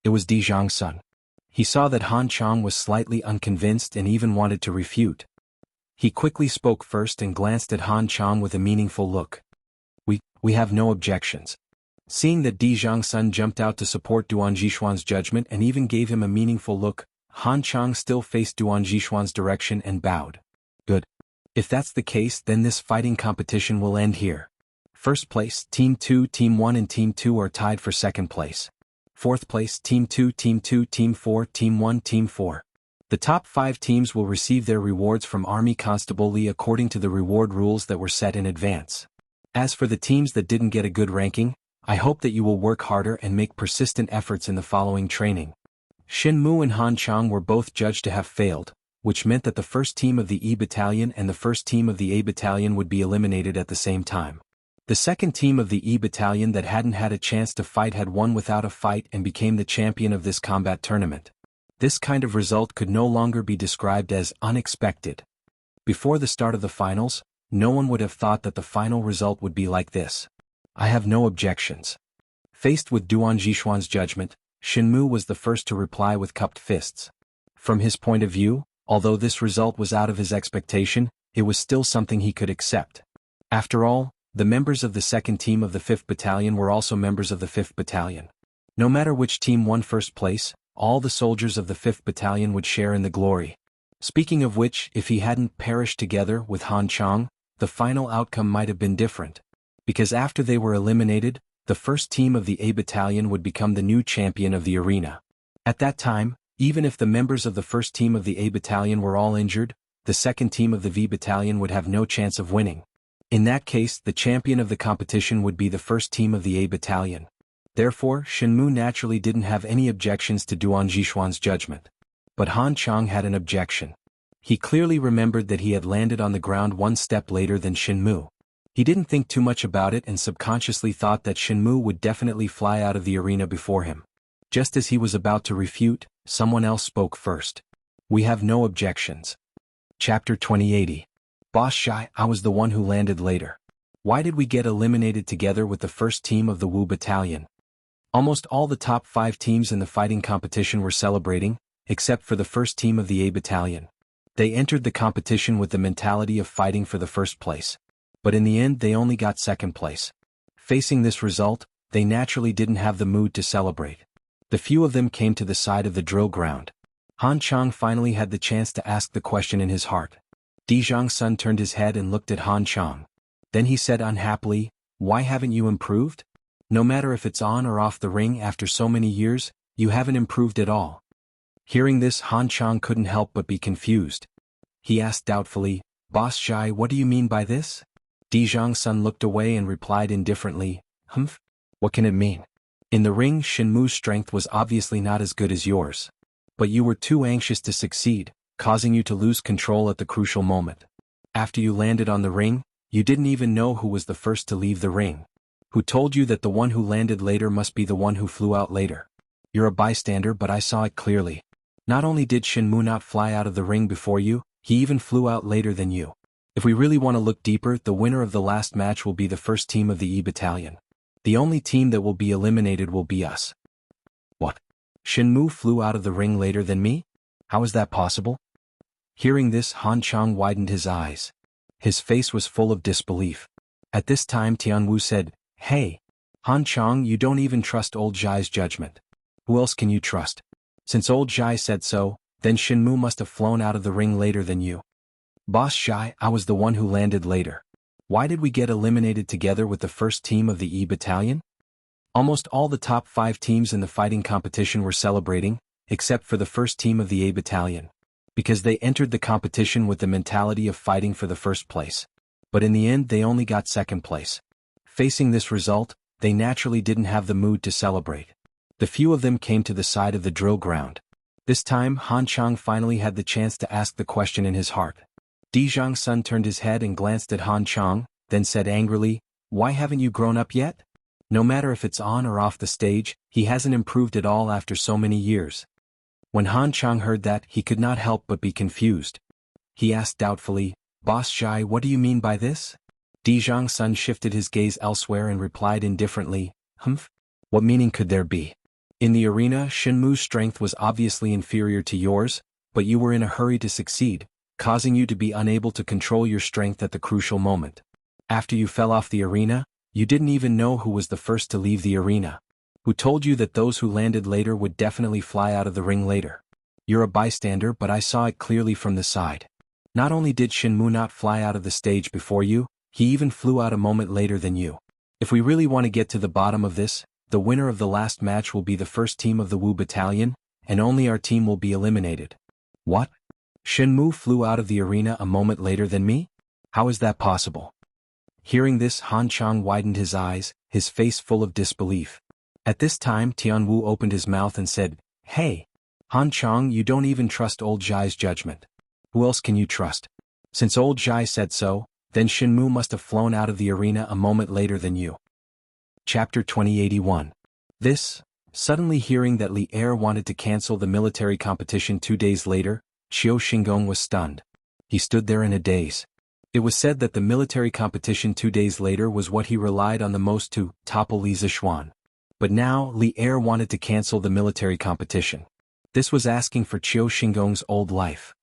It was Di Zhangsun. He saw that Han Chang was slightly unconvinced and even wanted to refute. He quickly spoke first and glanced at Han Chang with a meaningful look. We have no objections. Seeing that Di Zhangsun jumped out to support Duan Zhishuan's judgment and even gave him a meaningful look, Han Chang still faced Duan Zhishuan's direction and bowed. Good. If that's the case, then this fighting competition will end here. First place, Team 2, Team 1 and Team 2 are tied for second place. Fourth place, Team 2, Team 2, Team 4, Team 1, Team 4. The top 5 teams will receive their rewards from Army Constable Lee according to the reward rules that were set in advance. As for the teams that didn't get a good ranking, I hope that you will work harder and make persistent efforts in the following training. Shenmu and Han Chang were both judged to have failed, which meant that the first team of the E Battalion and the first team of the A Battalion would be eliminated at the same time. The second team of the E Battalion that hadn't had a chance to fight had won without a fight and became the champion of this combat tournament. This kind of result could no longer be described as unexpected. Before the start of the finals, no one would have thought that the final result would be like this. I have no objections. Faced with Duan Zhishuan's judgment, Shenmu was the first to reply with cupped fists. From his point of view, although this result was out of his expectation, it was still something he could accept. After all, the members of the second team of the 5th Battalion were also members of the 5th Battalion. No matter which team won first place, all the soldiers of the 5th Battalion would share in the glory. Speaking of which, if he hadn't perished together with Han Chang, the final outcome might have been different. Because after they were eliminated, the first team of the A Battalion would become the new champion of the arena. At that time, even if the members of the first team of the A Battalion were all injured, the second team of the V Battalion would have no chance of winning. In that case, the champion of the competition would be the first team of the A Battalion. Therefore, Shenmu naturally didn't have any objections to Duan Zhishuan's judgment. But Han Chang had an objection. He clearly remembered that he had landed on the ground one step later than Shenmu. He didn't think too much about it and subconsciously thought that Shenmu would definitely fly out of the arena before him. Just as he was about to refute, someone else spoke first. We have no objections. Chapter 2080. Boss Shai, I was the one who landed later. Why did we get eliminated together with the first team of the Wu Battalion? Almost all the top 5 teams in the fighting competition were celebrating, except for the first team of the A Battalion. They entered the competition with the mentality of fighting for the first place. But in the end they only got second place. Facing this result, they naturally didn't have the mood to celebrate. The few of them came to the side of the drill ground. Han Chang finally had the chance to ask the question in his heart. Dijong's son turned his head and looked at Han Chang. Then he said unhappily, "Why haven't you improved? No matter if it's on or off the ring after so many years, you haven't improved at all." Hearing this, Han Chang couldn't help but be confused. He asked doubtfully, "Boss Zhai, what do you mean by this?" Dijong's son looked away and replied indifferently, "Humph? What can it mean? In the ring, Shenmu's strength was obviously not as good as yours. But you were too anxious to succeed, causing you to lose control at the crucial moment. After you landed on the ring, you didn't even know who was the first to leave the ring. Who told you that the one who landed later must be the one who flew out later? You're a bystander, but I saw it clearly. Not only did Shenmu not fly out of the ring before you, he even flew out later than you. If we really want to look deeper, the winner of the last match will be the first team of the E Battalion. The only team that will be eliminated will be us." "What? Shenmu flew out of the ring later than me? How is that possible?" Hearing this, Han Chang widened his eyes. His face was full of disbelief. At this time Tianwu said, "Hey, Han Chang, you don't even trust old Zhai's judgment. Who else can you trust? Since old Zhai said so, then Shenmu must have flown out of the ring later than you." "Boss Zhai, I was the one who landed later. Why did we get eliminated together with the first team of the E Battalion?" Almost all the top 5 teams in the fighting competition were celebrating, except for the first team of the A Battalion. Because they entered the competition with the mentality of fighting for the first place. But in the end they only got second place. Facing this result, they naturally didn't have the mood to celebrate. The few of them came to the side of the drill ground. This time Han Chang finally had the chance to ask the question in his heart. Dijong's son turned his head and glanced at Han Chang, then said angrily, "Why haven't you grown up yet? No matter if it's on or off the stage, he hasn't improved at all after so many years." When Han Chang heard that, he could not help but be confused. He asked doubtfully, "Boss Zhai, what do you mean by this?" Dijong's son shifted his gaze elsewhere and replied indifferently, "Humph? What meaning could there be? In the arena, Shenmu's strength was obviously inferior to yours, but you were in a hurry to succeed, causing you to be unable to control your strength at the crucial moment. After you fell off the arena, you didn't even know who was the first to leave the arena. Who told you that those who landed later would definitely fly out of the ring later? You're a bystander, but I saw it clearly from the side. Not only did Shenmu not fly out of the stage before you, he even flew out a moment later than you. If we really want to get to the bottom of this, the winner of the last match will be the first team of the Wu Battalion, and only our team will be eliminated." "What? Shenmu flew out of the arena a moment later than me? How is that possible?" Hearing this, Han Chang widened his eyes, his face full of disbelief. At this time Tianwu opened his mouth and said, "Hey, Han Chang, you don't even trust old Zhai's judgment. Who else can you trust? Since old Zhai said so, then Shenmu must have flown out of the arena a moment later than you." Chapter 2081. Suddenly hearing that Li Er wanted to cancel the military competition 2 days later, Qiu Xingong was stunned. He stood there in a daze. It was said that the military competition 2 days later was what he relied on the most to topple Li Zishuan. But now Li Er wanted to cancel the military competition. This was asking for Qiu Xingong's old life.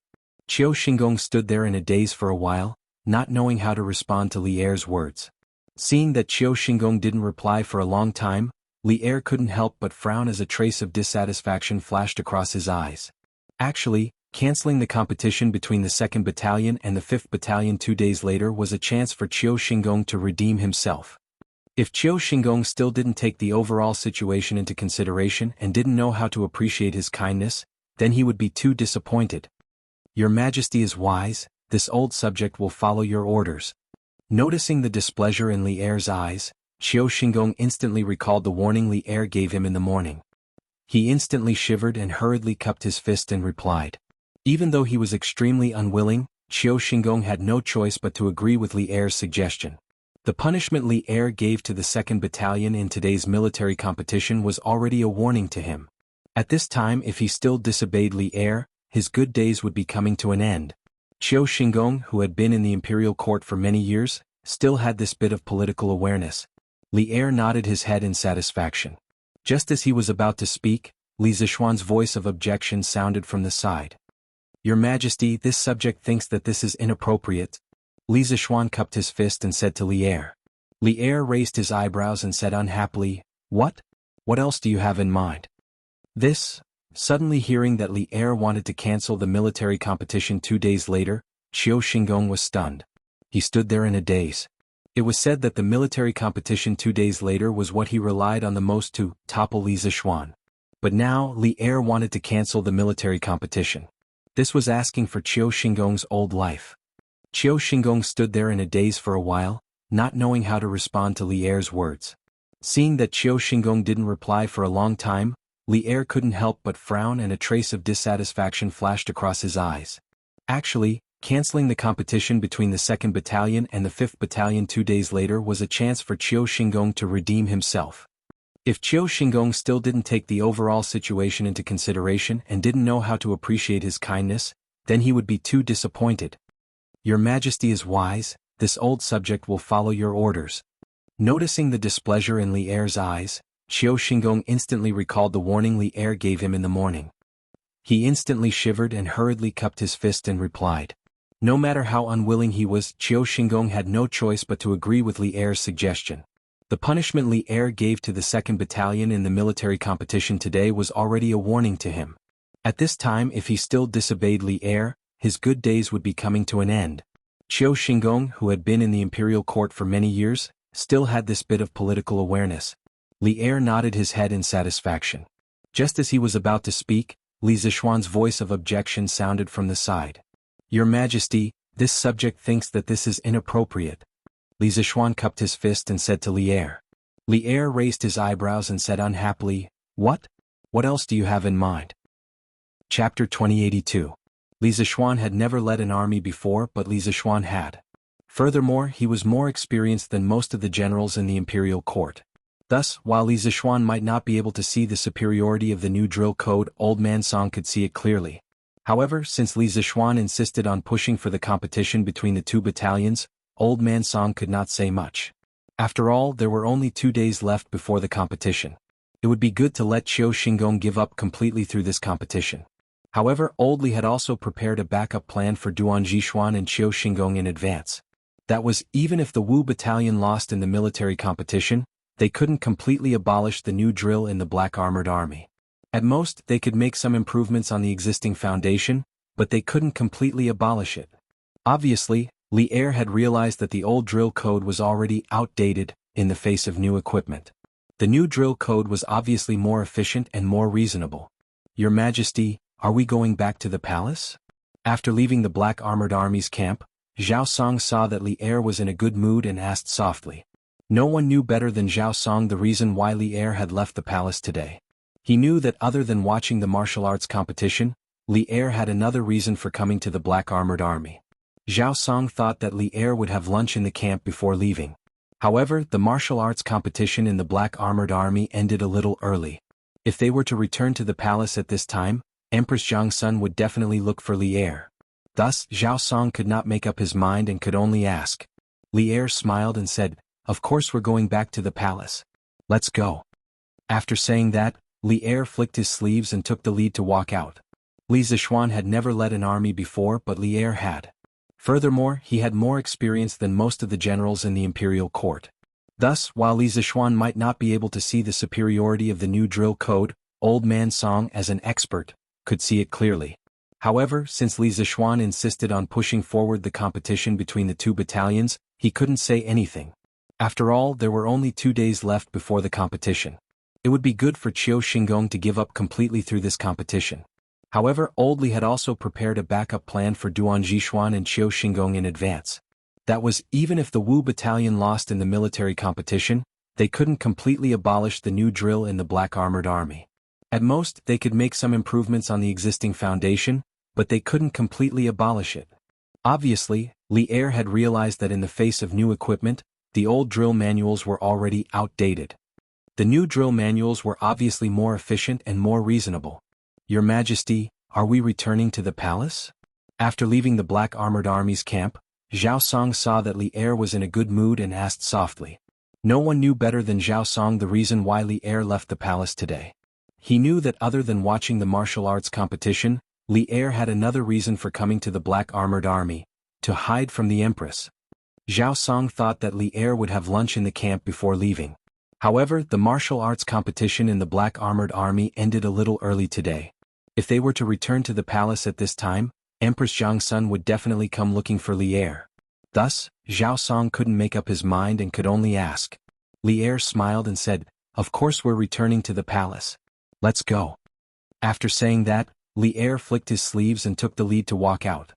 Qiu Xingong stood there in a daze for a while, not knowing how to respond to Li Er's words. Seeing that Qiu Xingong didn't reply for a long time, Li Er couldn't help but frown as a trace of dissatisfaction flashed across his eyes. Actually, canceling the competition between the 2nd Battalion and the 5th Battalion 2 days later was a chance for Qiu Xingong to redeem himself. If Qiu Xingong still didn't take the overall situation into consideration and didn't know how to appreciate his kindness, then he would be too disappointed. "Your Majesty is wise, this old subject will follow your orders." Noticing the displeasure in Li Er's eyes, Qiu Xingong instantly recalled the warning Li Er gave him in the morning. He instantly shivered and hurriedly cupped his fist and replied. Even though he was extremely unwilling, Qiu Xingong had no choice but to agree with Li Er's suggestion. The punishment Li Er gave to the 2nd Battalion in today's military competition was already a warning to him. At this time, if he still disobeyed Li Er, his good days would be coming to an end. Qiu Xingong, who had been in the imperial court for many years, still had this bit of political awareness. Li Er nodded his head in satisfaction. Just as he was about to speak, Li Zishuan's voice of objection sounded from the side. Your Majesty, this subject thinks that this is inappropriate. Li Zixuan cupped his fist and said to Li Er. Li Er raised his eyebrows and said unhappily, "What? What else do you have in mind?" This, suddenly hearing that Li Er wanted to cancel the military competition 2 days later, Qiu Xingong was stunned. He stood there in a daze. It was said that the military competition 2 days later was what he relied on the most to topple Li Zixuan. But now Li Er wanted to cancel the military competition. This was asking for Qiu Xingong's old life. Qiu Xingong stood there in a daze for a while, not knowing how to respond to Li Er's words. Seeing that Qiu Xingong didn't reply for a long time, Li Er couldn't help but frown and a trace of dissatisfaction flashed across his eyes. Actually, canceling the competition between the 2nd Battalion and the 5th Battalion 2 days later was a chance for Qiu Xingong to redeem himself. If Qiu Xingong still didn't take the overall situation into consideration and didn't know how to appreciate his kindness, then he would be too disappointed. Your Majesty is wise, this old subject will follow your orders. Noticing the displeasure in Li Er's eyes, Qiu Xingong instantly recalled the warning Li Er gave him in the morning. He instantly shivered and hurriedly cupped his fist and replied. No matter how unwilling he was, Qiu Xingong had no choice but to agree with Li Er's suggestion. The punishment Li Er gave to the 2nd Battalion in the military competition today was already a warning to him. At this time, if he still disobeyed Li Er, his good days would be coming to an end. Qiu Xingong, who had been in the imperial court for many years, still had this bit of political awareness. Li Er nodded his head in satisfaction. Just as he was about to speak, Li Zixuan's voice of objection sounded from the side. Your Majesty, this subject thinks that this is inappropriate. Li Zixuan cupped his fist and said to Li Er. Li Er raised his eyebrows and said unhappily, "What? What else do you have in mind?" Chapter 2082. Li Zixuan had never led an army before, but Li Zixuan had. Furthermore, he was more experienced than most of the generals in the imperial court. Thus, while Li Zixuan might not be able to see the superiority of the new drill code, Old Man Song could see it clearly. However, since Li Zixuan insisted on pushing for the competition between the 2 battalions, Old Man Song could not say much. After all, there were only 2 days left before the competition. It would be good to let Qiu Xingong give up completely through this competition. However, Old Li had also prepared a backup plan for Duan Zixuan and Qiu Xingong in advance. That was, even if the Wu battalion lost in the military competition, they couldn't completely abolish the new drill in the Black Armored Army. At most, they could make some improvements on the existing foundation, but they couldn't completely abolish it. Obviously, Li Er had realized that the old drill code was already outdated in the face of new equipment. The new drill code was obviously more efficient and more reasonable. Your Majesty, are we going back to the palace? After leaving the Black Armored Army's camp, Zhao Song saw that Li Er was in a good mood and asked softly. No one knew better than Zhao Song the reason why Li Er had left the palace today. He knew that other than watching the martial arts competition, Li Er had another reason for coming to the Black Armored Army. Zhao Song thought that Li Er would have lunch in the camp before leaving. However, the martial arts competition in the Black Armored Army ended a little early. If they were to return to the palace at this time, Empress Zhang Sun would definitely look for Li Er. Thus, Zhao Song could not make up his mind and could only ask. Li Er smiled and said, "Of course we're going back to the palace. Let's go." After saying that, Li Er flicked his sleeves and took the lead to walk out. Li Zixuan had never led an army before, but Li Er had. Furthermore, he had more experience than most of the generals in the imperial court. Thus, while Li Zixuan might not be able to see the superiority of the new drill code, Old Man Song, as an expert, could see it clearly. However, since Li Zixuan insisted on pushing forward the competition between the 2 battalions, he couldn't say anything. After all, there were only 2 days left before the competition. It would be good for Qiu Xingong to give up completely through this competition. However, Old Li had also prepared a backup plan for Duan Zixuan and Qiu Xingong in advance. That was, even if the Wu battalion lost in the military competition, they couldn't completely abolish the new drill in the Black Armored Army. At most, they could make some improvements on the existing foundation, but they couldn't completely abolish it. Obviously, Li Er had realized that in the face of new equipment, the old drill manuals were already outdated. The new drill manuals were obviously more efficient and more reasonable. Your Majesty, are we returning to the palace? After leaving the Black Armored Army's camp, Zhao Song saw that Li Er was in a good mood and asked softly. No one knew better than Zhao Song the reason why Li Er left the palace today. He knew that other than watching the martial arts competition, Li Er had another reason for coming to the Black Armored Army: to hide from the Empress. Zhao Song thought that Li Er would have lunch in the camp before leaving. However, the martial arts competition in the Black Armored Army ended a little early today. If they were to return to the palace at this time, Empress Zhangsun would definitely come looking for Li Er. Thus, Zhao Song couldn't make up his mind and could only ask. Li Er smiled and said, "Of course we're returning to the palace. Let's go." After saying that, Li Er flicked his sleeves and took the lead to walk out.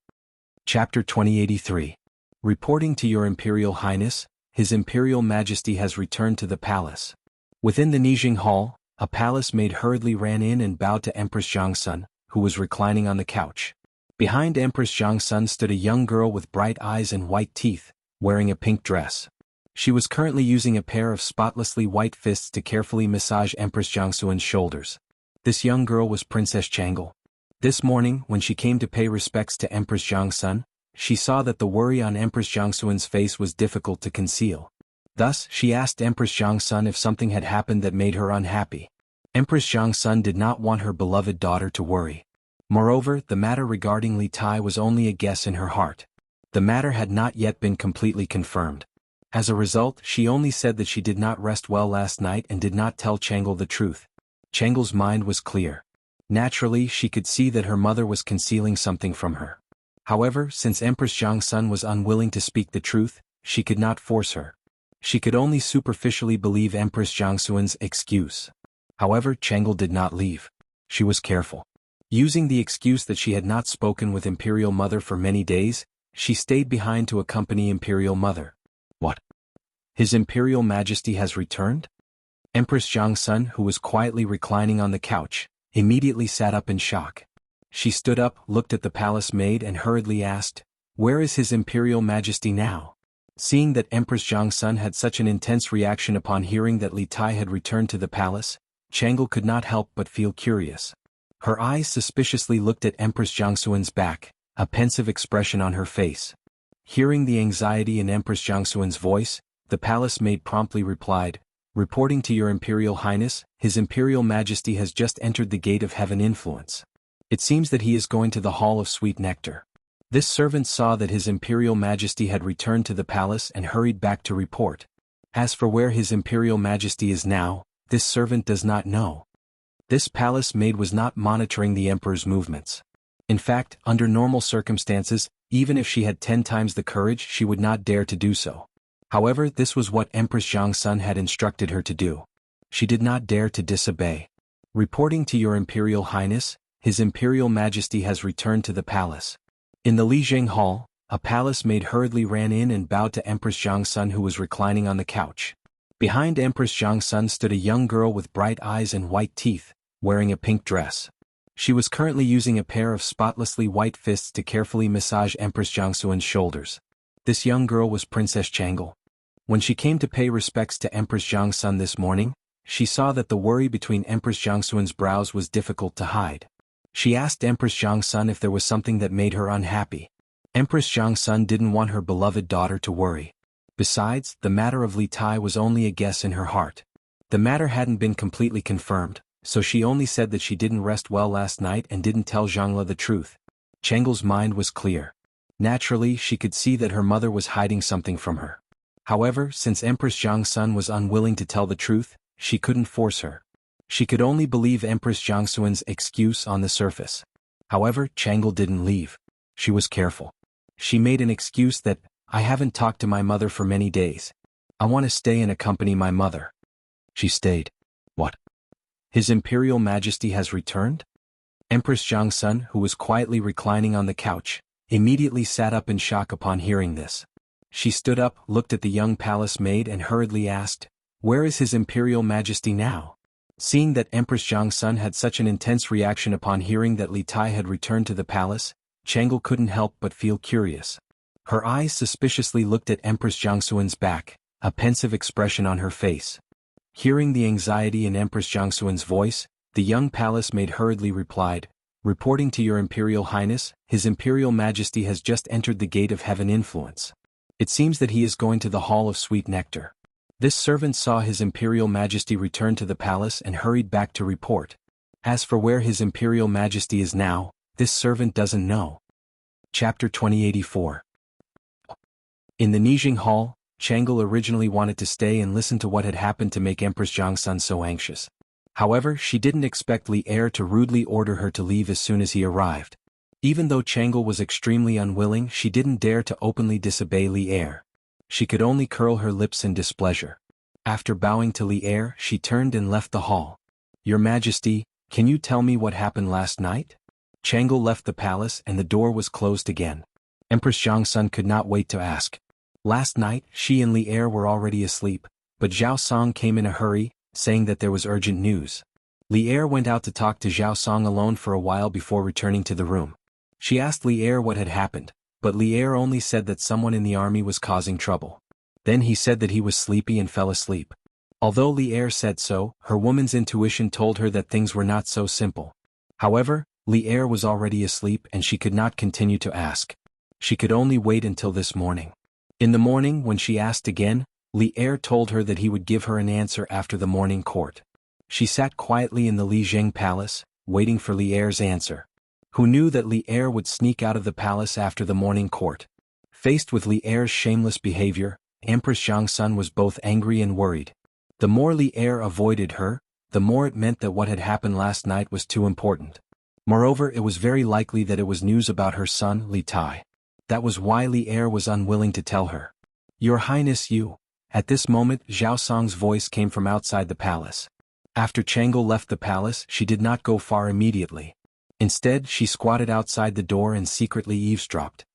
Chapter 2083. Reporting to Your Imperial Highness, His Imperial Majesty has returned to the palace. Within the Nijing Hall, a palace maid hurriedly ran in and bowed to Empress Zhangsun, who was reclining on the couch. Behind Empress Zhangsun stood a young girl with bright eyes and white teeth, wearing a pink dress. She was currently using a pair of spotlessly white fists to carefully massage Empress Zhangsun's shoulders. This young girl was Princess Changle. This morning, when she came to pay respects to Empress Zhangsun, she saw that the worry on Empress Zhangsun's face was difficult to conceal. Thus, she asked Empress Zhangsun if something had happened that made her unhappy. Empress Zhangsun did not want her beloved daughter to worry. Moreover, the matter regarding Li Tai was only a guess in her heart. The matter had not yet been completely confirmed. As a result, she only said that she did not rest well last night and did not tell Changle the truth. Changle's mind was clear. Naturally, she could see that her mother was concealing something from her. However, since Empress Zhangsun was unwilling to speak the truth, she could not force her. She could only superficially believe Empress Zhangsun's excuse. However, Changle did not leave. She was careful. Using the excuse that she had not spoken with Imperial Mother for many days, she stayed behind to accompany Imperial Mother. What? His Imperial Majesty has returned? Empress Zhangsun, who was quietly reclining on the couch, immediately sat up in shock. She stood up, looked at the palace maid and hurriedly asked, "Where is His Imperial Majesty now?" Seeing that Empress Zhangsun had such an intense reaction upon hearing that Li Tai had returned to the palace, Changle could not help but feel curious. Her eyes suspiciously looked at Empress Zhangsun's back, a pensive expression on her face. Hearing the anxiety in Empress Zhangsun's voice, the palace maid promptly replied, "Reporting to Your Imperial Highness, His Imperial Majesty has just entered the Gate of Heaven Influence. It seems that he is going to the Hall of Sweet Nectar." This servant saw that His Imperial Majesty had returned to the palace and hurried back to report. As for where His Imperial Majesty is now, this servant does not know. This palace maid was not monitoring the Emperor's movements. In fact, under normal circumstances, even if she had 10 times the courage, she would not dare to do so. However, this was what Empress Zhangsun had instructed her to do. She did not dare to disobey. "Reporting to Your Imperial Highness, His Imperial Majesty has returned to the palace." In the Lijing Hall, a palace maid hurriedly ran in and bowed to Empress Zhangsun, who was reclining on the couch. Behind Empress Zhangsun stood a young girl with bright eyes and white teeth, wearing a pink dress. She was currently using a pair of spotlessly white fists to carefully massage Empress Zhangsun's shoulders. This young girl was Princess Changle. When she came to pay respects to Empress Zhangsun this morning, she saw that the worry between Empress Zhangsun's brows was difficult to hide. She asked Empress Zhangsun if there was something that made her unhappy. Empress Zhangsun didn't want her beloved daughter to worry. Besides, the matter of Li Tai was only a guess in her heart. The matter hadn't been completely confirmed, so she only said that she didn't rest well last night and didn't tell Zhangla the truth. Changle's mind was clear. Naturally, she could see that her mother was hiding something from her. However, since Empress Zhangsun was unwilling to tell the truth, she couldn't force her. She could only believe Empress Zhangsun's excuse on the surface. However, Changle didn't leave. She was careful. She made an excuse that, "I haven't talked to my mother for many days. I want to stay and accompany my mother." She stayed. What? His Imperial Majesty has returned? Empress Zhangsun, who was quietly reclining on the couch, immediately sat up in shock upon hearing this. She stood up, looked at the young palace maid and hurriedly asked, "Where is His Imperial Majesty now?" Seeing that Empress Zhangsun had such an intense reaction upon hearing that Li Tai had returned to the palace, Changle couldn't help but feel curious. Her eyes suspiciously looked at Empress Zhangsun's back, a pensive expression on her face. Hearing the anxiety in Empress Zhangsun's voice, the young palace maid hurriedly replied, "Reporting to Your Imperial Highness, His Imperial Majesty has just entered the Gate of Heaven Influence. It seems that he is going to the Hall of Sweet Nectar." This servant saw His Imperial Majesty return to the palace and hurried back to report. As for where His Imperial Majesty is now, This servant doesn't know. Chapter 2084. In the Nijing Hall, Chang'e originally wanted to stay and listen to what had happened to make Empress Zhangsun so anxious. However, she didn't expect Li Er to rudely order her to leave as soon as he arrived. Even though Chang'e was extremely unwilling, she didn't dare to openly disobey Li Er. She could only curl her lips in displeasure. After bowing to Li Er, she turned and left the hall. Your Majesty, can you tell me what happened last night? Chang'e left the palace and the door was closed again. Empress Zhangsun could not wait to ask. Last night, she and Li Er were already asleep, but Zhao Song came in a hurry, saying that there was urgent news. Li Er went out to talk to Zhao Song alone for a while before returning to the room. She asked Li Er what had happened, but Li Er only said that someone in the army was causing trouble. Then he said that he was sleepy and fell asleep. Although Li Er said so, her woman's intuition told her that things were not so simple. However, Li Er was already asleep and she could not continue to ask. She could only wait until this morning. In the morning, when she asked again, Li Er told her that he would give her an answer after the morning court. She sat quietly in the Li Zheng palace, waiting for Li Er's answer. Who knew that Li Er would sneak out of the palace after the morning court? Faced with Li Er's shameless behavior, Empress Zhangsun was both angry and worried. The more Li Er avoided her, the more it meant that what had happened last night was too important. Moreover, it was very likely that it was news about her son, Li Tai. That was why Li Er was unwilling to tell her. Your Highness, you. At this moment, Zhao Song's voice came from outside the palace. After Chang'e left the palace, she did not go far immediately. Instead, she squatted outside the door and secretly eavesdropped.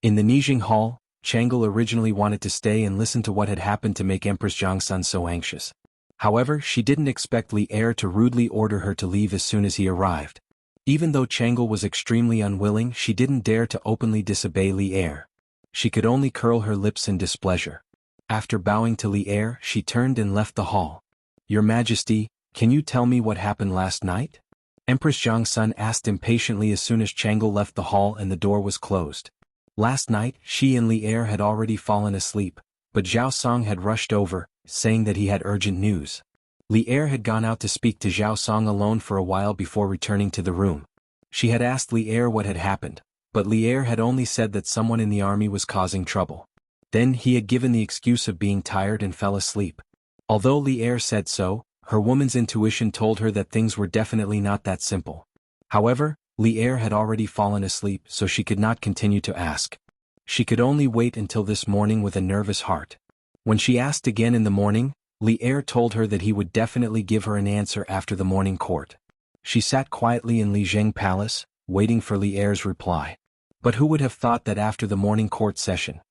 In the Nijing Hall, Chang'e originally wanted to stay and listen to what had happened to make Empress Zhangsun so anxious. However, she didn't expect Li Er to rudely order her to leave as soon as he arrived. Even though Chang'e was extremely unwilling, she didn't dare to openly disobey Li Er. She could only curl her lips in displeasure. After bowing to Li Er, she turned and left the hall. Your Majesty, can you tell me what happened last night? Empress Zhangsun asked impatiently as soon as Chang'e left the hall and the door was closed. Last night, she and Li Er had already fallen asleep, but Zhao Song had rushed over, saying that he had urgent news. Li Er had gone out to speak to Zhao Song alone for a while before returning to the room. She had asked Li Er what had happened, but Li Er had only said that someone in the army was causing trouble. Then he had given the excuse of being tired and fell asleep. Although Li Er said so, her woman's intuition told her that things were definitely not that simple. However, Li Er had already fallen asleep, so she could not continue to ask. She could only wait until this morning with a nervous heart. When she asked again in the morning, Li Er told her that he would definitely give her an answer after the morning court. She sat quietly in Li Zheng Palace, waiting for Li Er's reply. But who would have thought that after the morning court session,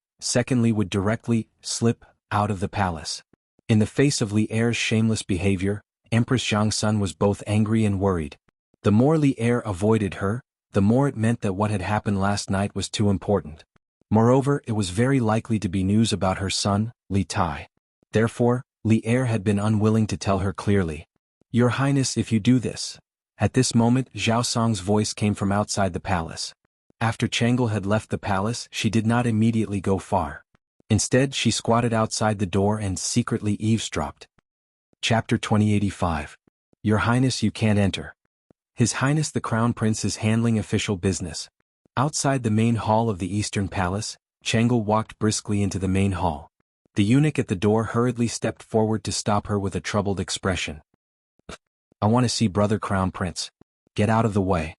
Li would directly slip out of the palace? In the face of Li Er's shameless behavior, Empress Zhangsun was both angry and worried. The more Li Er avoided her, the more it meant that what had happened last night was too important. Moreover, it was very likely to be news about her son, Li Tai. Therefore, Li Er had been unwilling to tell her clearly. Your Highness, if you do this. At this moment, Zhao Song's voice came from outside the palace. After Chang'e had left the palace, she did not immediately go far. Instead, she squatted outside the door and secretly eavesdropped. Chapter 2085. Your Highness, you can't enter. His Highness the Crown Prince is handling official business. Outside the main hall of the Eastern Palace, Chang'e walked briskly into the main hall. The eunuch at the door hurriedly stepped forward to stop her with a troubled expression. I want to see Brother Crown Prince. Get out of the way.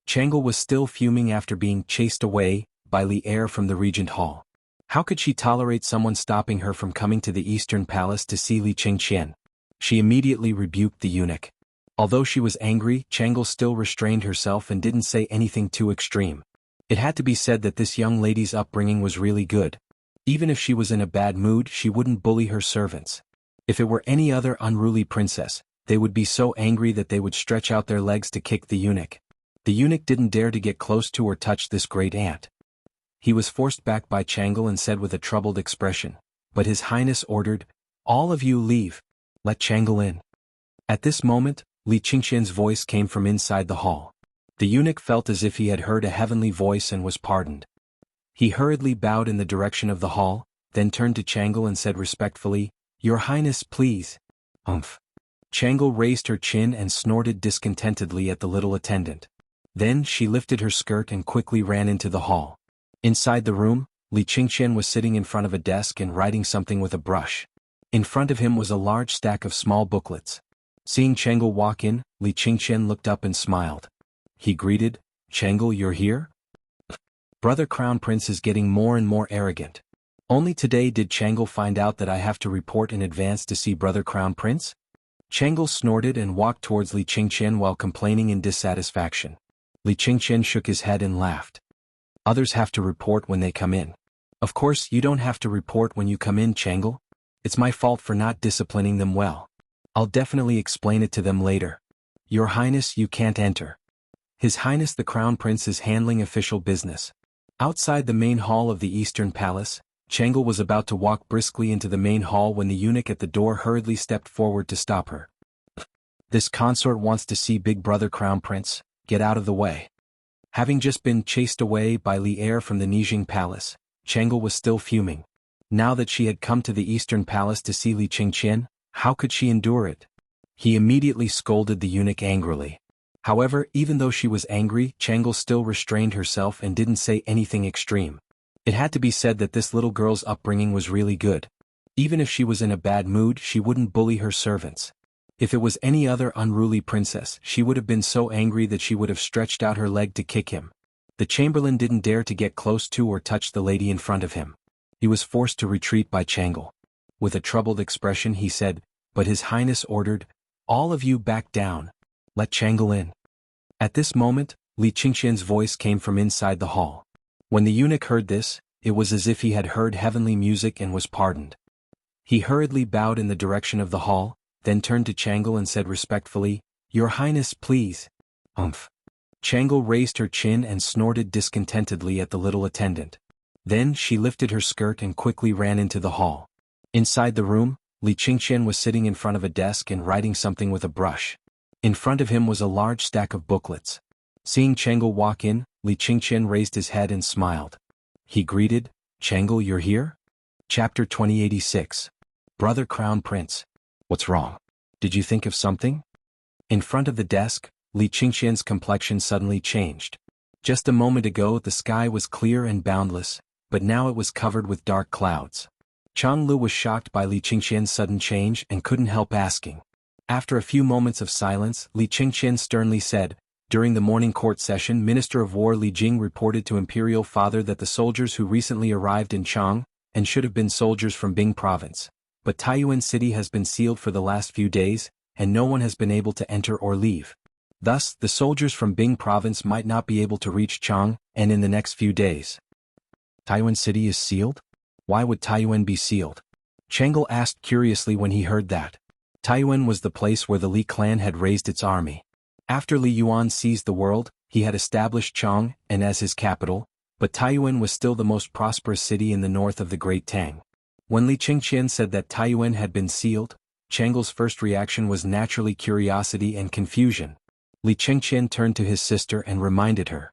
Chang'e was still fuming after being chased away by Li Er from the Regent Hall. How could she tolerate someone stopping her from coming to the Eastern Palace to see Li Qingqian? She immediately rebuked the eunuch. Although she was angry, Chang'e still restrained herself and didn't say anything too extreme. It had to be said that this young lady's upbringing was really good. Even if she was in a bad mood, she wouldn't bully her servants. If it were any other unruly princess, they would be so angry that they would stretch out their legs to kick the eunuch. The eunuch didn't dare to get close to or touch this great aunt. He was forced back by Chang'e and said with a troubled expression, but His Highness ordered, all of you leave. Let Chang'e in. At this moment, Li Qingqian's voice came from inside the hall. The eunuch felt as if he had heard a heavenly voice and was pardoned. He hurriedly bowed in the direction of the hall, then turned to Chang'e and said respectfully, Your Highness, please. Chang'e raised her chin and snorted discontentedly at the little attendant. Then she lifted her skirt and quickly ran into the hall. Inside the room, Li Qingqian was sitting in front of a desk and writing something with a brush. In front of him was a large stack of small booklets. Seeing Chengel walk in, Li Qingqian looked up and smiled. He greeted, "Chengel, you're here?" Brother Crown Prince is getting more and more arrogant. Only today did Chengel find out that I have to report in advance to see Brother Crown Prince? Chengel snorted and walked towards Li Qingqian while complaining in dissatisfaction. Li Qingqian shook his head and laughed. Others have to report when they come in. Of course you don't have to report when you come in, Chengel. It's my fault for not disciplining them well. I'll definitely explain it to them later. Your Highness, you can't enter. His Highness the Crown Prince is handling official business. Outside the main hall of the Eastern Palace, Chengel was about to walk briskly into the main hall when the eunuch at the door hurriedly stepped forward to stop her. This consort wants to see Big Brother Crown Prince, get out of the way. Having just been chased away by Li Er from the Nijing Palace, Chengel was still fuming. Now that she had come to the Eastern Palace to see Li Qingqian, how could she endure it? He immediately scolded the eunuch angrily. However, even though she was angry, Chengel still restrained herself and didn't say anything extreme. It had to be said that this little girl's upbringing was really good. Even if she was in a bad mood, she wouldn't bully her servants. If it was any other unruly princess, she would have been so angry that she would have stretched out her leg to kick him. The chamberlain didn't dare to get close to or touch the lady in front of him. He was forced to retreat by Chengel. With a troubled expression he said, "But His Highness ordered, all of you back down. Let Chengel in." At this moment, Li Qingqian's voice came from inside the hall. When the eunuch heard this, it was as if he had heard heavenly music and was pardoned. He hurriedly bowed in the direction of the hall, then turned to Chengel and said respectfully, "Your Highness, please." Chengel raised her chin and snorted discontentedly at the little attendant. Then she lifted her skirt and quickly ran into the hall. Inside the room, Li Qingqian was sitting in front of a desk and writing something with a brush. In front of him was a large stack of booklets. Seeing Chengel walk in, Li Qingqian raised his head and smiled. He greeted, "Chengel, you're here?" Chapter 2086. Brother Crown Prince. What's wrong? Did you think of something? In front of the desk, Li Qingqian's complexion suddenly changed. Just a moment ago the sky was clear and boundless, but now it was covered with dark clouds. Chang Lu was shocked by Li Qingqian's sudden change and couldn't help asking. After a few moments of silence, Li Qingqian sternly said, "During the morning court session, Minister of War Li Jing reported to Imperial Father that the soldiers who recently arrived in Chang, and should have been soldiers from Bing Province, but Taiyuan City has been sealed for the last few days, and no one has been able to enter or leave. Thus, the soldiers from Bing Province might not be able to reach Chang, and in the next few days." Taiyuan City is sealed? Why would Taiyuan be sealed? Chengel asked curiously when he heard that. Taiyuan was the place where the Li clan had raised its army. After Li Yuan seized the world, he had established Chang and as his capital, but Taiyuan was still the most prosperous city in the north of the Great Tang. When Li Qingqian said that Taiyuan had been sealed, Chengel's first reaction was naturally curiosity and confusion. Li Qingqian turned to his sister and reminded her.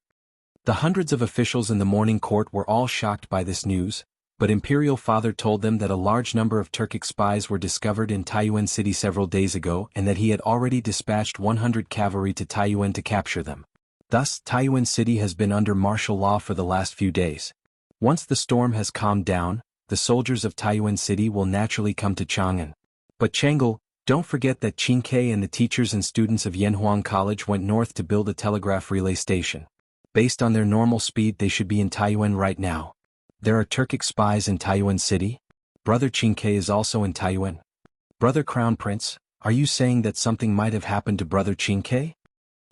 The hundreds of officials in the morning court were all shocked by this news, but Imperial Father told them that a large number of Turkic spies were discovered in Taiyuan City several days ago and that he had already dispatched 100 cavalry to Taiyuan to capture them. Thus, Taiyuan City has been under martial law for the last few days. Once the storm has calmed down, the soldiers of Taiyuan City will naturally come to Chang'an. But Chengel, don't forget that Qin Ke and the teachers and students of Yanhuang College went north to build a telegraph relay station. Based on their normal speed they should be in Taiyuan right now. There are Turkic spies in Taiyuan City? Brother Qin Ke is also in Taiyuan. Brother Crown Prince, are you saying that something might have happened to Brother Qin Ke?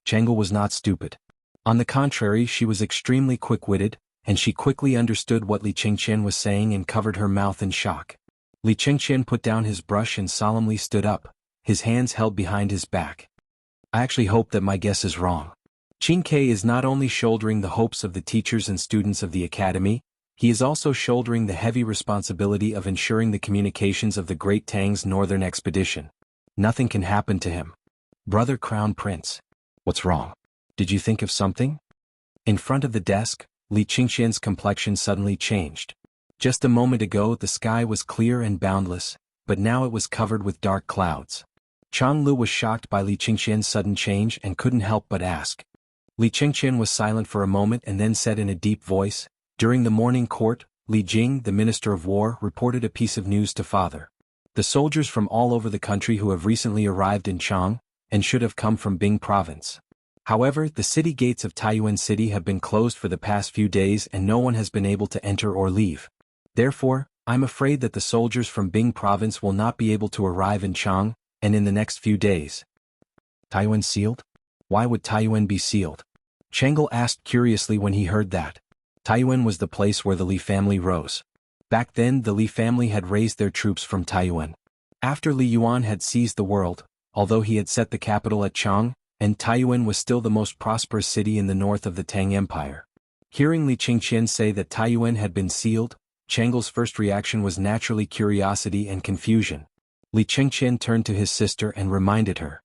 Chengel was not stupid. On the contrary, she was extremely quick-witted, and she quickly understood what Li Qingqian was saying and covered her mouth in shock. Li Qingqian put down his brush and solemnly stood up, his hands held behind his back. I actually hope that my guess is wrong. Qin Ke is not only shouldering the hopes of the teachers and students of the academy, he is also shouldering the heavy responsibility of ensuring the communications of the Great Tang's northern expedition. Nothing can happen to him. Brother Crown Prince. What's wrong? Did you think of something? In front of the desk, Li Qingqian's complexion suddenly changed. Just a moment ago the sky was clear and boundless, but now it was covered with dark clouds. Chang Lu was shocked by Li Qingqian's sudden change and couldn't help but ask. Li Qingqian was silent for a moment and then said in a deep voice, "During the morning court, Li Jing, the Minister of War, reported a piece of news to Father. The soldiers from all over the country who have recently arrived in Chang, and should have come from Bing province. However, the city gates of Taiyuan City have been closed for the past few days and no one has been able to enter or leave. Therefore, I'm afraid that the soldiers from Bing province will not be able to arrive in Chang, and in the next few days." Taiyuan sealed? Why would Taiyuan be sealed? Chang'e asked curiously when he heard that. Taiyuan was the place where the Li family rose. Back then the Li family had raised their troops from Taiyuan. After Li Yuan had seized the world, although he had set the capital at Chang, and Taiyuan was still the most prosperous city in the north of the Tang Empire. Hearing Li Qingqian say that Taiyuan had been sealed, Chang'e's first reaction was naturally curiosity and confusion. Li Qingqian turned to his sister and reminded her.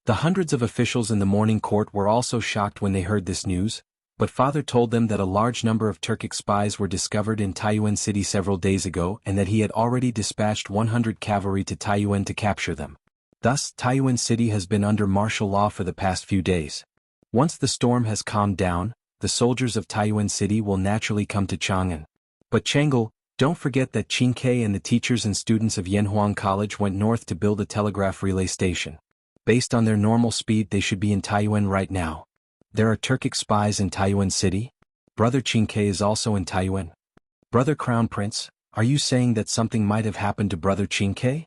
The hundreds of officials in the morning court were also shocked when they heard this news, but Father told them that a large number of Turkic spies were discovered in Taiyuan City several days ago and that he had already dispatched 100 cavalry to Taiyuan to capture them. Thus, Taiyuan City has been under martial law for the past few days. Once the storm has calmed down, the soldiers of Taiyuan City will naturally come to Chang'an. But Chang'e, don't forget that Qingke and the teachers and students of Yanhuang College went north to build a telegraph relay station. Based on their normal speed they should be in Taiyuan right now. There are Turkic spies in Taiyuan City? Brother Qingke is also in Taiyuan. Brother Crown Prince, are you saying that something might have happened to Brother Qingke?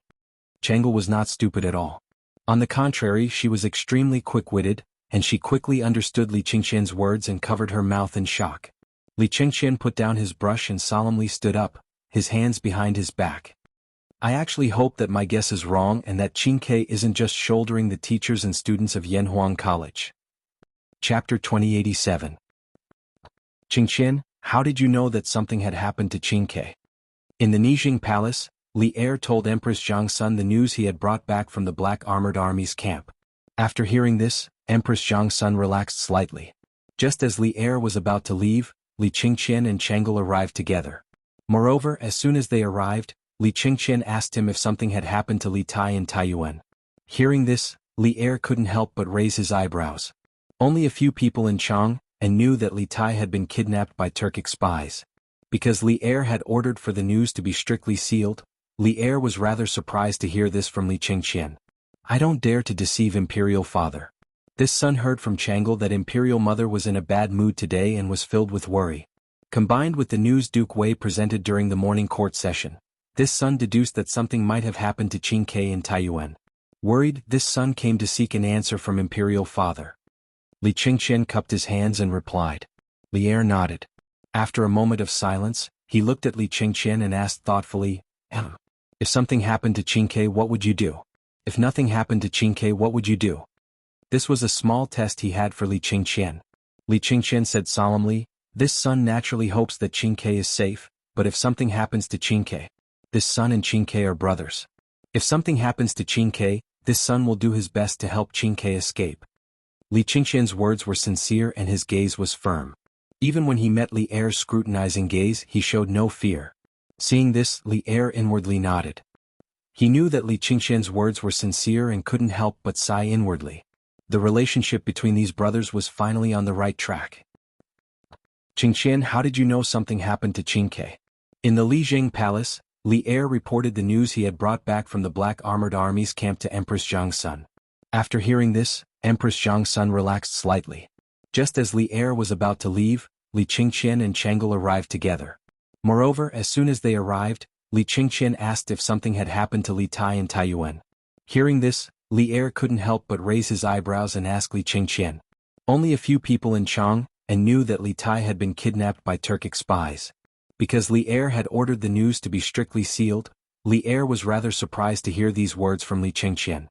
Chang'e was not stupid at all. On the contrary, she was extremely quick-witted, and she quickly understood Li Qingqian's words and covered her mouth in shock. Li Qingqian put down his brush and solemnly stood up, his hands behind his back. I actually hope that my guess is wrong and that Qingke isn't just shouldering the teachers and students of Yanhuang College. Chapter 2087. Qingqian, how did you know that something had happened to Qingke? In the Nijing Palace, Li Er told Empress Zhangsun the news he had brought back from the Black Armored Army's camp. After hearing this, Empress Zhangsun relaxed slightly. Just as Li Er was about to leave, Li Qingqian and Chang'e arrived together. Moreover, as soon as they arrived, Li Qingqian asked him if something had happened to Li Tai in Taiyuan. Hearing this, Li Er couldn't help but raise his eyebrows. Only a few people in Chang, and knew that Li Tai had been kidnapped by Turkic spies. Because Li Er had ordered for the news to be strictly sealed, Li Er was rather surprised to hear this from Li Qingqian. I don't dare to deceive Imperial Father. This son heard from Chang'e that Imperial Mother was in a bad mood today and was filled with worry. Combined with the news Duke Wei presented during the morning court session, this son deduced that something might have happened to Qingke in Taiyuan. Worried, this son came to seek an answer from Imperial Father. Li Qingqian cupped his hands and replied. Li Er nodded. After a moment of silence, he looked at Li Qingqian and asked thoughtfully, If something happened to Qingke, what would you do? If nothing happened to Qingke, what would you do? This was a small test he had for Li Qingqian. Li Qingqian said solemnly, this son naturally hopes that Qingke is safe, but if something happens to Qingke, this son and Qingke are brothers. If something happens to Qingke, this son will do his best to help Qingke escape. Li Qingqian's words were sincere and his gaze was firm. Even when he met Li Er's scrutinizing gaze, he showed no fear. Seeing this, Li Er inwardly nodded. He knew that Li Qingqian's words were sincere and couldn't help but sigh inwardly. The relationship between these brothers was finally on the right track. Qingqian, how did you know something happened to Qingke? In the Lijing Palace, Li Er reported the news he had brought back from the Black Armored Army's camp to Empress Zhangsun. After hearing this, Empress Zhangsun relaxed slightly. Just as Li Er was about to leave, Li Qingqian and Chang'e arrived together. Moreover, as soon as they arrived, Li Qingqian asked if something had happened to Li Tai in Taiyuan. Hearing this, Li Er couldn't help but raise his eyebrows and ask Li Qingqian. Only a few people in Chang, and knew that Li Tai had been kidnapped by Turkic spies. Because Li Er had ordered the news to be strictly sealed, Li Er was rather surprised to hear these words from Li Qingqian.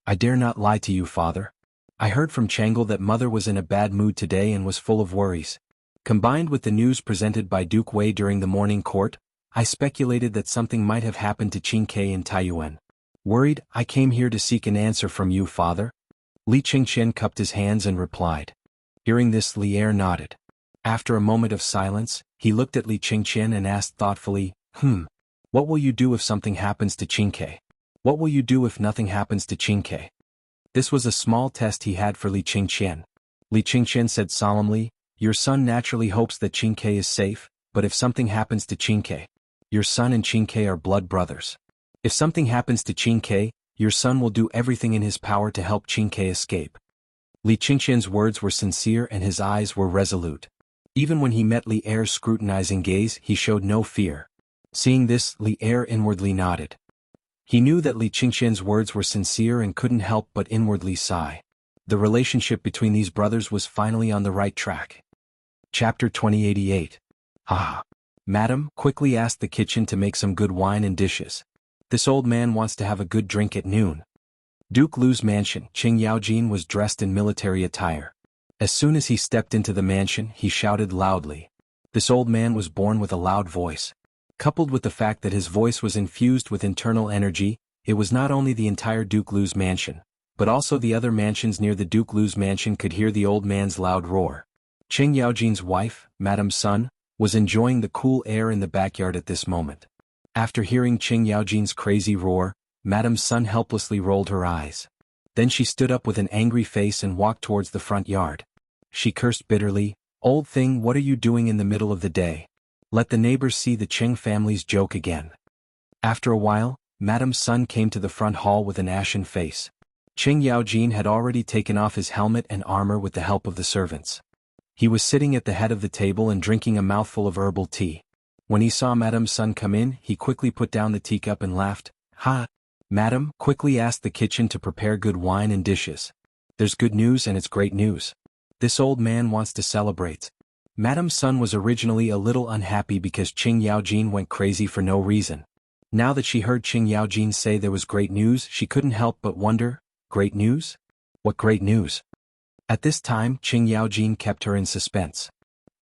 I dare not lie to you, father. I heard from Chang'e that mother was in a bad mood today and was full of worries. Combined with the news presented by Duke Wei during the morning court, I speculated that something might have happened to Qingke in Taiyuan. Worried, I came here to seek an answer from you, father. Li Qingqian cupped his hands and replied. Hearing this, Li Er nodded. After a moment of silence, he looked at Li Qingqian and asked thoughtfully, What will you do if something happens to Qingke? What will you do if nothing happens to Qingke? This was a small test he had for Li Qingqian. Li Qingqian said solemnly, your son naturally hopes that Qingke is safe, but if something happens to Qingke, your son and Qingke are blood brothers. If something happens to Qingke, your son will do everything in his power to help Qingke escape. Li Qingqian's words were sincere and his eyes were resolute. Even when he met Li Er's scrutinizing gaze, he showed no fear. Seeing this, Li Er inwardly nodded. He knew that Li Qingqian's words were sincere and couldn't help but inwardly sigh. The relationship between these brothers was finally on the right track. Chapter 2088. Madam, quickly ask the kitchen to make some good wine and dishes. This old man wants to have a good drink at noon. Duke Lu's mansion. Qing Yaojin was dressed in military attire. As soon as he stepped into the mansion, he shouted loudly. This old man was born with a loud voice. Coupled with the fact that his voice was infused with internal energy, it was not only the entire Duke Lu's mansion, but also the other mansions near the Duke Lu's mansion could hear the old man's loud roar. Qing Yaojin's wife, Madame Sun, was enjoying the cool air in the backyard at this moment. After hearing Qing Yaojin's crazy roar, Madame Sun helplessly rolled her eyes. Then she stood up with an angry face and walked towards the front yard. She cursed bitterly, old thing, what are you doing in the middle of the day? Let the neighbors see the Qing family's joke again. After a while, Madame Sun came to the front hall with an ashen face. Qing Yaojin had already taken off his helmet and armor with the help of the servants. He was sitting at the head of the table and drinking a mouthful of herbal tea. When he saw Madame Sun come in, he quickly put down the teacup and laughed. Madam, quickly ask the kitchen to prepare good wine and dishes. There's good news and it's great news. This old man wants to celebrate. Madame Sun was originally a little unhappy because Qing Yaojin went crazy for no reason. Now that she heard Qing Yaojin say there was great news, she couldn't help but wonder, great news? What great news? At this time, Qing Yaojin kept her in suspense.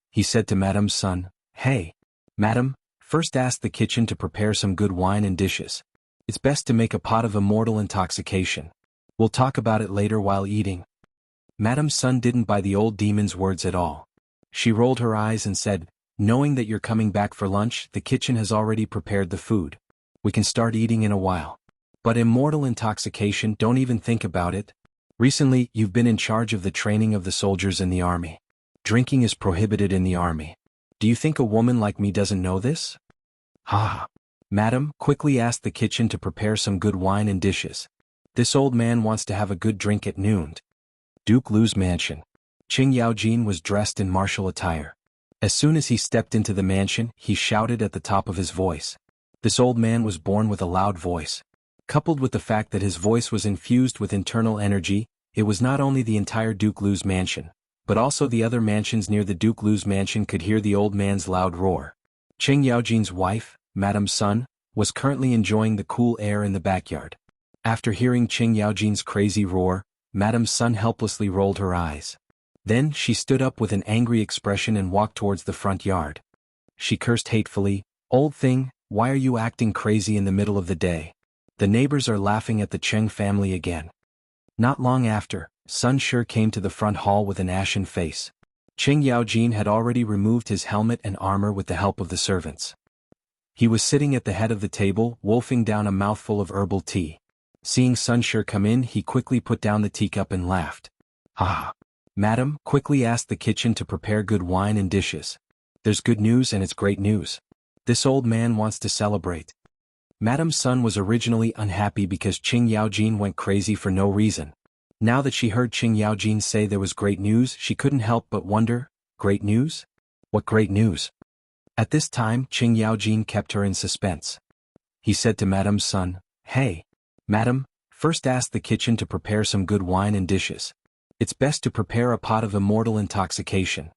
He said to Madame Sun, hey, Madam, first ask the kitchen to prepare some good wine and dishes. It's best to make a pot of immortal intoxication. We'll talk about it later while eating. Madame Sun didn't buy the old demon's words at all. She rolled her eyes and said, knowing that you're coming back for lunch, the kitchen has already prepared the food. We can start eating in a while. But immortal intoxication, don't even think about it. Recently, you've been in charge of the training of the soldiers in the army. Drinking is prohibited in the army. Do you think a woman like me doesn't know this? Madam, quickly ask the kitchen to prepare some good wine and dishes. This old man wants to have a good drink at noon. Duke Lu's mansion. Qing Yaojin was dressed in martial attire. As soon as he stepped into the mansion, he shouted at the top of his voice. This old man was born with a loud voice. Coupled with the fact that his voice was infused with internal energy, it was not only the entire Duke Lu's mansion, but also the other mansions near the Duke Lu's mansion could hear the old man's loud roar. Qing Yaojin's wife, Madame Sun, was currently enjoying the cool air in the backyard. After hearing Qing Yaojin's crazy roar, Madame Sun helplessly rolled her eyes. Then she stood up with an angry expression and walked towards the front yard. She cursed hatefully, old thing, why are you acting crazy in the middle of the day? The neighbors are laughing at the Qing family again. Not long after, Sun Shi came to the front hall with an ashen face. Qing Yaojin had already removed his helmet and armor with the help of the servants. He was sitting at the head of the table, wolfing down a mouthful of herbal tea. Seeing Sun Shi come in, he quickly put down the teacup and laughed. Madam, quickly ask the kitchen to prepare good wine and dishes. There's good news and it's great news. This old man wants to celebrate. Madame Sun was originally unhappy because Qing Yaojin went crazy for no reason. Now that she heard Qing Yaojin say there was great news, she couldn't help but wonder, great news? What great news? At this time, Qing Yaojin kept her in suspense. He said to Madame Sun, hey, Madam, first ask the kitchen to prepare some good wine and dishes. It's best to prepare a pot of immortal intoxication.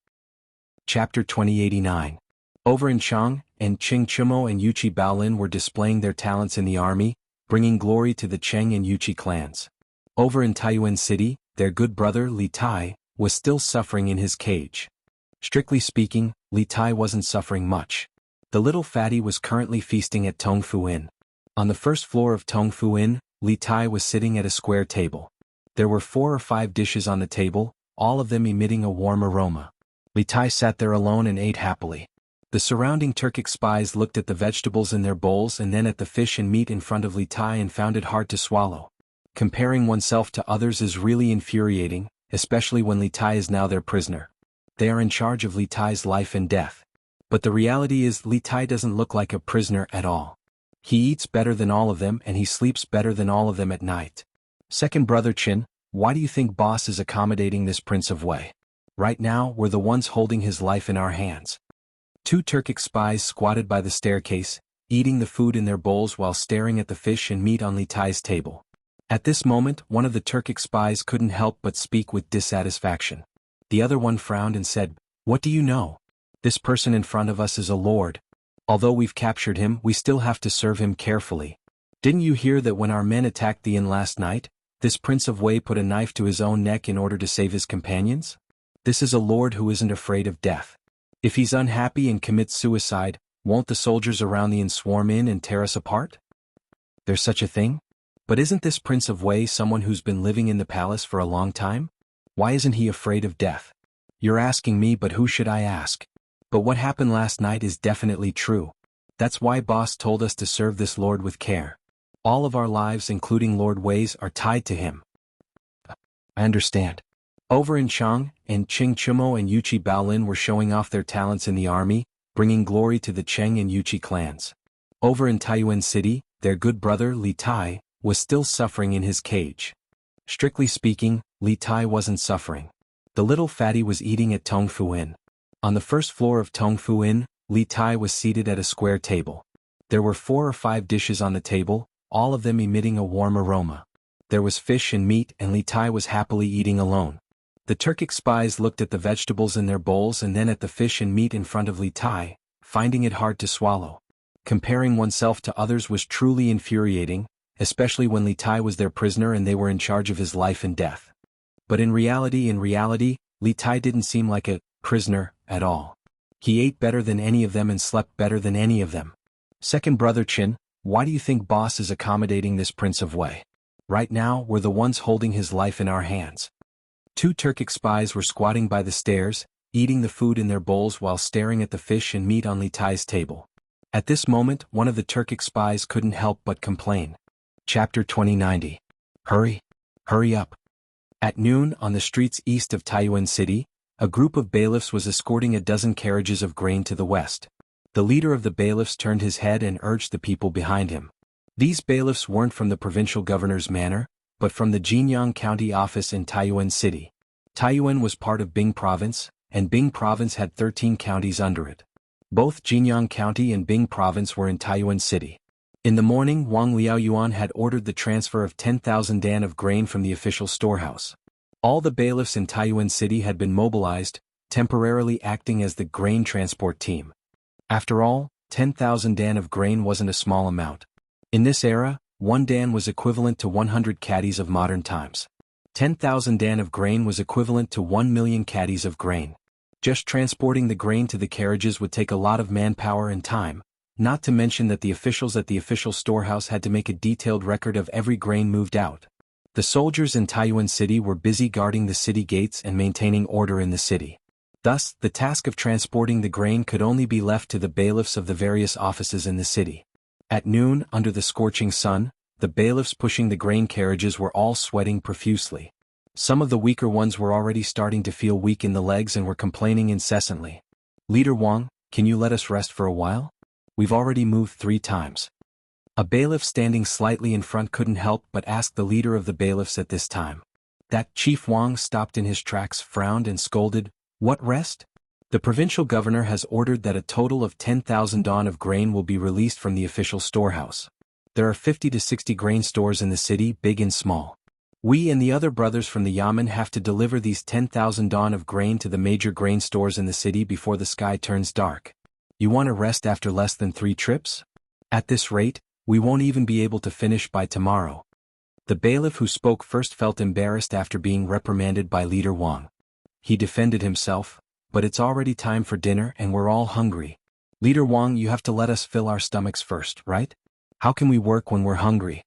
Chapter 2089. Over in Chang, and Qing Chumo and Yuchi Baolin were displaying their talents in the army, bringing glory to the Cheng and Yuchi clans. Over in Taiyuan City, their good brother Li Tai was still suffering in his cage. Strictly speaking, Li Tai wasn't suffering much. The little fatty was currently feasting at Tongfu Inn. On the first floor of Tongfu Inn, Li Tai was sitting at a square table. There were 4 or 5 dishes on the table, all of them emitting a warm aroma. Li Tai sat there alone and ate happily. The surrounding Turkic spies looked at the vegetables in their bowls and then at the fish and meat in front of Li Tai and found it hard to swallow. Comparing oneself to others is really infuriating, especially when Li Tai is now their prisoner. They are in charge of Li Tai's life and death. But the reality is Li Tai doesn't look like a prisoner at all. He eats better than all of them and he sleeps better than all of them at night. Second brother Qin, why do you think boss is accommodating this Prince of Wei? Right now, we're the ones holding his life in our hands. Two Turkic spies squatted by the staircase, eating the food in their bowls while staring at the fish and meat on Li Tai's table. At this moment, one of the Turkic spies couldn't help but speak with dissatisfaction. The other one frowned and said, "What do you know? This person in front of us is a lord. Although we've captured him, we still have to serve him carefully. Didn't you hear that when our men attacked the inn last night, this Prince of Wei put a knife to his own neck in order to save his companions? This is a lord who isn't afraid of death. If he's unhappy and commits suicide, won't the soldiers around the inn swarm in and tear us apart? There's such a thing? But isn't this Prince of Wei someone who's been living in the palace for a long time? Why isn't he afraid of death? You're asking me, but who should I ask? But what happened last night is definitely true. That's why boss told us to serve this lord with care. All of our lives, including Lord Wei's, are tied to him." I understand. Over in Chang, and Qing Chumo and Yuchi Baolin were showing off their talents in the army, bringing glory to the Cheng and Yuchi clans. Over in Taiyuan City, their good brother Li Tai was still suffering in his cage. Strictly speaking, Li Tai wasn't suffering. The little fatty was eating at Tongfu Inn. On the first floor of Tongfu Inn, Li Tai was seated at a square table. There were 4 or 5 dishes on the table, all of them emitting a warm aroma. There was fish and meat and Li Tai was happily eating alone. The Turkic spies looked at the vegetables in their bowls and then at the fish and meat in front of Li Tai, finding it hard to swallow. Comparing oneself to others was truly infuriating, especially when Li Tai was their prisoner and they were in charge of his life and death. But in reality, Li Tai didn't seem like a prisoner at all. He ate better than any of them and slept better than any of them. Second brother Qin, why do you think boss is accommodating this Prince of Wei? Right now, we're the ones holding his life in our hands. Two Turkic spies were squatting by the stairs, eating the food in their bowls while staring at the fish and meat on Li Tai's table. At this moment, one of the Turkic spies couldn't help but complain. Chapter 2090. Hurry! Hurry up! At noon, on the streets east of Taiyuan City, a group of bailiffs was escorting a dozen carriages of grain to the west. The leader of the bailiffs turned his head and urged the people behind him. These bailiffs weren't from the provincial governor's manor, but from the Jinyang County office in Taiyuan City. Taiyuan was part of Bing Province, and Bing Province had 13 counties under it. Both Jinyang County and Bing Province were in Taiyuan City. In the morning, Wang Liaoyuan had ordered the transfer of 10,000 dan of grain from the official storehouse. All the bailiffs in Taiyuan City had been mobilized, temporarily acting as the grain transport team. After all, 10,000 dan of grain wasn't a small amount. In this era, 1 dan was equivalent to 100 caddies of modern times. 10,000 dan of grain was equivalent to 1 million caddies of grain. Just transporting the grain to the carriages would take a lot of manpower and time, not to mention that the officials at the official storehouse had to make a detailed record of every grain moved out. The soldiers in Taiyuan City were busy guarding the city gates and maintaining order in the city. Thus, the task of transporting the grain could only be left to the bailiffs of the various offices in the city. At noon, under the scorching sun, the bailiffs pushing the grain carriages were all sweating profusely. Some of the weaker ones were already starting to feel weak in the legs and were complaining incessantly. "Leader Wang, can you let us rest for a while? We've already moved 3 times. A bailiff standing slightly in front couldn't help but ask the leader of the bailiffs at this time. That Chief Wang stopped in his tracks, frowned and scolded, "What rest? The provincial governor has ordered that a total of 10,000 dan of grain will be released from the official storehouse. There are 50 to 60 grain stores in the city, big and small. We and the other brothers from the Yamen have to deliver these 10,000 dan of grain to the major grain stores in the city before the sky turns dark. You want to rest after less than 3 trips? At this rate, we won't even be able to finish by tomorrow." The bailiff who spoke first felt embarrassed after being reprimanded by Leader Wang. He defended himself, "But it's already time for dinner and we're all hungry. Leader Wang, you have to let us fill our stomachs first, right? How can we work when we're hungry?"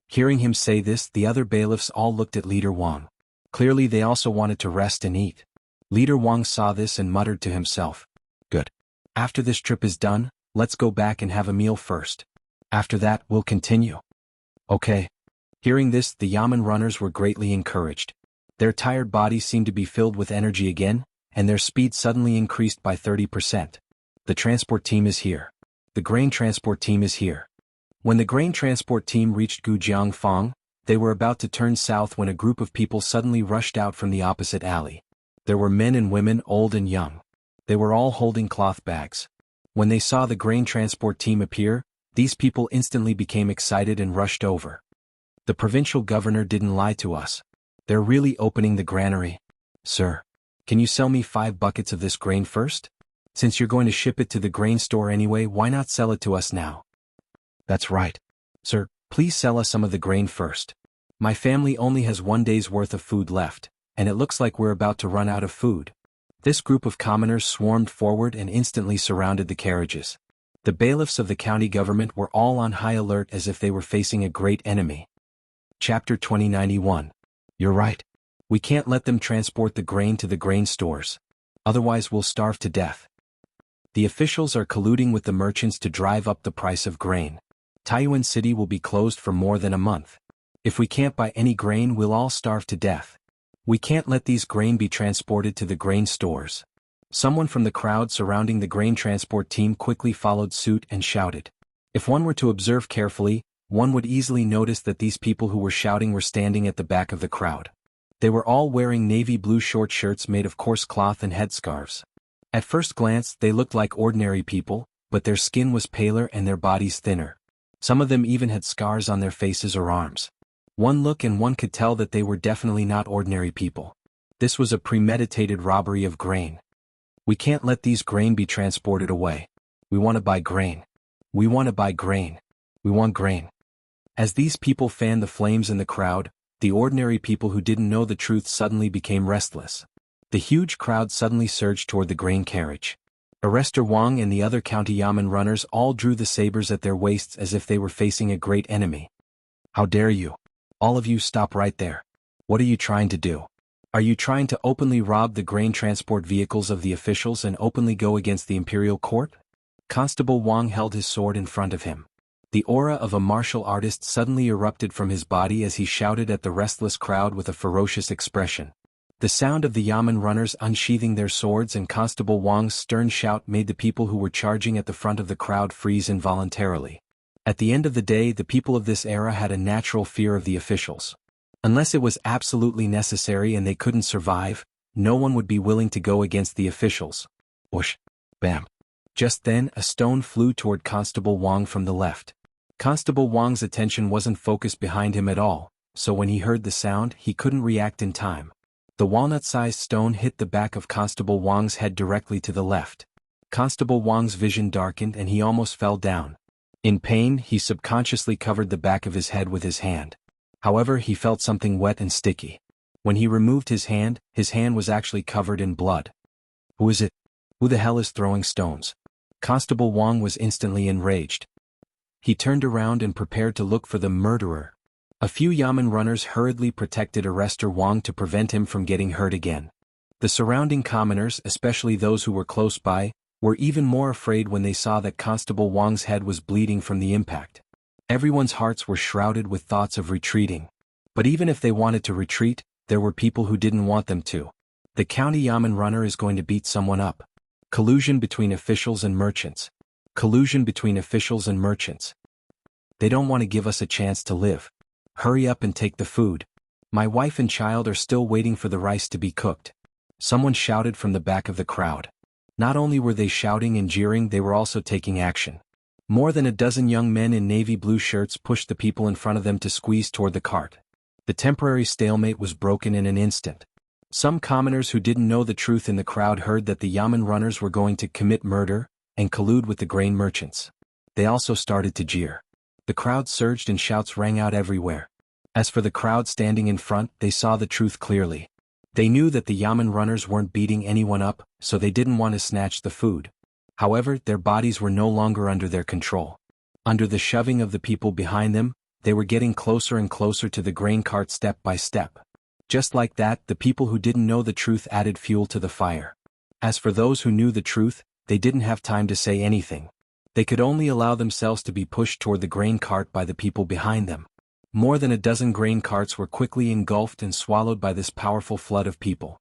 Hearing him say this, the other bailiffs all looked at Leader Wang. Clearly they also wanted to rest and eat. Leader Wang saw this and muttered to himself, "Good. After this trip is done, let's go back and have a meal first. After that, we'll continue." "Okay." Hearing this, the Yamen runners were greatly encouraged. Their tired bodies seemed to be filled with energy again, and their speed suddenly increased by 30%. The transport team is here. The grain transport team is here. When the grain transport team reached Gujiangfang, they were about to turn south when a group of people suddenly rushed out from the opposite alley. There were men and women, old and young. They were all holding cloth bags. When they saw the grain transport team appear, these people instantly became excited and rushed over. The provincial governor didn't lie to us. They're really opening the granary. Sir, can you sell me 5 buckets of this grain first? Since you're going to ship it to the grain store anyway, why not sell it to us now? That's right. Sir, please sell us some of the grain first. My family only has 1 day's worth of food left, and it looks like we're about to run out of food. This group of commoners swarmed forward and instantly surrounded the carriages. The bailiffs of the county government were all on high alert as if they were facing a great enemy. Chapter 2091. You're right. We can't let them transport the grain to the grain stores. Otherwise we'll starve to death. The officials are colluding with the merchants to drive up the price of grain. Taiyuan City will be closed for more than a month. If we can't buy any grain, we'll all starve to death. We can't let these grain be transported to the grain stores. Someone from the crowd surrounding the grain transport team quickly followed suit and shouted. If one were to observe carefully, one would easily notice that these people who were shouting were standing at the back of the crowd. They were all wearing navy blue short shirts made of coarse cloth and headscarves. At first glance, they looked like ordinary people, but their skin was paler and their bodies thinner. Some of them even had scars on their faces or arms. One look and one could tell that they were definitely not ordinary people. This was a premeditated robbery of grain. We can't let these grain be transported away. We want to buy grain. We want to buy grain. We want grain. As these people fanned the flames in the crowd, the ordinary people who didn't know the truth suddenly became restless. The huge crowd suddenly surged toward the grain carriage. Arrestor Wang and the other county yamen runners all drew the sabers at their waists as if they were facing a great enemy. How dare you! All of you, stop right there. What are you trying to do? Are you trying to openly rob the grain transport vehicles of the officials and openly go against the imperial court? Constable Wang held his sword in front of him. The aura of a martial artist suddenly erupted from his body as he shouted at the restless crowd with a ferocious expression. The sound of the yamen runners unsheathing their swords and Constable Wang's stern shout made the people who were charging at the front of the crowd freeze involuntarily. At the end of the day, the people of this era had a natural fear of the officials. Unless it was absolutely necessary and they couldn't survive, no one would be willing to go against the officials. Whoosh! Bam! Just then, a stone flew toward Constable Wang from the left. Constable Wang's attention wasn't focused behind him at all, so when he heard the sound, he couldn't react in time. The walnut-sized stone hit the back of Constable Wang's head directly to the left. Constable Wang's vision darkened and he almost fell down. In pain, he subconsciously covered the back of his head with his hand. However, he felt something wet and sticky. When he removed his hand was actually covered in blood. Who is it? Who the hell is throwing stones? Constable Wang was instantly enraged. He turned around and prepared to look for the murderer. A few yamen runners hurriedly protected Arrestor Wang to prevent him from getting hurt again. The surrounding commoners, especially those who were close by, were even more afraid when they saw that Constable Wang's head was bleeding from the impact. Everyone's hearts were shrouded with thoughts of retreating. But even if they wanted to retreat, there were people who didn't want them to. The county yamen runner is going to beat someone up. Collusion between officials and merchants. Collusion between officials and merchants. They don't want to give us a chance to live. Hurry up and take the food. My wife and child are still waiting for the rice to be cooked. Someone shouted from the back of the crowd. Not only were they shouting and jeering, they were also taking action. More than a dozen young men in navy blue shirts pushed the people in front of them to squeeze toward the cart. The temporary stalemate was broken in an instant. Some commoners who didn't know the truth in the crowd heard that the yamen runners were going to commit murder and collude with the grain merchants. They also started to jeer. The crowd surged and shouts rang out everywhere. As for the crowd standing in front, they saw the truth clearly. They knew that the yamen runners weren't beating anyone up, so they didn't want to snatch the food. However, their bodies were no longer under their control. Under the shoving of the people behind them, they were getting closer and closer to the grain cart step by step. Just like that, the people who didn't know the truth added fuel to the fire. As for those who knew the truth, they didn't have time to say anything. They could only allow themselves to be pushed toward the grain cart by the people behind them. More than a dozen grain carts were quickly engulfed and swallowed by this powerful flood of people.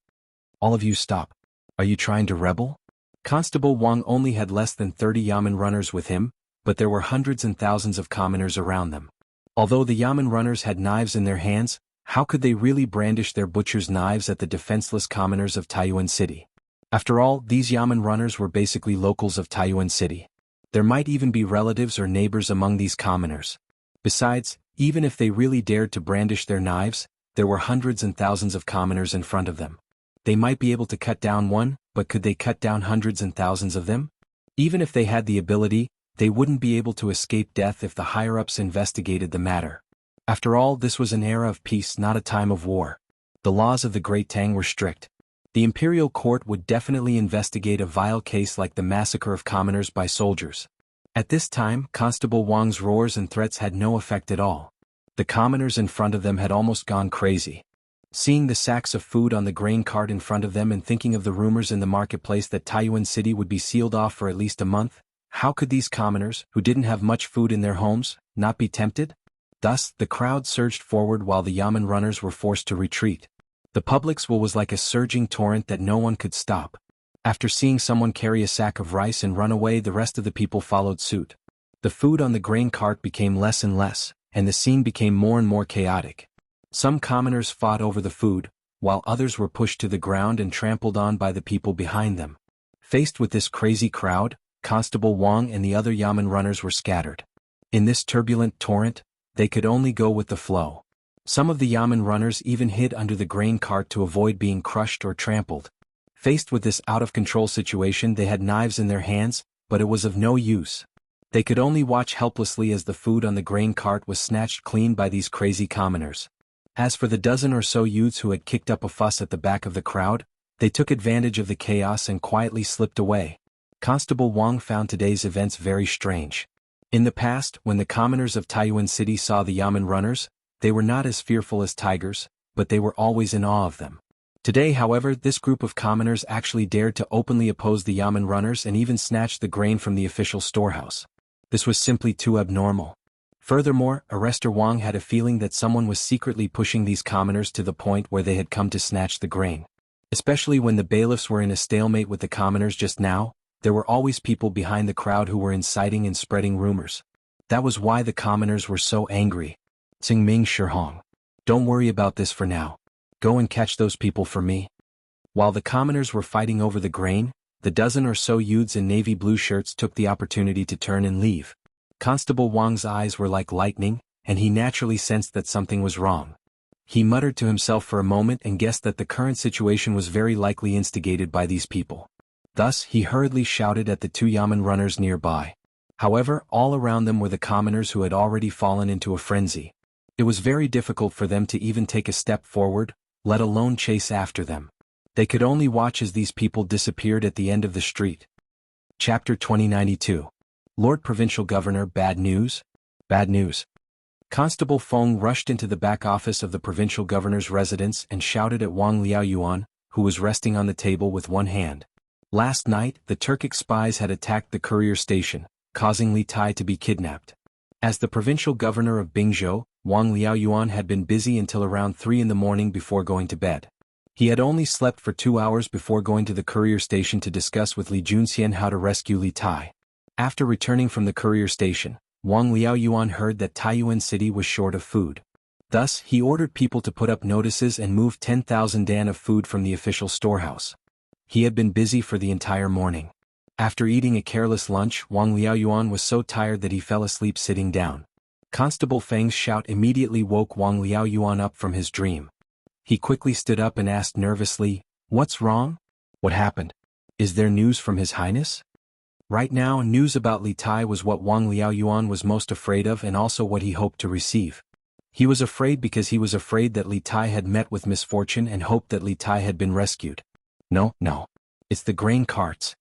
All of you stop. Are you trying to rebel? Constable Wang only had less than 30 Yamen runners with him, but there were hundreds and thousands of commoners around them. Although the Yamen runners had knives in their hands, how could they really brandish their butcher's knives at the defenseless commoners of Taiyuan City? After all, these Yamen runners were basically locals of Taiyuan City. There might even be relatives or neighbors among these commoners. Besides, even if they really dared to brandish their knives, there were hundreds and thousands of commoners in front of them. They might be able to cut down one, but could they cut down hundreds and thousands of them? Even if they had the ability, they wouldn't be able to escape death if the higher-ups investigated the matter. After all, this was an era of peace, not a time of war. The laws of the Great Tang were strict. The imperial court would definitely investigate a vile case like the massacre of commoners by soldiers. At this time, Constable Wang's roars and threats had no effect at all. The commoners in front of them had almost gone crazy. Seeing the sacks of food on the grain cart in front of them and thinking of the rumors in the marketplace that Taiyuan City would be sealed off for at least a month, how could these commoners, who didn't have much food in their homes, not be tempted? Thus, the crowd surged forward while the Yamen runners were forced to retreat. The public's will was like a surging torrent that no one could stop. After seeing someone carry a sack of rice and run away, the rest of the people followed suit. The food on the grain cart became less and less, and the scene became more and more chaotic. Some commoners fought over the food, while others were pushed to the ground and trampled on by the people behind them. Faced with this crazy crowd, Constable Wang and the other Yamen runners were scattered. In this turbulent torrent, they could only go with the flow. Some of the Yamen runners even hid under the grain cart to avoid being crushed or trampled. Faced with this out-of-control situation, they had knives in their hands, but it was of no use. They could only watch helplessly as the food on the grain cart was snatched clean by these crazy commoners. As for the dozen or so youths who had kicked up a fuss at the back of the crowd, they took advantage of the chaos and quietly slipped away. Constable Wang found today's events very strange. In the past, when the commoners of Taiyuan City saw the Yamen runners, they were not as fearful as tigers, but they were always in awe of them. Today, however, this group of commoners actually dared to openly oppose the Yamen runners and even snatch the grain from the official storehouse. This was simply too abnormal. Furthermore, Arrestor Wang had a feeling that someone was secretly pushing these commoners to the point where they had come to snatch the grain. Especially when the bailiffs were in a stalemate with the commoners just now, there were always people behind the crowd who were inciting and spreading rumors. That was why the commoners were so angry. Tsingming Shihong. Don't worry about this for now. Go and catch those people for me. While the commoners were fighting over the grain, the dozen or so youths in navy blue shirts took the opportunity to turn and leave. Constable Wang's eyes were like lightning, and he naturally sensed that something was wrong. He muttered to himself for a moment and guessed that the current situation was very likely instigated by these people. Thus, he hurriedly shouted at the two Yamen runners nearby. However, all around them were the commoners who had already fallen into a frenzy. It was very difficult for them to even take a step forward, let alone chase after them. They could only watch as these people disappeared at the end of the street. Chapter 2092. Lord Provincial Governor, bad news? Bad news. Constable Feng rushed into the back office of the provincial governor's residence and shouted at Wang Liaoyuan, who was resting on the table with one hand. Last night, the Turkic spies had attacked the courier station, causing Li Tai to be kidnapped. As the provincial governor of Bingzhou, Wang Liaoyuan had been busy until around 3 in the morning before going to bed. He had only slept for 2 hours before going to the courier station to discuss with Li Junxian how to rescue Li Tai. After returning from the courier station, Wang Liaoyuan heard that Taiyuan City was short of food. Thus, he ordered people to put up notices and move 10,000 dan of food from the official storehouse. He had been busy for the entire morning. After eating a careless lunch, Wang Liaoyuan was so tired that he fell asleep sitting down. Constable Feng's shout immediately woke Wang Liaoyuan up from his dream. He quickly stood up and asked nervously, "What's wrong? What happened? Is there news from His Highness?" Right now, news about Li Tai was what Wang Liaoyuan was most afraid of and also what he hoped to receive. He was afraid because he was afraid that Li Tai had met with misfortune and hoped that Li Tai had been rescued. No. It's the grain carts.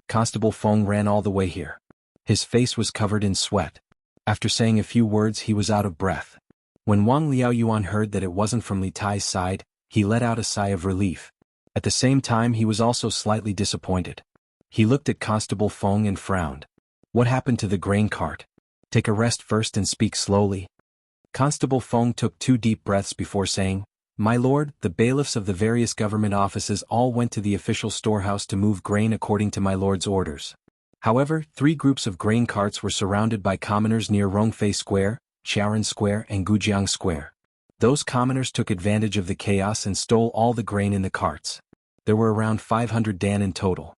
Constable Feng ran all the way here. His face was covered in sweat. After saying a few words, he was out of breath. When Wang Liaoyuan heard that it wasn't from Li Tai's side, he let out a sigh of relief. At the same time, he was also slightly disappointed. He looked at Constable Feng and frowned. What happened to the grain cart? Take a rest first and speak slowly. Constable Feng took 2 deep breaths before saying, "My lord, the bailiffs of the various government offices all went to the official storehouse to move grain according to my lord's orders. However, 3 groups of grain carts were surrounded by commoners near Rongfei Square, Sharon Square and Gujiang Square. Those commoners took advantage of the chaos and stole all the grain in the carts. There were around 500 dan in total."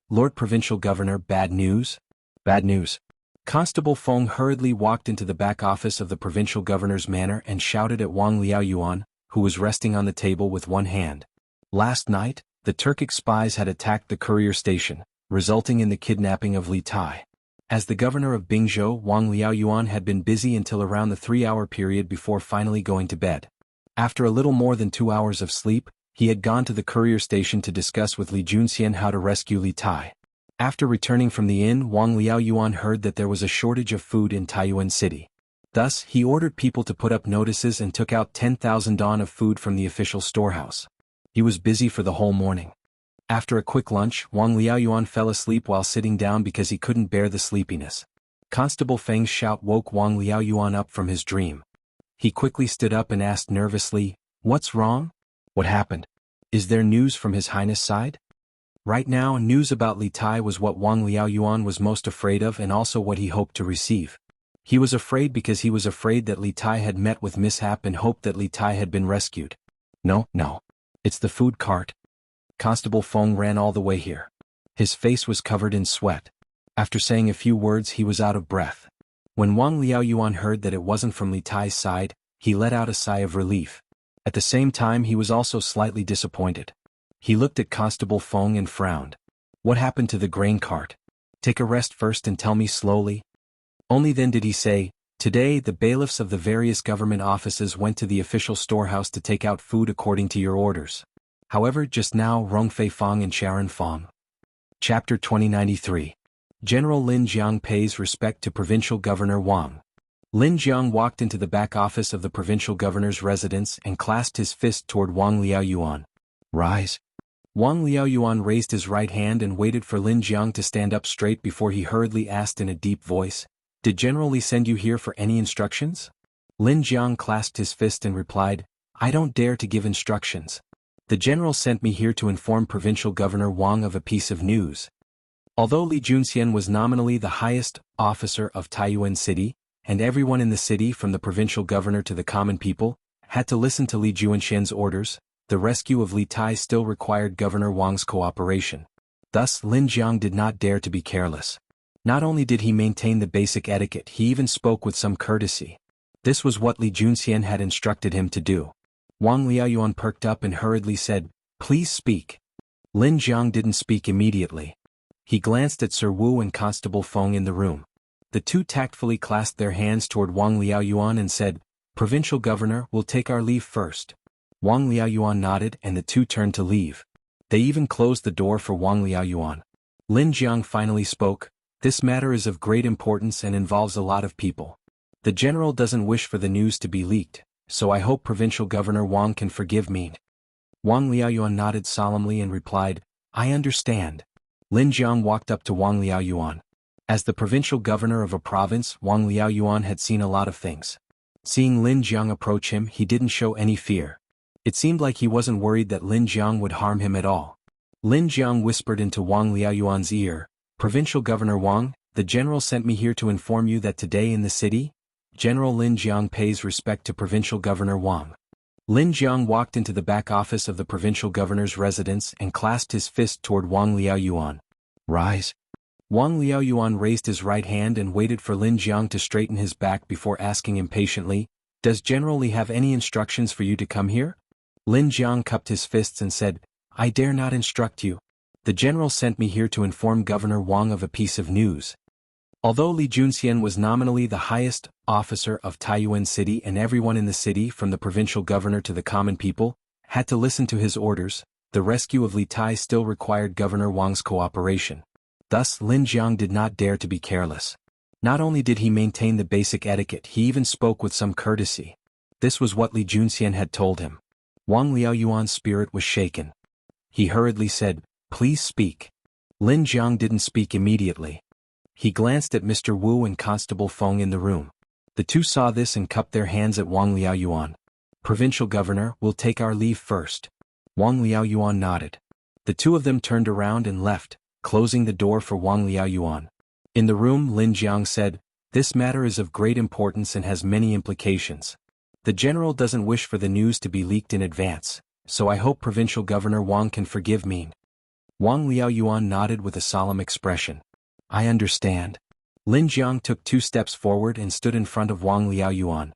"Lord Provincial Governor, bad news?" "Bad news." Constable Feng hurriedly walked into the back office of the provincial governor's manor and shouted at Wang Liaoyuan, who was resting on the table with one hand. "Last night, the Turkic spies had attacked the courier station, resulting in the kidnapping of Li Tai. As the governor of Bingzhou, Wang Liaoyuan had been busy until around the 3-hour period before finally going to bed. After a little more than 2 hours of sleep, he had gone to the courier station to discuss with Li Junxian how to rescue Li Tai. After returning from the inn, Wang Liaoyuan heard that there was a shortage of food in Taiyuan City. Thus, he ordered people to put up notices and took out 10,000 dan of food from the official storehouse. He was busy for the whole morning. After a quick lunch, Wang Liaoyuan fell asleep while sitting down because he couldn't bear the sleepiness. Constable Feng's shout woke Wang Liaoyuan up from his dream. He quickly stood up and asked nervously, "What's wrong? What happened? Is there news from His Highness' side?" Right now, news about Li Tai was what Wang Liaoyuan was most afraid of and also what he hoped to receive. He was afraid because he was afraid that Li Tai had met with mishap and hoped that Li Tai had been rescued. No. It's the food cart." Constable Feng ran all the way here. His face was covered in sweat. After saying a few words, he was out of breath. When Wang Liaoyuan heard that it wasn't from Li Tai's side, he let out a sigh of relief. At the same time, he was also slightly disappointed. He looked at Constable Feng and frowned. "What happened to the grain cart? Take a rest first and tell me slowly." Only then did he say, "Today the bailiffs of the various government offices went to the official storehouse to take out food according to your orders. However, just now Rongfei Fang and Sharon Fang." Chapter 2093. General Lin Jiang pays respect to Provincial Governor Wang. Lin Jiang walked into the back office of the provincial governor's residence and clasped his fist toward Wang Liaoyuan. "Rise." Wang Liaoyuan raised his right hand and waited for Lin Jiang to stand up straight before he hurriedly asked in a deep voice, "Did General Li send you here for any instructions?" Lin Jiang clasped his fist and replied, "I don't dare to give instructions. The general sent me here to inform Provincial Governor Wang of a piece of news." Although Li Junxian was nominally the highest officer of Taiyuan City, and everyone in the city from the provincial governor to the common people, had to listen to Li Junxian's orders, the rescue of Li Tai still required Governor Wang's cooperation. Thus, Lin Jiang did not dare to be careless. Not only did he maintain the basic etiquette, he even spoke with some courtesy. This was what Li Junxian had instructed him to do. Wang Liaoyuan perked up and hurriedly said, "Please speak." Lin Jiang didn't speak immediately. He glanced at Sir Wu and Constable Feng in the room. The two tactfully clasped their hands toward Wang Liaoyuan and said, "Provincial Governor, we'll take our leave first." Wang Liaoyuan nodded and the two turned to leave. They even closed the door for Wang Liaoyuan. Lin Jiang finally spoke, "This matter is of great importance and involves a lot of people. The general doesn't wish for the news to be leaked, so I hope Provincial Governor Wang can forgive me." Wang Liaoyuan nodded solemnly and replied, "I understand." Lin Jiang walked up to Wang Liaoyuan. As the provincial governor of a province, Wang Liaoyuan had seen a lot of things. Seeing Lin Jiang approach him, he didn't show any fear. It seemed like he wasn't worried that Lin Jiang would harm him at all. Lin Jiang whispered into Wang Liaoyuan's ear, "Provincial Governor Wang, the general sent me here to inform you that today in the city, General Lin Jiang pays respect to Provincial Governor Wang." Lin Jiang walked into the back office of the provincial governor's residence and clasped his fist toward Wang Liaoyuan. "Rise." Wang Liaoyuan raised his right hand and waited for Lin Jiang to straighten his back before asking impatiently, "Does General Li have any instructions for you to come here?" Lin Jiang cupped his fists and said, "I dare not instruct you. The general sent me here to inform Governor Wang of a piece of news." Although Li Junxian was nominally the highest officer of Taiyuan City and everyone in the city from the provincial governor to the common people, had to listen to his orders, the rescue of Li Tai still required Governor Wang's cooperation. Thus, Lin Jiang did not dare to be careless. Not only did he maintain the basic etiquette, he even spoke with some courtesy. This was what Li Junxian had told him. Wang Liaoyuan's spirit was shaken. He hurriedly said, "Please speak." Lin Jiang didn't speak immediately. He glanced at Mr. Wu and Constable Feng in the room. The two saw this and cupped their hands at Wang Liaoyuan. "Provincial governor, we'll take our leave first." Wang Liaoyuan nodded. The two of them turned around and left, closing the door for Wang Liaoyuan. In the room, Lin Jiang said, "This matter is of great importance and has many implications. The general doesn't wish for the news to be leaked in advance, so I hope Provincial Governor Wang can forgive me." Wang Liaoyuan nodded with a solemn expression. "I understand." Lin Jiang took 2 steps forward and stood in front of Wang Liaoyuan.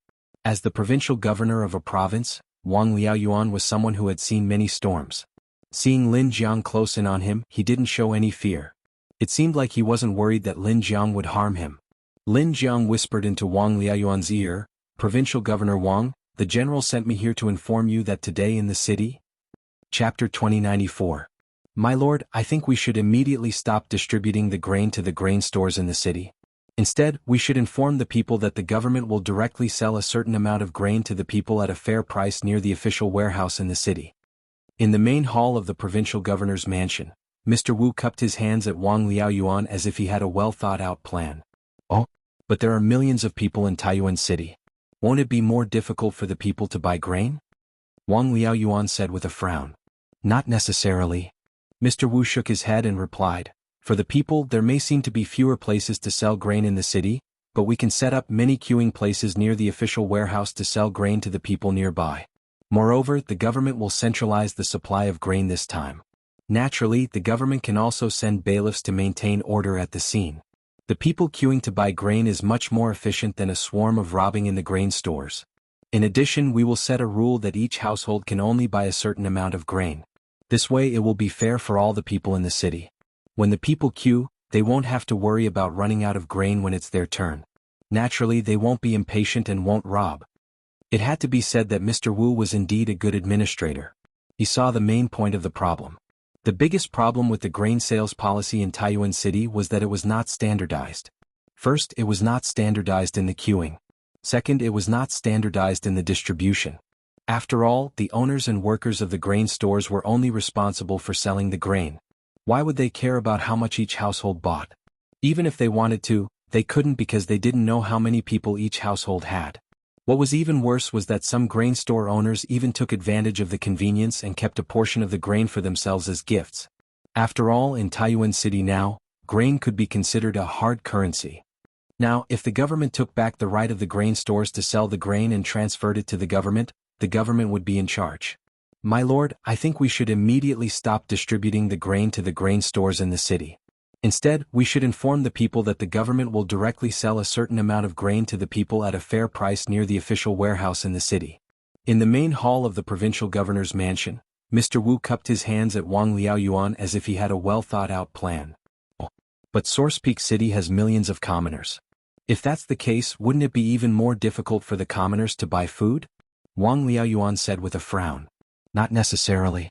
As the provincial governor of a province, Wang Liaoyuan was someone who had seen many storms. Seeing Lin Jiang close in on him, he didn't show any fear. It seemed like he wasn't worried that Lin Jiang would harm him. Lin Jiang whispered into Wang Liaoyuan's ear, "Provincial Governor Wang, the general sent me here to inform you that today in the city." Chapter 2094. My lord, I think we should immediately stop distributing the grain to the grain stores in the city. Instead, we should inform the people that the government will directly sell a certain amount of grain to the people at a fair price near the official warehouse in the city. In the main hall of the provincial governor's mansion, Mr. Wu cupped his hands at Wang Liaoyuan as if he had a well-thought-out plan. "Oh, but there are millions of people in Taiyuan City. Won't it be more difficult for the people to buy grain?" Wang Liaoyuan said with a frown. "Not necessarily." Mr. Wu shook his head and replied, "For the people, there may seem to be fewer places to sell grain in the city, but we can set up many queuing places near the official warehouse to sell grain to the people nearby. Moreover, the government will centralize the supply of grain this time. Naturally, the government can also send bailiffs to maintain order at the scene. The people queuing to buy grain is much more efficient than a swarm of robbing in the grain stores. In addition, we will set a rule that each household can only buy a certain amount of grain. This way it will be fair for all the people in the city. When the people queue, they won't have to worry about running out of grain when it's their turn. Naturally, they won't be impatient and won't rob." It had to be said that Mr. Wu was indeed a good administrator. He saw the main point of the problem. The biggest problem with the grain sales policy in Taiyuan City was that it was not standardized. First, it was not standardized in the queuing. Second, it was not standardized in the distribution. After all, the owners and workers of the grain stores were only responsible for selling the grain. Why would they care about how much each household bought? Even if they wanted to, they couldn't because they didn't know how many people each household had. What was even worse was that some grain store owners even took advantage of the convenience and kept a portion of the grain for themselves as gifts. After all, in Taiyuan City now, grain could be considered a hard currency. Now, if the government took back the right of the grain stores to sell the grain and transferred it to the government would be in charge. My lord, I think we should immediately stop distributing the grain to the grain stores in the city. Instead, we should inform the people that the government will directly sell a certain amount of grain to the people at a fair price near the official warehouse in the city. In the main hall of the provincial governor's mansion, Mr. Wu cupped his hands at Wang Liaoyuan as if he had a well-thought-out plan. "Oh, but Source Peak City has millions of commoners. If that's the case, wouldn't it be even more difficult for the commoners to buy food?" Wang Liaoyuan said with a frown. "Not necessarily."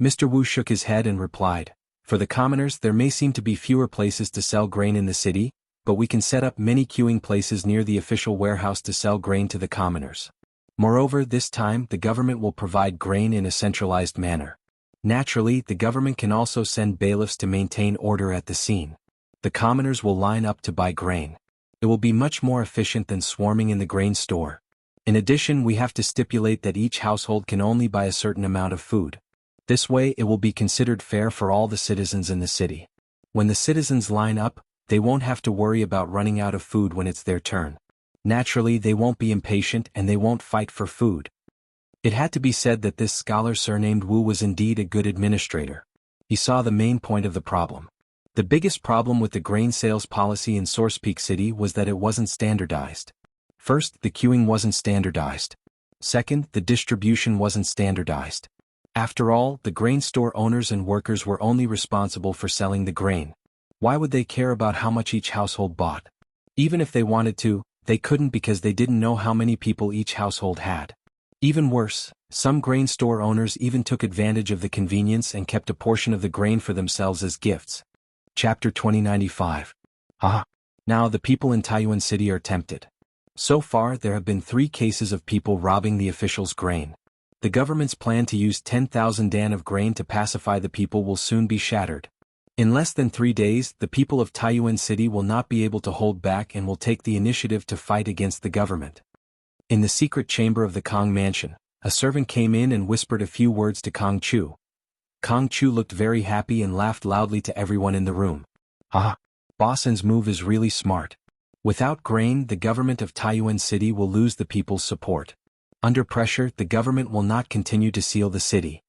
Mr. Wu shook his head and replied, "For the commoners, there may seem to be fewer places to sell grain in the city, but we can set up many queuing places near the official warehouse to sell grain to the commoners. Moreover, this time, the government will provide grain in a centralized manner. Naturally, the government can also send bailiffs to maintain order at the scene. The commoners will line up to buy grain. It will be much more efficient than swarming in the grain store. In addition, we have to stipulate that each household can only buy a certain amount of food. This way it will be considered fair for all the citizens in the city. When the citizens line up, they won't have to worry about running out of food when it's their turn. Naturally, they won't be impatient and they won't fight for food." It had to be said that this scholar surnamed Wu was indeed a good administrator. He saw the main point of the problem. The biggest problem with the grain sales policy in Source Peak City was that it wasn't standardized. First, the queuing wasn't standardized. Second, the distribution wasn't standardized. After all, the grain store owners and workers were only responsible for selling the grain. Why would they care about how much each household bought? Even if they wanted to, they couldn't because they didn't know how many people each household had. Even worse, some grain store owners even took advantage of the convenience and kept a portion of the grain for themselves as gifts. Chapter 2095. Now the people in Taiyuan City are tempted. So far, there have been 3 cases of people robbing the officials' grain. The government's plan to use 10,000 dan of grain to pacify the people will soon be shattered. In less than 3 days, the people of Taiyuan City will not be able to hold back and will take the initiative to fight against the government. In the secret chamber of the Kong mansion, a servant came in and whispered a few words to Kong Chu. Kong Chu looked very happy and laughed loudly to everyone in the room. Ah, Bossen's move is really smart. Without grain, the government of Taiyuan City will lose the people's support. Under pressure, the government will not continue to seal the city.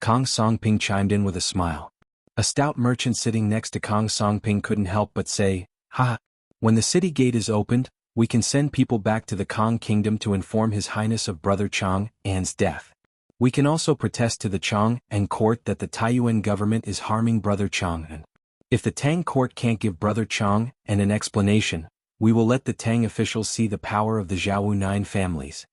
Kong Songping chimed in with a smile. A stout merchant sitting next to Kong Songping couldn't help but say, "Ha! When the city gate is opened, we can send people back to the Kong kingdom to inform His Highness of Brother Chang An's death. We can also protest to the Chang An court that the Taiyuan government is harming Brother Chang An. If the Tang court can't give Brother Chang An an explanation, we will let the Tang officials see the power of the Zhaowu 9 families."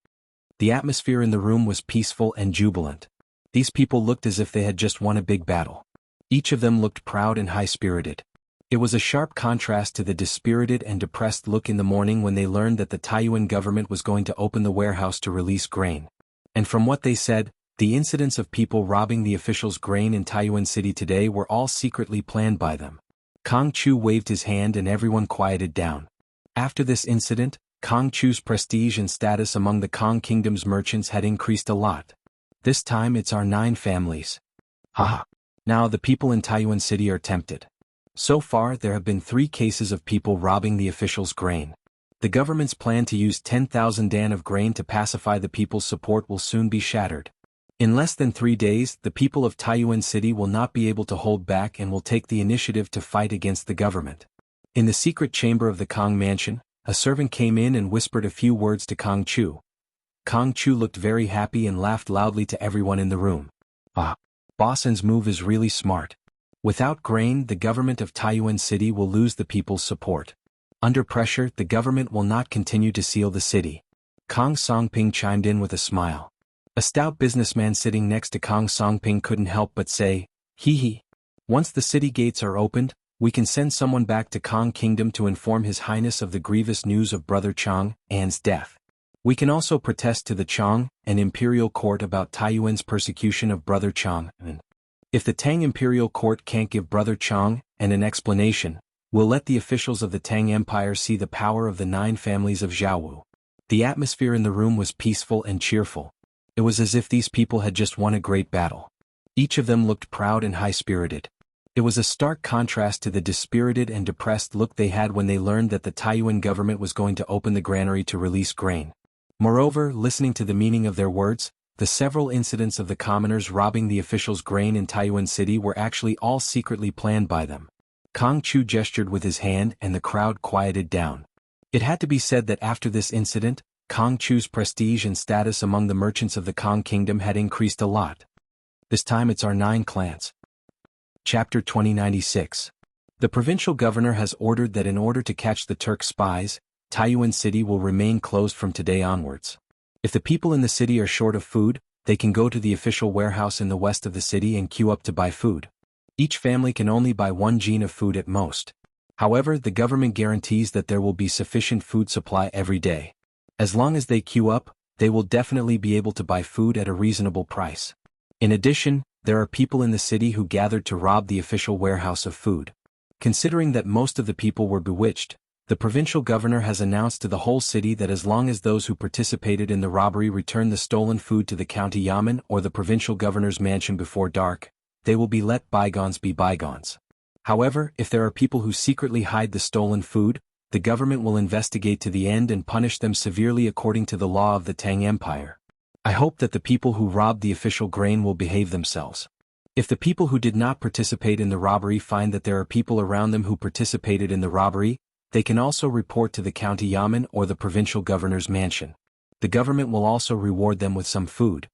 The atmosphere in the room was peaceful and jubilant. These people looked as if they had just won a big battle. Each of them looked proud and high-spirited. It was a sharp contrast to the dispirited and depressed look in the morning when they learned that the Taiyuan government was going to open the warehouse to release grain. And from what they said, the incidents of people robbing the officials' grain in Taiyuan City today were all secretly planned by them. Kong Chu waved his hand and everyone quieted down. After this incident, Kong Chu's prestige and status among the Kong Kingdom's merchants had increased a lot. This time it's our 9 families. Haha. Now the people in Taiyuan City are tempted. So far there have been 3 cases of people robbing the officials' grain. The government's plan to use 10,000 dan of grain to pacify the people's support will soon be shattered. In less than 3 days, the people of Taiyuan City will not be able to hold back and will take the initiative to fight against the government. In the secret chamber of the Kong mansion, a servant came in and whispered a few words to Kong Chu. Kong Chu looked very happy and laughed loudly to everyone in the room. Ah, Bossen's move is really smart. Without grain, the government of Taiyuan City will lose the people's support. Under pressure, the government will not continue to seal the city. Kong Songping chimed in with a smile. A stout businessman sitting next to Kong Songping couldn't help but say, "Hee hee. Once the city gates are opened, we can send someone back to Kong Kingdom to inform His Highness of the grievous news of Brother Chang An's death. We can also protest to the Chang An Imperial Court about Taiyuan's persecution of Brother Chang An. If the Tang Imperial Court can't give Brother Chang An an explanation, we'll let the officials of the Tang Empire see the power of the 9 families of Zhaowu." The atmosphere in the room was peaceful and cheerful. It was as if these people had just won a great battle. Each of them looked proud and high-spirited. It was a stark contrast to the dispirited and depressed look they had when they learned that the Taiyuan government was going to open the granary to release grain. Moreover, listening to the meaning of their words, the several incidents of the commoners robbing the officials' grain in Taiyuan City were actually all secretly planned by them. Kong Chu gestured with his hand and the crowd quieted down. It had to be said that after this incident, Kong Chu's prestige and status among the merchants of the Kong Kingdom had increased a lot. This time it's our 9 clans. Chapter 2096. The provincial governor has ordered that in order to catch the Turk spies, Taiyuan City will remain closed from today onwards. If the people in the city are short of food, they can go to the official warehouse in the west of the city and queue up to buy food. Each family can only buy 1 jin of food at most. However, the government guarantees that there will be sufficient food supply every day. As long as they queue up, they will definitely be able to buy food at a reasonable price. In addition, there are people in the city who gathered to rob the official warehouse of food. Considering that most of the people were bewitched, the provincial governor has announced to the whole city that as long as those who participated in the robbery return the stolen food to the county yamen or the provincial governor's mansion before dark, they will be let bygones be bygones. However, if there are people who secretly hide the stolen food, the government will investigate to the end and punish them severely according to the law of the Tang Empire. I hope that the people who robbed the official grain will behave themselves. If the people who did not participate in the robbery find that there are people around them who participated in the robbery, they can also report to the county yamen or the provincial governor's mansion. The government will also reward them with some food.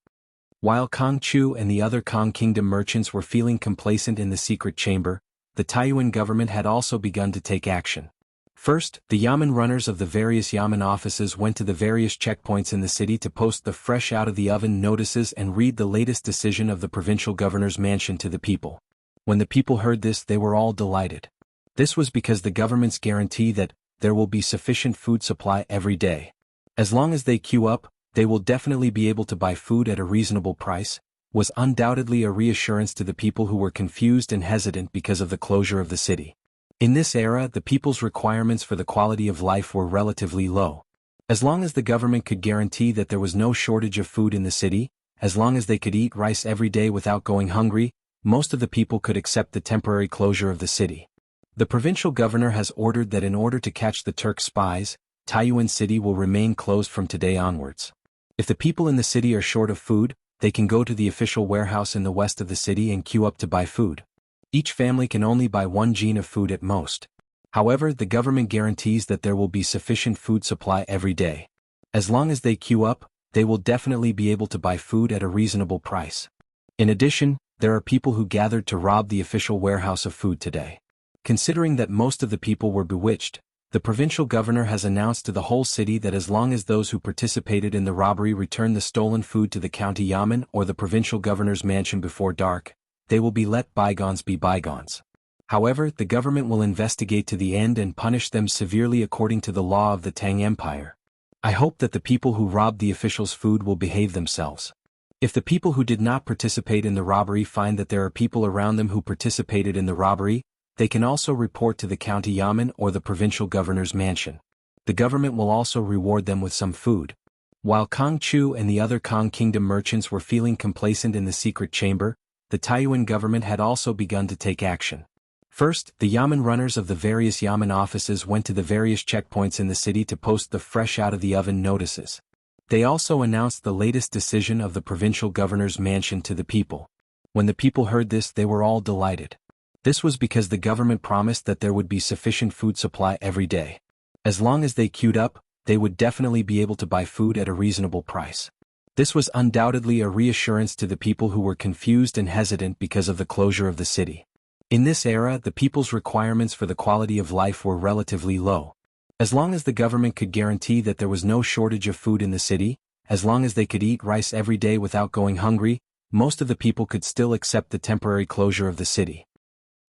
While Kong Chu and the other Kong Kingdom merchants were feeling complacent in the secret chamber, the Taiyuan government had also begun to take action. First, the yamen runners of the various yamen offices went to the various checkpoints in the city to post the fresh out of the oven notices and read the latest decision of the provincial governor's mansion to the people. When the people heard this, they were all delighted. This was because the government's guarantee that there will be sufficient food supply every day. As long as they queue up, they will definitely be able to buy food at a reasonable price, was undoubtedly a reassurance to the people who were confused and hesitant because of the closure of the city. In this era, the people's requirements for the quality of life were relatively low. As long as the government could guarantee that there was no shortage of food in the city, as long as they could eat rice every day without going hungry, most of the people could accept the temporary closure of the city. The provincial governor has ordered that in order to catch the Turk spies, Taiyuan City will remain closed from today onwards. If the people in the city are short of food, they can go to the official warehouse in the west of the city and queue up to buy food. Each family can only buy 1 jin of food at most. However, the government guarantees that there will be sufficient food supply every day. As long as they queue up, they will definitely be able to buy food at a reasonable price. In addition, there are people who gathered to rob the official warehouse of food today. Considering that most of the people were bewitched, the provincial governor has announced to the whole city that as long as those who participated in the robbery return the stolen food to the county yamen or the provincial governor's mansion before dark, they will be let bygones be bygones. However, the government will investigate to the end and punish them severely according to the law of the Tang Empire. I hope that the people who robbed the officials' food will behave themselves. If the people who did not participate in the robbery find that there are people around them who participated in the robbery, they can also report to the county yamen or the provincial governor's mansion. The government will also reward them with some food. While Kong Chu and the other Kong Kingdom merchants were feeling complacent in the secret chamber, the Taiyuan government had also begun to take action. First, the yamen runners of the various yamen offices went to the various checkpoints in the city to post the fresh out of the oven notices. They also announced the latest decision of the provincial governor's mansion to the people. When the people heard this, they were all delighted. This was because the government promised that there would be sufficient food supply every day. As long as they queued up, they would definitely be able to buy food at a reasonable price. This was undoubtedly a reassurance to the people who were confused and hesitant because of the closure of the city. In this era, the people's requirements for the quality of life were relatively low. As long as the government could guarantee that there was no shortage of food in the city, as long as they could eat rice every day without going hungry, most of the people could still accept the temporary closure of the city.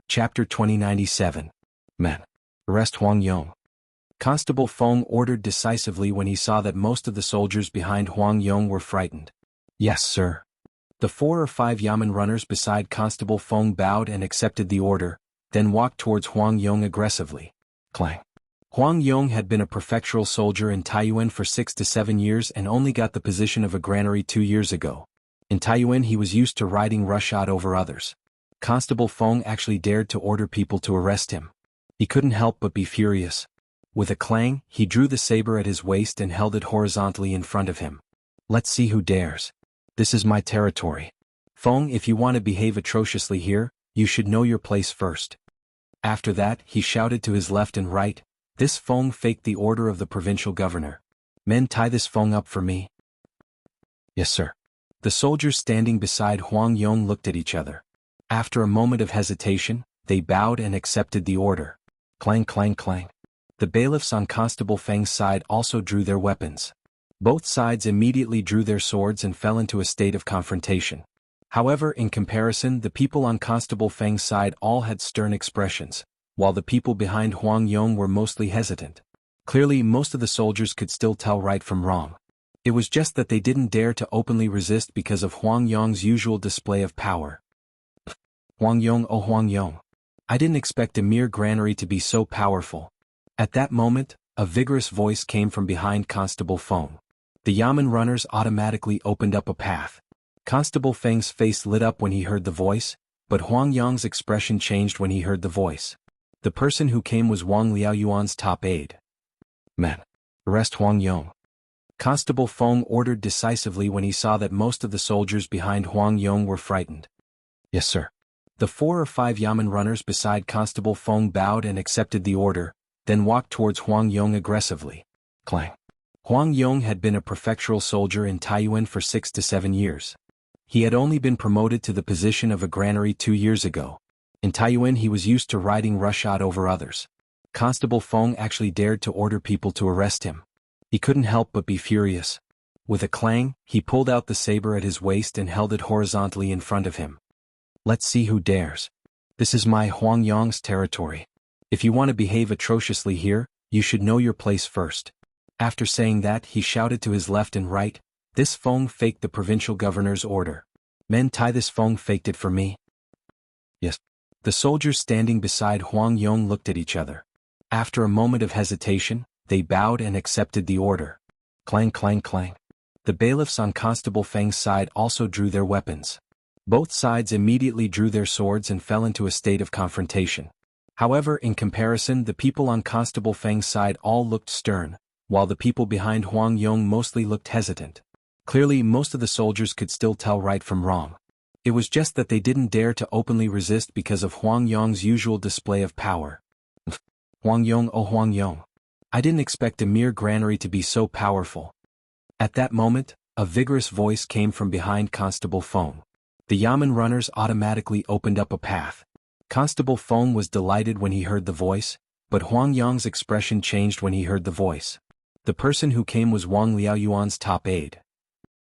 Chapter 2097. Men. Arrest Huang Yong. Constable Feng ordered decisively when he saw that most of the soldiers behind Huang Yong were frightened. Yes, sir. The 4 or 5 yamen runners beside Constable Feng bowed and accepted the order, then walked towards Huang Yong aggressively. Clang. Huang Yong had been a prefectural soldier in Taiyuan for 6 to 7 years and only got the position of a granary 2 years ago. In Taiyuan he was used to riding roughshod over others. Constable Feng actually dared to order people to arrest him. He couldn't help but be furious. With a clang, he drew the saber at his waist and held it horizontally in front of him. Let's see who dares. This is my territory. Feng, if you want to behave atrociously here, you should know your place first. After that, he shouted to his left and right. This Feng faked the order of the provincial governor. Men, tie this Feng up for me. Yes, sir. The soldiers standing beside Huang Yong looked at each other. After a moment of hesitation, they bowed and accepted the order. Clang, clang, clang. The bailiffs on Constable Feng's side also drew their weapons. Both sides immediately drew their swords and fell into a state of confrontation. However, in comparison, the people on Constable Feng's side all had stern expressions, while the people behind Huang Yong were mostly hesitant. Clearly, most of the soldiers could still tell right from wrong. It was just that they didn't dare to openly resist because of Huang Yong's usual display of power. Huang Yong, oh Huang Yong. I didn't expect a mere granary to be so powerful. At that moment, a vigorous voice came from behind Constable Feng. The yamen runners automatically opened up a path. Constable Feng's face lit up when he heard the voice, but Huang Yong's expression changed when he heard the voice. The person who came was Wang Liaoyuan's top aide. Men. Arrest Huang Yong. Constable Feng ordered decisively when he saw that most of the soldiers behind Huang Yong were frightened. Yes, sir. The 4 or 5 yamen runners beside Constable Feng bowed and accepted the order, then walked towards Huang Yong aggressively. Clang. Huang Yong had been a prefectural soldier in Taiyuan for 6 to 7 years. He had only been promoted to the position of a granary 2 years ago. In Taiyuan he was used to riding roughshod over others. Constable Feng actually dared to order people to arrest him. He couldn't help but be furious. With a clang, he pulled out the saber at his waist and held it horizontally in front of him. Let's see who dares. This is my Huang Yong's territory. If you want to behave atrociously here, you should know your place first. After saying that, he shouted to his left and right. This Feng faked the provincial governor's order. Men, tie this Feng faked it for me? Yes. The soldiers standing beside Huang Yong looked at each other. After a moment of hesitation, they bowed and accepted the order. Clang clang clang. The bailiffs on Constable Feng's side also drew their weapons. Both sides immediately drew their swords and fell into a state of confrontation. However, in comparison, the people on Constable Feng's side all looked stern, while the people behind Huang Yong mostly looked hesitant. Clearly, most of the soldiers could still tell right from wrong. It was just that they didn't dare to openly resist because of Huang Yong's usual display of power. Huang Yong, oh Huang Yong. I didn't expect a mere granary to be so powerful. At that moment, a vigorous voice came from behind Constable Feng. The Yamen runners automatically opened up a path. Constable Feng was delighted when he heard the voice, but Huang Yong's expression changed when he heard the voice. The person who came was Wang Liaoyuan's top aide.